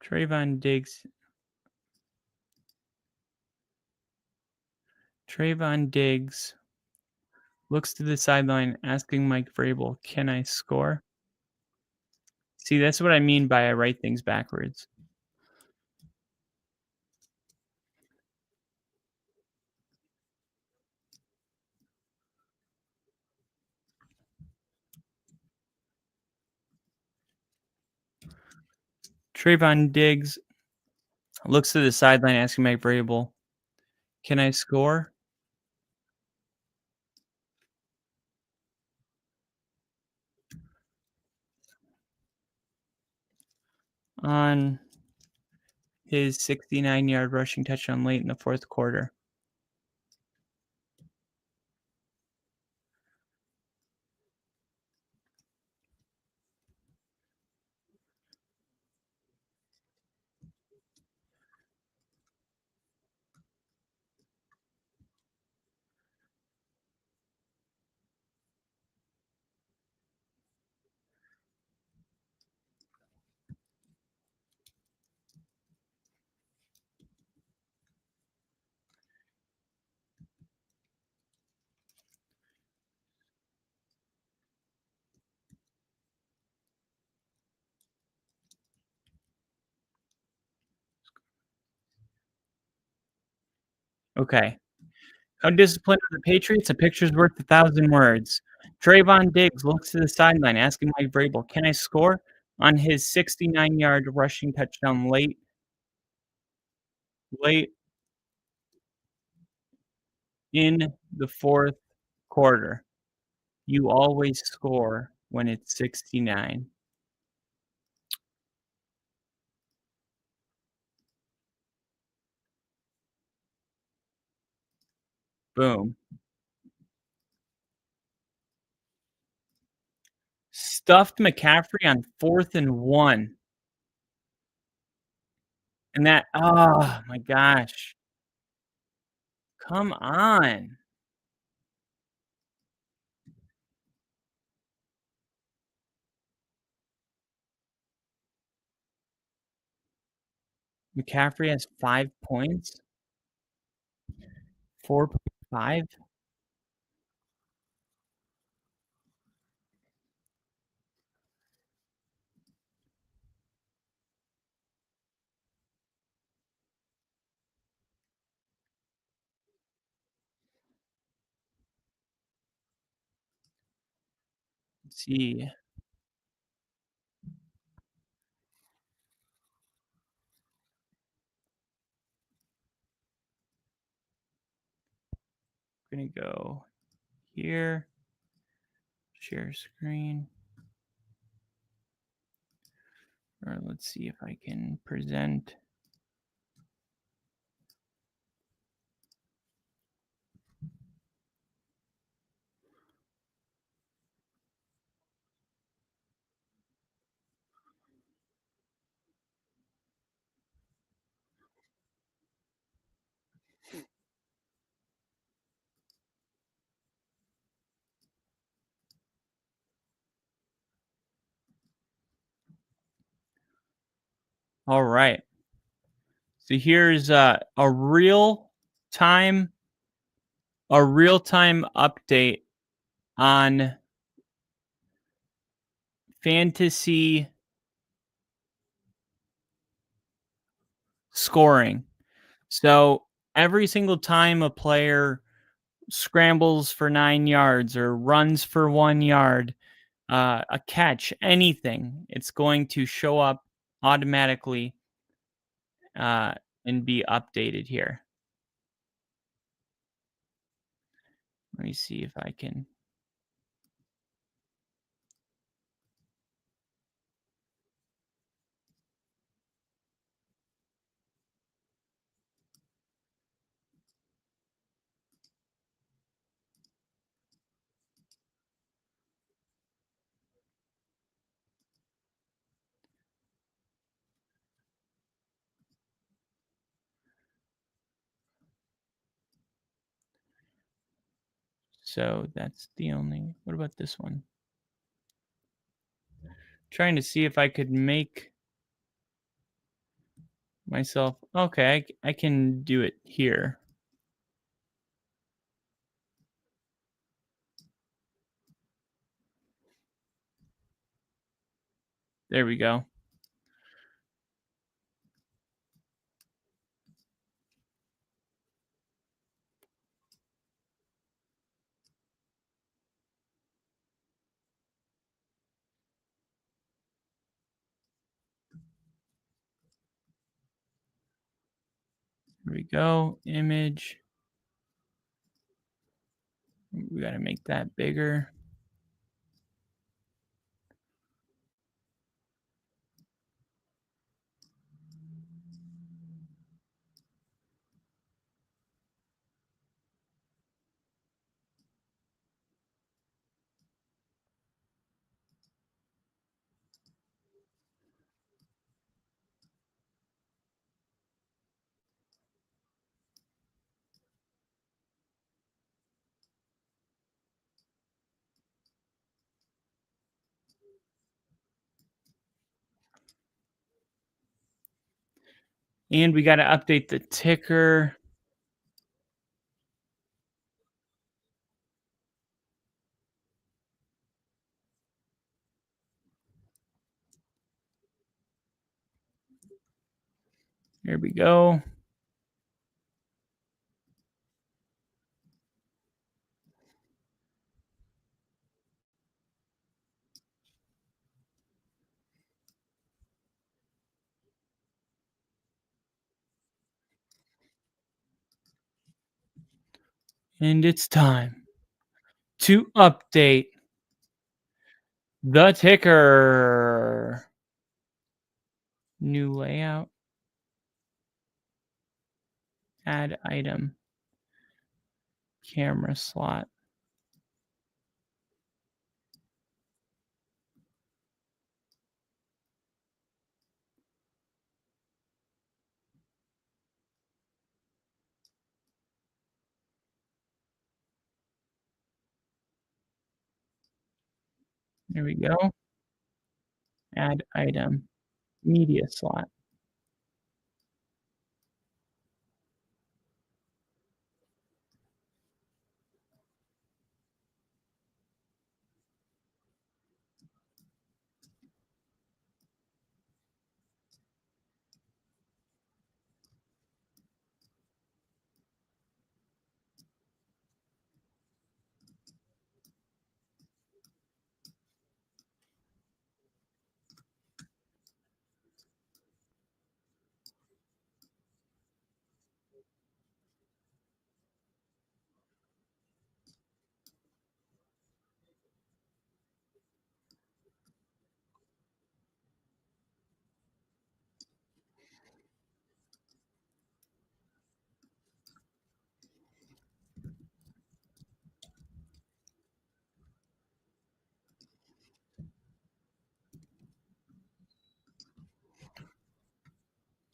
Trayvon Diggs looks to the sideline, asking Mike Vrabel, "Can I score?" See, that's what I mean by I write things backwards. Trayvon Diggs looks to the sideline, asking Mike Vrabel, "Can I score?" On his 69-yard rushing touchdown late in the fourth quarter. Okay. How disciplined are the Patriots? A picture's worth 1,000 words. Trayvon Diggs looks to the sideline, asking Mike Vrabel, "Can I score?" on his 69-yard rushing touchdown late in the fourth quarter. You always score when it's 69. Boom. Stuffed McCaffrey on 4th and 1. And that oh my gosh. Come on. McCaffrey has 5 points? 4.5? Let's see. Gonna go here. Share screen. Or let's see if I can present. All right. So here's a real-time update on fantasy scoring. So every single time a player scrambles for 9 yards or runs for 1 yard, a catch, anything, it's going to show up automatically and be updated here. Let me see if I can. So that's the only. What about this one? Trying to see if I could make myself. Okay, I can do it here. There we go. Here we go. Image. We got to make that bigger. And we got to update the ticker. Here we go. And it's time to update the ticker. New layout. Add item. Camera slot. There we go. Add item. Media slot.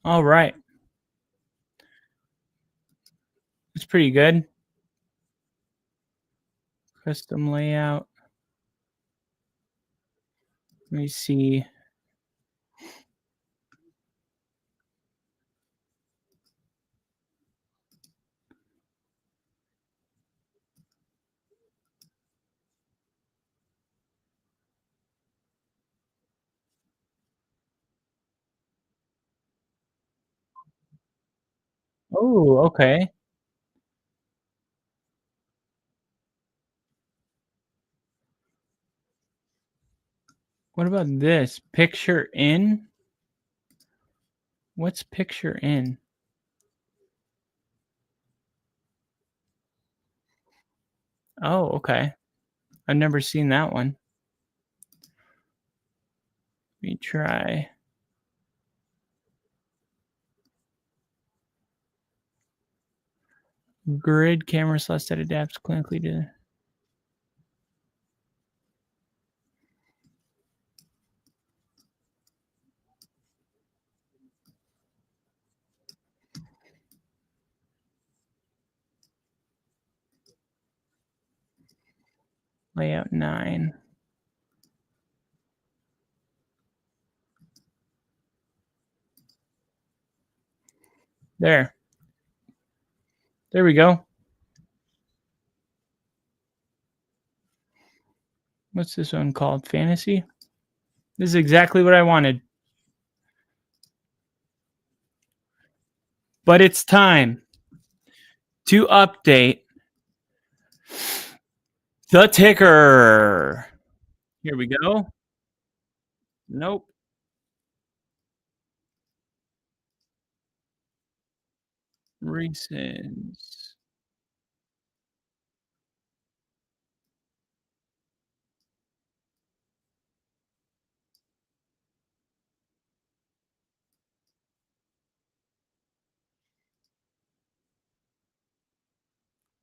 All right. It's pretty good. Custom layout. Let me see. Oh, okay. What about this? Picture in? What's picture in? Oh, okay. I've never seen that one. Let me try. Grid camera slot that adapts clinically to. Layout 9. There. There we go. What's this one called? Fantasy? This is exactly what I wanted. But it's time to update the ticker. Here we go. Nope. Recent.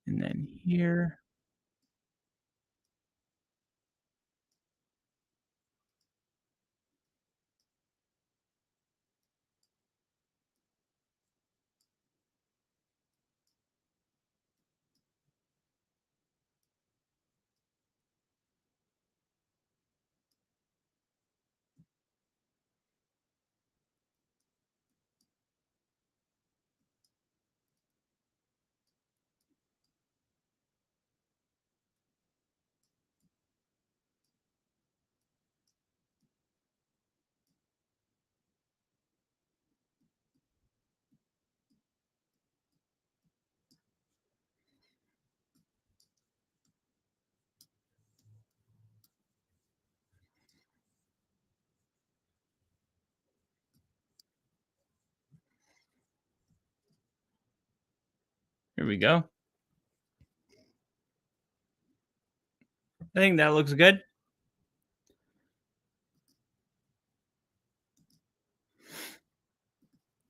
And then here. Here we go. I think that looks good.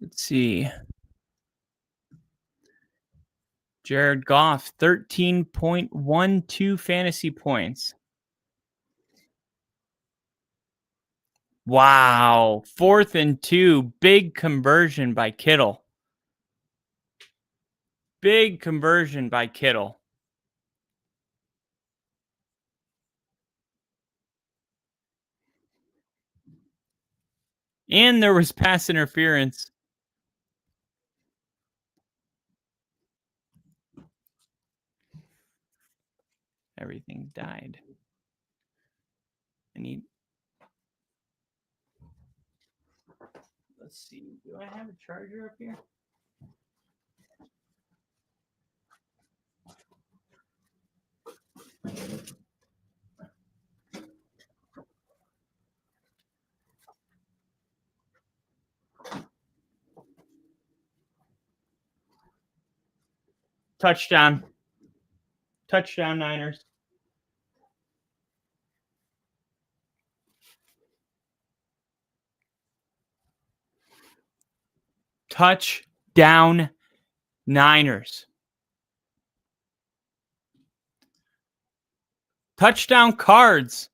Let's see. Jared Goff, 13.12 fantasy points. Wow. 4th and 2. Big conversion by Kittle. Big conversion by Kittle. And there was pass interference. Everything died. Let's see. Do I have a charger up here? Touchdown. Touchdown, Niners. Touchdown, Niners. Touchdown cards.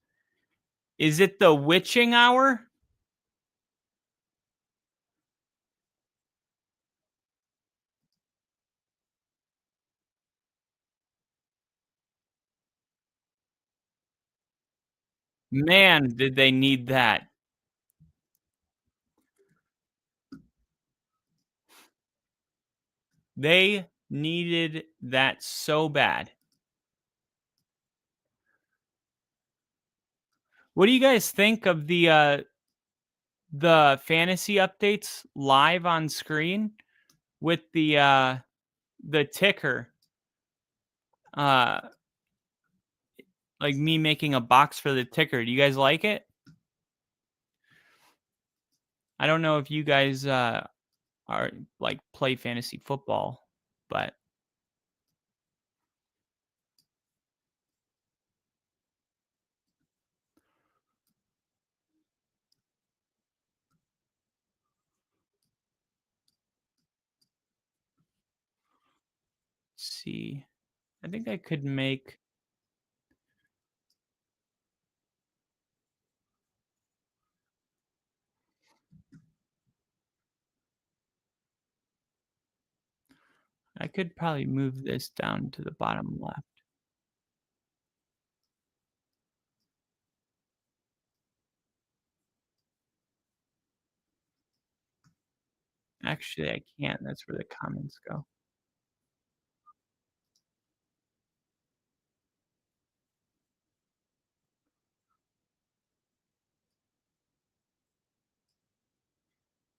Is it the witching hour? Man, did they need that. They needed that so bad. What do you guys think of the fantasy updates live on screen with the ticker? Like me making a box for the ticker. Do you guys like it? I don't know if you guys are like play fantasy football, but let's see. I think I could make I could probably move this down to the bottom left. Actually, I can't. That's where the comments go.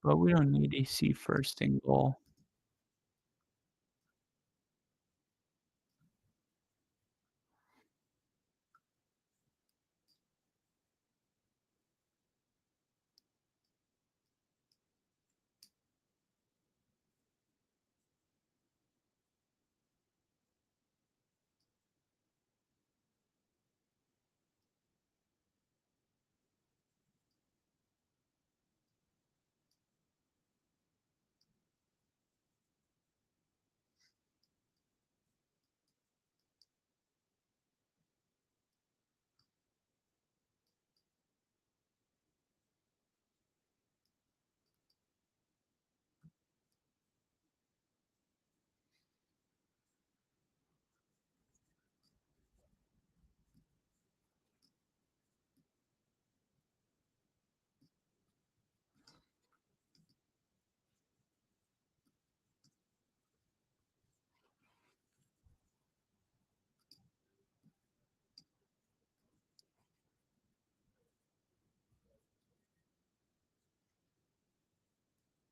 But we don't need a see first and goal.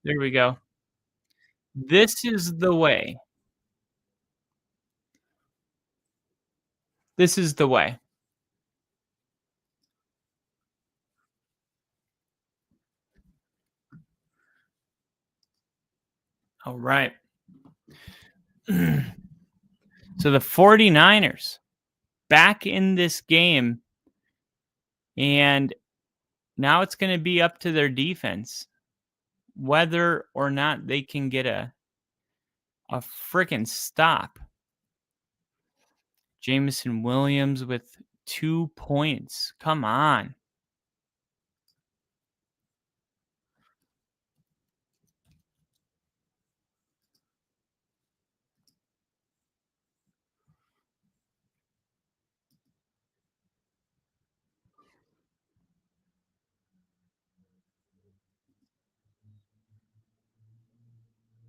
There we go. This is the way. This is the way. All right. So the 49ers back in this game. And now it's going to be up to their defense whether or not they can get a freaking stop. Jameson Williams with 2 points. Come on.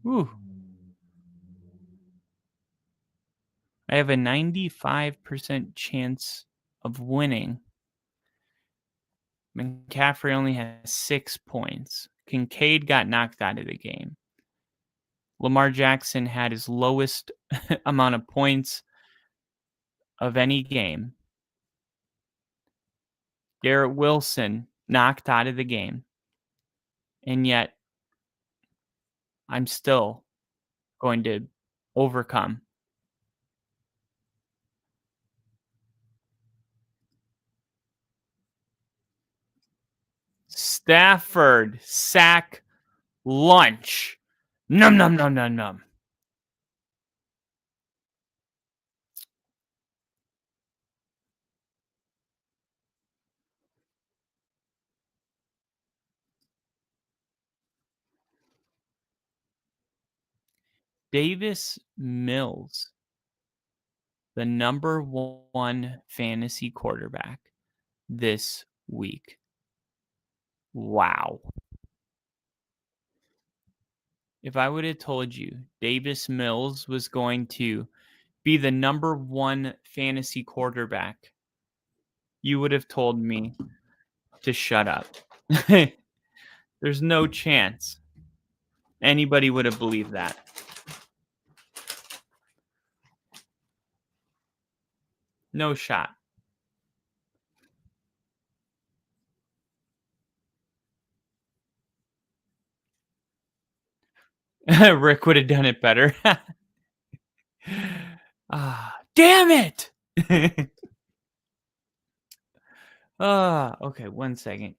Ooh. I have a 95% chance of winning. McCaffrey only has 6 points. Kincaid got knocked out of the game. Lamar Jackson had his lowest amount of points of any game. Garrett Wilson knocked out of the game. And yet, I'm still going to overcome. Stafford sack lunch. Num num num num num. Davis Mills, the number 1 fantasy quarterback this week. Wow. If I would have told you Davis Mills was going to be the number 1 fantasy quarterback, you would have told me to shut up. There's no chance anybody would have believed that. No shot. Rick would have done it better. Damn it! Okay, 1 second.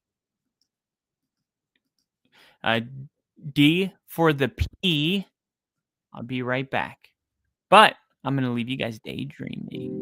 D for the P. I'll be right back. But I'm going to leave you guys daydreaming.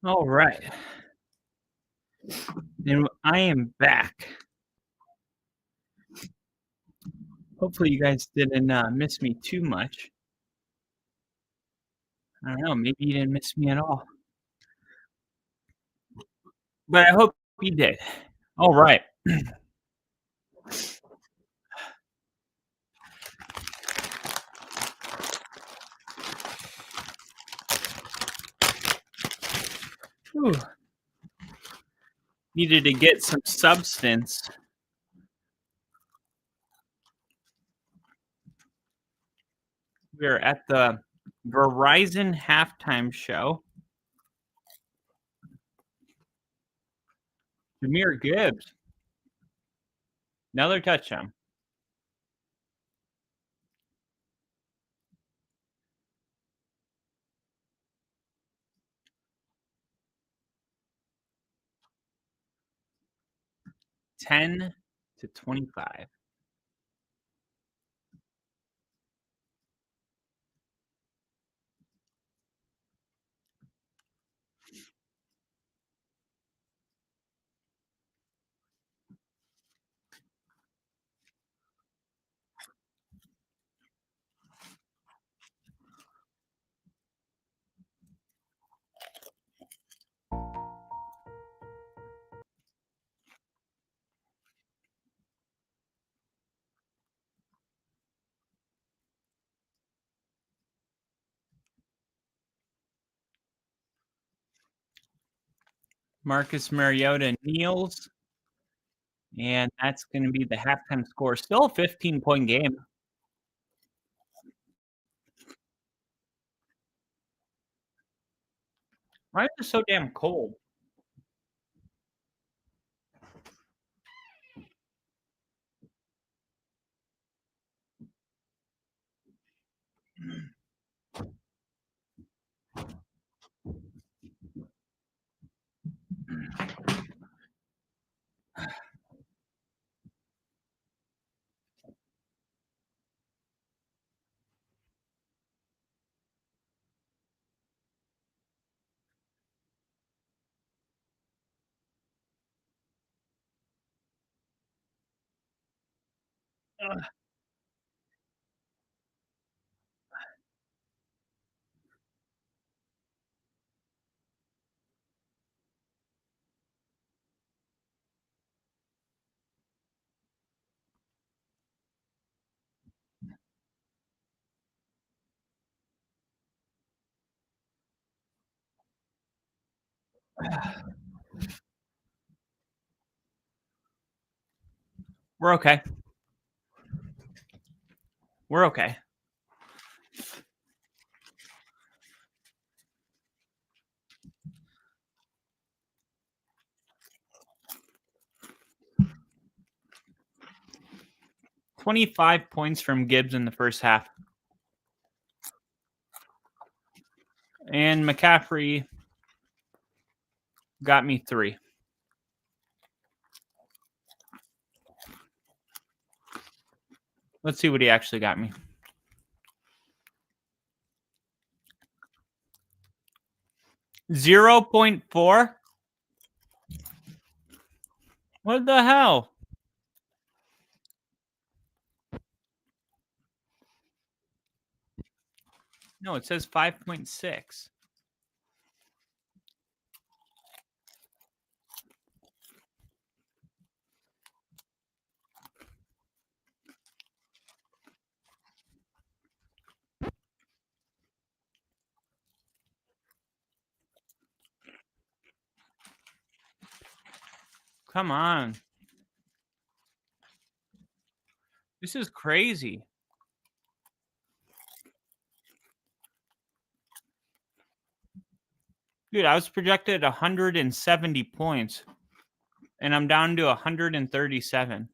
All right. And I am back. Hopefully you guys didn't miss me too much. I don't know, maybe you didn't miss me at all. But I hope you did. All right. Whew. Needed to get some substance. We're at the Verizon halftime show. Jahmyr Gibbs. Another touchdown. $10 to $25. Marcus Mariota kneels. And that's going to be the halftime score. Still a 15-point game. Why is it so damn cold? We're okay. We're okay. $25 points from Gibbs in the first half. And McCaffrey got me 3. Let's see what he actually got me. $0.4? What the hell? No, it says 5.6. Come on. This is crazy. Dude, I was projected 170 points, and I'm down to 137.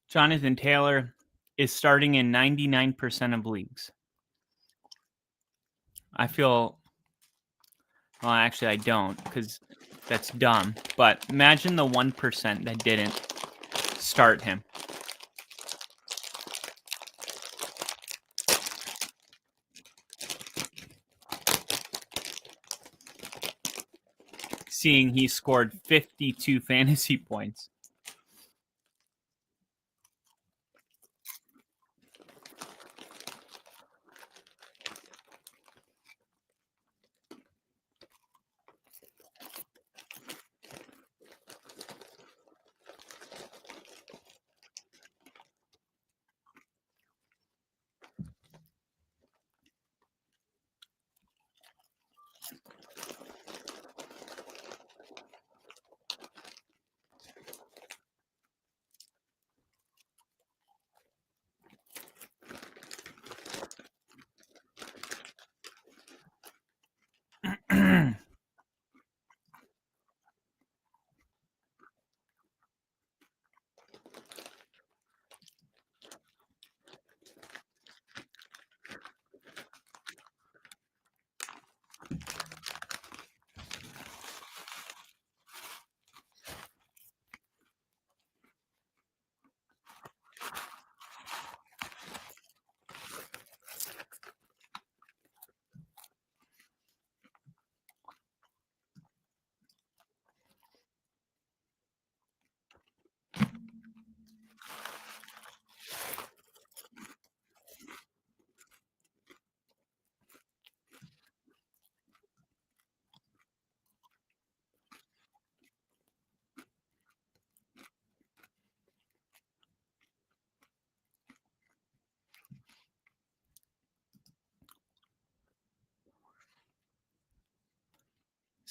Jonathan Taylor is starting in 99% of leagues. I feel, well, actually I don't, because that's dumb. But imagine the 1% that didn't start him. Seeing he scored 52 fantasy points.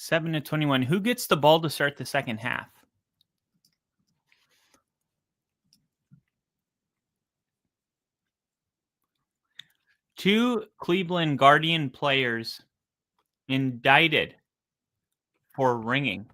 Seven to 21. Who gets the ball to start the second half? Two Cleveland Guardian players indicted for ringing.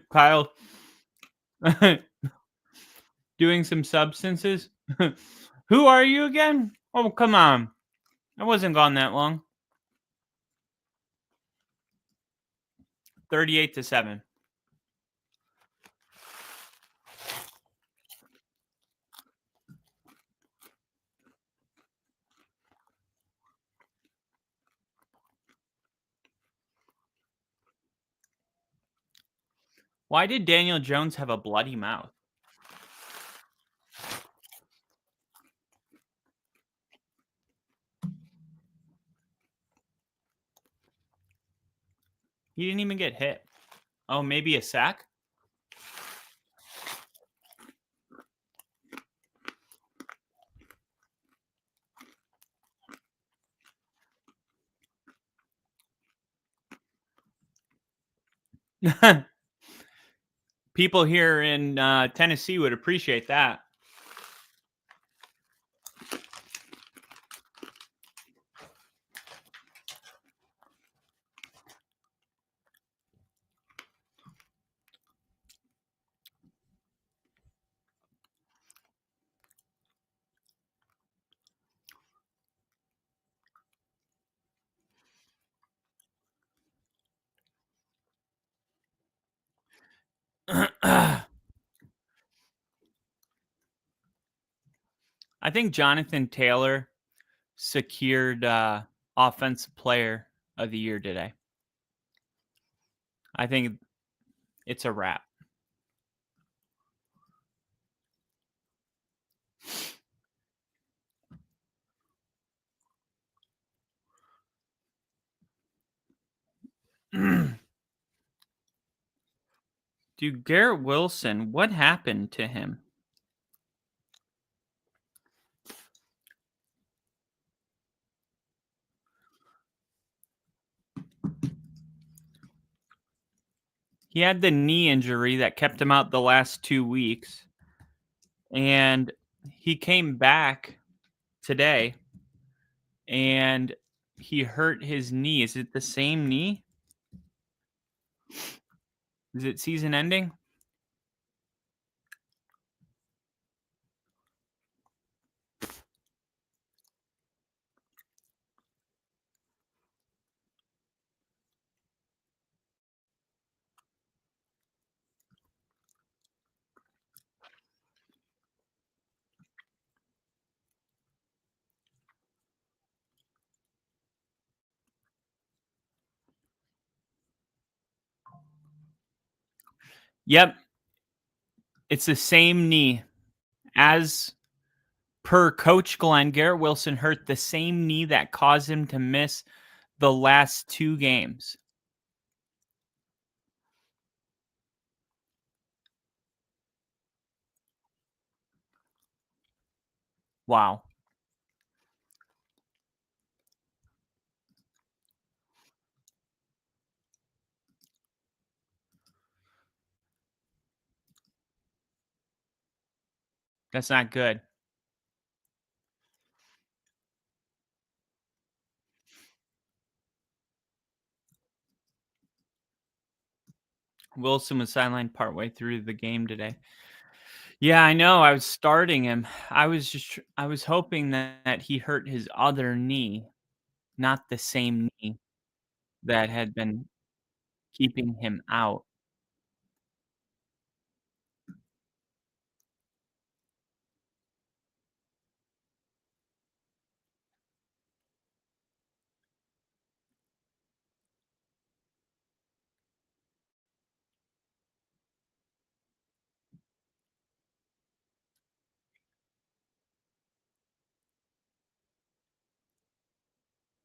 Kyle doing some substances. Who are you again? Oh, come on. I wasn't gone that long. 38 to 7. Why did Daniel Jones have a bloody mouth? He didn't even get hit. Oh, maybe a sack? People here in Tennessee would appreciate that. I think Jonathan Taylor secured Offensive Player of the Year today. I think it's a wrap. Dude, Garrett Wilson, what happened to him? He had the knee injury that kept him out the last 2 weeks. And he came back today and he hurt his knee. Is it the same knee? Is it season ending? Yep. It's the same knee. As per Coach Glenn, Garrett Wilson hurt the same knee that caused him to miss the last 2 games. Wow. That's not good. Wilson was sidelined partway through the game today. Yeah, I know. I was starting him. I was hoping that he hurt his other knee, not the same knee that had been keeping him out.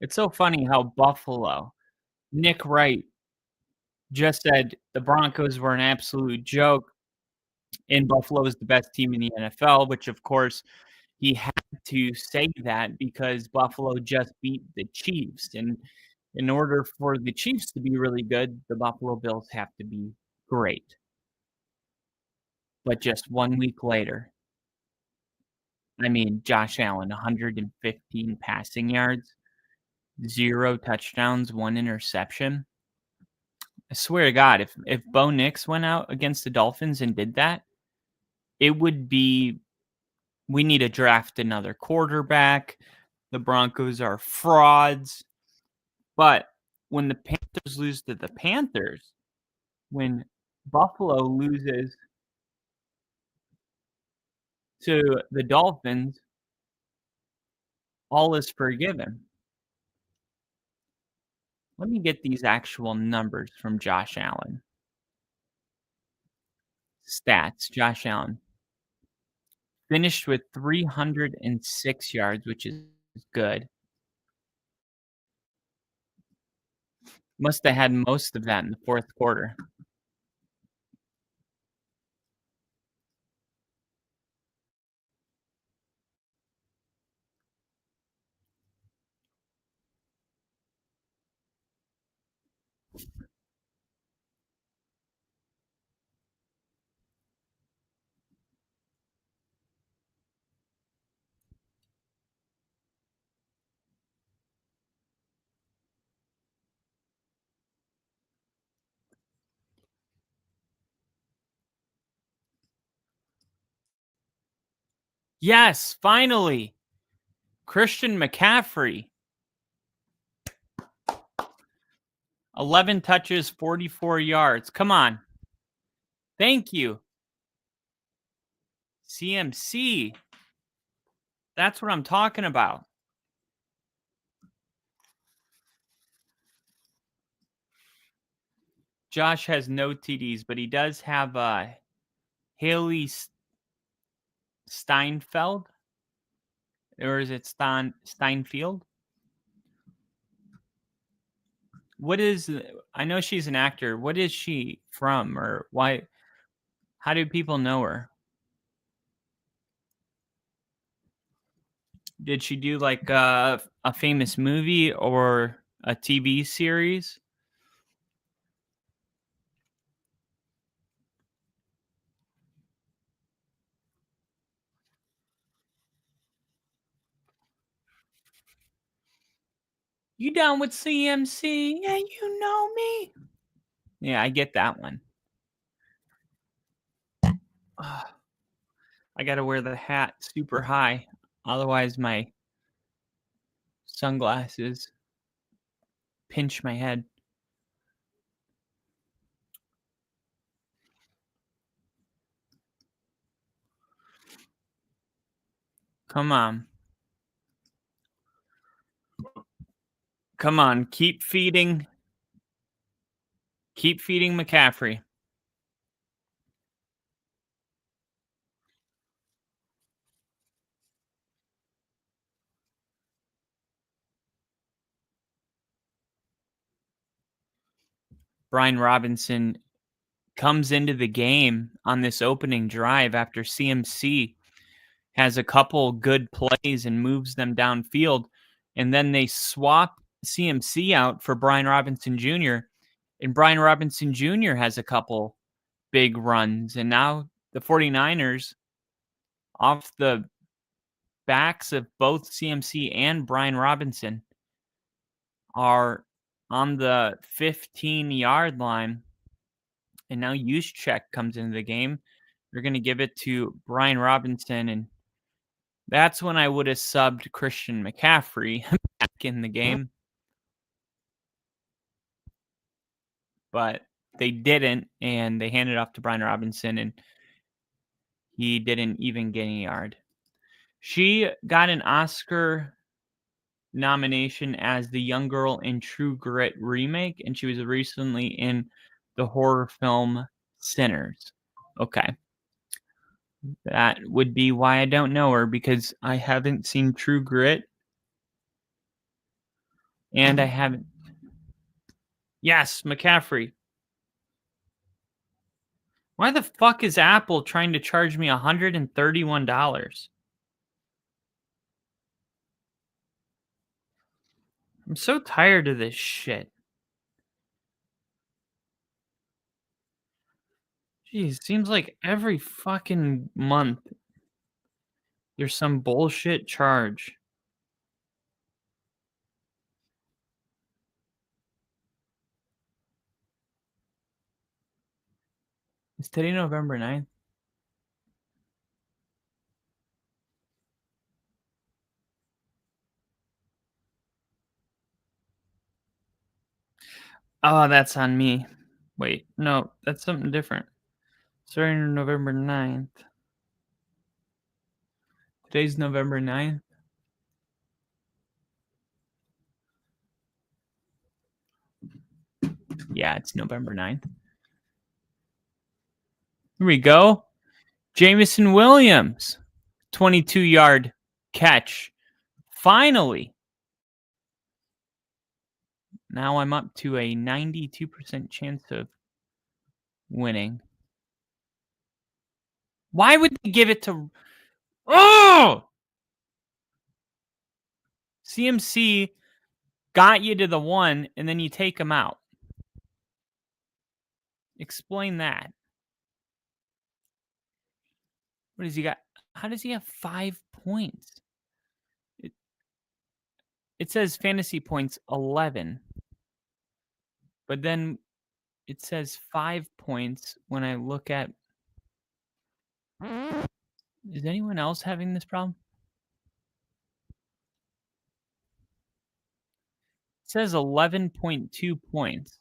It's so funny how Buffalo, Nick Wright just said the Broncos were an absolute joke and Buffalo is the best team in the NFL, which of course he had to say that because Buffalo just beat the Chiefs. And in order for the Chiefs to be really good, the Buffalo Bills have to be great. But just 1 week later, I mean, Josh Allen, 115 passing yards, 0 touchdowns, 1 interception. I swear to God, if Bo Nix went out against the Dolphins and did that, it would be, we need to draft another quarterback. The Broncos are frauds. But when the Panthers lose to the Panthers, when Buffalo loses to the Dolphins, all is forgiven. Let me get these actual numbers from Josh Allen. Stats, Josh Allen. Finished with 306 yards, which is good. Must have had most of that in the fourth quarter. Yes, finally. Christian McCaffrey. 11 touches, 44 yards. Come on. Thank you. CMC. That's what I'm talking about. Josh has no TDs, but he does have Haley Steinfeld. Or is it Steinfeld? What is, I know she's an actor. What is she from, or why? How do people know her? Did she do like a famous movie or a TV series? You down with CMC? Yeah, you know me. Yeah, I get that one. I got to wear the hat super high. Otherwise, my sunglasses pinch my head. Come on. Come on. Keep feeding McCaffrey. Brian Robinson comes into the game on this opening drive after CMC has a couple good plays and moves them downfield. And then they swap CMC out for Brian Robinson Jr. And Brian Robinson Jr. has a couple big runs. And now the 49ers, off the backs of both CMC and Brian Robinson, are on the 15-yard line. And now Juszczyk comes into the game. They're going to give it to Brian Robinson. And that's when I would have subbed Christian McCaffrey back in the game. But they didn't, and they handed it off to Brian Robinson, and he didn't even get a yard. She got an Oscar nomination as the young girl in True Grit remake, and she was recently in the horror film Sinners. Okay. That would be why I don't know her, because I haven't seen True Grit. And I haven't. Yes, McCaffrey. Why the fuck is Apple trying to charge me $131? I'm so tired of this shit. Jeez, seems like every fucking month there's some bullshit charge. Is today November 9th? Oh, that's on me. Wait, no, that's something different. Starting November 9th. Today's November 9th. Yeah, it's November 9th. Here we go. Jameson Williams, 22-yard catch. Finally. Now I'm up to a 92% chance of winning. Why would they give it to... Oh! CMC got you to the one, and then you take him out. Explain that. What does he got? How does he have 5 points? It says fantasy points 11. But then it says 5 points when I look at... Is anyone else having this problem? It says 11.2 points.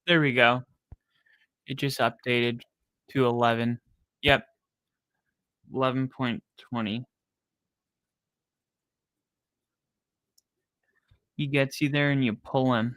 There we go. It just updated to 11. Yep. 11.20. He gets you there and you pull him.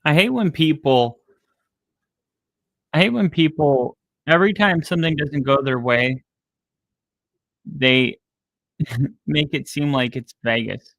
I hate when people every time something doesn't go their way, they make it seem like it's Vegas.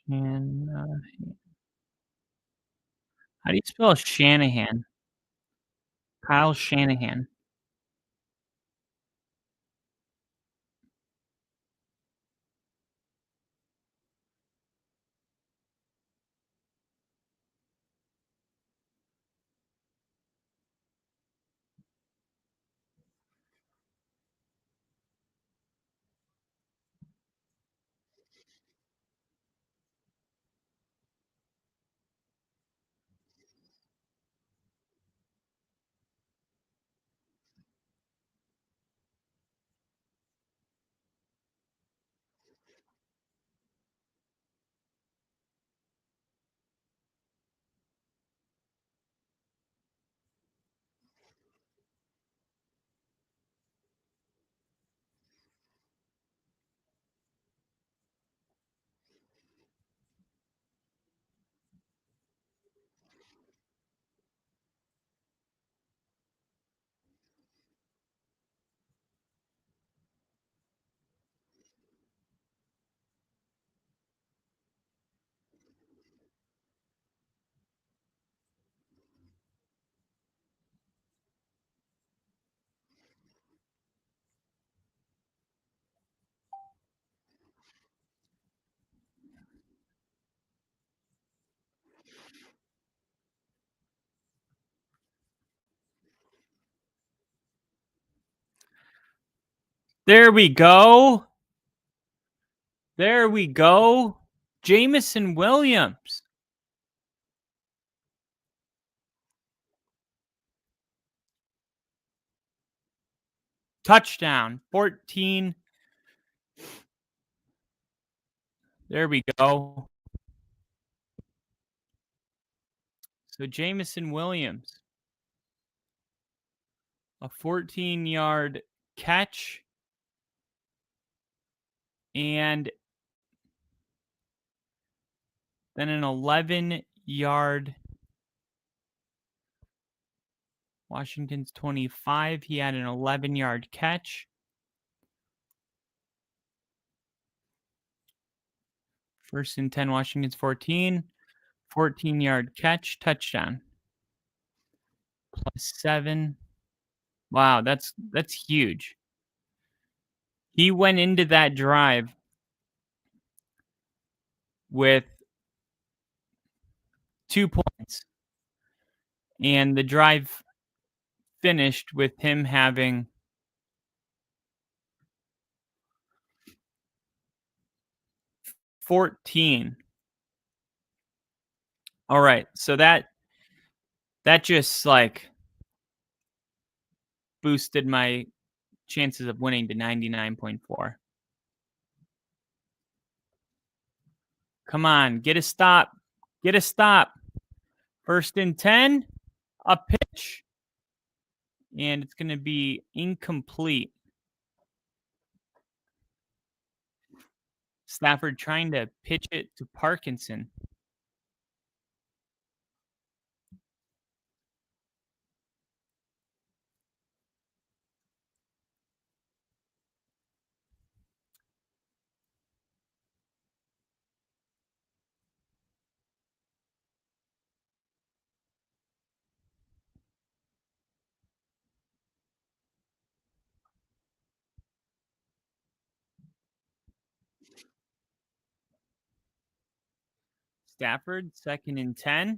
And how do you spell Shanahan? Kyle Shanahan. There we go. There we go. Jameson Williams. Touchdown. 14. There we go. So Jameson Williams. A 14-yard catch. And then an 11-yard. Washington's 25. He had an 11-yard catch. First and 10, Washington's 14. 14-yard catch, touchdown. +7. Wow, that's huge. He went into that drive with 2 points. And the drive finished with him having 14. All right, so that just like boosted my chances of winning to 99.4. Come on, get a stop. Get a stop. First and 10, a pitch. And it's going to be incomplete. Stafford trying to pitch it to Parkinson. Stafford, 2nd and 10.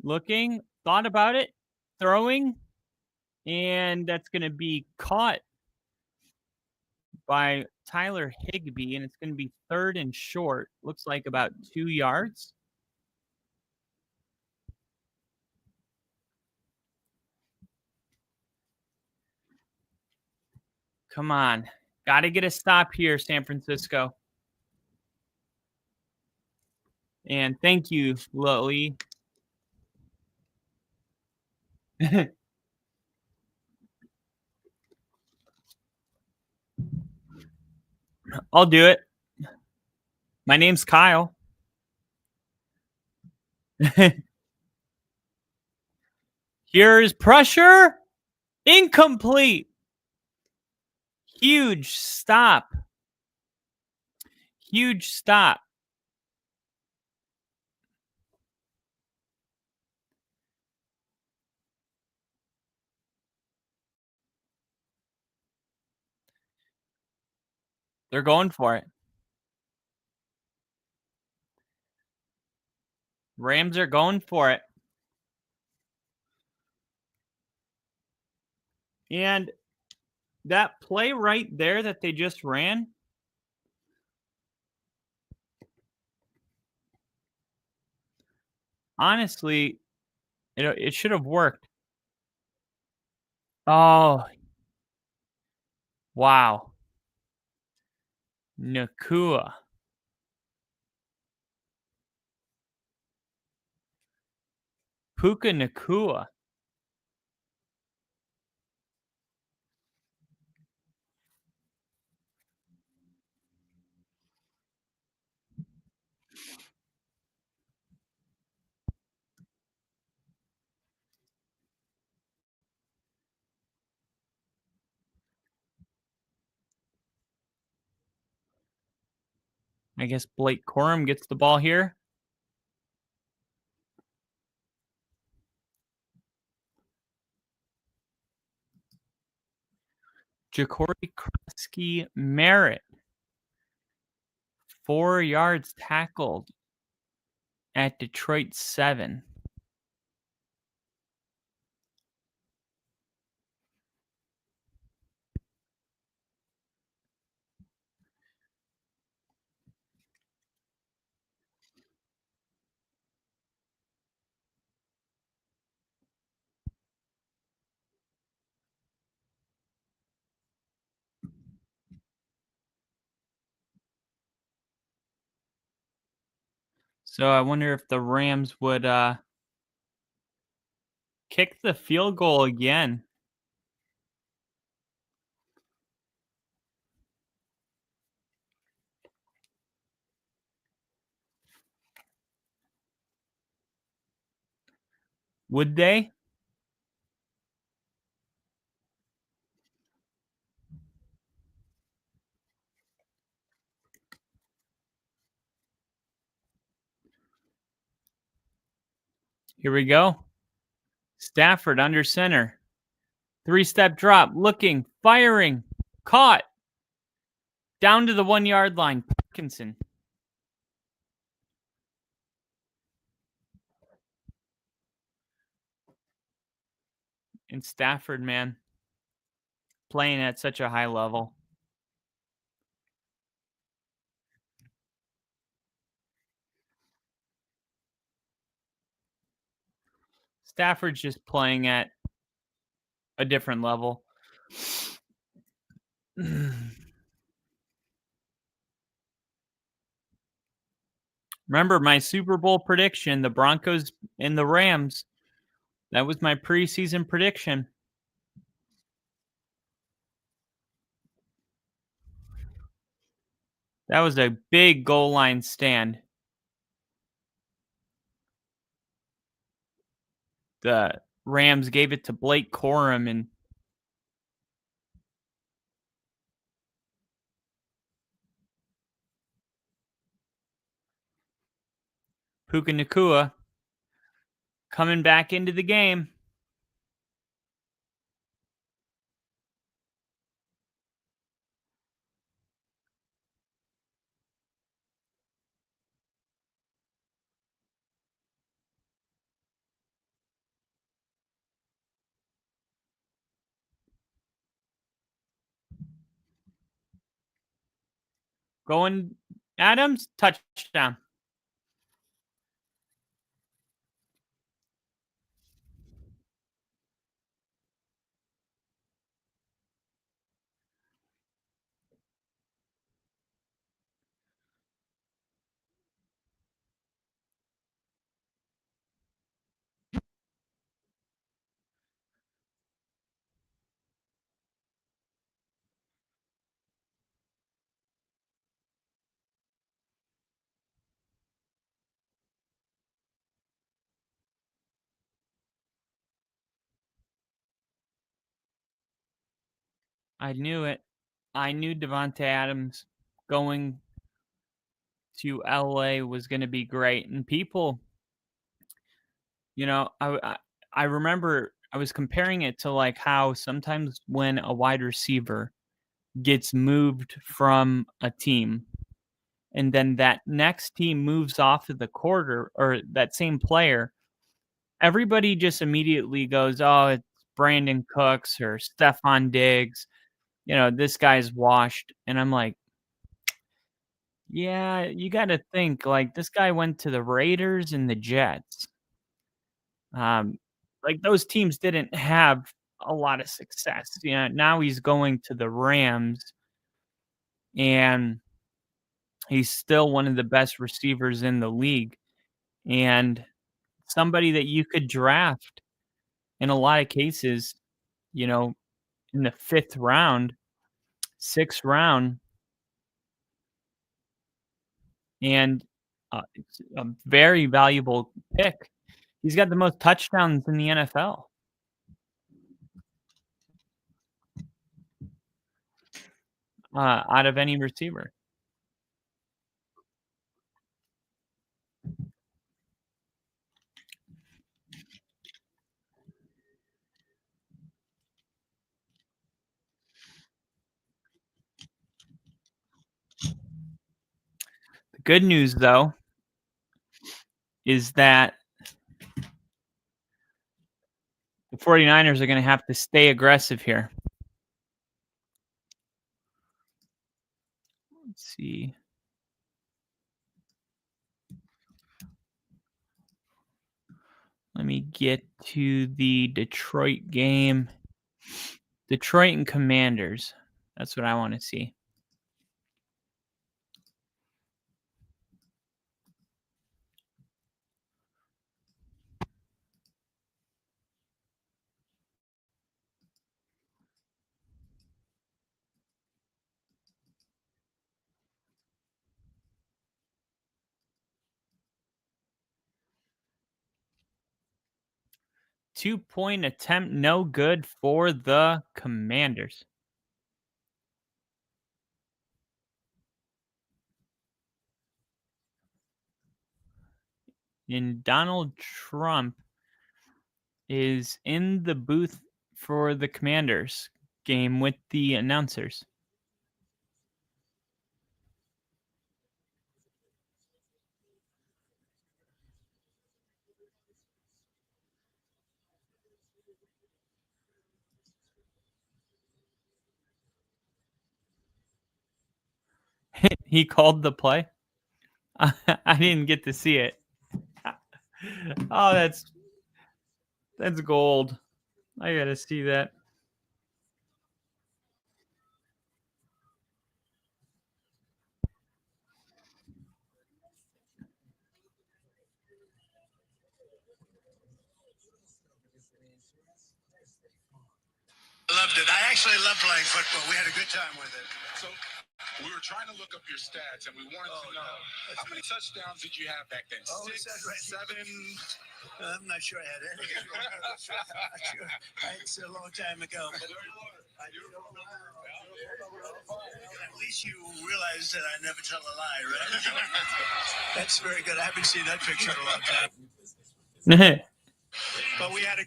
Looking, thought about it, throwing, and that's going to be caught by Tyler Higbee, and it's going to be 3rd and short. Looks like about 2 yards. Come on. Got to get a stop here, San Francisco. And thank you, Lily. I'll do it. My name's Kyle. Here's pressure. Incomplete. Huge stop. Huge stop. They're going for it. Rams are going for it. And that play right there that they just ran, honestly, it should have worked. Oh, wow. Nakua. Puka Nakua. I guess Blake Corum gets the ball here. Jacory Kresge Merritt. 4 yards tackled at Detroit 7. So I wonder if the Rams would kick the field goal again. Would they? Here we go. Stafford under center. 3-step drop. Looking. Firing. Caught. Down to the 1 yard line. Parkinson. And Stafford, man, playing at such a high level. Stafford's just playing at a different level. Remember my Super Bowl prediction, the Broncos and the Rams. That was my preseason prediction. That was a big goal line stand. The Rams gave it to Blake Corum and Puka Nakua coming back into the game. Going Adams, touchdown. I knew it. I knew Devontae Adams going to LA was going to be great. And people, I remember I was comparing it to like how sometimes when a wide receiver gets moved from a team and then that next team moves off of the quarter or that same player, everybody just immediately goes, "Oh, it's Brandon Cooks or Stephon Diggs. This guy's washed." And I'm like, yeah, you got to think like this guy went to the Raiders and the Jets. Like those teams didn't have a lot of success. Now he's going to the Rams and he's still one of the best receivers in the league and somebody that you could draft in a lot of cases, in the 5th round, 6th round, and it's a very valuable pick. He's got the most touchdowns in the NFL. Out of any receiver. The good news, though, is that the 49ers are going to have to stay aggressive here. Let's see. Let me get to the Detroit game. Detroit and Commanders. That's what I want to see. Two-point attempt, no good for the Commanders. And Donald Trump is in the booth for the Commanders game with the announcers. He called the play. I didn't get to see it. Oh, that's gold. I gotta see that. Loved it. I actually love playing football. We had a good time with it. So we were trying to look up your stats, and we wanted to know how many touchdowns did you have back then? Six, Right. 7. I'm not sure I had any. It's a long time ago. At least you realize that I never tell a lie, right? That's very good. I haven't seen that picture in a long time. But we had a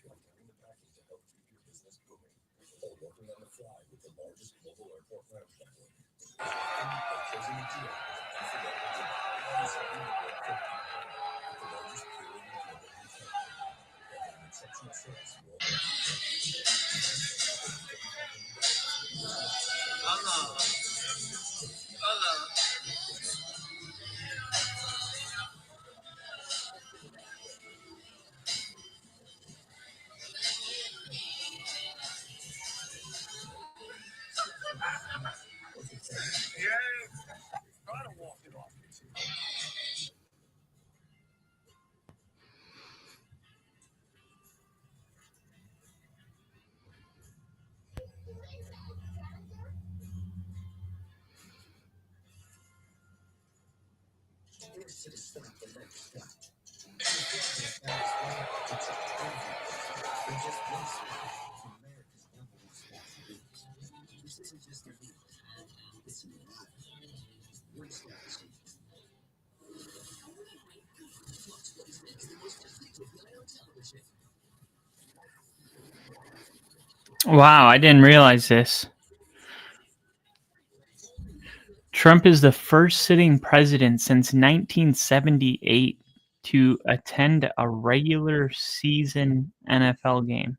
Wow, I didn't realize this. Trump is the first sitting president since 1978 to attend a regular season NFL game.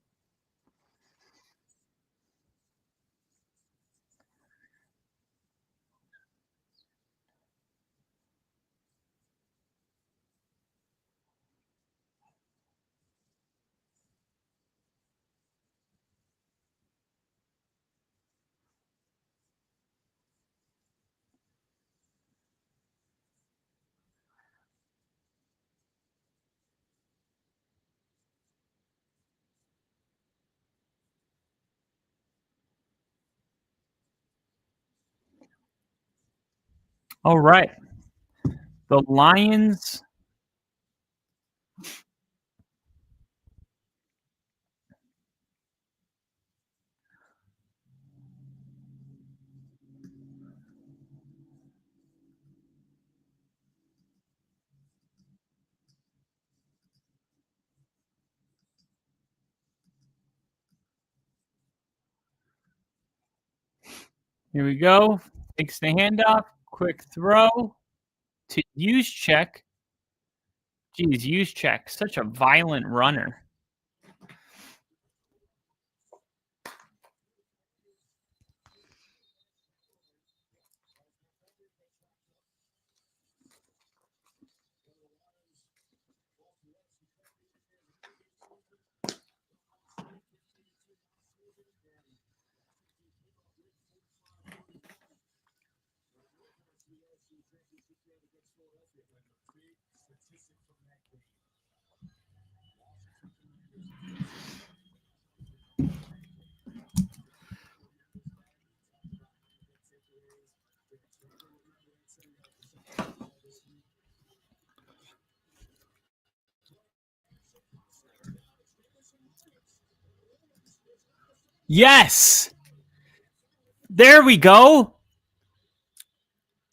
All right. The Lions. Here we go. Takes the handoff. Quick throw to Juszczyk. Geez, Juszczyk, such a violent runner. Yes. There we go.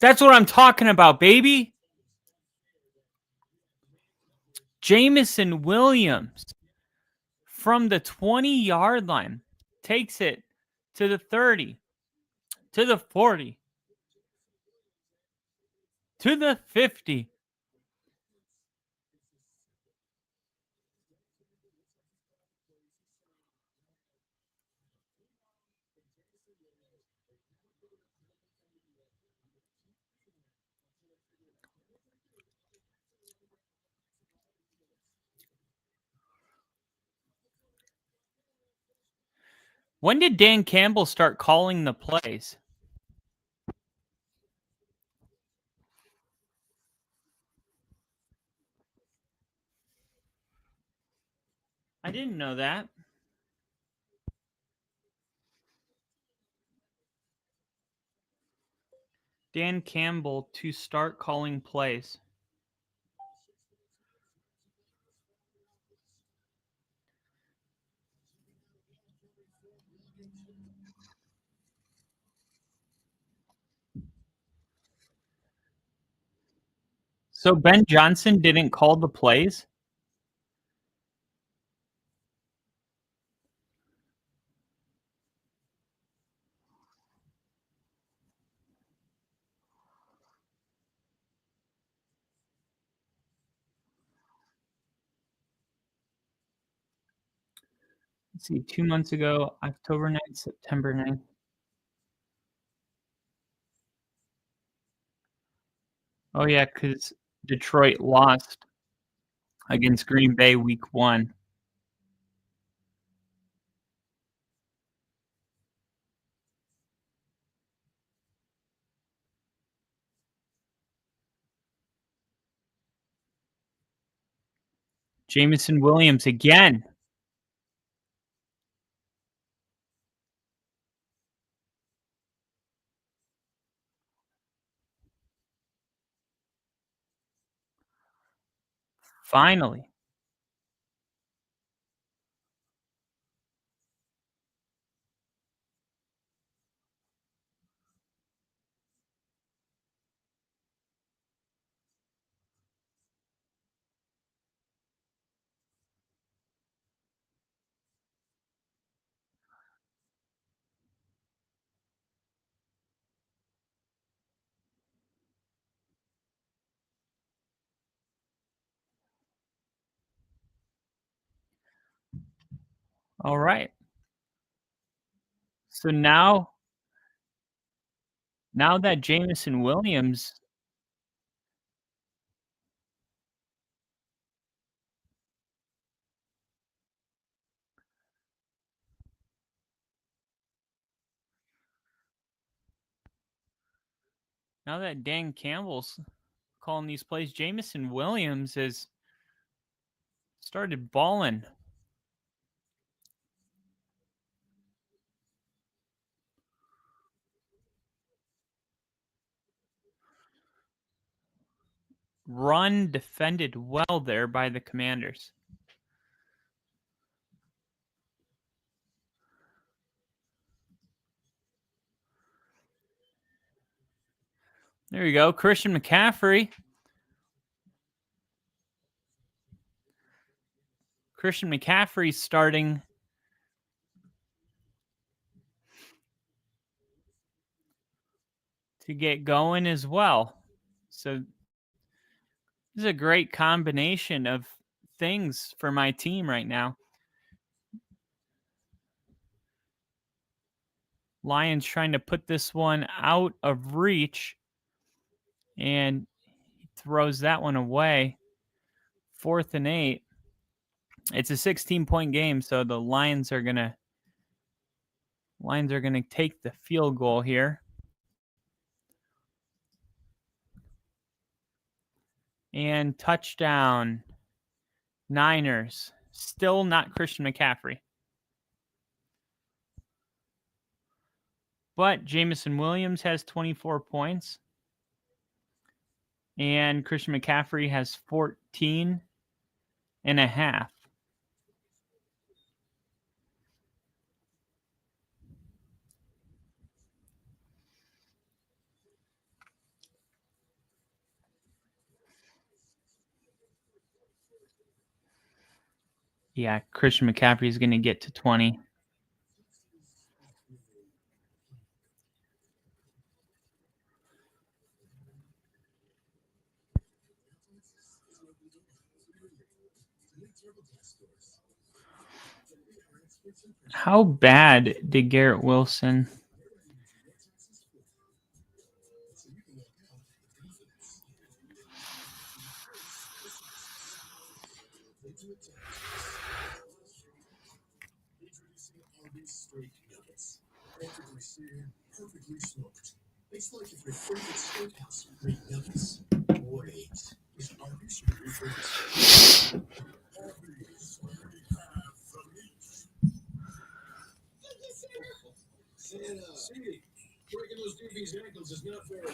That's what I'm talking about, baby. Jameson Williams from the 20-yard line takes it to the 30, to the 40, to the 50. When did Dan Campbell start calling the plays? I didn't know that. Dan Campbell to start calling plays. So Ben Johnson didn't call the plays? Let's see, 2 months ago, October 9th, September 9th. Oh, yeah, because Detroit lost against Green Bay week 1. Jameson Williams again. Finally. All right. So now that Jameson Williams now that Dan Campbell's calling these plays, Jameson Williams has started balling. Run defended well there by the Commanders. There you go. Christian McCaffrey. Christian McCaffrey starting to get going as well. So this is a great combination of things for my team right now. Lions trying to put this one out of reach, and he throws that one away. 4th and 8. It's a 16-point game, so the Lions are gonna take the field goal here. And touchdown, Niners. Still not Christian McCaffrey. But Jameson Williams has 24 points. And Christian McCaffrey has 14 and a half. Yeah, Christian McCaffrey is going to get to 20. How bad did Garrett Wilson? It's like if your favorite steakhouse great nuggets. Wait, is Arby's your favorite? Arby's, where we have the meat. Santa, see, breaking those DB's ankles is not very much.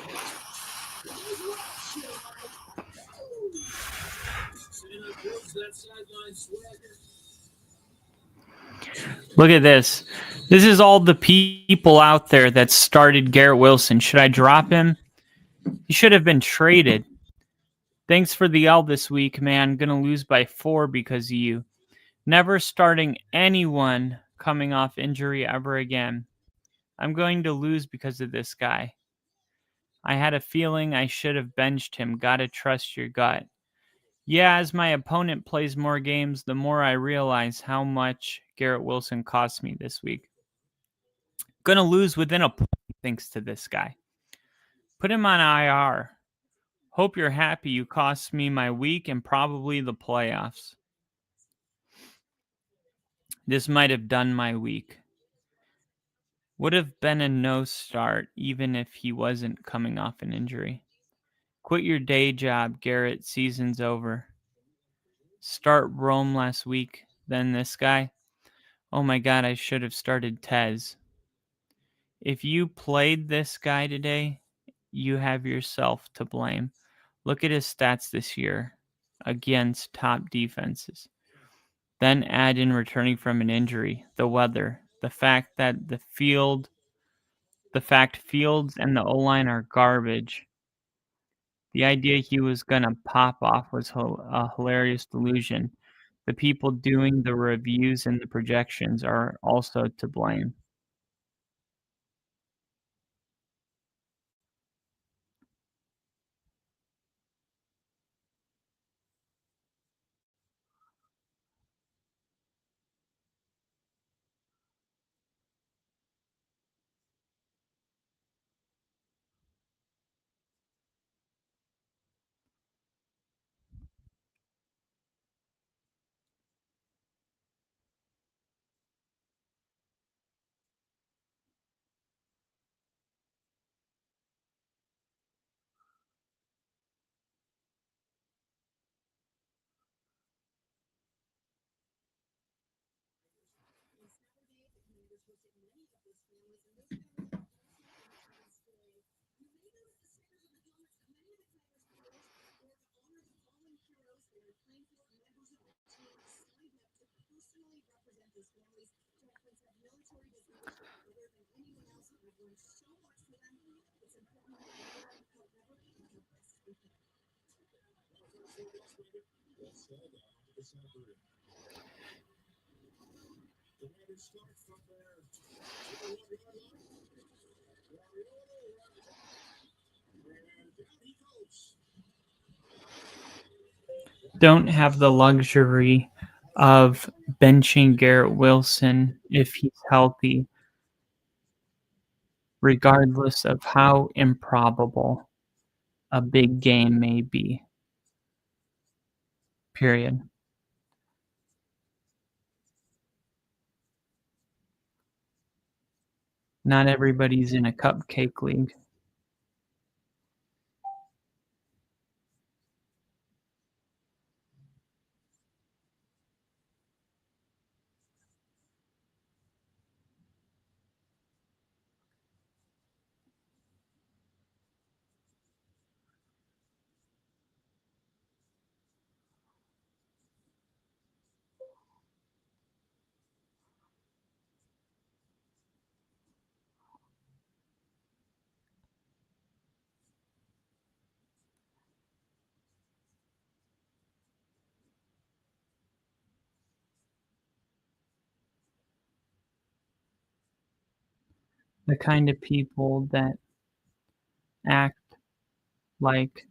Santa builds that sideline swagger. Look at this. This is all the people out there that started Garrett Wilson. Should I drop him? He should have been traded. Thanks for the L this week, man. Gonna lose by 4 because of you. Never starting anyone coming off injury ever again. I'm going to lose because of this guy. I had a feeling I should have benched him. Gotta trust your gut. Yeah, as my opponent plays more games, the more I realize how much Garrett Wilson cost me this week. Gonna lose within a point thanks to this guy. Put him on IR. Hope you're happy you cost me my week and probably the playoffs. This might have done my week. Would have been a no start even if he wasn't coming off an injury. Quit your day job, Garrett. Season's over. Start Rome last week, then this guy. Oh my God, I should have started Tez. If you played this guy today, you have yourself to blame. Look at his stats this year against top defenses. Then add in returning from an injury, the weather, the fact that Fields and the O-line are garbage. The idea he was going to pop off was a hilarious delusion. The people doing the reviews and the projections are also to blame. Don't have the luxury of benching Garrett Wilson if he's healthy, regardless of how improbable a big game may be. Period. Not everybody's in a cupcake league. The kind of people that act like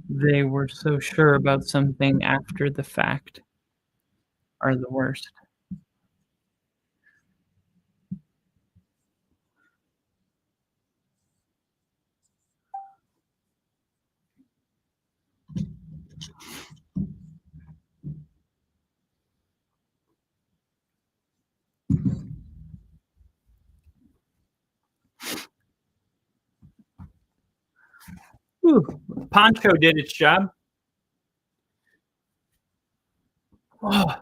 they were so sure about something after the fact are the worst. Whew. Poncho did its job. Oh.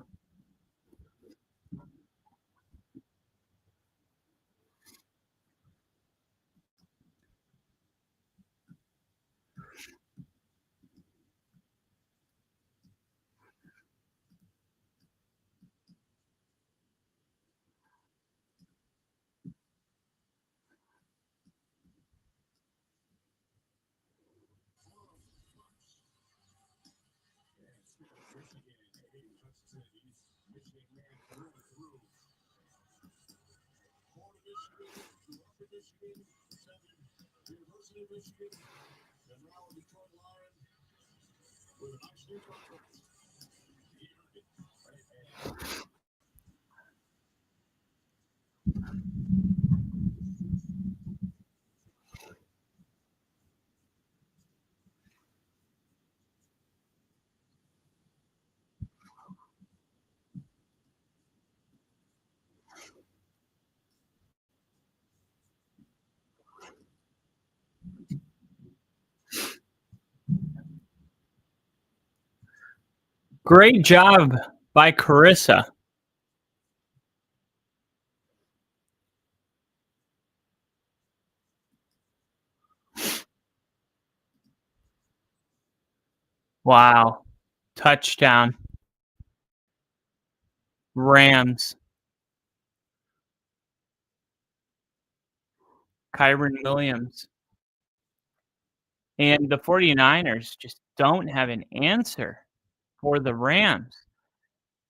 Great job by Carissa. Wow. Touchdown. Rams. Kyron Williams. And the 49ers just don't have an answer for the Rams.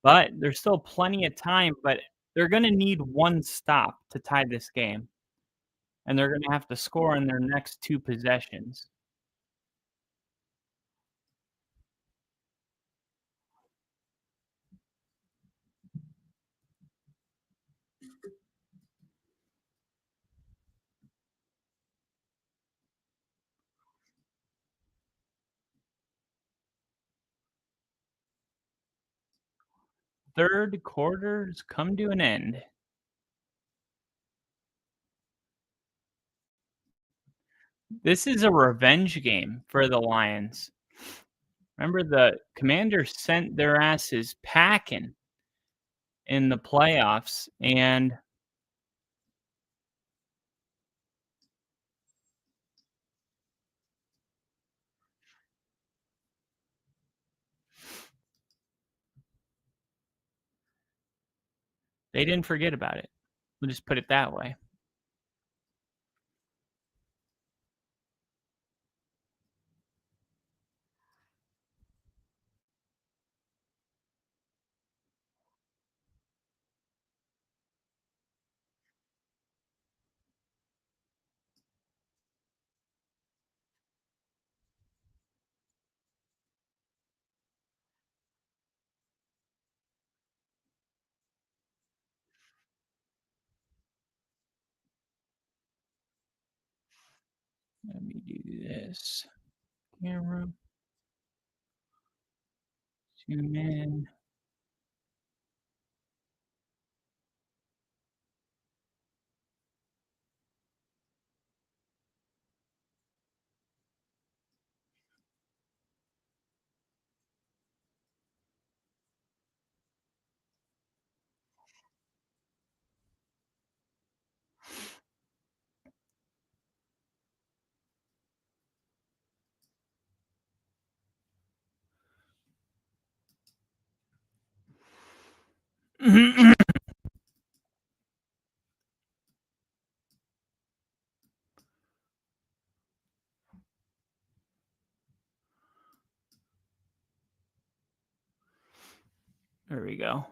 But there's still plenty of time, but they're going to need one stop to tie this game. And they're going to have to score in their next two possessions. Third quarter's come to an end. This is a revenge game for the Lions. Remember, the Commanders sent their asses packing in the playoffs, and they didn't forget about it. We'll just put it that way. Let me do this. Camera. Zoom in. There we go.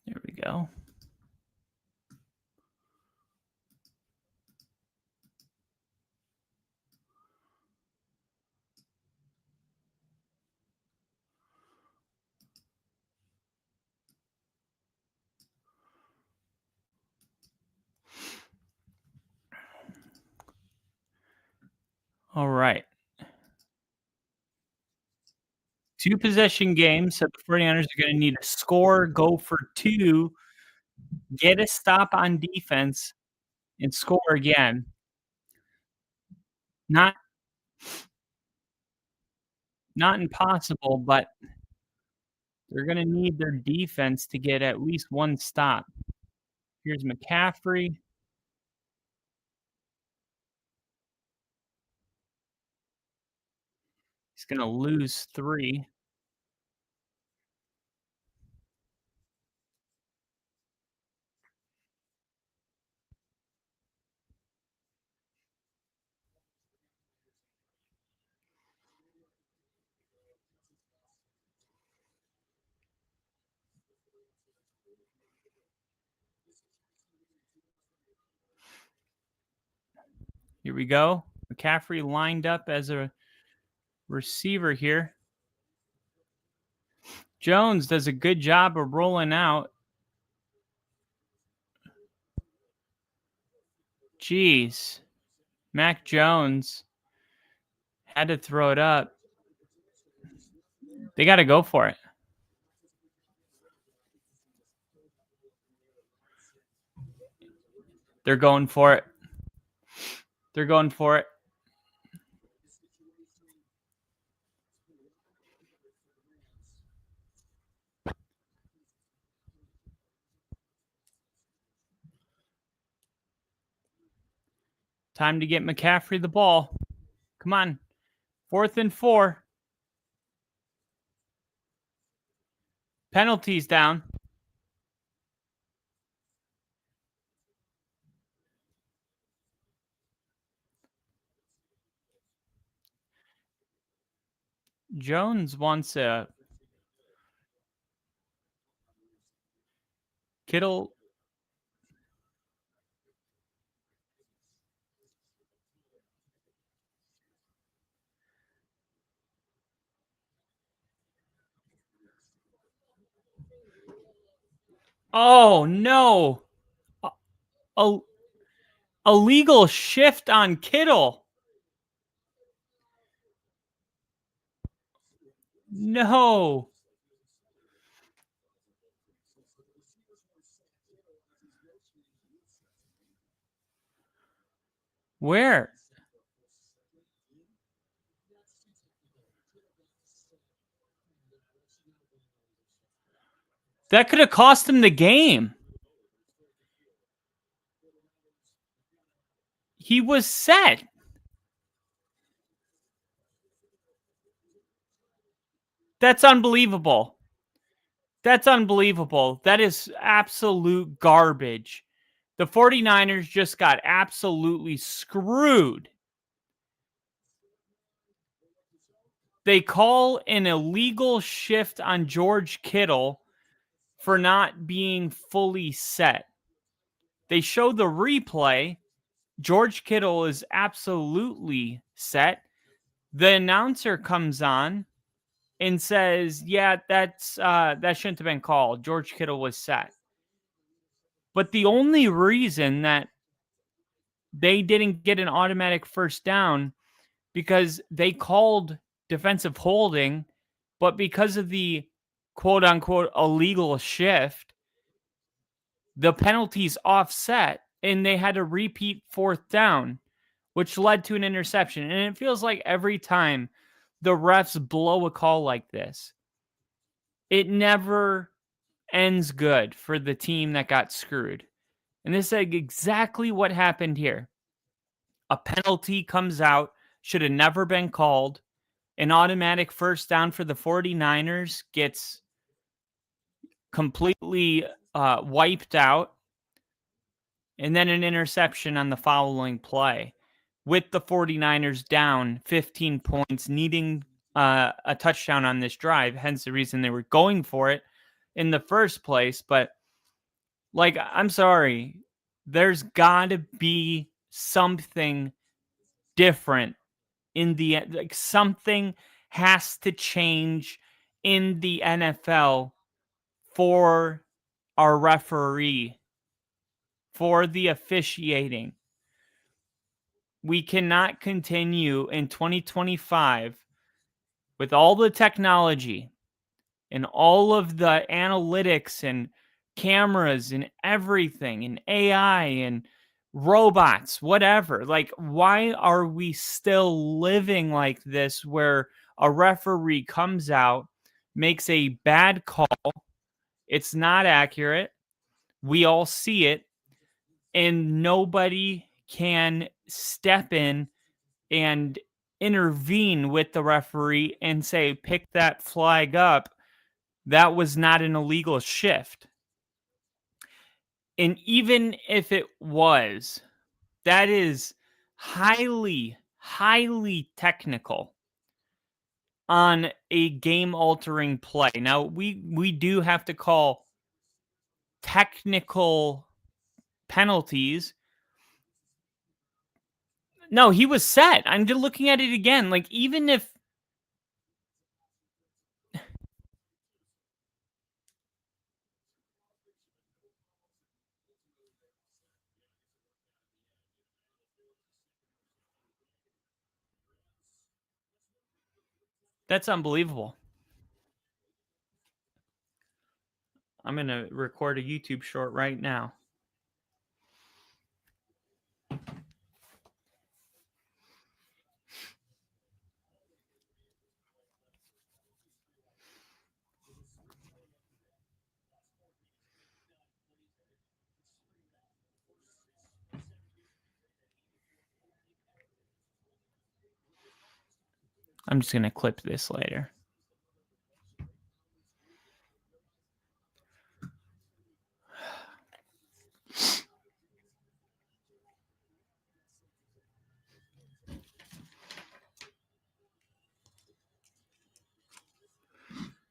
There we go. All right. 2 possession games, so the 49ers are going to need to score, go for 2, get a stop on defense, and score again. Not impossible, but they're going to need their defense to get at least 1 stop. Here's McCaffrey. He's going to lose 3. Here we go. McCaffrey lined up as a receiver here. Jones does a good job of rolling out. Jeez. Mac Jones had to throw it up. They got to go for it. They're going for it. They're going for it. Time to get McCaffrey the ball. Come on. 4th and 4. Penalties down. Jones wants a Kittle. Oh, no. A illegal shift on Kittle. No. Where? That could have cost him the game. He was set. That's unbelievable. That's unbelievable. That is absolute garbage. The 49ers just got absolutely screwed. They call an illegal shift on George Kittle for not being fully set. They show the replay. George Kittle is absolutely set. The announcer comes on and says, yeah, that shouldn't have been called. George Kittle was set. But the only reason that they didn't get an automatic first down because they called defensive holding, but because of the quote unquote illegal shift, the penalties offset and they had to repeat 4th down, which led to an interception. And it feels like every time the refs blow a call like this, it never ends good for the team that got screwed. And this is exactly what happened here. A penalty comes out, should have never been called. An automatic first down for the 49ers gets completely wiped out. And then an interception on the following play with the 49ers down 15 points, needing a touchdown on this drive. Hence the reason they were going for it in the first place. But like, I'm sorry, there's got to be something different in the, like, something has to change in the NFL for our referee, for the officiating. We cannot continue in 2025 with all the technology and all of the analytics and cameras and everything and AI and robots, whatever. Like, why are we still living like this where a referee comes out, makes a bad call, it's not accurate, we all see it, and nobody can step in and intervene with the referee and say, pick that flag up. That was not an illegal shift. And even if it was, that is highly, highly technical on a game-altering play. Now, we do have to call technical penalties. No, he was set. I'm just looking at it again. Like, even if that's unbelievable. I'm going to record a YouTube short right now. I'm just going to clip this later.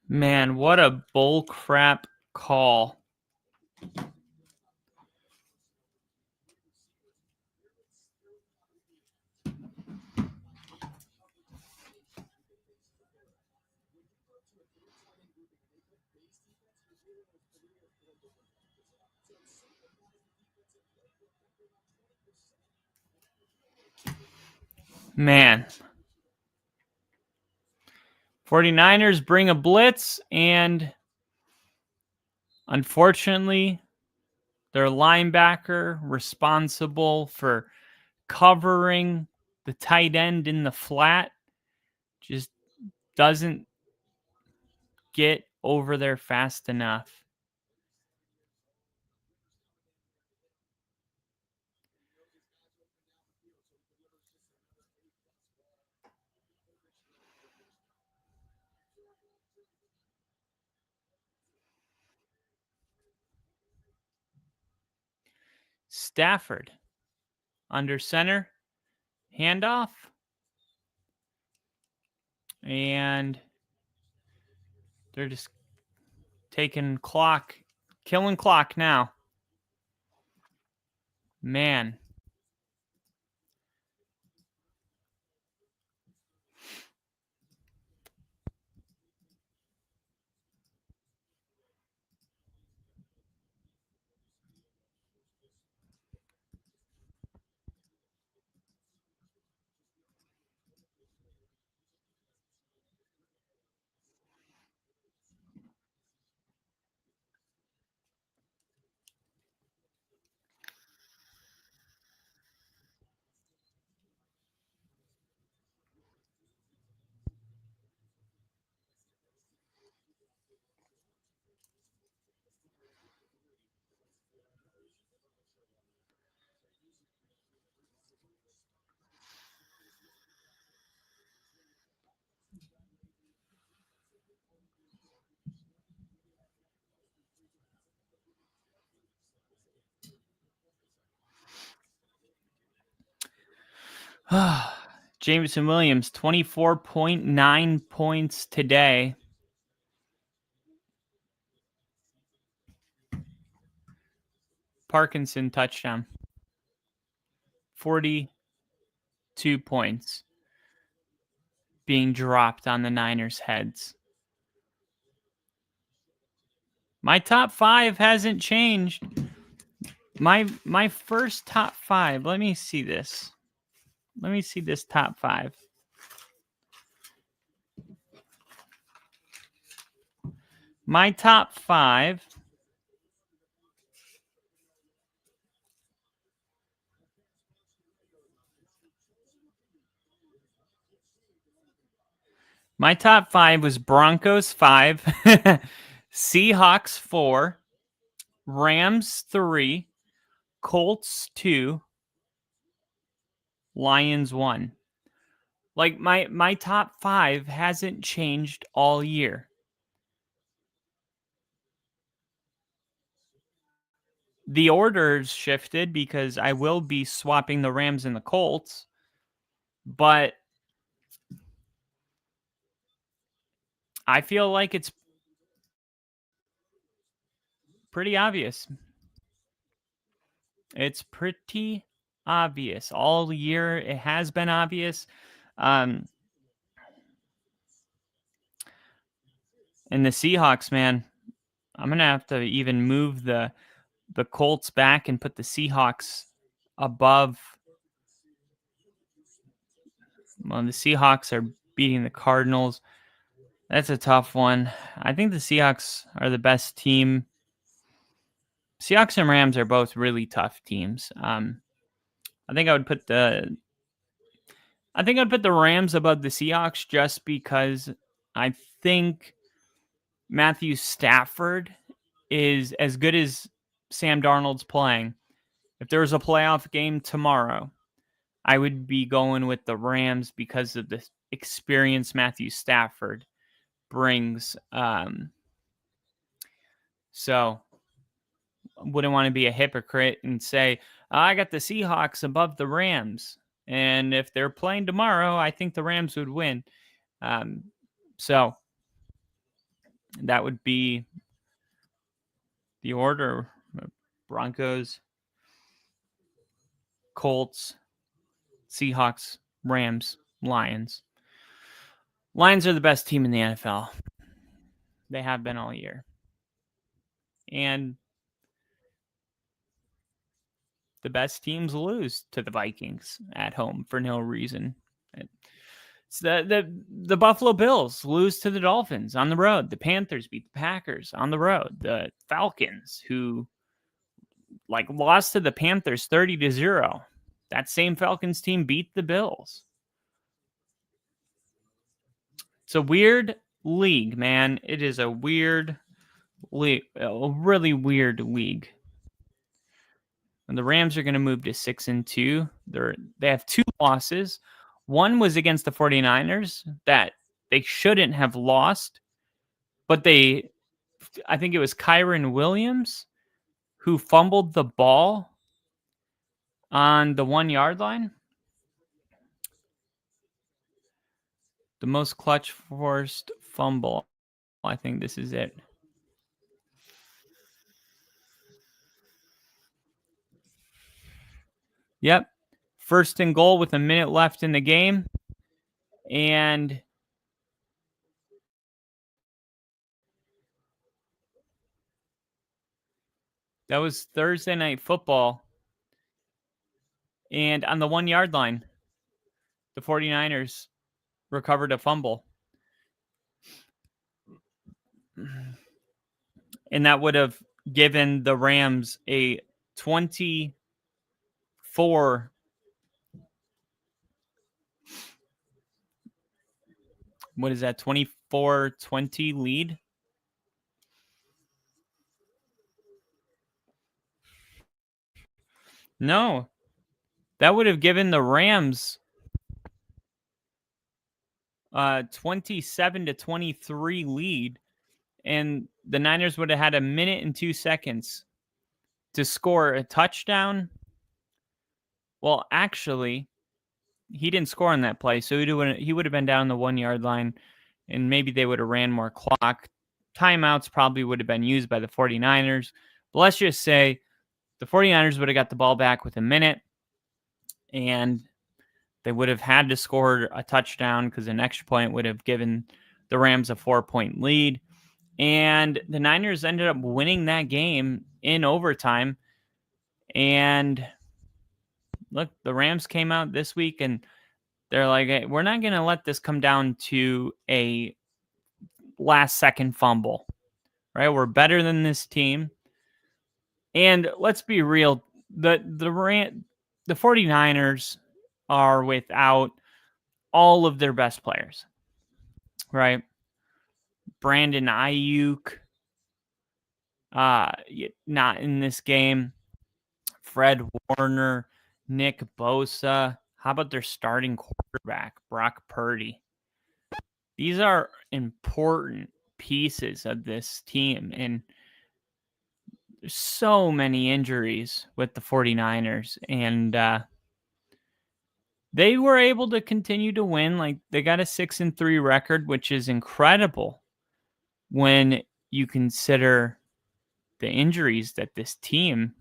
Man, what a bull crap call. Man. 49ers bring a blitz, and unfortunately, their linebacker responsible for covering the tight end in the flat just doesn't get over there fast enough. Stafford under center, handoff, and they're just taking clock, killing clock now. Man. Jameson Williams, 24.9 points today. Parkinson touchdown. 42 points being dropped on the Niners' heads. My top 5 hasn't changed. My first top 5. Let me see this. Let me see this top 5. My top 5. My top 5 was Broncos 5, Seahawks 4, Rams 3, Colts 2, Lions 1. Like my top 5 hasn't changed all year. The order's shifted because I will be swapping the Rams and the Colts, but I feel like it's pretty obvious. It's pretty obvious. All year it has been obvious. And the Seahawks, man, I'm going to have to even move the Colts back and put the Seahawks above. Well, the Seahawks are beating the Cardinals. That's a tough one. I think the Seahawks are the best team. Seahawks and Rams are both really tough teams. I think I would put the Rams above the Seahawks just because I think Matthew Stafford is as good as Sam Darnold's playing. If there was a playoff game tomorrow, I would be going with the Rams because of the experience Matthew Stafford brings. So wouldn't want to be a hypocrite and say, I got the Seahawks above the Rams. And if they're playing tomorrow, I think the Rams would win. So that would be the order: Broncos, Colts, Seahawks, Rams, Lions. Lions are the best team in the NFL. They have been all year. And the best teams lose to the Vikings at home for no reason. It's the Buffalo Bills lose to the Dolphins on the road. The Panthers beat the Packers on the road. The Falcons, who lost to the Panthers 30-0. That same Falcons team beat the Bills. It's a weird league, man. It is a weird league, a really weird league. And the Rams are going to move to 6-2. They have 2 losses. One was against the 49ers that they shouldn't have lost, but I think it was Kyren Williams who fumbled the ball on the 1-yard line. The most clutch forced fumble. I think this is it. Yep. 1st and goal with a minute left in the game. And that was Thursday Night Football. And on the 1-yard line, the 49ers recovered a fumble. And that would have given the Rams a 24 what is that, 24-20 lead? No. That would have given the Rams 27-23 lead, and the Niners would have had a minute and 2 seconds to score a touchdown. Well, actually, he didn't score on that play, so he would have been down the 1-yard line, and maybe they would have ran more clock. Timeouts probably would have been used by the 49ers. But let's just say the 49ers would have got the ball back with a minute, and they would have had to score a touchdown because an extra point would have given the Rams a 4-point lead. And the Niners ended up winning that game in overtime. And look, the Rams came out this week and they're like, hey, we're not going to let this come down to a last-second fumble, right? We're better than this team. And let's be real, the 49ers are without all of their best players, right? Brandon Ayuk, not in this game. Fred Warner, Nick Bosa. How about their starting quarterback, Brock Purdy? These are important pieces of this team, and there's so many injuries with the 49ers, and they were able to continue to win. Like, they got a 6-3 record, which is incredible when you consider the injuries that this team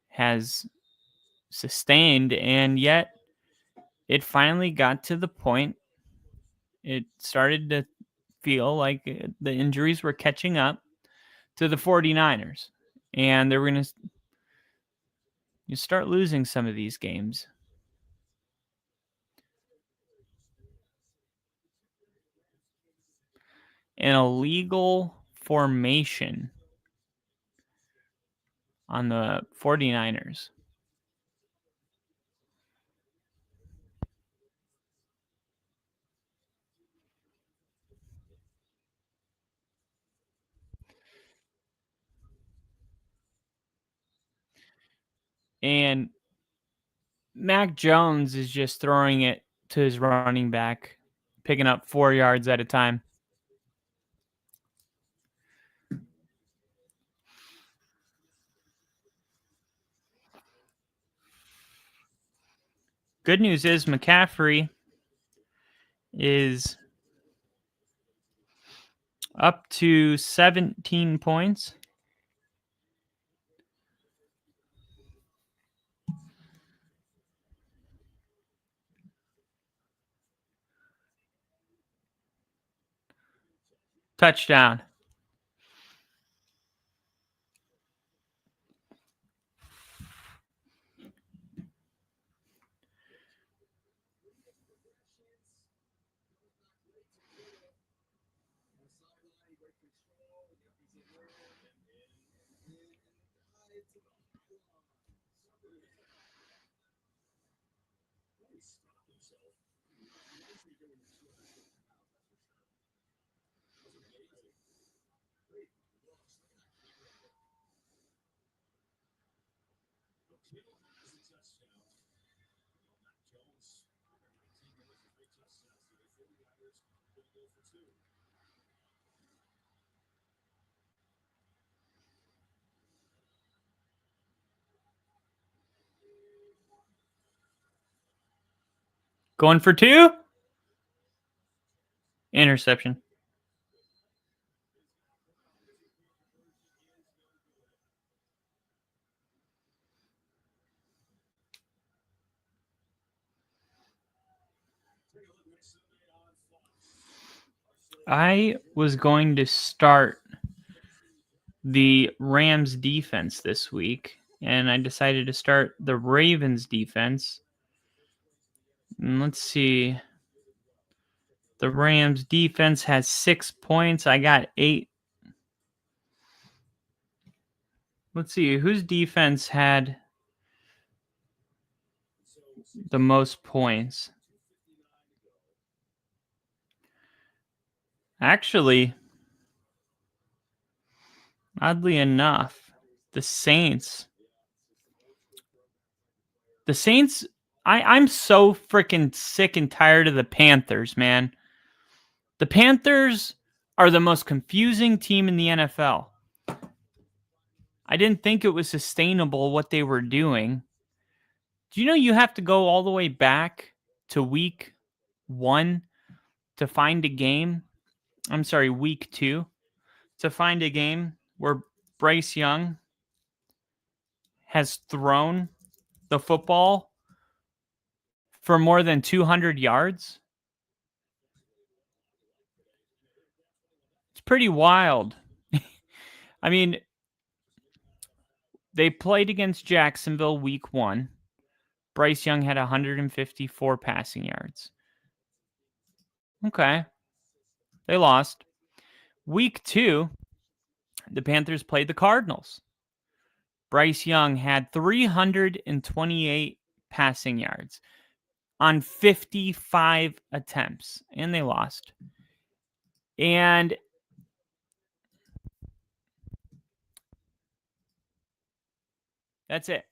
has sustained, and yet it finally got to the point. It started to feel like the injuries were catching up to the 49ers, and they were going to start losing some of these games. An illegal formation on the 49ers. And Mac Jones is just throwing it to his running back picking up 4 yards at a time. Good news is McCaffrey is up to 17 points. Touchdown. Going for 2. Interception. I was going to start the Rams defense this week, and I decided to start the Ravens defense. And let's see. The Rams defense has 6 points. I got 8. Let's see. Whose defense had the most points? Actually, oddly enough, the Saints. I'm so freaking sick and tired of the Panthers, man. The Panthers are the most confusing team in the NFL. I didn't think it was sustainable what they were doing. Do you know you have to go all the way back to week 1 to find a game? I'm sorry, week 2 to find a game where Bryce Young has thrown the football for more than 200 yards? It's pretty wild. I mean, they played against Jacksonville week 1. Bryce Young had 154 passing yards. Okay. They lost. Week 2, the Panthers played the Cardinals. Bryce Young had 328 passing yards on 55 attempts, and they lost. And that's it.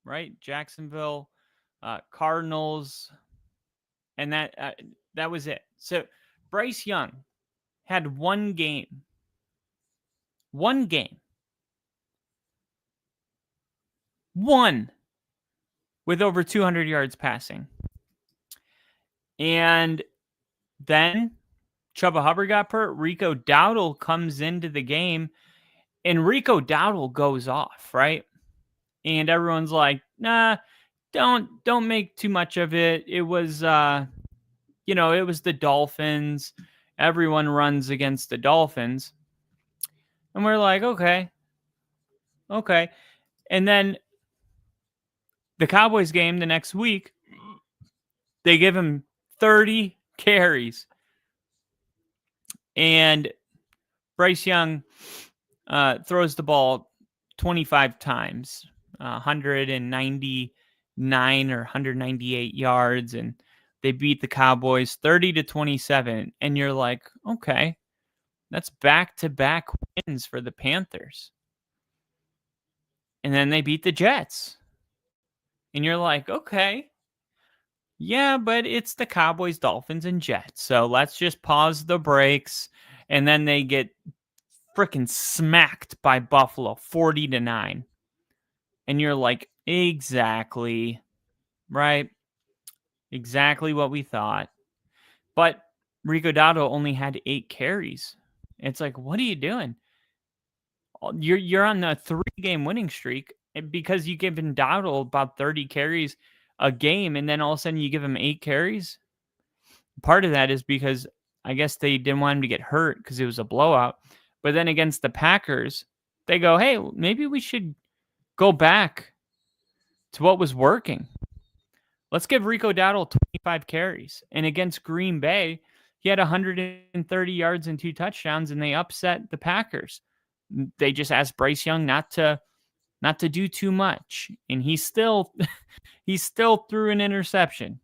Right? Jacksonville, Cardinals, and that was it. So Bryce Young had one game. One with over 200 yards passing. And then Chuba Hubbard got hurt. Rico Dowdle comes into the game, and Rico Dowdle goes off, right? And everyone's like, nah, don't make too much of it. It was, it was the Dolphins. Everyone runs against the Dolphins. And we're like, okay. And then the Cowboys game the next week, they give him 30 carries. And Bryce Young throws the ball 25 times, 199 or 198 yards, and they beat the Cowboys 30-27. And you're like, okay, that's back-to-back wins for the Panthers. And then they beat the Jets. And you're like, okay, Yeah, but it's the Cowboys, Dolphins, and Jets. So let's just pause the brakes. And then they get freaking smacked by Buffalo 40-9. And you're like, exactly. Right? Exactly what we thought. But Rico Dowdle only had 8 carries. It's like, what are you doing? You're on a 3-game winning streak because you give him Dowdle about 30 carries a game, and then all of a sudden you give him 8 carries. Part of that is because I guess they didn't want him to get hurt because it was a blowout. But then against the Packers, they go, hey, maybe we should go back to what was working. Let's give Rico Dowdle 25 carries. And against Green Bay, he had 130 yards and 2 touchdowns, and they upset the Packers. They just asked Bryce Young not to do too much, and he still threw an interception.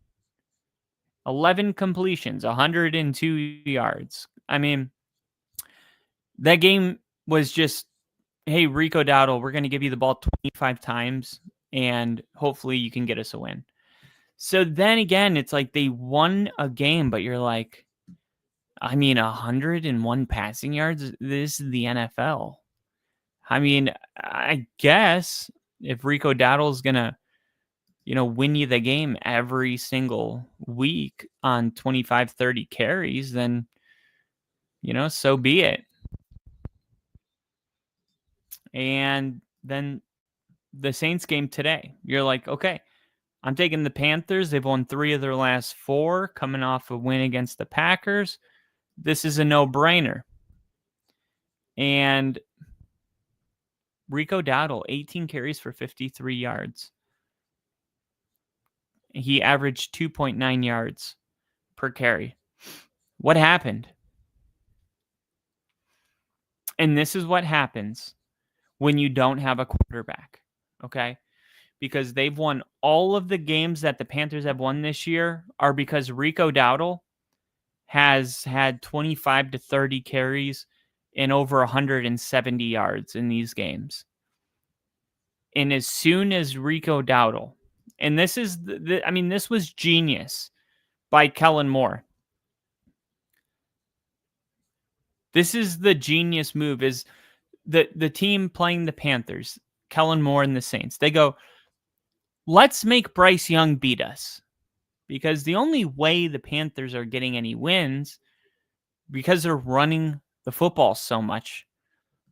11 completions, 102 yards. I mean, that game was just, hey, Rico Dowdle, we're going to give you the ball 25 times, and hopefully you can get us a win. So then again, it's like they won a game, but you're like, I mean, 101 passing yards. This is the NFL. I mean, I guess if Rico Dowdle is going to, win you the game every single week on 25, 30 carries, then, so be it. And then the Saints game today, you're like, okay, I'm taking the Panthers. They've won 3 of their last 4, coming off a win against the Packers. This is a no-brainer. And Rico Dowdle, 18 carries for 53 yards. He averaged 2.9 yards per carry. What happened? And this is what happens when you don't have a quarterback, okay? Because they've won all of the games that the Panthers have won this year are because Rico Dowdle has had 25 to 30 carries and over 170 yards in these games. And as soon as Rico Dowdle, and this is, this was genius by Kellen Moore. This is the genius move, is the team playing the Panthers, Kellen Moore and the Saints. They go, let's make Bryce Young beat us. Because the only way the Panthers are getting any wins, because they're running the football so much,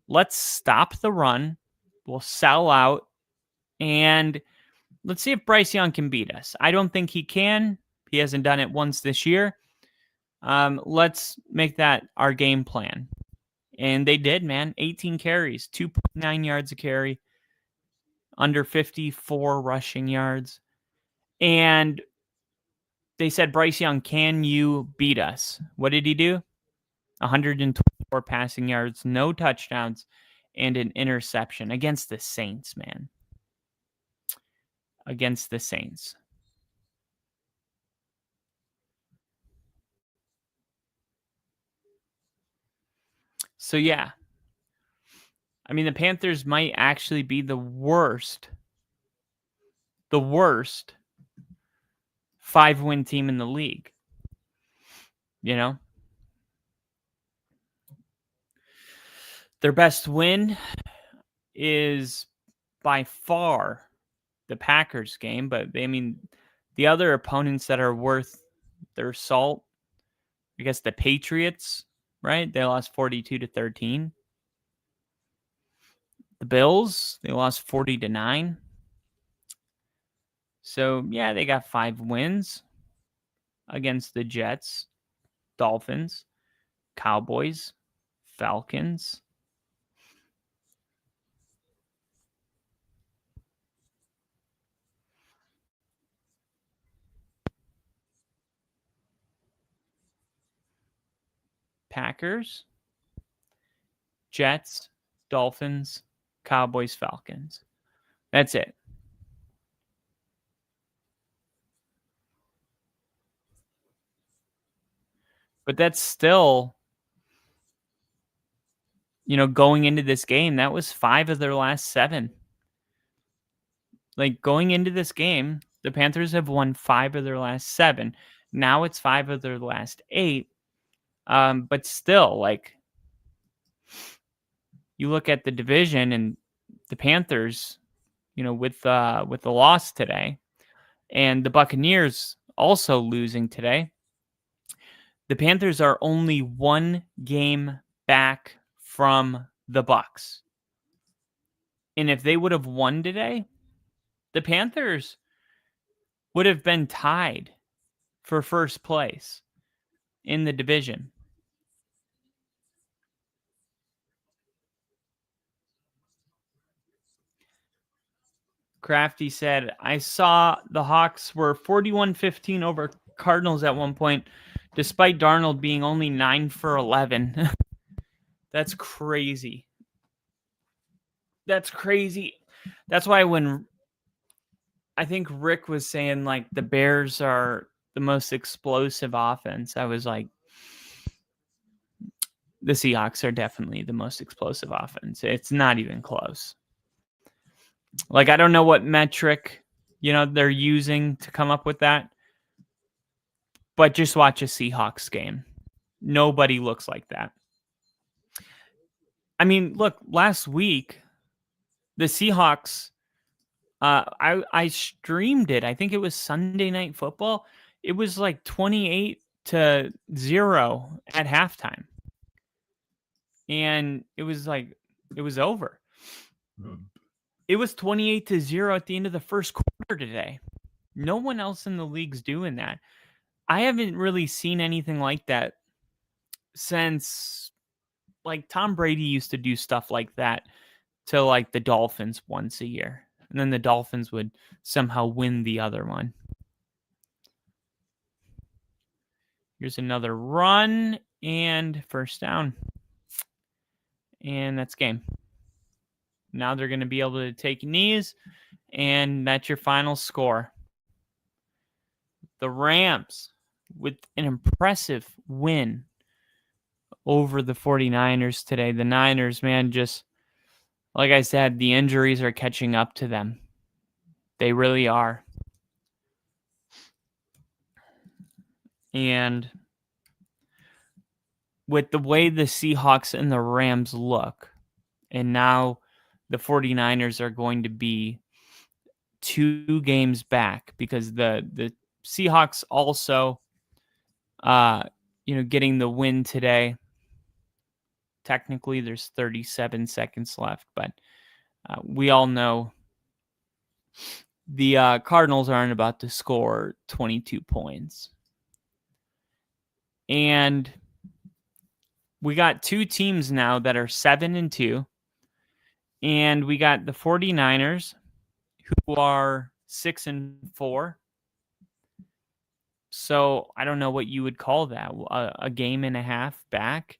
let's stop the run. We'll sell out. And let's see if Bryce Young can beat us. I don't think he can. He hasn't done it once this year. Let's make that our game plan. And they did, man. 18 carries, 2.9 yards a carry, under 54 rushing yards. And they said, Bryce Young, can you beat us? What did he do? 124 passing yards, no touchdowns, and an interception against the Saints, man. Against the Saints. So, yeah. I mean, the Panthers might actually be the worst 5-win team in the league. Their best win is by far the Packers game, but the other opponents that are worth their salt, I guess the Patriots, right? They lost 42-13. The Bills, they lost 40-9. So, yeah, they got 5 wins against the Jets, Dolphins, Cowboys, Falcons. Packers, Jets, Dolphins, Cowboys, Falcons. That's it. But that's still, going into this game, that was 5 of their last 7. Like, going into this game, The Panthers have won 5 of their last 7. Now it's 5 of their last 8. But still, like, you look at the division and the Panthers, with the loss today, and the Buccaneers also losing today, the Panthers are only 1 game back from the Bucs. And if they would have won today, the Panthers would have been tied for first place in the division. Crafty said, I saw the Hawks were 41-15 over Cardinals at one point, despite Darnold being only 9 for 11. That's crazy. That's crazy. That's why when I think Rick was saying, like, the Bears are the most explosive offense, I was like, the Seahawks are definitely the most explosive offense. It's not even close. Like, I don't know what metric, they're using to come up with that. But just watch a Seahawks game. Nobody looks like that. I mean, look, last week, the Seahawks, I streamed it. I think it was Sunday Night Football. It was like 28-0 at halftime. And it was over. It was 28-0 at the end of the first quarter today. No one else in the league's doing that. I haven't really seen anything like that since, like, Tom Brady used to do stuff like that to, like, the Dolphins once a year. And then the Dolphins would somehow win the other one. Here's another run and first down. And that's game. Now they're going to be able to take knees, and that's your final score. The Rams with an impressive win over the 49ers today. The Niners, man, just like I said, the injuries are catching up to them. They really are. And with the way the Seahawks and the Rams look, and now the 49ers are going to be 2 games back because the Seahawks also, getting the win today. Technically, there's 37 seconds left, but we all know the Cardinals aren't about to score 22 points. And we got 2 teams now that are 7-2. And we got the 49ers, who are 6-4. So I don't know what you would call that. A game and a half back.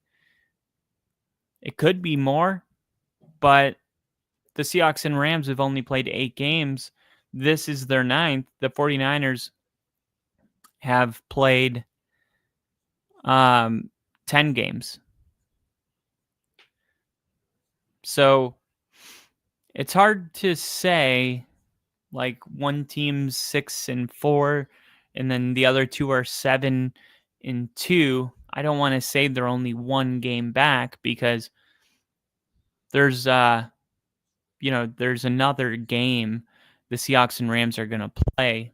It could be more, but the Seahawks and Rams have only played 8 games. This is their 9th. The 49ers have played 10 games. So it's hard to say, like, one team's 6-4 and then the other 2 are 7-2. I don't want to say they're only 1 game back because there's there's another game the Seahawks and Rams are going to play.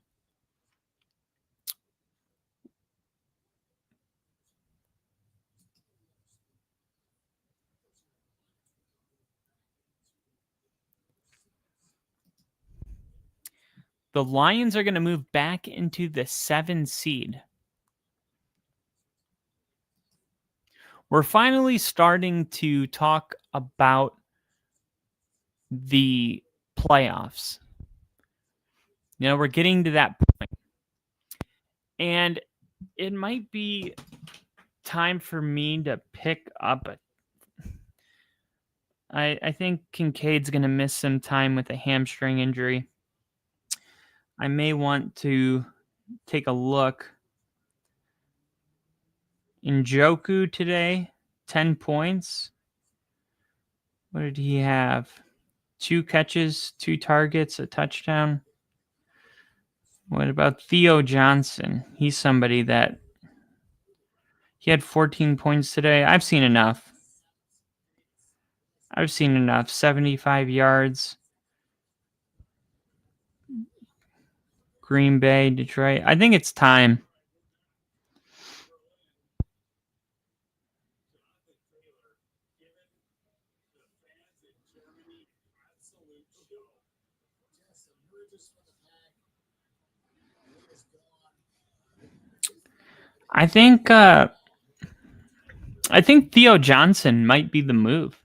The Lions are going to move back into the 7 seed. We're finally starting to talk about the playoffs. We're getting to that point. And it might be time for me to pick up. I think Kincaid's going to miss some time with a hamstring injury. I may want to take a look. Njoku today, 10 points. What did he have? 2 catches, 2 targets, a touchdown. What about Theo Johnson? He's somebody that he had 14 points today. I've seen enough. 75 yards. Green Bay, Detroit. I think it's time. I think Theo Johnson might be the move.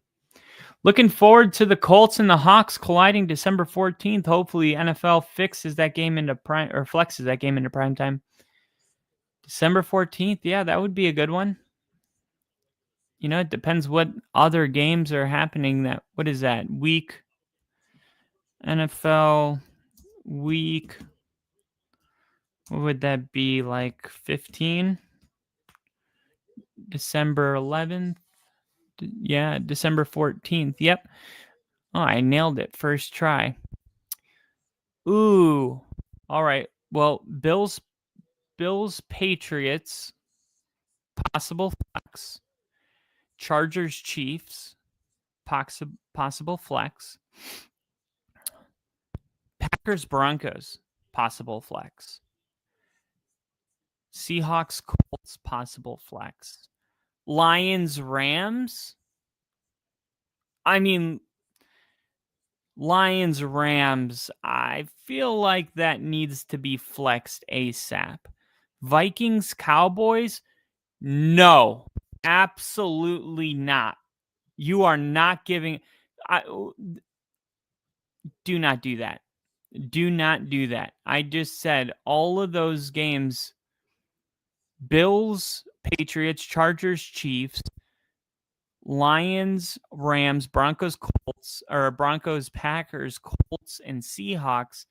Looking forward to the Colts and the Hawks colliding December 14th. Hopefully NFL fixes that game into prime or flexes that game into prime time. December 14th. Yeah, that would be a good one. You know, it depends what other games are happening what is that? Week NFL week. What would that be, like 15? December 11th? Yeah, December 14th. Yep. Oh, I nailed it. First try. Ooh. All right. Well, Bills, Patriots, possible flex. Chargers, Chiefs, possible flex. Packers, Broncos, possible flex. Seahawks, Colts, possible flex. Lions, Rams. I mean, Lions, Rams, I feel like that needs to be flexed ASAP. Vikings, Cowboys, no, absolutely not. You are not giving. Do not do that. Do not do that. I just said all of those games: Bills, Patriots, Chargers, Chiefs, Lions, Rams, Broncos, Colts, or Broncos, Packers, Colts, and Seahawks.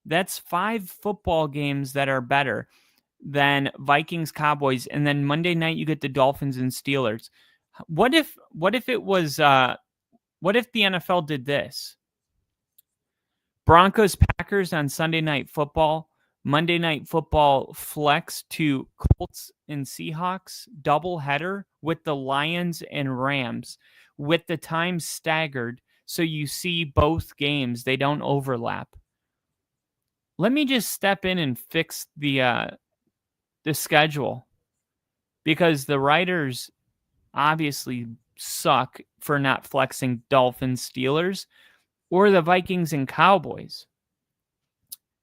That's 5 football games that are better than Vikings, Cowboys, and then Monday night you get the Dolphins and Steelers. What if it was what if the NFL did this? Broncos, Packers on Sunday Night Football, Monday Night Football flex to Colts and Seahawks doubleheader with the Lions and Rams with the time staggered so you see both games. They don't overlap. Let me just step in and fix the schedule because the writers obviously suck for not flexing Dolphins, Steelers, or the Vikings and Cowboys.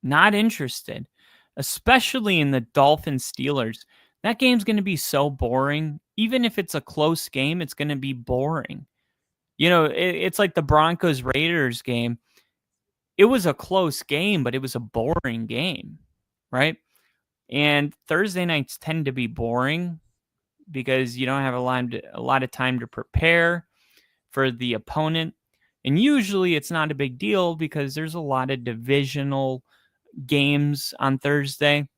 Not interested, especially in the Dolphins Steelers. That game's going to be so boring. Even if it's a close game, it's going to be boring. You know, it's like the Broncos Raiders game. It was a close game, but it was a boring game, right? And Thursday nights tend to be boring because you don't have a lot of time to prepare for the opponent. And usually it's not a big deal because there's a lot of divisional games on Thursday.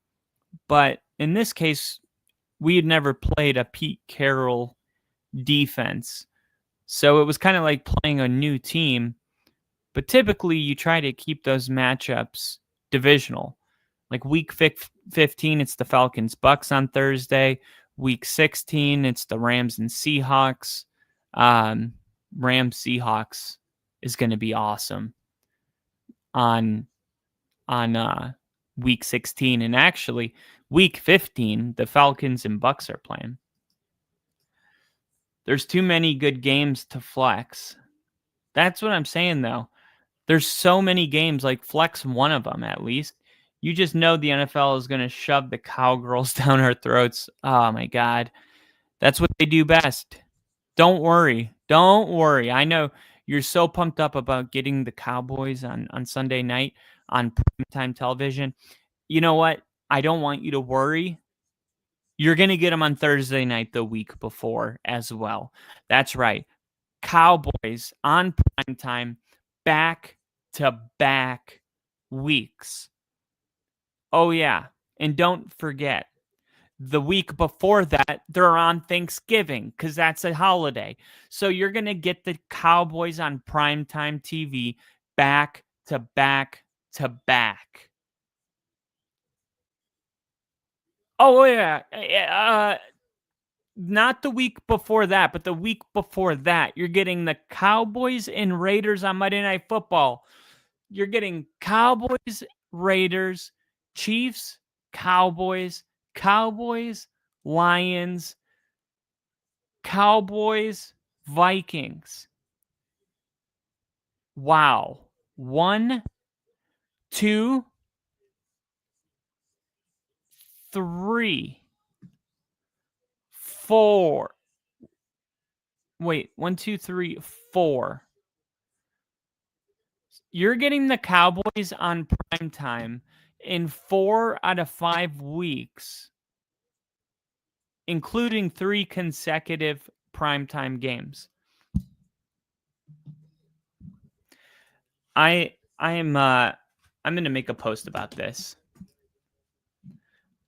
But in this case, we had never played a Pete Carroll defense. So it was kind of like playing a new team. But typically you try to keep those matchups divisional. Like week 15, it's the Falcons Bucks on Thursday. Week 16, it's the Rams and Seahawks. Rams Seahawks is going to be awesome on week 16. And actually, week 15, the Falcons and Bucks are playing. There's too many good games to flex. That's what I'm saying, though. There's so many games, like flex one of them at least. You just know the NFL is going to shove the cowgirls down our throats. Oh, my God. That's what they do best. Don't worry. Don't worry. I know you're so pumped up about getting the Cowboys on Sunday night on primetime television. You know what? I don't want you to worry. You're going to get them on Thursday night the week before as well. That's right. Cowboys on primetime, back-to-back weeks. Oh, yeah. And don't forget, the week before that, they're on Thanksgiving because that's a holiday. So you're going to get the Cowboys on primetime TV back-to-back-to-back. Oh yeah. Not the week before that, but the week before that, you're getting the Cowboys and Raiders on Monday Night Football. You're getting Cowboys, Raiders, Chiefs, Cowboys, Lions, Cowboys, Vikings. Wow. 1, 2, 3, 4. Wait, 1, 2, 3, 4. You're getting the Cowboys on prime time in 4 out of 5 weeks, including 3 consecutive primetime games. I'm going to make a post about this.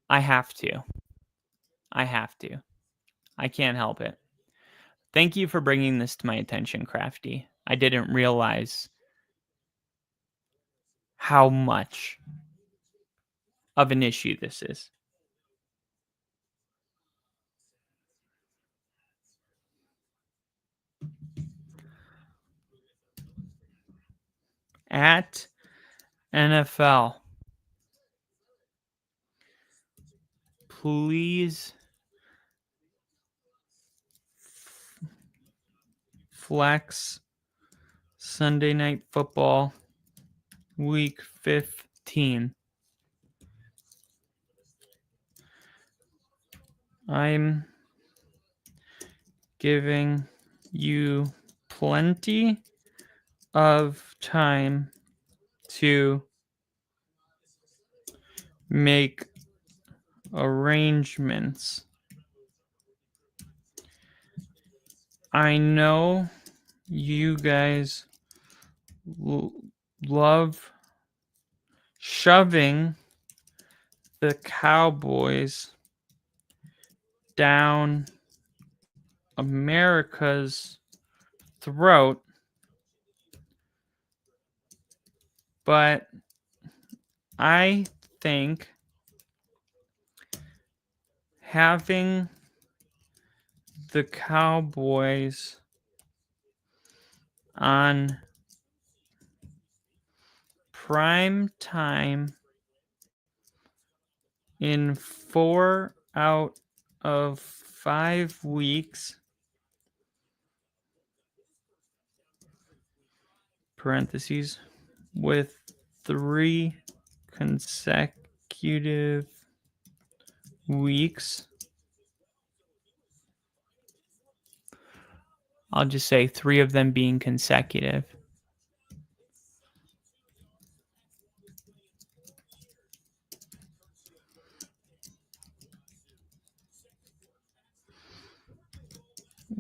I have to. I can't help it. Thank you for bringing this to my attention, Crafty. I didn't realize how much of an issue this is. At NFL, please flex Sunday Night Football Week 15. I'm giving you plenty of time to make arrangements. I know you guys love shoving the Cowboys down America's throat, but I think having the Cowboys on prime time in 4 out of 5 weeks, parentheses, with 3 consecutive weeks. I'll just say 3 of them being consecutive.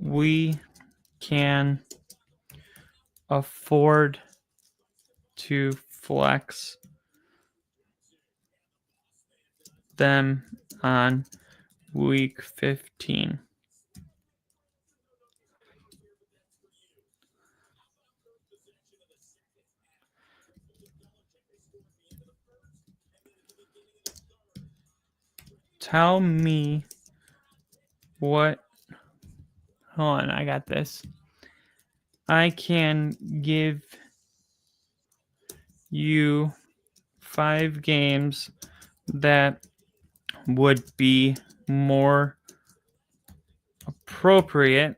We can afford to flex them on week 15. Tell me what. Hold on, I got this. I can give you 5 games that would be more appropriate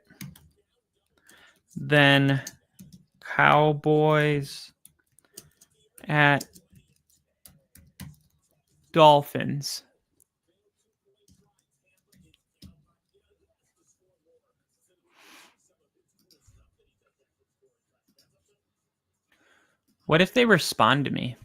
than Cowboys at Dolphins. What if they respond to me?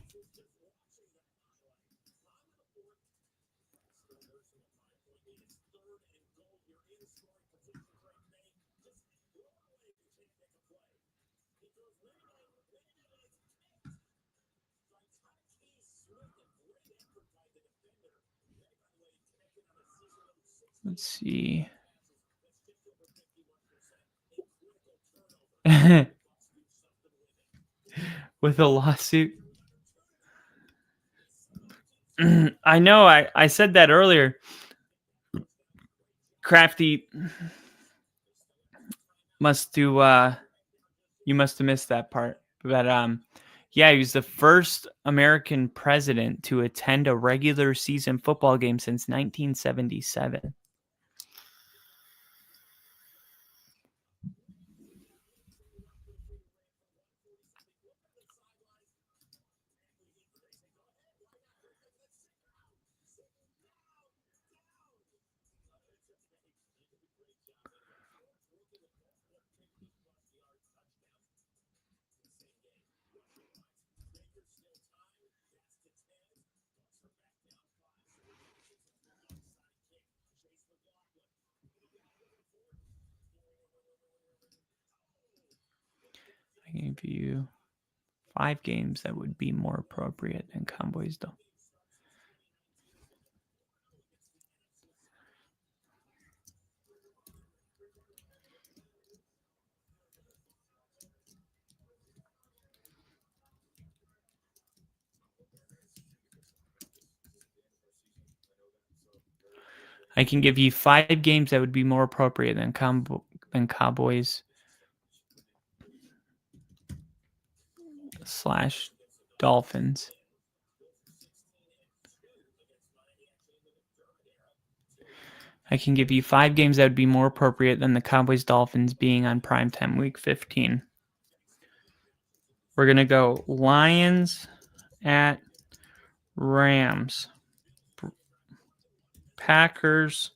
Let's see. With a lawsuit. I know. I said that earlier. Crafty must do. You must have missed that part. But yeah, he was the first American president to attend a regular season football game since 1977. I can give you 5 games that would be more appropriate than Cowboys, though. I can give you 5 games that would be more appropriate than Cowboys / Dolphins. I can give you 5 games that would be more appropriate than the Cowboys Dolphins being on primetime week 15. We're going to go Lions at Rams. Packers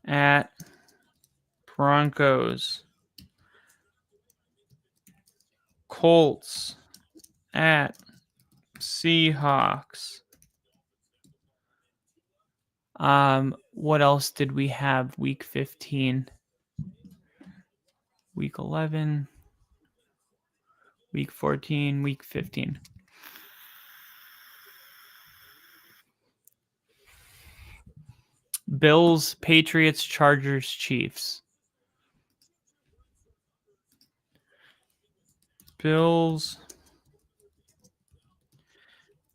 at Broncos. Colts at Seahawks. What else did we have week 15? Week 11, week 14, week 15. Bills, Patriots, Chargers, Chiefs. Bills,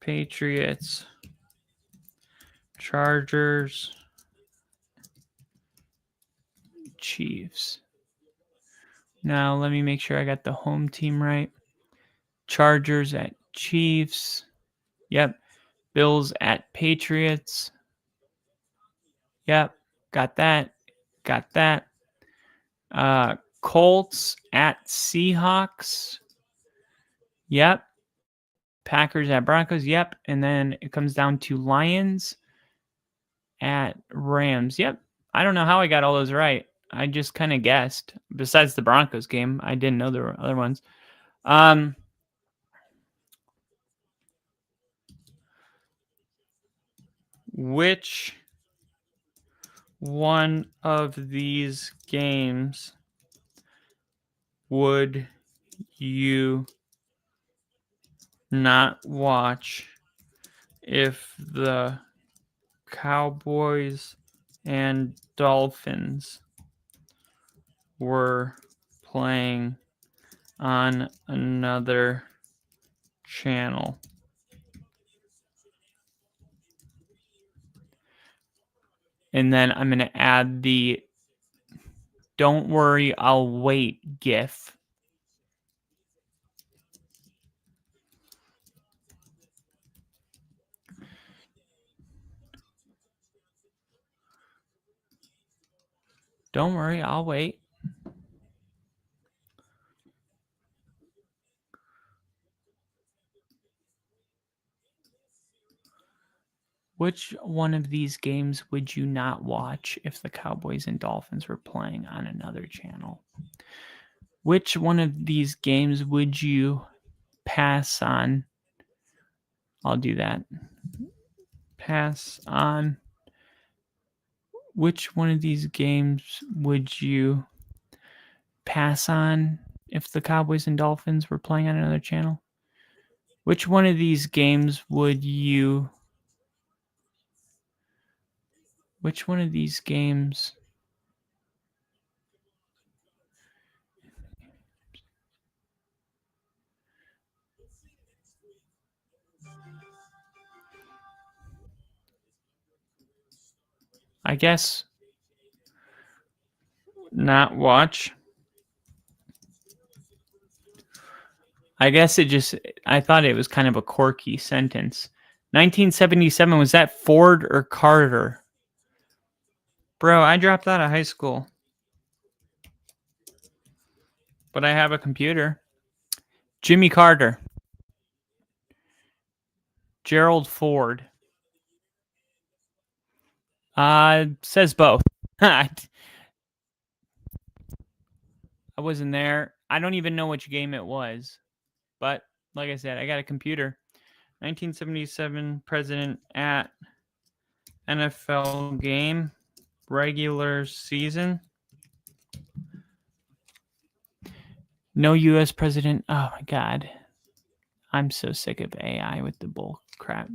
Patriots, Chargers, Chiefs. Now, let me make sure I got the home team right. Chargers at Chiefs. Yep. Bills at Patriots. Yep. Got that. Got that. Colts at Seahawks. Yep. Packers at Broncos. Yep. And then it comes down to Lions at Rams. Yep. I don't know how I got all those right. I just kind of guessed. Besides the Broncos game, I didn't know there were other ones. Which one of these games would you not watch if the Cowboys and Dolphins were playing on another channel? And then I'm going to add the "don't worry, I'll wait" GIF. Don't worry, I'll wait. Which one of these games would you not watch if the Cowboys and Dolphins were playing on another channel? Which one of these games would you pass on? I'll do that. Pass on. Which one of these games would you pass on if the Cowboys and Dolphins were playing on another channel? Which one of these games would you... Which one of these games... I guess not watch. I guess I thought it was kind of a quirky sentence. 1977, was that Ford or Carter? Bro, I dropped out of high school. But I have a computer. Jimmy Carter. Gerald Ford. Says both. I wasn't there. I don't even know which game it was. But like I said, I got a computer. 1977 president at NFL game, regular season. No U.S. president. Oh my God. I'm so sick of AI with the bull crap.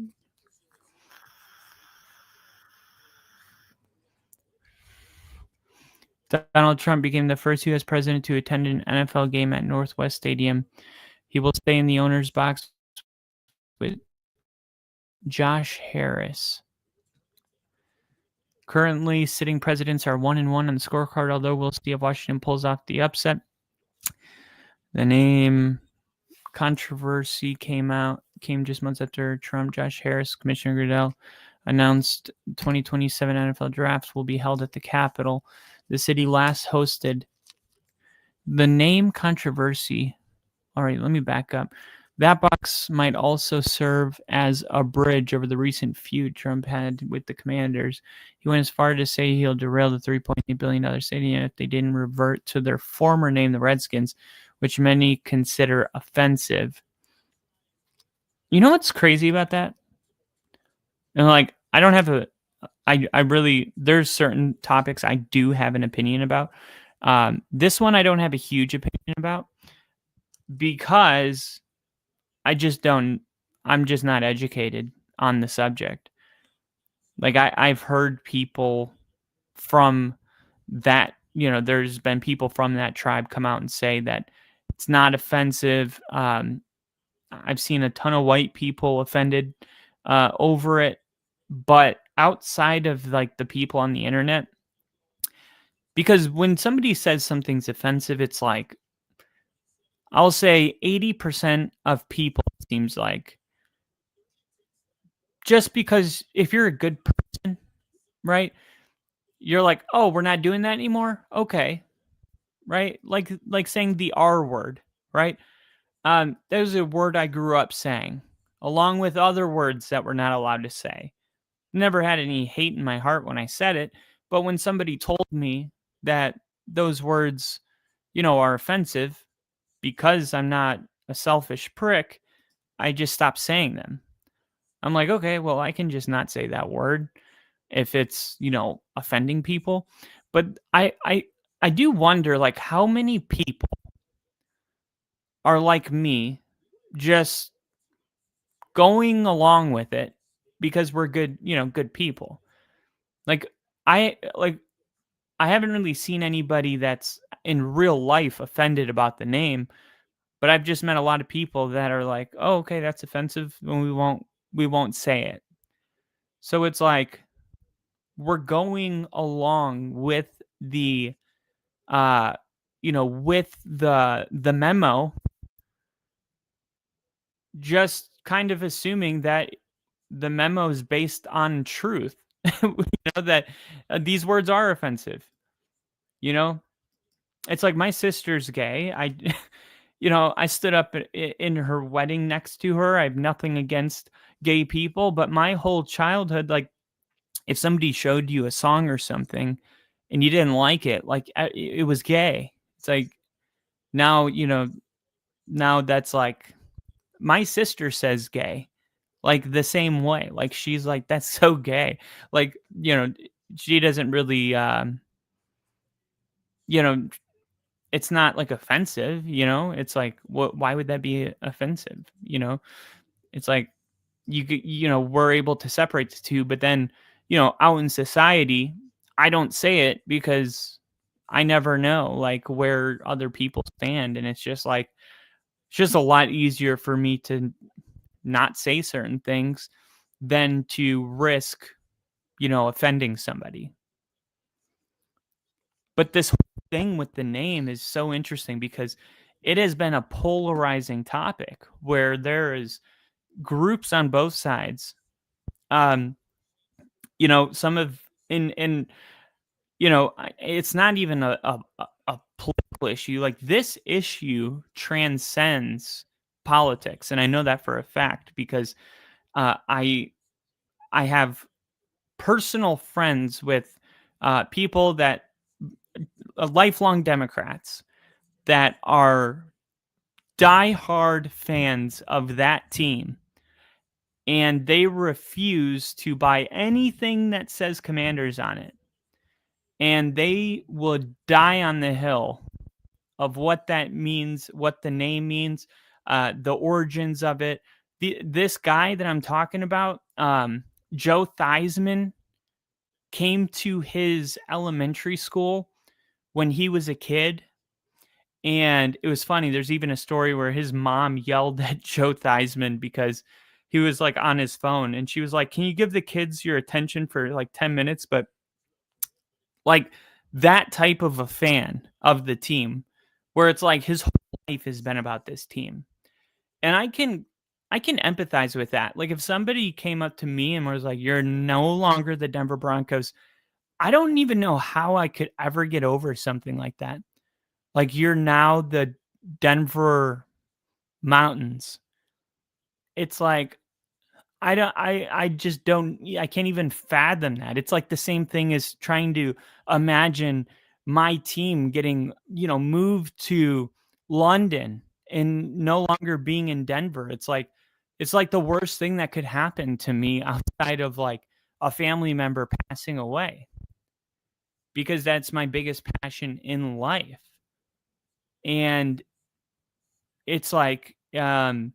Donald Trump became the first U.S. president to attend an NFL game at Northwest Stadium. He will stay in the owner's box with Josh Harris. Currently, sitting presidents are 1-1 on the scorecard, although we'll see if Washington pulls off the upset. The name controversy came just months after Trump. Josh Harris, Commissioner Goodell, announced 2027 NFL drafts will be held at the Capitol. The city last hosted the name controversy. All right, let me back up. That box might also serve as a bridge over the recent feud Trump had with the Commanders. He went as far to say he'll derail the $3.8 billion stadium if they didn't revert to their former name, the Redskins, which many consider offensive. You know what's crazy about that? And like, I don't have I really, there's certain topics I do have an opinion about. This one I don't have a huge opinion about because I'm just not educated on the subject. Like I've heard people from that, there's been people from that tribe come out and say that it's not offensive. I've seen a ton of white people offended over it, but outside of like the people on the internet, because when somebody says something's offensive, it's like, I'll say 80% of people, it seems like, just because if you're a good person, right, you're like, oh, we're not doing that anymore. Okay. Right. Like saying the R word, right? That was a word I grew up saying, along with other words that we're not allowed to say. Never had any hate in my heart when I said it, but when somebody told me that those words, are offensive because I'm not a selfish prick, I just stopped saying them. I'm like, okay, well, I can just not say that word if it's, offending people. But I do wonder, like, how many people are like me, just going along with it because we're good, good people. Like I haven't really seen anybody that's in real life offended about the name, but I've just met a lot of people that are like, oh, okay, that's offensive, and we won't say it. So it's like we're going along with the with the memo, just kind of assuming that the memo is based on truth. That these words are offensive. It's like my sister's gay. I stood up in her wedding next to her. I have nothing against gay people, but my whole childhood, like, if somebody showed you a song or something and you didn't like it, like, it was gay. It's like, now, now that's like, my sister says gay, like the same way. Like, she's like, that's so gay. Like, she doesn't really, it's not like offensive, it's like, why would that be offensive? It's like, we're able to separate the two, but then, out in society, I don't say it because I never know like where other people stand. And it's just like, it's just a lot easier for me to not say certain things than to risk, offending somebody. But this whole thing with the name is so interesting because it has been a polarizing topic where there is groups on both sides. Some of in it's not even a political issue. Like, this issue transcends politics, and I know that for a fact because I have personal friends with people that lifelong Democrats that are diehard fans of that team, and they refuse to buy anything that says Commanders on it. And they will die on the hill of what that means, what the name means, the origins of it. This guy that I'm talking about, Joe Theismann, came to his elementary school when he was a kid. And it was funny. There's even a story where his mom yelled at Joe Theismann because he was like on his phone. And she was like, "Can you give the kids your attention for like 10 minutes?" But like, that type of a fan of the team where it's like his whole life has been about this team. And I can empathize with that. Like, if somebody came up to me and was like, "You're no longer the Denver Broncos," I don't even know how I could ever get over something like that. Like, you're now the Denver Mountains. It's like, I just don't, I can't even fathom that. It's like the same thing as trying to imagine my team getting, moved to London and no longer being in Denver. It's like the worst thing that could happen to me outside of like a family member passing away, because that's my biggest passion in life. And it's like, it's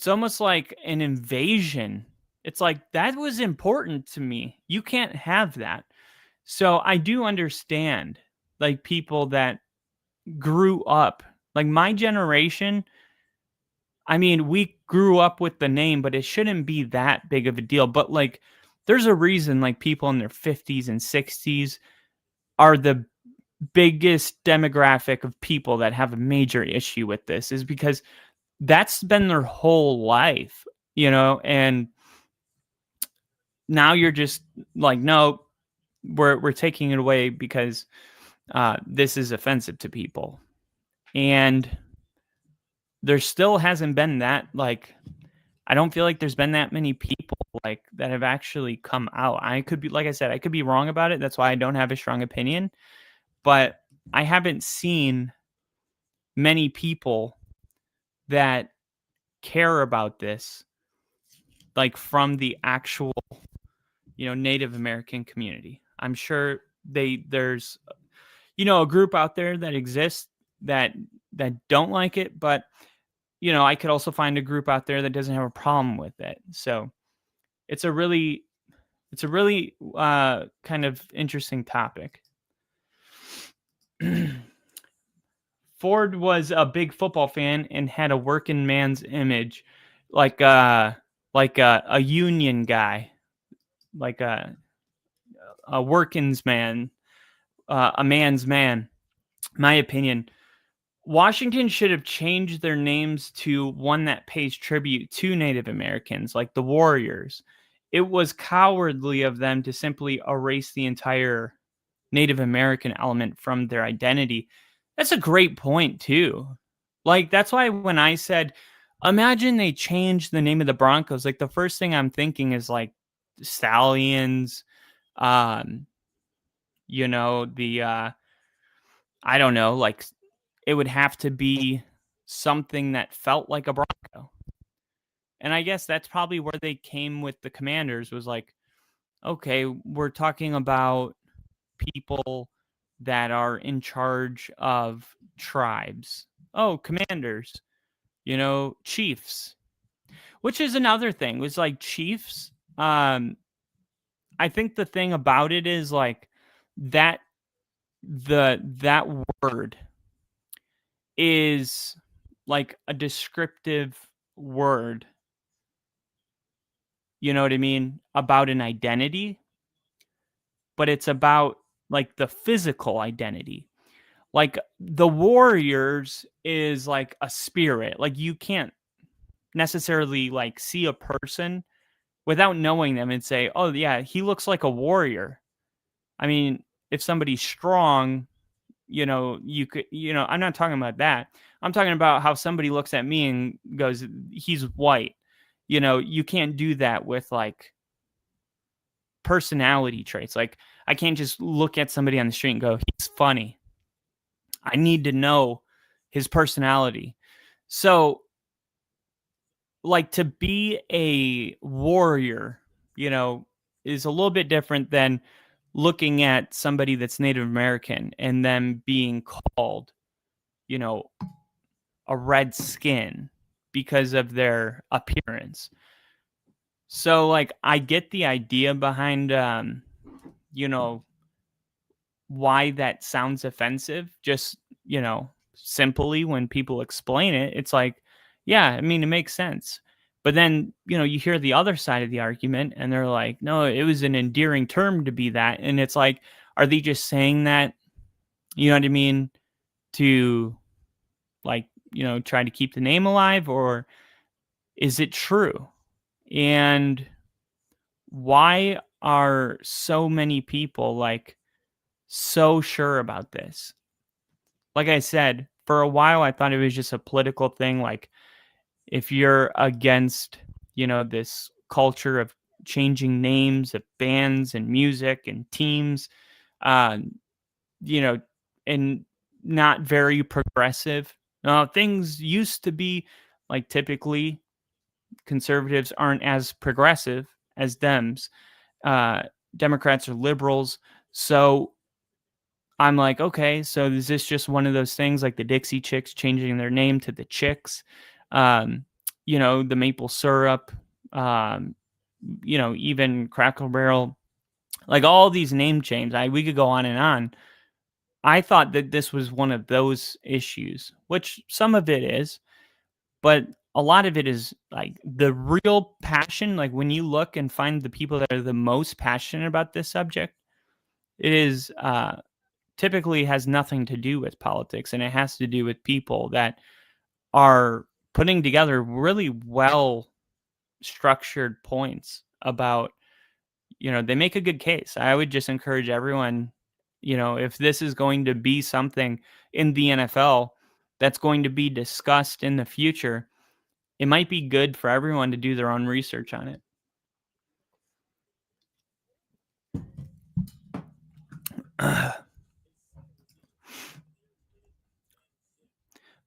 almost like an invasion. It's like, that was important to me. You can't have that. So I do understand, like, people that grew up, like my generation. I mean, we grew up with the name, but it shouldn't be that big of a deal. But like, there's a reason like people in their 50s and 60s are the biggest demographic of people that have a major issue with this, is because that's been their whole life, and now you're just like, no, we're taking it away because this is offensive to people. And there still hasn't been that, like, I don't feel like there's been that many people like that have actually come out. I could be, like I said, I could be wrong about it. That's why I don't have a strong opinion, but I haven't seen many people that care about this, like, from the actual, Native American community. I'm sure there's, a group out there that exists that don't like it, but I could also find a group out there that doesn't have a problem with it. So it's a really kind of interesting topic. Ford was a big football fan and had a working man's image, like a union guy, like a working's man, a man's man. My opinion, Washington should have changed their names to one that pays tribute to Native Americans, like the Warriors. It was cowardly of them to simply erase the entire Native American element from their identity. That's a great point too. Like, that's why when I said, imagine they changed the name of the Broncos, like, the first thing I'm thinking is like Stallions, the I don't know, like, it would have to be something that felt like a Bronco. And I guess that's probably where they came with the Commanders, was like, okay, we're talking about people that are in charge of tribes. Oh, commanders, chiefs, which is another thing. Was like, chiefs. I think the thing about it is like that that word is like a descriptive word you know what I mean, about an identity, but it's about like the physical identity. Like the Warriors is like a spirit. Like you can't necessarily like see a person without knowing them and say, "Oh yeah, he looks like a warrior." I mean, if somebody's strong, you could, I'm not talking about that. I'm talking about how somebody looks at me and goes, "He's white." You can't do that with like personality traits. Like I can't just look at somebody on the street and go, "He's funny." I need to know his personality. So like to be a warrior, is a little bit different than looking at somebody that's Native American and them being called, you know, a red skin because of their appearance. So like I get the idea behind why that sounds offensive, just, simply when people explain it, it's like, yeah, I mean, it makes sense. But then, you hear the other side of the argument and they're like, no, it was an endearing term to be that. And it's like, are they just saying that, you know what I mean, to like, try to keep the name alive, or is it true? And why are so many people like so sure about this? Like I said, for a while, I thought it was just a political thing. Like if you're against, this culture of changing names of bands and music and teams, uh, and not very progressive. Things used to be like typically conservatives aren't as progressive as Dems. Democrats are liberals. So I'm like, okay, so is this just one of those things like the Dixie Chicks changing their name to the Chicks? The maple syrup, even Crackle Barrel, like all these name changes. We could go on and on. I thought that this was one of those issues, which some of it is, but a lot of it is like the real passion. Like when you look and find the people that are the most passionate about this subject, it is typically has nothing to do with politics, and it has to do with people that are putting together really well structured points about, they make a good case. I would just encourage everyone, if this is going to be something in the NFL that's going to be discussed in the future, it might be good for everyone to do their own research on it.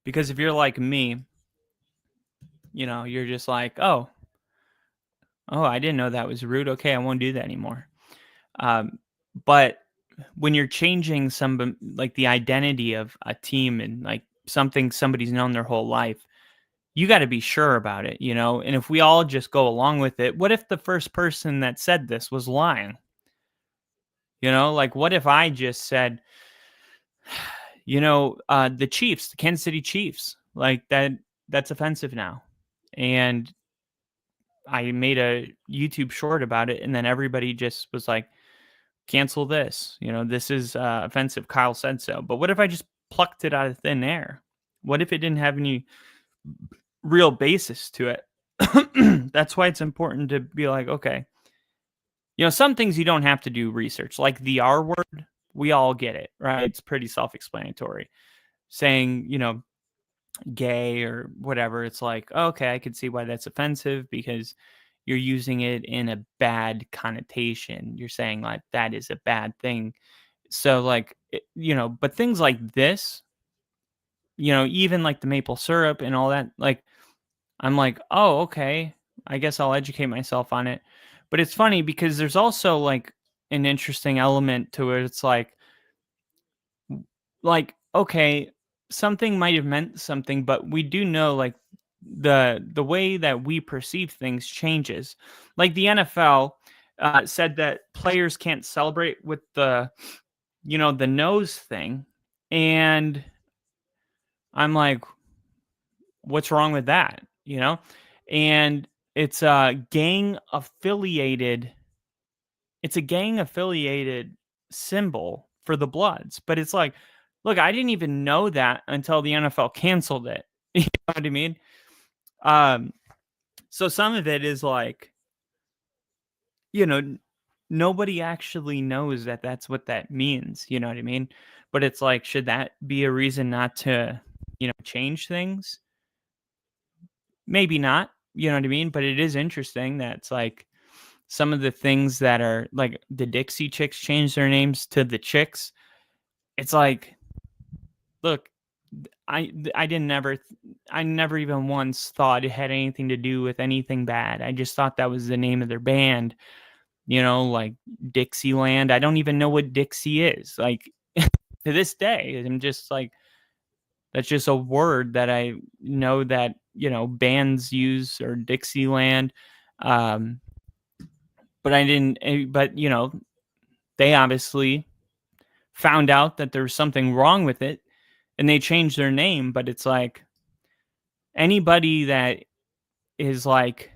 Because if you're like me, you're just like, oh, I didn't know that was rude. Okay, I won't do that anymore. But when you're changing like the identity of a team and like something somebody's known their whole life, you got to be sure about it, And if we all just go along with it, what if the first person that said this was lying? Like what if I just said, the Chiefs, the Kansas City Chiefs, like that's offensive now. And I made a YouTube short about it, and then everybody just was like, cancel this. This is offensive. Kyle said so. But what if I just plucked it out of thin air? What if it didn't have any real basis to it? That's why it's important to be like, okay, some things you don't have to do research, like the R word. We all get it, right? It's pretty self-explanatory. Saying, gay or whatever, it's like, okay, I could see why that's offensive because you're using it in a bad connotation. You're saying like that is a bad thing. So like, but things like this, even like the maple syrup and all that, like, I'm like, oh, okay, I guess I'll educate myself on it. But it's funny because there's also like an interesting element to it. It's like, okay, something might have meant something, but we do know like the way that we perceive things changes. Like the NFL said that players can't celebrate with the nose thing, and I'm like, what's wrong with that? And It's a gang affiliated. It's a gang affiliated symbol for the Bloods, but it's like, look, I didn't even know that until the NFL canceled it. You know what I mean? So some of it is like, nobody actually knows that that's what that means. You know what I mean? But it's like, should that be a reason not to, change things? Maybe not. You know what I mean? But it is interesting that it's like some of the things that are like the Dixie Chicks changed their names to the Chicks. It's like, look, I never even once thought it had anything to do with anything bad. I just thought that was the name of their band, like Dixieland. I don't even know what Dixie is. Like to this day, I'm just like, that's just a word that I know that, bands use, or Dixieland. But I didn't, but, they obviously found out that there was something wrong with it and they changed their name. But it's like, anybody that is like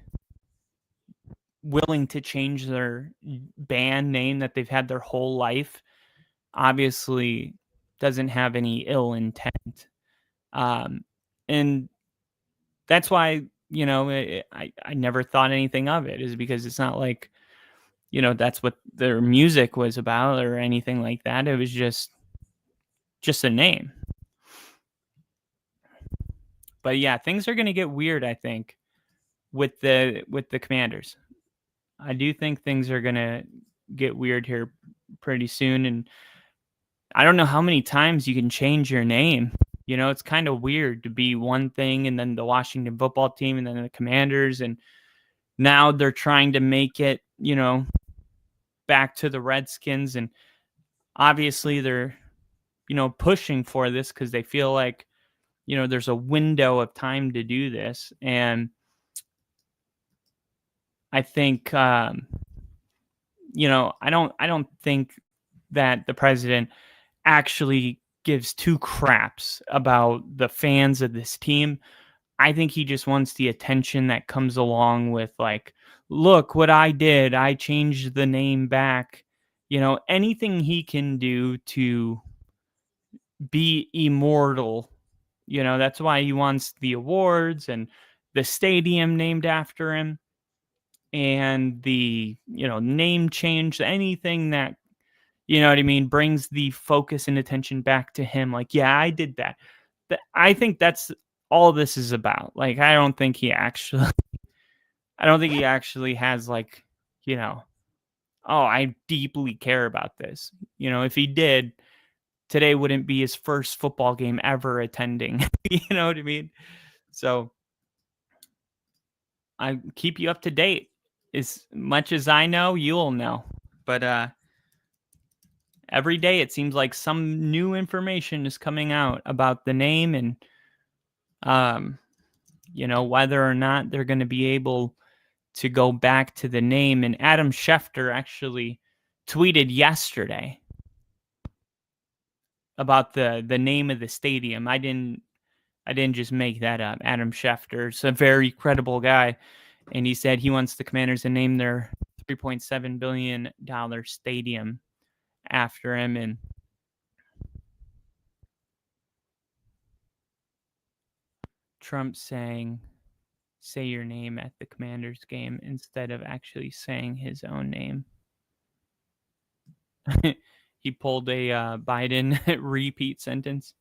willing to change their band name that they've had their whole life obviously doesn't have any ill intent. And that's why, I never thought anything of it, is because it's not like, that's what their music was about or anything like that. It was just a name. But yeah, things are going to get weird, I think, with the Commanders. I do think things are going to get weird here pretty soon, and I don't know how many times you can change your name. It's kind of weird to be one thing and then the Washington football team and then the Commanders, and now they're trying to make it, back to the Redskins, and obviously they're, pushing for this because they feel like, there's a window of time to do this. And I think, I don't think that the president actually gives two craps about the fans of this team. I think he just wants the attention that comes along with, like, look what I did. I changed the name back. Anything he can do to be immortal. That's why he wants the awards and the stadium named after him and the, name change, anything that, what I mean, brings the focus and attention back to him. Like, yeah, I did that. I think that's all this is about. Like, I don't think he actually has, like, oh, I deeply care about this. If he did, today wouldn't be his first football game ever attending. You know what I mean? So I keep you up to date. As much as I know, you'll know. But every day it seems like some new information is coming out about the name and whether or not they're going to be able to go back to the name. And Adam Schefter actually tweeted yesterday about the name of the stadium. I didn't just make that up. Adam Schefter is a very credible guy, and he said he wants the Commanders to name their $3.7 billion stadium after him. And Trump saying, say your name at the Commanders game instead of actually saying his own name. He pulled a Biden repeat sentence.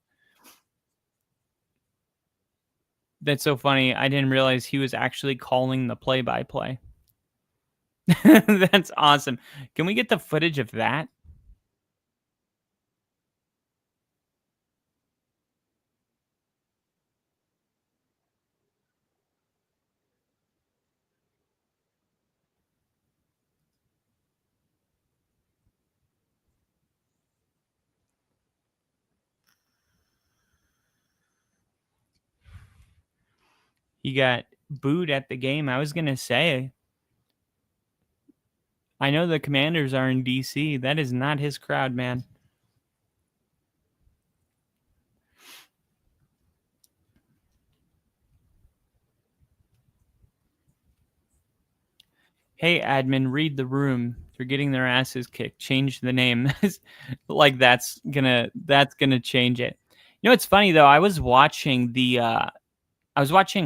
That's so funny. I didn't realize he was actually calling the play-by-play. That's awesome. Can we get the footage of that? He got booed at the game. I was going to say, I know the Commanders are in DC. That is not his crowd, man. Hey, admin, read the room. They're getting their asses kicked. Change the name. Like that's gonna change it. You know, it's funny though. I was watching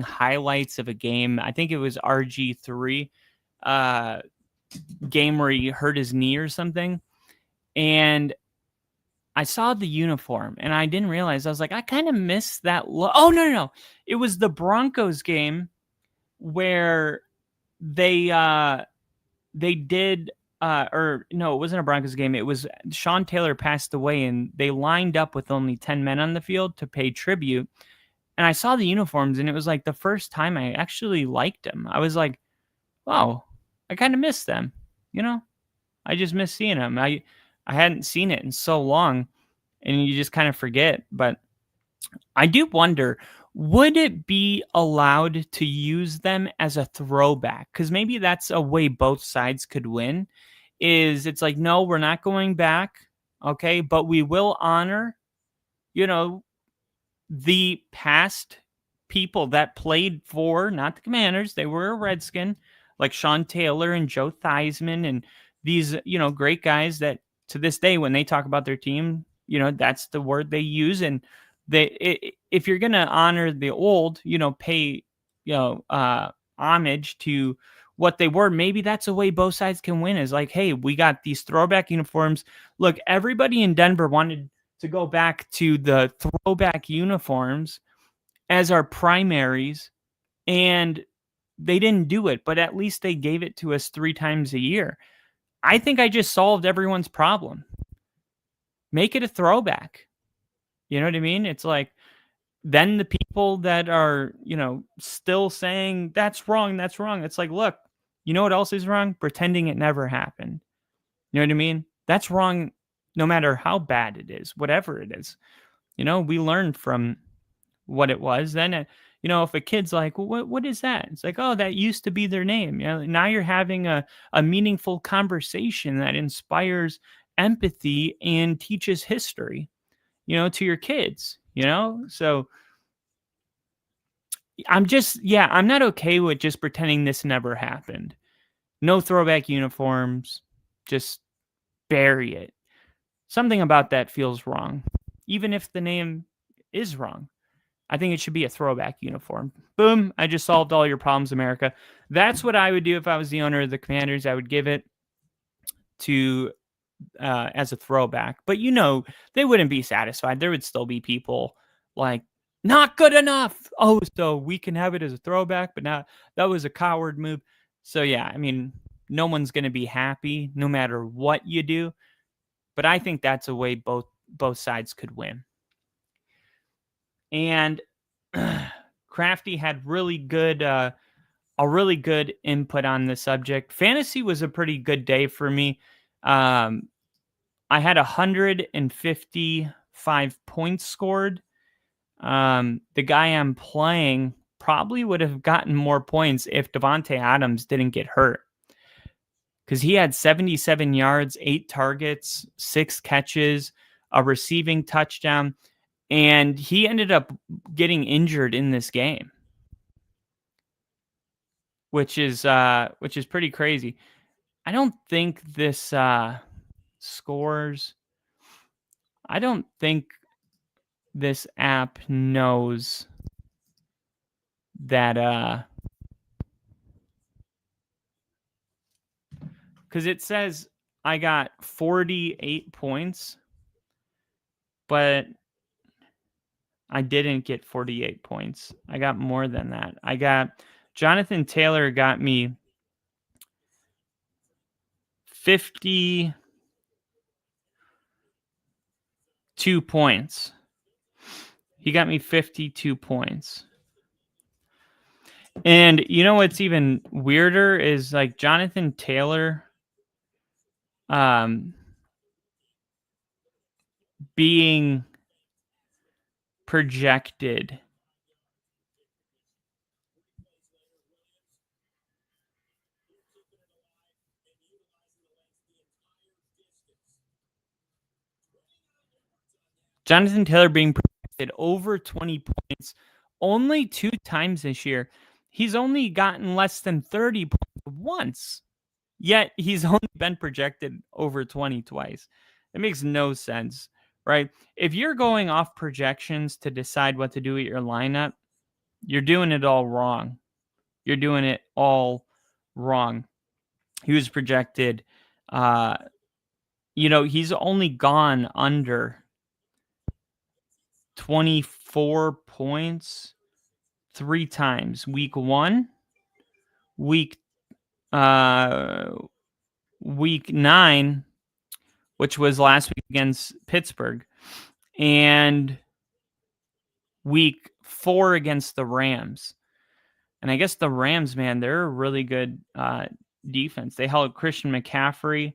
highlights of a game. I think it was RG3 game where he hurt his knee or something. And I saw the uniform and I didn't realize. I was like, I kind of missed that look. Oh, no. It was the Broncos game where they did or no, it wasn't a Broncos game. It was Sean Taylor passed away and they lined up with only 10 men on the field to pay tribute. And I saw the uniforms and it was like the first time I actually liked them. I was like, wow, I kind of miss them. You know, I just miss seeing them. I hadn't seen it in so long and you just kind of forget. But I do wonder, would it be allowed to use them as a throwback? Because maybe that's a way both sides could win. It's like, no, we're not going back. Okay. But we will honor, the past people that played for, not the Commanders. They were a Redskin, like Sean Taylor and Joe Theismann and these, great guys that to this day, when they talk about their team, that's the word they use. And if you're going to honor the old, pay, homage to what they were, maybe that's a way both sides can win is like, hey, we got these throwback uniforms. Look, everybody in Denver wanted to go back to the throwback uniforms as our primaries, and they didn't do it, but at least they gave it to us 3 times a year. I think I just solved everyone's problem. Make it a throwback. You know what I mean? It's like, then the people that are, still saying that's wrong. It's like, look, you know what else is wrong? Pretending it never happened. You know what I mean? That's wrong no matter how bad it is, whatever it is. We learned from what it was. Then, if a kid's like, well, what is that? It's like, oh, that used to be their name. Now you're having a meaningful conversation that inspires empathy and teaches history, to your kids, So I'm not okay with just pretending this never happened. No throwback uniforms, just bury it. Something about that feels wrong, even if the name is wrong. I think it should be a throwback uniform. Boom, I just solved all your problems, America. That's what I would do if I was the owner of the Commanders. I would give it to as a throwback. But they wouldn't be satisfied. There would still be people like, not good enough. Oh, so we can have it as a throwback, but now that was a coward move. So yeah, I mean, no one's going to be happy no matter what you do. But I think that's a way both sides could win. And Crafty had a really good input on the subject. Fantasy was a pretty good day for me. I had 155 points scored. The guy I'm playing probably would have gotten more points if Davante Adams didn't get hurt. Because he had 77 yards, 8 targets, 6 catches, a receiving touchdown, and he ended up getting injured in this game, which is pretty crazy. I don't think this scores. I don't think this app knows that because it says I got 48 points, but I didn't get 48 points. I got more than that. Jonathan Taylor got me 52 points. He got me 52 points. And what's even weirder is like Jonathan Taylor being projected Jonathan Taylor being projected over 20 points only 2 times this year. He's only gotten less than 30 points once. Yet he's only been projected over 20 twice. It makes no sense, right? If you're going off projections to decide what to do with your lineup, you're doing it all wrong. You're doing it all wrong. He was projected, he's only gone under 24 points 3 times. Week 1, week 9, which was last week against Pittsburgh, and week 4 against the Rams. And I guess the Rams, man, they're a really good defense. They held Christian McCaffrey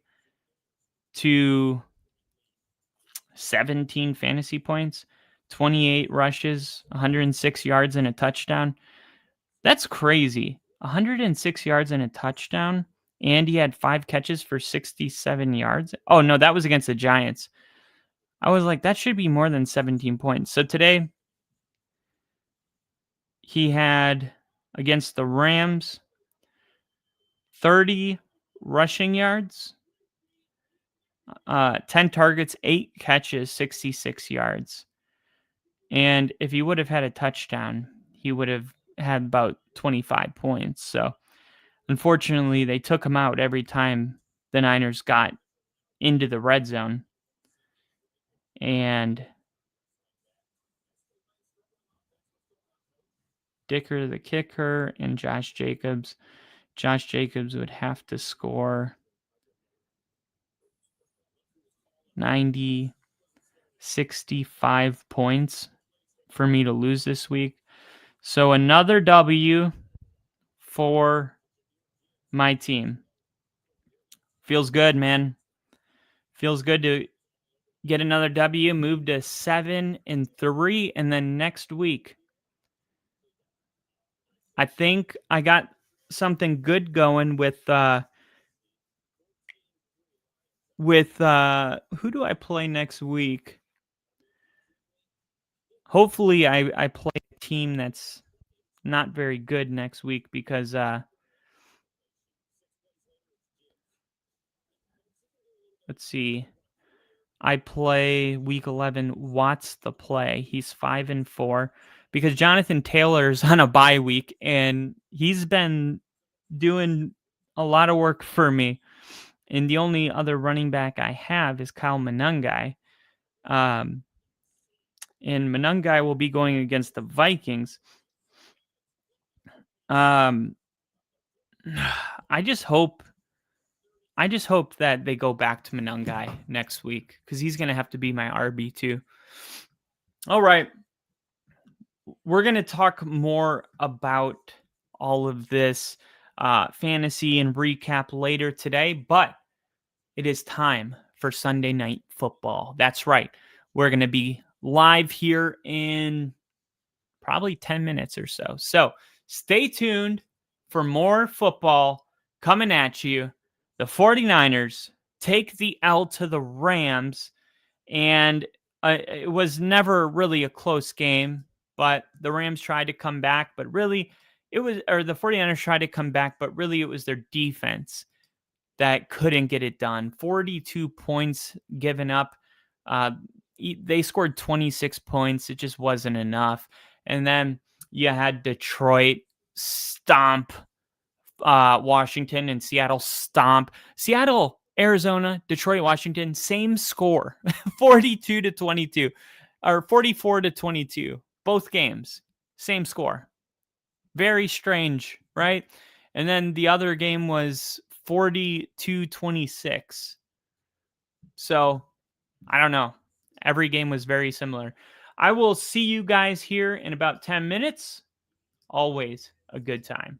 to 17 fantasy points, 28 rushes, 106 yards and a touchdown. That's crazy. 106 yards and a touchdown. And he had 5 catches for 67 yards. Oh, no, that was against the Giants. I was like, that should be more than 17 points. So today, he had, against the Rams, 30 rushing yards, 10 targets, 8 catches, 66 yards. And if he would have had a touchdown, he would have had about 25 points. So unfortunately, they took him out every time the Niners got into the red zone. And Dicker, the kicker, and Josh Jacobs. Josh Jacobs would have to score 65 points for me to lose this week. So another W for my team. Feels good, man. Feels good to get another W, move to 7-3, and then next week, I think I got something good going with who do I play next week? Hopefully I play a team that's not very good next week because let's see. I play week 11 Watts the play. He's 5-4 because Jonathan Taylor's on a bye week and he's been doing a lot of work for me. And the only other running back I have is Kyle Monangai. And Monangai will be going against the Vikings. I just hope that they go back to Monangai next week because he's going to have to be my RB2. All right. We're going to talk more about all of this fantasy and recap later today, but it is time for Sunday Night Football. That's right. We're going to be live here in probably 10 minutes or so. So stay tuned for more football coming at you. The 49ers take the L to the Rams, and it was never really a close game, but the Rams tried to come back, but really the 49ers tried to come back, but really it was their defense that couldn't get it done. 42 points given up. They scored 26 points. It just wasn't enough. And then you had Detroit stomp Washington, and Seattle stomp. Seattle, Arizona, Detroit, Washington, same score. 42-22 or 44-22. Both games, same score. Very strange, right? And then the other game was 42-26. So, I don't know. Every game was very similar. I will see you guys here in about 10 minutes. Always a good time.